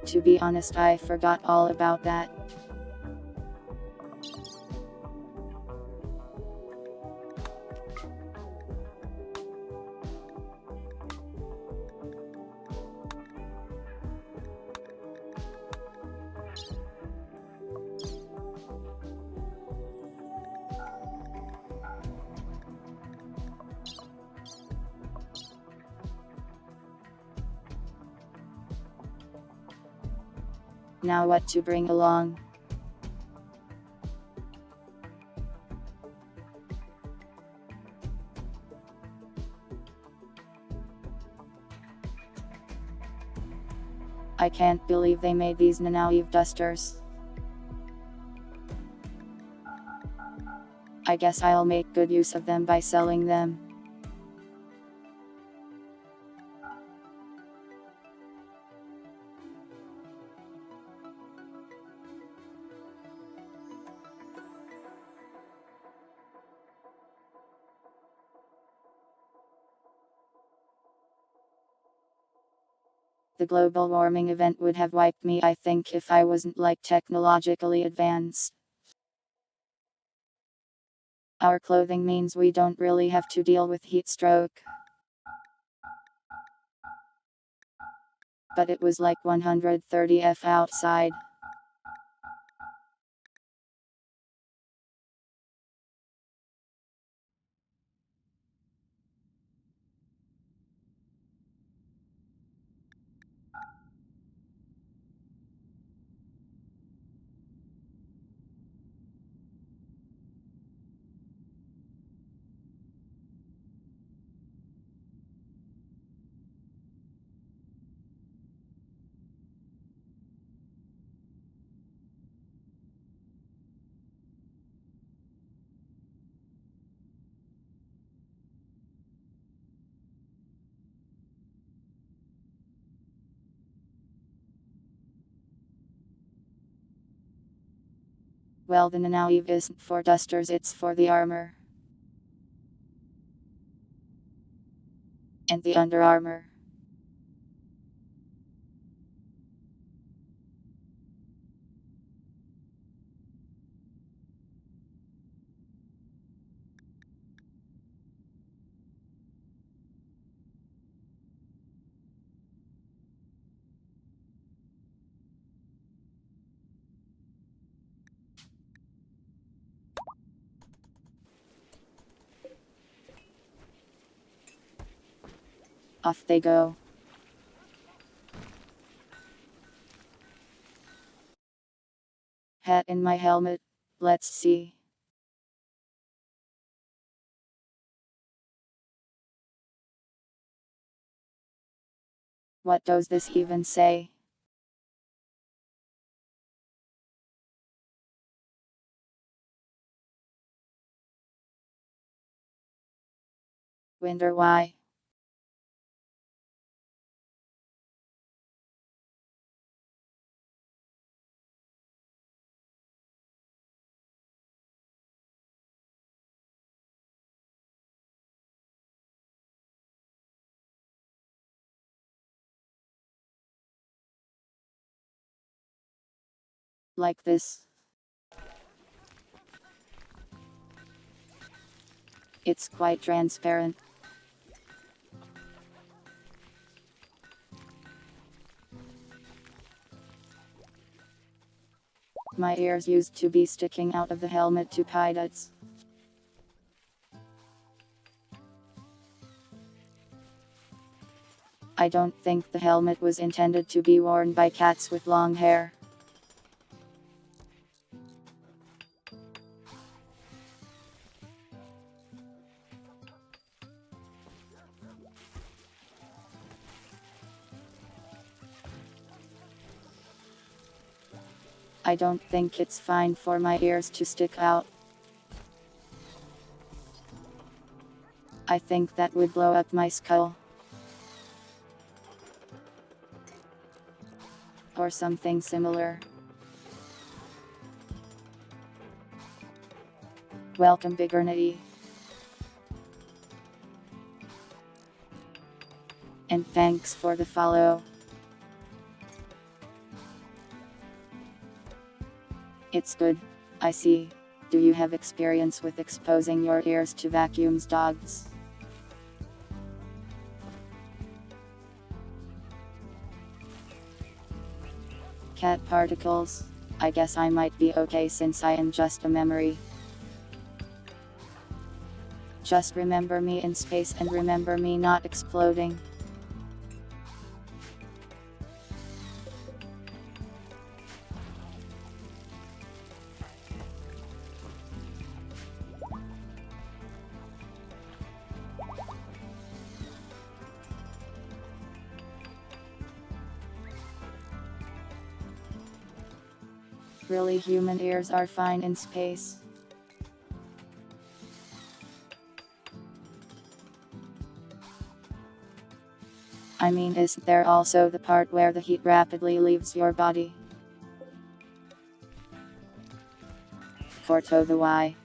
To be honest, I forgot all about that. Now what to bring along? I can't believe they made these Nanaue dusters. I guess I'll make good use of them by selling them. The global warming event would have wiped me, I think, if I wasn't like technologically advanced. Our clothing means we don't really have to deal with heat stroke. But it was like 130°F outside. Well, the Nanaue isn't for dusters, it's for the armor. And the Under Armour. Off they go. Hat in my helmet. Let's see. What does this even say? Wonder why. Like this. It's quite transparent. My ears used to be sticking out of the helmet to pilots. I don't think the helmet was intended to be worn by cats with long hair. I don't think it's fine for my ears to stick out. I think that would blow up my skull. Or something similar. Welcome Bigernity. And thanks for the follow. It's good, I see. Do you have experience with exposing your ears to vacuums, dogs? Cat particles. I guess I might be okay since I am just a memory. Just remember me in space and remember me not exploding. Really, human ears are fine in space. I mean, isn't there also the part where the heat rapidly leaves your body? Porto the Y.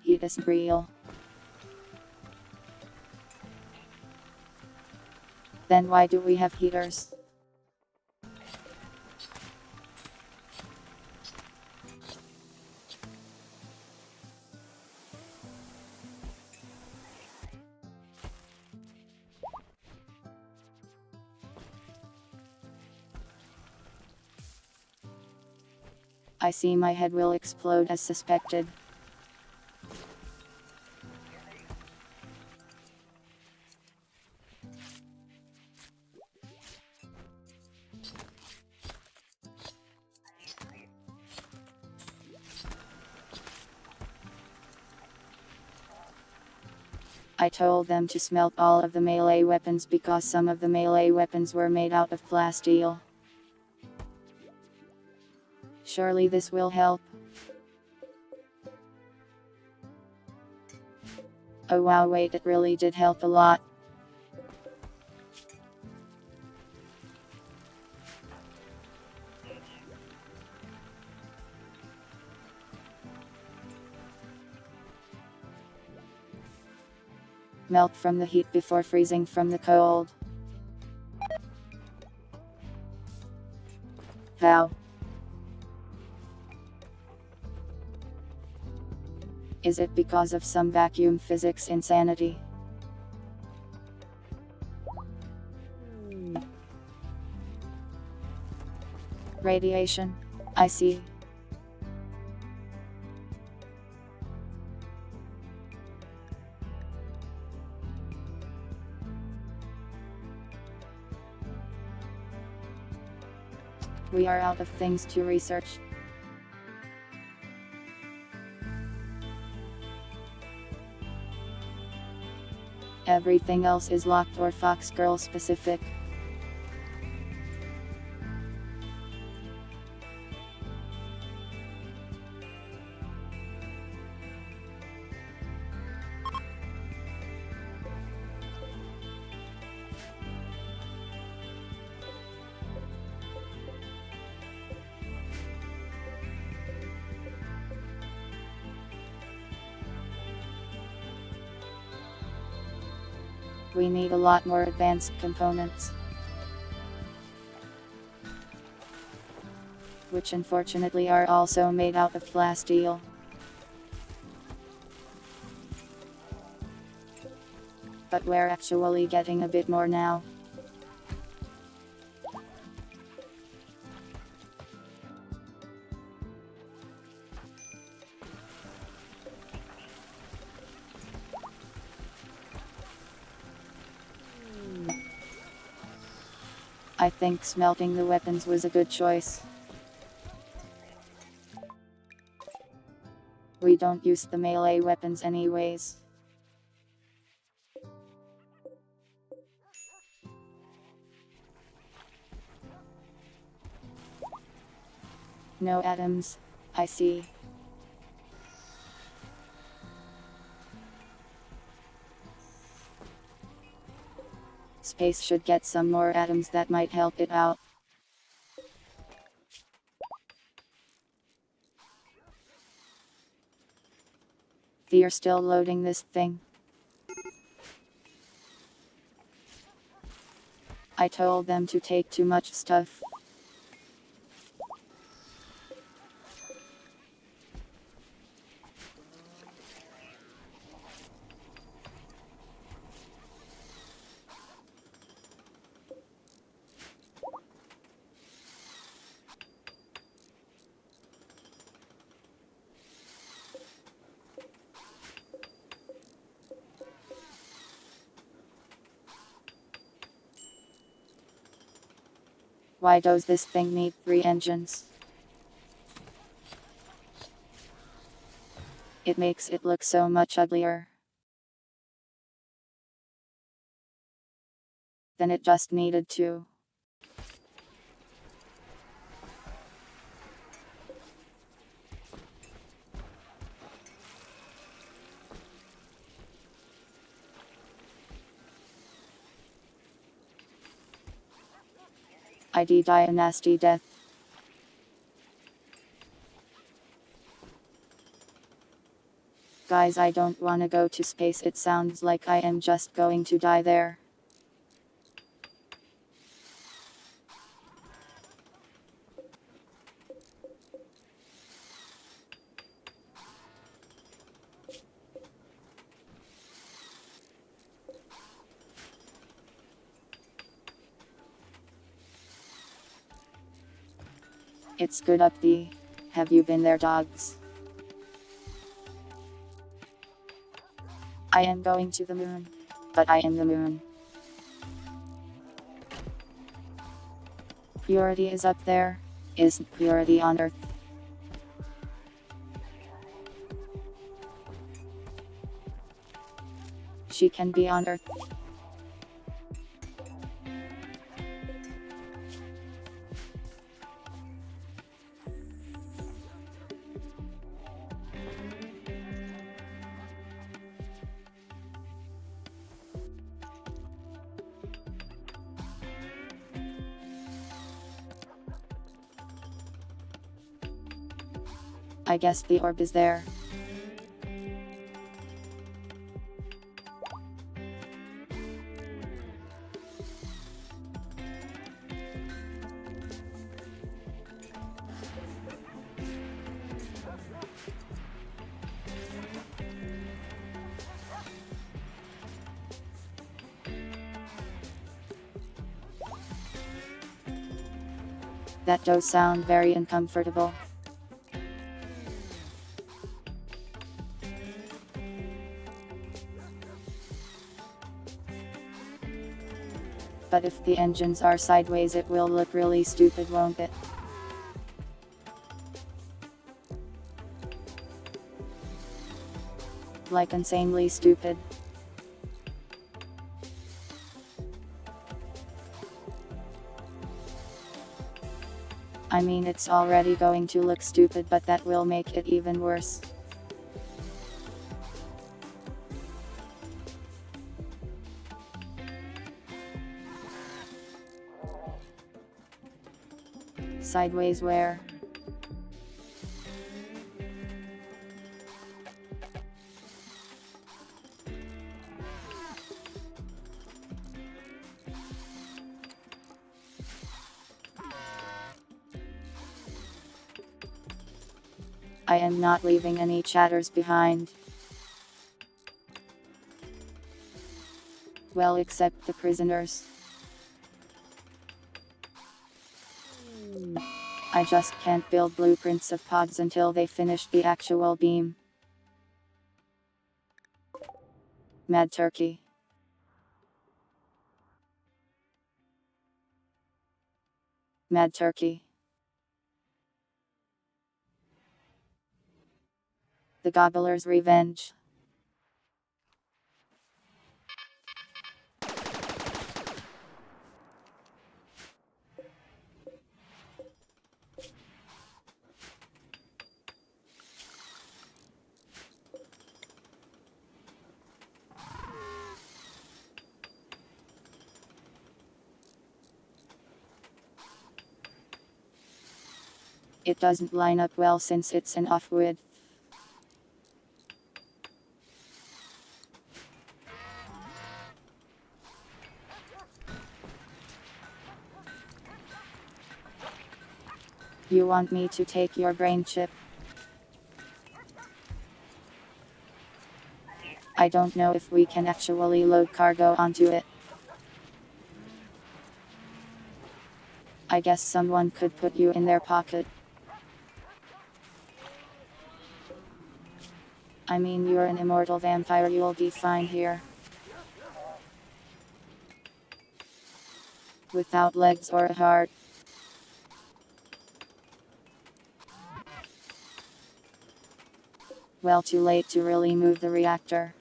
Heat isn't real. Then why do we have heaters? I see my head will explode as suspected. I told them to smelt all of the melee weapons because some of the melee weapons were made out of plasteel. Surely this will help. Oh wow, wait, it really did help a lot. Melt from the heat before freezing from the cold. How? Is it because of some vacuum physics insanity? Radiation. I see. We are out of things to research. Everything else is locked or Fox Girl specific. We need a lot more advanced components. Which unfortunately are also made out of plasteel. But we're actually getting a bit more now. I think smelting the weapons was a good choice. We don't use the melee weapons anyways. No atoms. I see. Space should get some more atoms that might help it out. They're still loading this thing. I told them to take too much stuff. Why does this thing need 3 engines? It makes it look so much uglier. Then it just needed 2. I'd die a nasty death. Guys, I don't wanna go to space. It sounds like I am just going to die there. It's good up the. Have you been there, dogs? I am going to the moon. But I am the moon. Purity is up there. Isn't purity on Earth? She can be on Earth. I guess the orb is there. That does sound very uncomfortable. But if the engines are sideways, it will look really stupid, won't it? Like insanely stupid. I mean, it's already going to look stupid, but that will make it even worse. Sideways where? I am not leaving any chatters behind. Well, except the prisoners. I just can't build blueprints of pods until they finish the actual beam. Mad Turkey. Mad Turkey. The Gobbler's Revenge. It doesn't line up well since it's an off-width. You want me to take your brain chip? I don't know if we can actually load cargo onto it. I guess someone could put you in their pocket. I mean, you're an immortal vampire, you'll be fine here. Without legs or a heart. Well, too late to really move the reactor.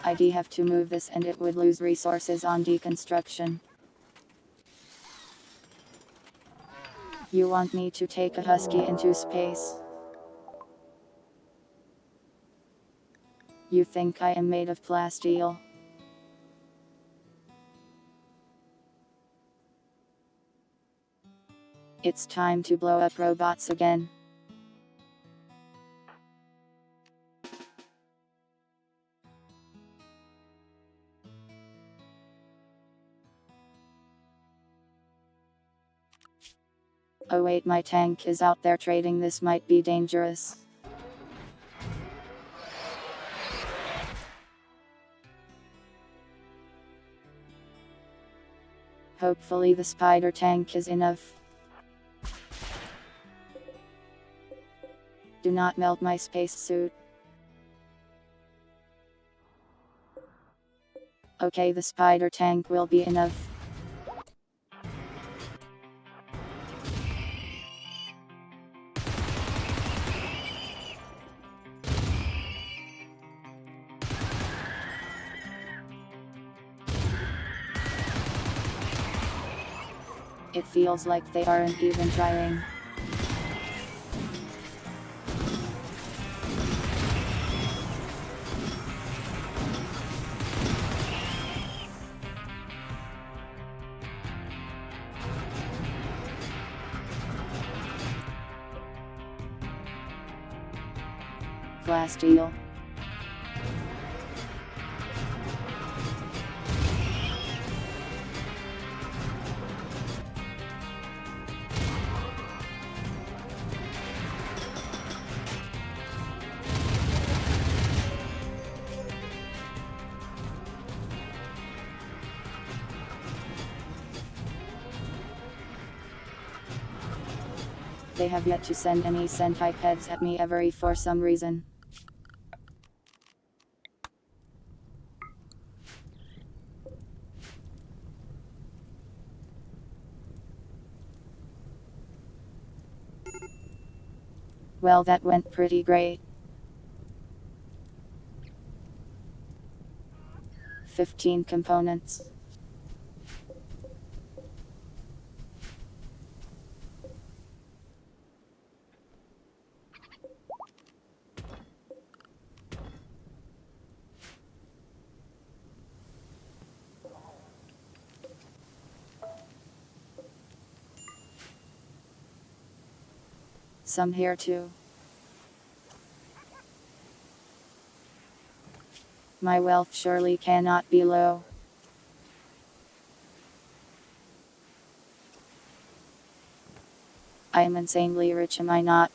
I'd have to move this and it would lose resources on deconstruction. You want me to take a husky into space? You think I am made of plasteel? It's time to blow up robots again. Oh wait, my tank is out there trading, this might be dangerous. Hopefully the spider tank is enough. Do not melt my spacesuit. Okay, the spider tank will be enough. It feels like they aren't even trying. Plasteel. They have yet to send any Sentai heads at me ever for some reason. Well, that went pretty great. 15 components. Some here too. My wealth surely cannot be low. I am insanely rich, am I not?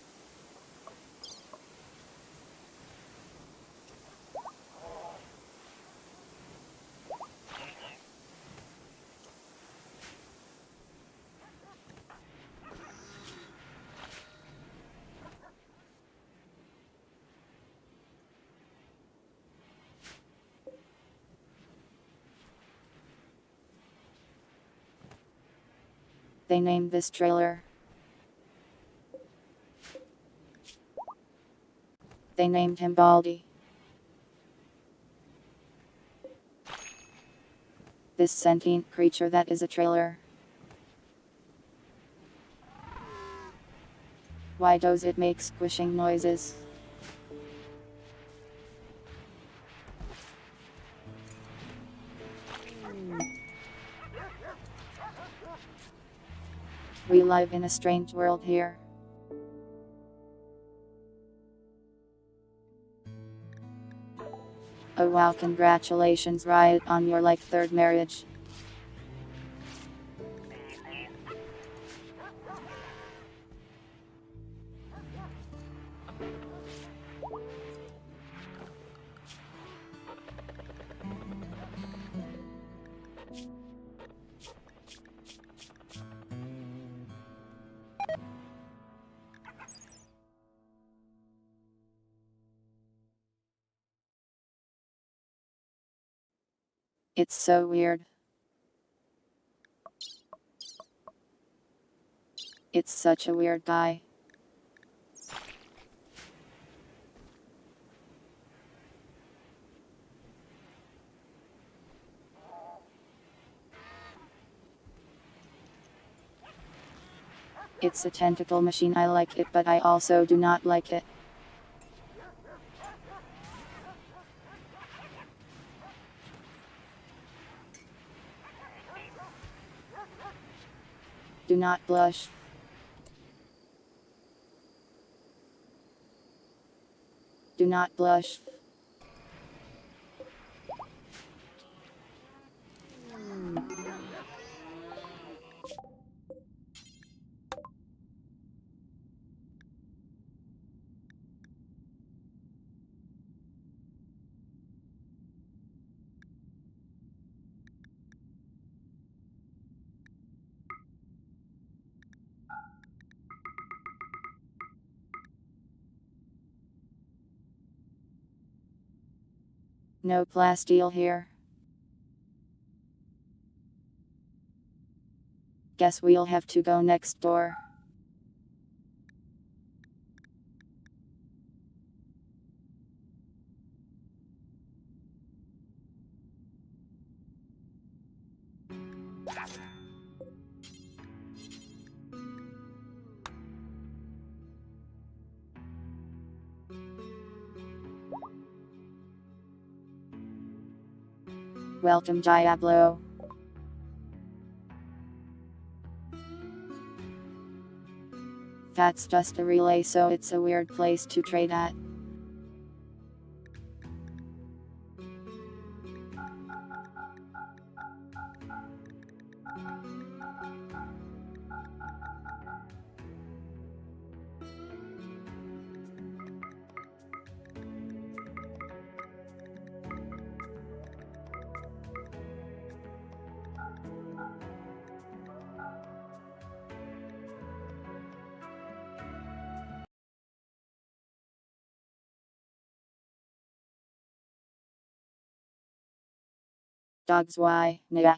They named this trailer. They named him Baldy. This sentient creature that is a trailer. Why does it make squishing noises? We live in a strange world here. Oh wow, congratulations, Riot, on your third marriage. It's so weird. It's such a weird guy. It's a tentacle machine. I like it, but I also do not like it. Do not blush. Do not blush. No plasteel here. Guess we'll have to go next door. Welcome, Diablo. That's just a relay, so it's a weird place to trade at. Dogs, why? Nah.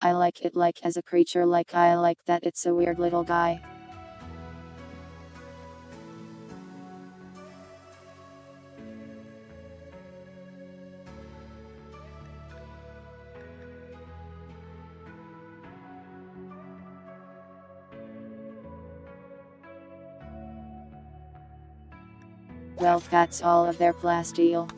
I like it as a creature, I like that it's a weird little guy. Well, that's all of their plasteel.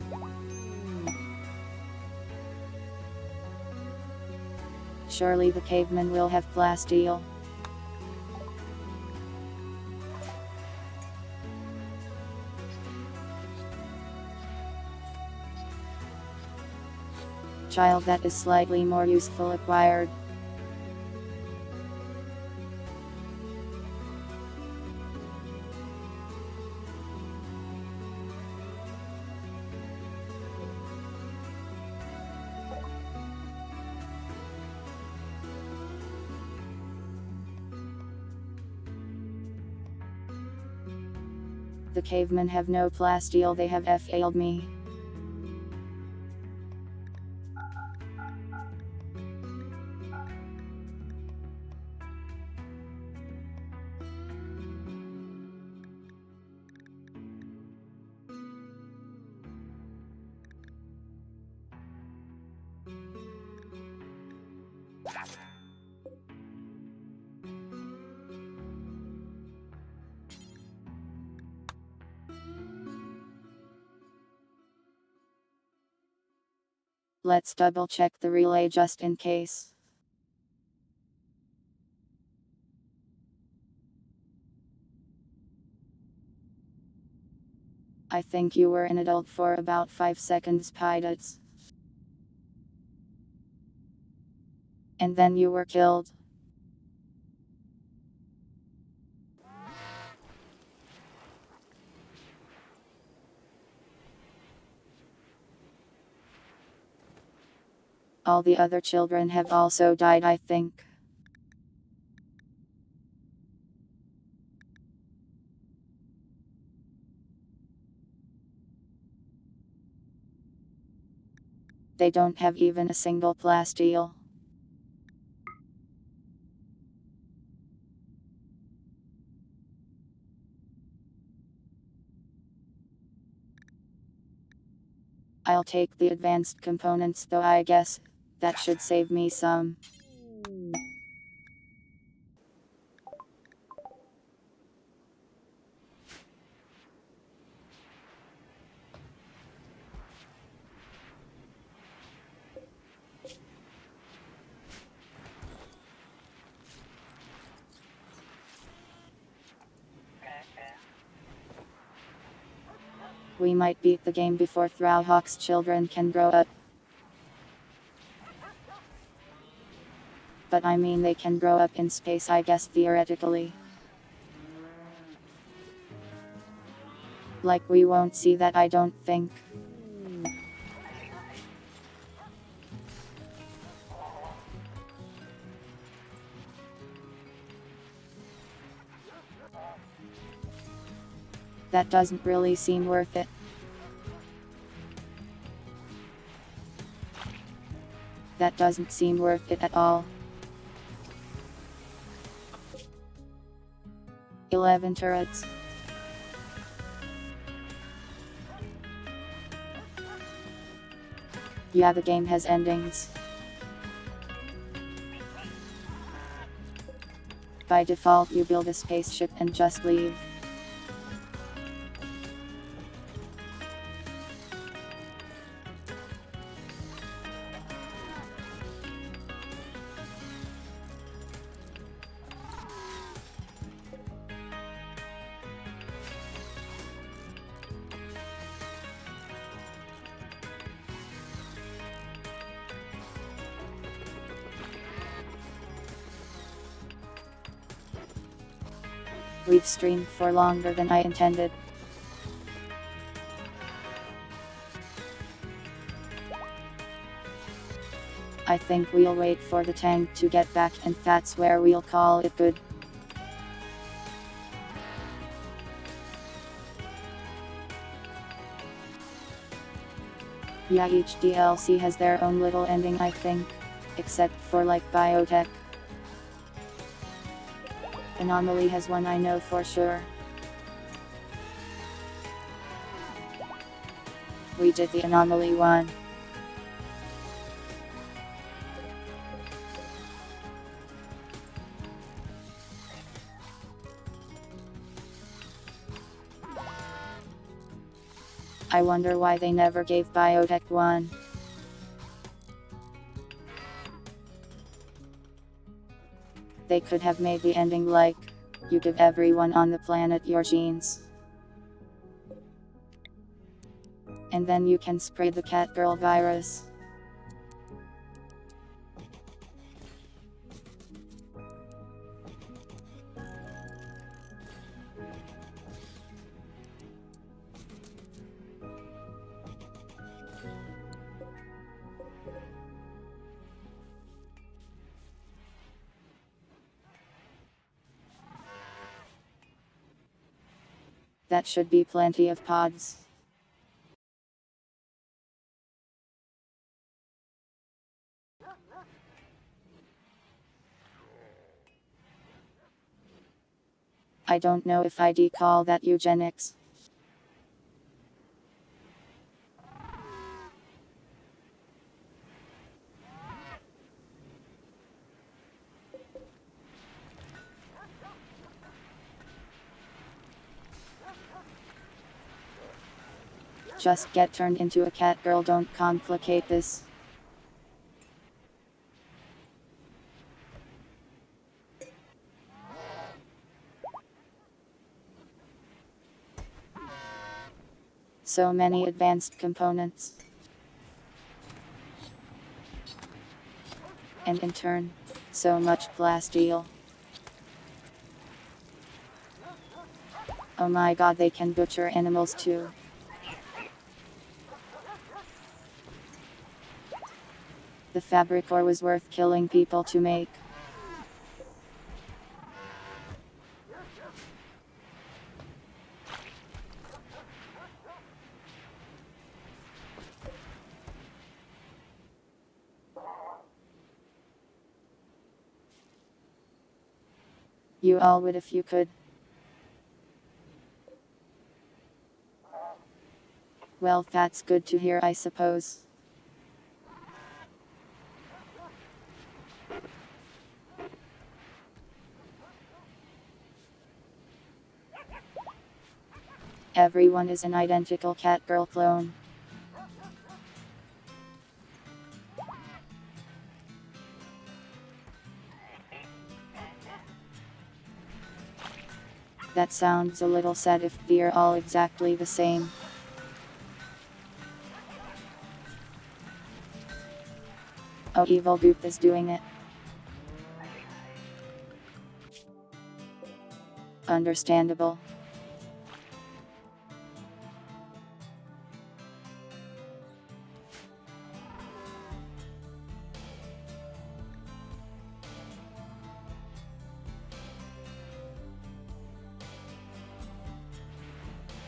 Surely the cavemen will have plasteel. Child, that is slightly more useful acquired. The cavemen have no plasteel, they have failed me. Let's double check the relay just in case. I think you were an adult for about 5 seconds, pilots. And then you were killed. All the other children have also died, I think. They don't have even a single plasteel. I'll take the advanced components though, I guess. That should save me some. We might beat the game before Throwhawk's children can grow up. But I mean, they can grow up in space, I guess, theoretically. Like, we won't see that, I don't think. That doesn't really seem worth it. That doesn't seem worth it at all. 11 turrets. Yeah, the game has endings. By default, you build a spaceship and just leave. We've streamed for longer than I intended. I think we'll wait for the tank to get back, and that's where we'll call it good. Yeah, each DLC has their own little ending, I think. Except for like Biotech. Anomaly has one, I know for sure. We did the Anomaly one. I wonder why they never gave Biotech one. They could have made the ending like, you give everyone on the planet your genes. And then you can spray the Catgirl virus. That should be plenty of pods. I don't know if I'd call that eugenics. Just get turned into a cat girl, don't complicate this. So many advanced components. And in turn, so much plasteel. Oh my god, they can butcher animals too. The fabric ore was worth killing people to make. You all would if you could. Well, that's good to hear, I suppose. Everyone is an identical cat girl clone. That sounds a little sad if they're all exactly the same. Oh, evil goop is doing it. Understandable.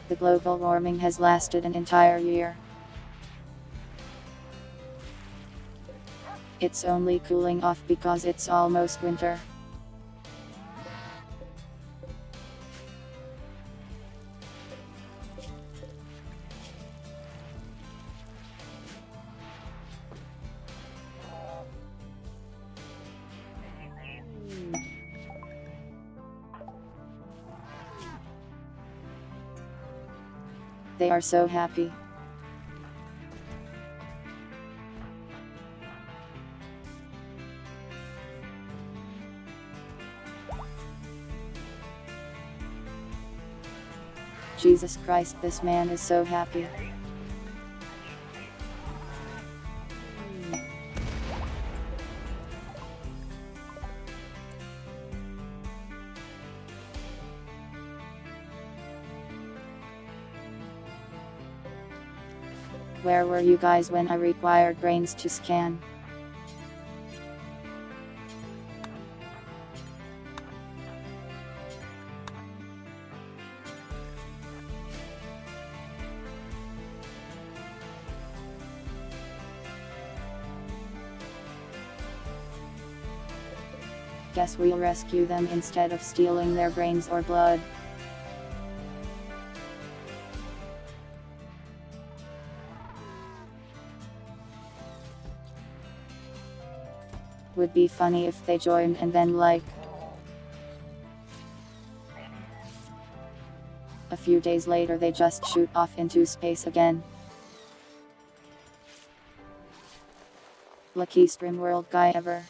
The global warming has lasted an entire year. It's only cooling off because it's almost winter. They are so happy. Jesus Christ, this man is so happy. Where were you guys when I required brains to scan? Guess we'll rescue them instead of stealing their brains or blood. Would be funny if they joined and then a few days later they just shoot off into space again. Luckiest Rimworld guy ever.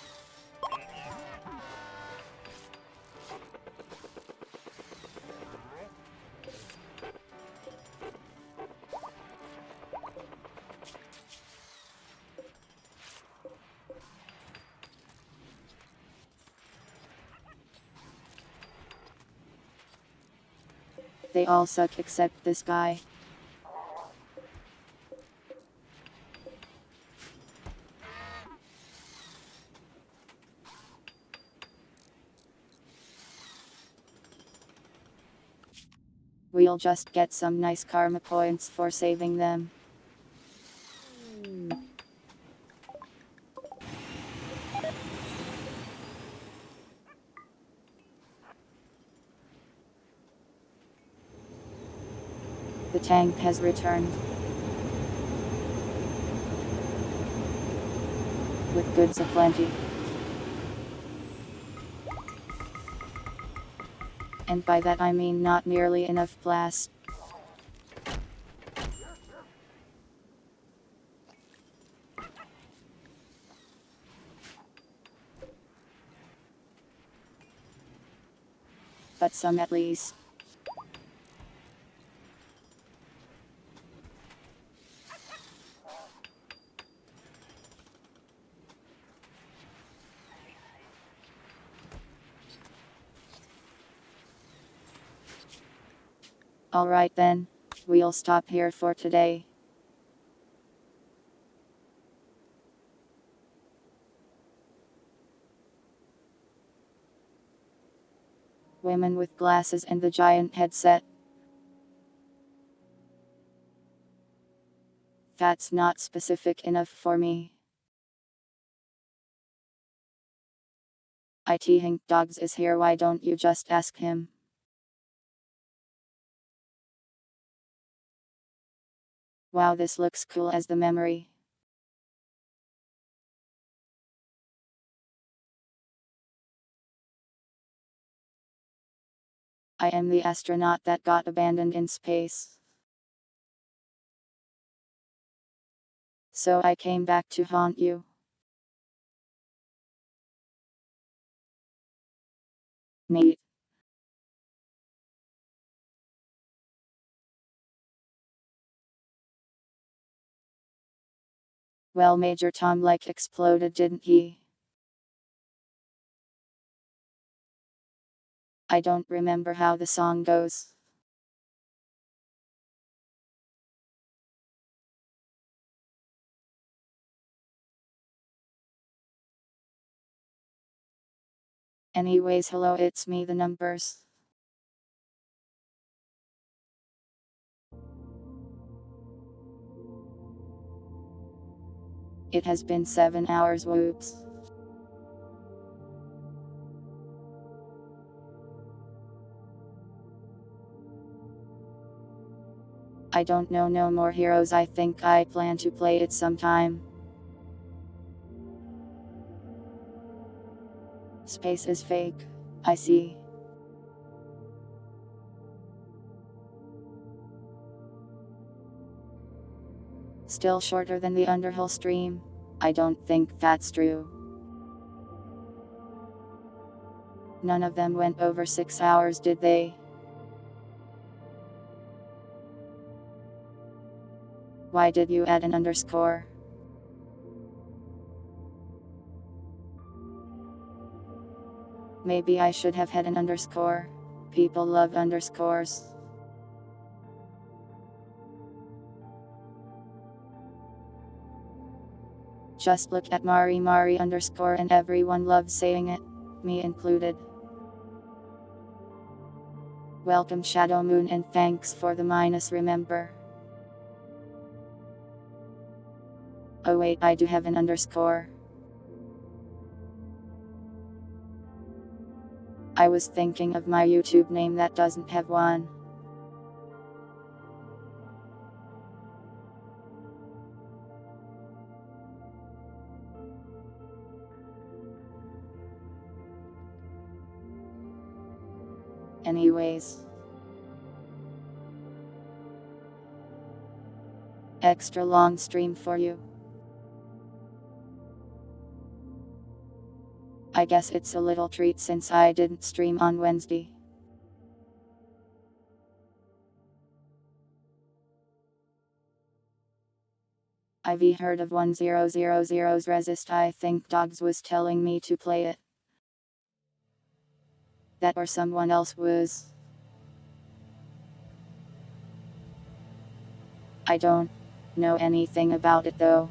They all suck except this guy. We'll just get some nice karma points for saving them. The tank has returned. With goods aplenty. And by that I mean not nearly enough blast. But some at least. Alright then, we'll stop here for today. Women with glasses and the giant headset. That's not specific enough for me. I think Dogs is here, why don't you just ask him? Wow, this looks cool as the memory. I am the astronaut that got abandoned in space. So I came back to haunt you. Neat. Well, Major Tom like exploded, didn't he? I don't remember how the song goes. Anyways, hello, it's me, the numbers. It has been 7 hours, whoops. I don't know no more heroes, I think I plan to play it sometime. Space is fake, I see. Still shorter than the Underhill stream? I don't think that's true. None of them went over 6 hours, did they? Why did you add an underscore? Maybe I should have had an underscore. People love underscores. Just look at Mari Mari underscore and everyone loves saying it, me included. Welcome Shadow Moon and thanks for the minus, remember. Oh wait, I do have an underscore. I was thinking of my YouTube name that doesn't have one. Anyways. Extra long stream for you. I guess it's a little treat since I didn't stream on Wednesday. I've heard of 1000's Resist, I think Dogs was telling me to play it. That or someone else was. I don't know anything about it though.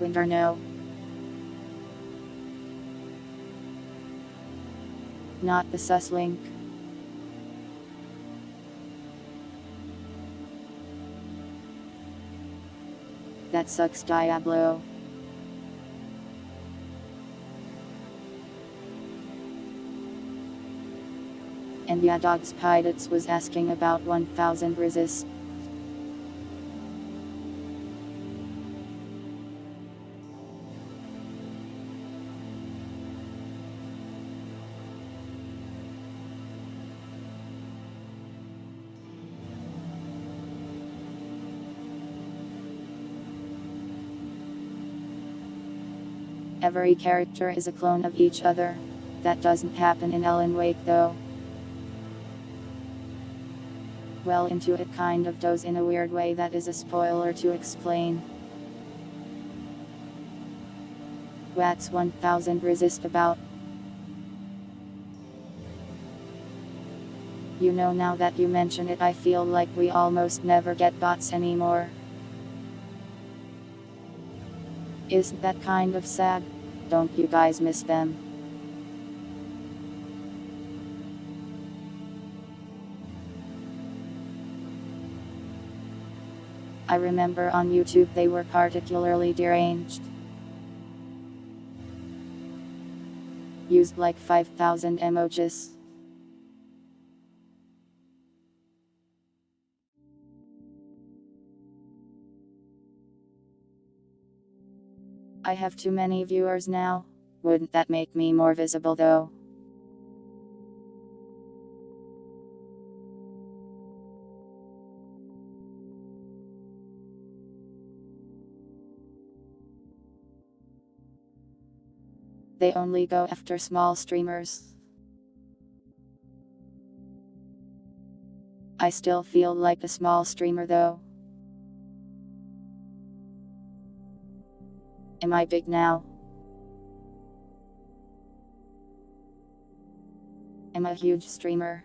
Winter no. Not the sus link. That sucks, Diablo. And yeah, Dogs Pilots was asking about 1000 Resist. Every character is a clone of each other. That doesn't happen in Alan Wake though. well into it kind of does in a weird way that is a spoiler to explain. What's 1000 resist about? You know, now that you mention it, I feel like we almost never get bots anymore. Isn't that kind of sad? Don't you guys miss them? I remember on YouTube they were particularly deranged. Used like 5,000 emojis. I have too many viewers now. Wouldn't that make me more visible though? They only go after small streamers. I still feel like a small streamer though. Am I big now? Am I a huge streamer?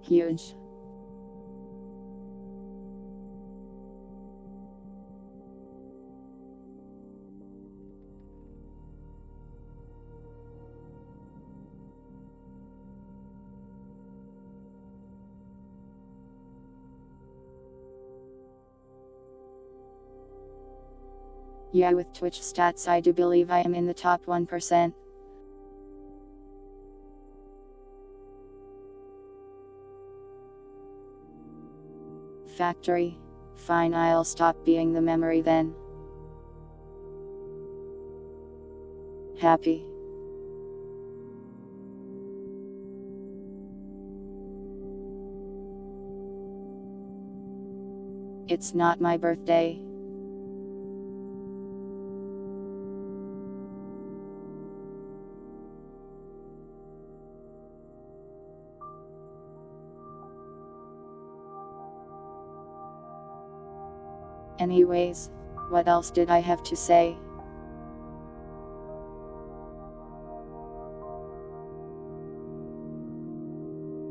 Huge. Yeah, with Twitch stats I do believe I am in the top 1%. Factory. Fine, I'll stop being the memory then. Happy. It's not my birthday. Anyways, what else did I have to say?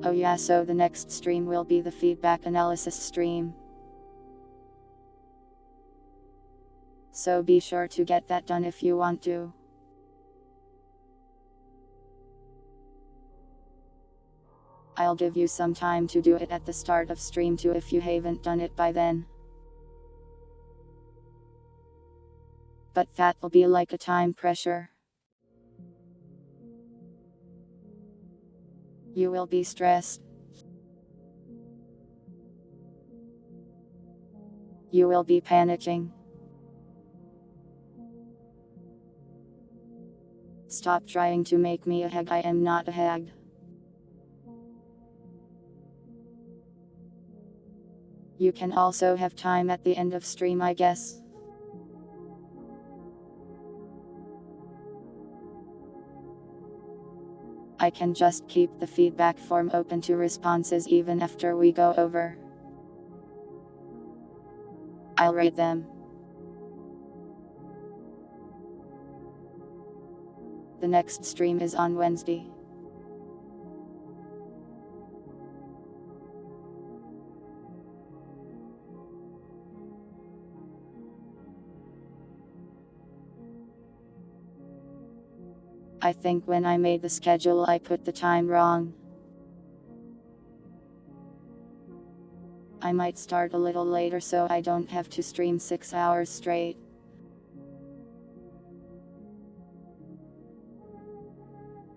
Oh yeah, so the next stream will be the feedback analysis stream. So be sure to get that done if you want to. I'll give you some time to do it at the start of stream too if you haven't done it by then. But that'll be like a time pressure. You will be stressed. You will be panicking. Stop trying to make me a hag, I am not a hag. You can also have time at the end of stream, I guess. I can just keep the feedback form open to responses even after we go over. I'll rate them. The next stream is on Wednesday. I think when I made the schedule I put the time wrong. I might start a little later so I don't have to stream 6 hours straight.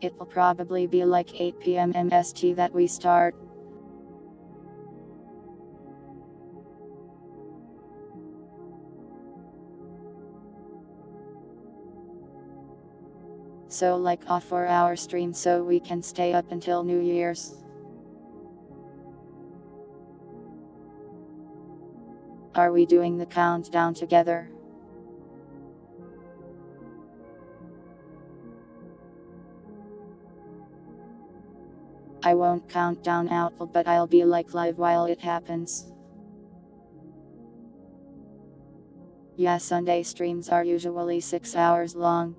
It'll probably be like 8 PM MST that we start. So like a 4-hour stream so we can stay up until New Year's. Are we doing the countdown together? I won't count down out, but I'll be like live while it happens. Yeah, Sunday streams are usually 6 hours long.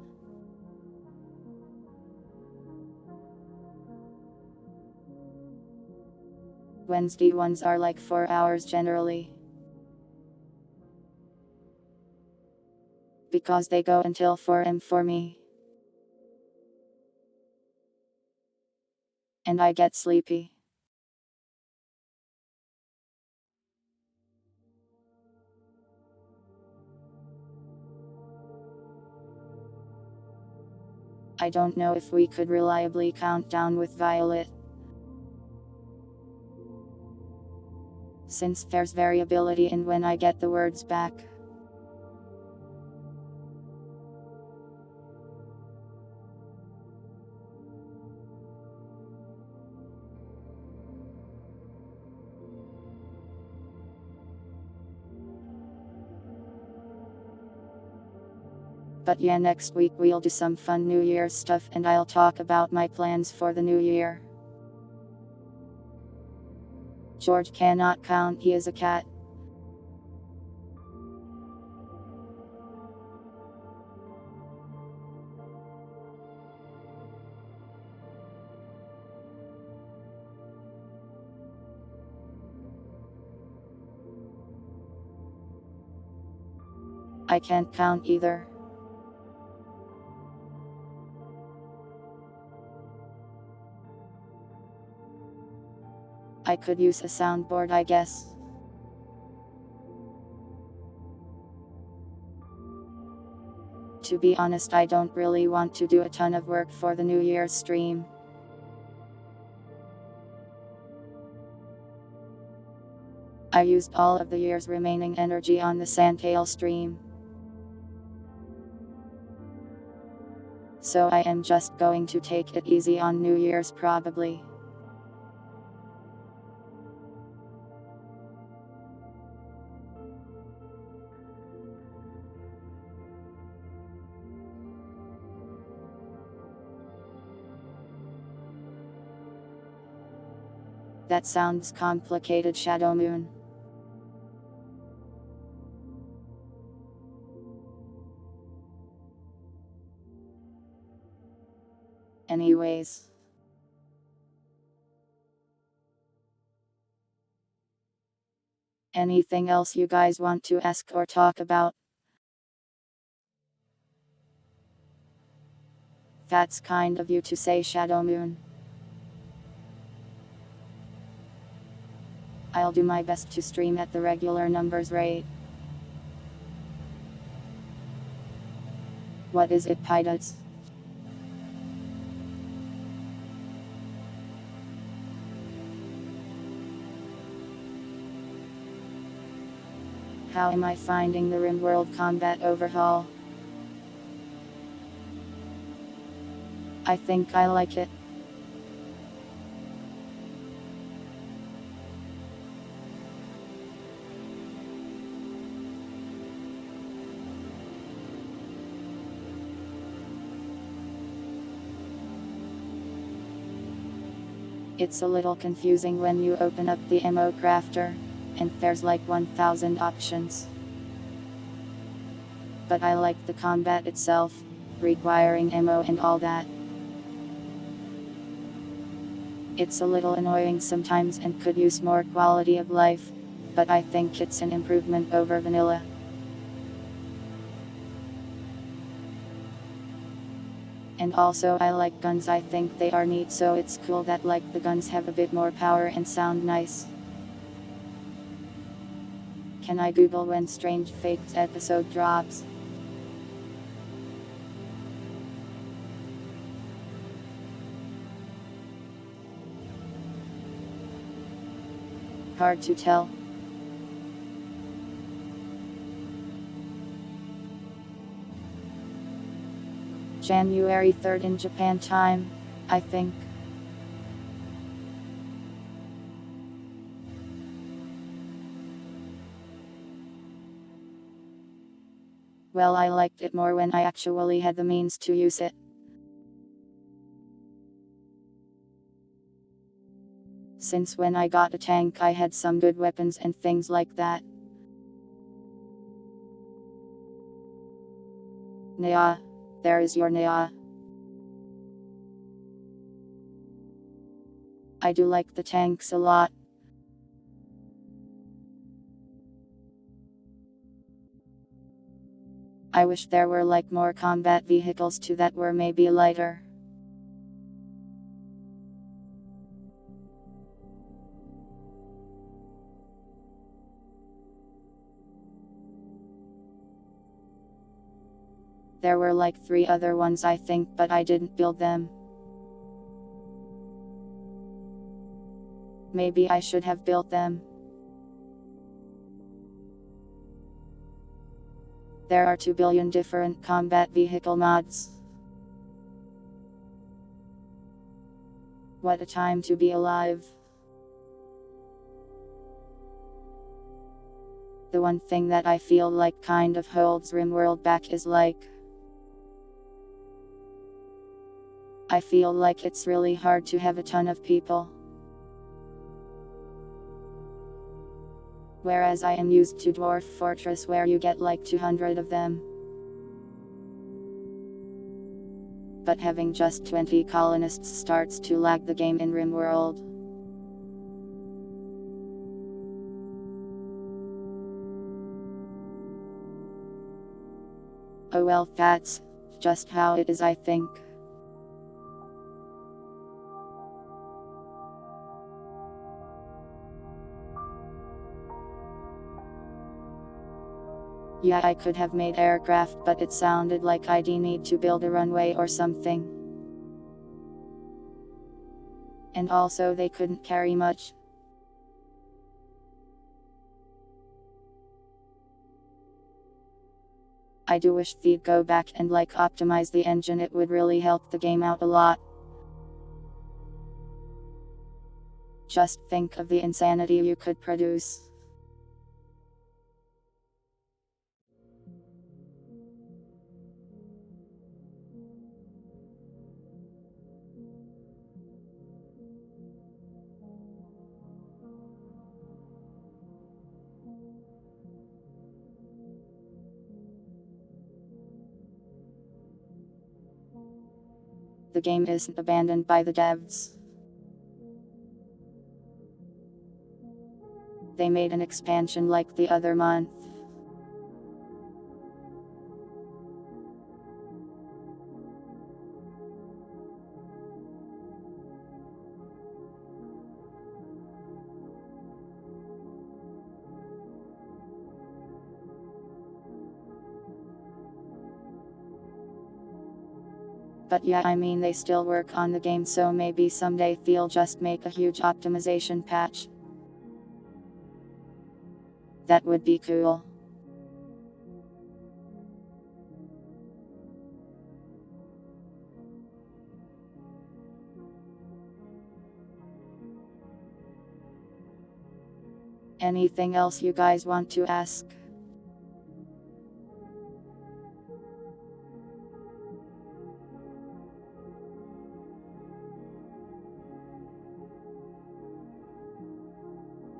Wednesday ones are like 4 hours generally. Because they go until 4 am for me. And I get sleepy. I don't know if we could reliably count down with Violet, since there's variability in when I get the words back. But yeah, next week we'll do some fun New Year's stuff and I'll talk about my plans for the new year. George cannot count, he is a cat. I can't count either. I could use a soundboard, I guess. To be honest, I don't really want to do a ton of work for the New Year's stream. I used all of the year's remaining energy on the Sandtail stream. So I am just going to take it easy on New Year's probably. That sounds complicated, Shadow Moon. Anyways. Anything else you guys want to ask or talk about? That's kind of you to say, Shadow Moon. I'll do my best to stream at the regular numbers rate. What is it, Pidots? How am I finding the Rimworld combat overhaul? I think I like it. It's a little confusing when you open up the ammo crafter, and there's like 1000 options. But I like the combat itself, requiring ammo and all that. It's a little annoying sometimes and could use more quality of life, but I think it's an improvement over vanilla. And also I like guns, I think they are neat, so it's cool that like the guns have a bit more power and sound nice. Can I Google when Strange Fates episode drops? Hard to tell. January 3rd in Japan time, I think. Well, I liked it more when I actually had the means to use it. since when I got a tank I had some good weapons and things like that. Nya. There is your Nya. I do like the tanks a lot. I wish there were like more combat vehicles too that were maybe lighter. There were like 3 other ones I think, but I didn't build them. Maybe I should have built them. There are 2 billion different combat vehicle mods. What a time to be alive. The one thing that I feel like kind of holds Rimworld back is like, I feel like it's really hard to have a ton of people. Whereas I am used to Dwarf Fortress where you get like 200 of them. But having just 20 colonists starts to lag the game in Rimworld. Oh well, that's just how it is, I think. Yeah, I could have made aircraft, but it sounded like I'd need to build a runway or something. And also they couldn't carry much. I do wish they'd go back and like optimize the engine, it would really help the game out a lot. Just think of the insanity you could produce. The game isn't abandoned by the devs. They made an expansion like the other month. But yeah, I mean they still work on the game, so maybe someday they'll just make a huge optimization patch. That would be cool. Anything else you guys want to ask?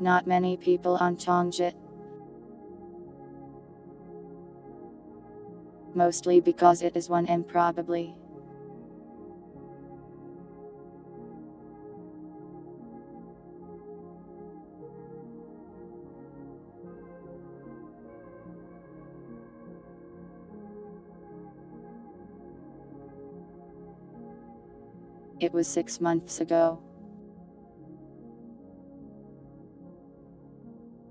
Not many people on Chongjit. Mostly because it is 1M probably. It was 6 months ago.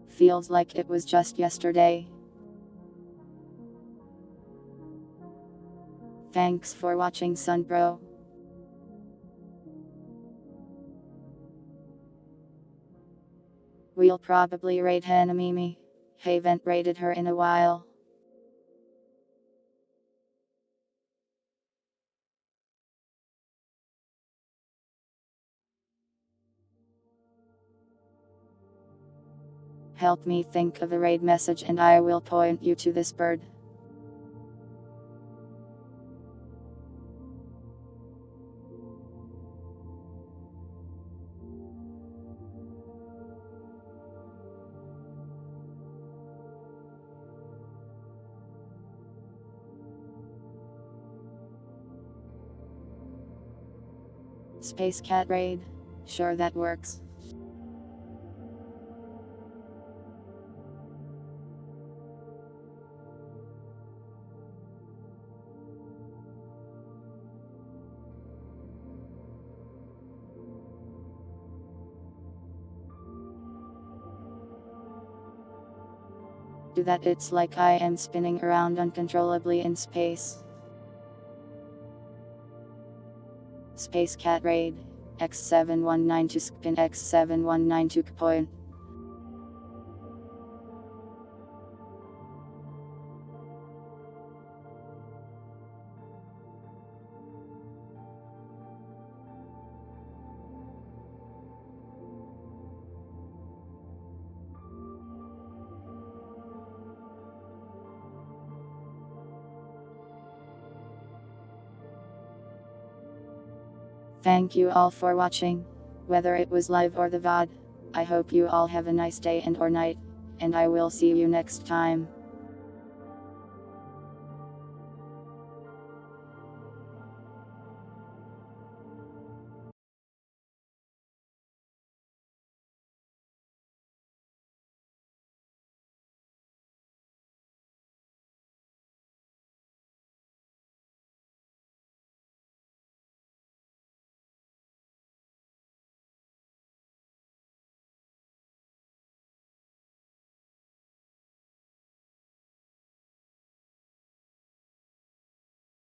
Feels like it was just yesterday. Thanks for watching, Sunbro. We'll probably raid Hanamimi. Haven't raided her in a while. Help me think of a raid message and I will point you to this bird. Space Cat Raid. Sure, that works. Do that, it's like I am spinning around uncontrollably in space. Space Cat Raid. X7192 spin X7192 point. Thank you all for watching. Whether it was live or the VOD, I hope you all have a nice day and or night, and I will see you next time.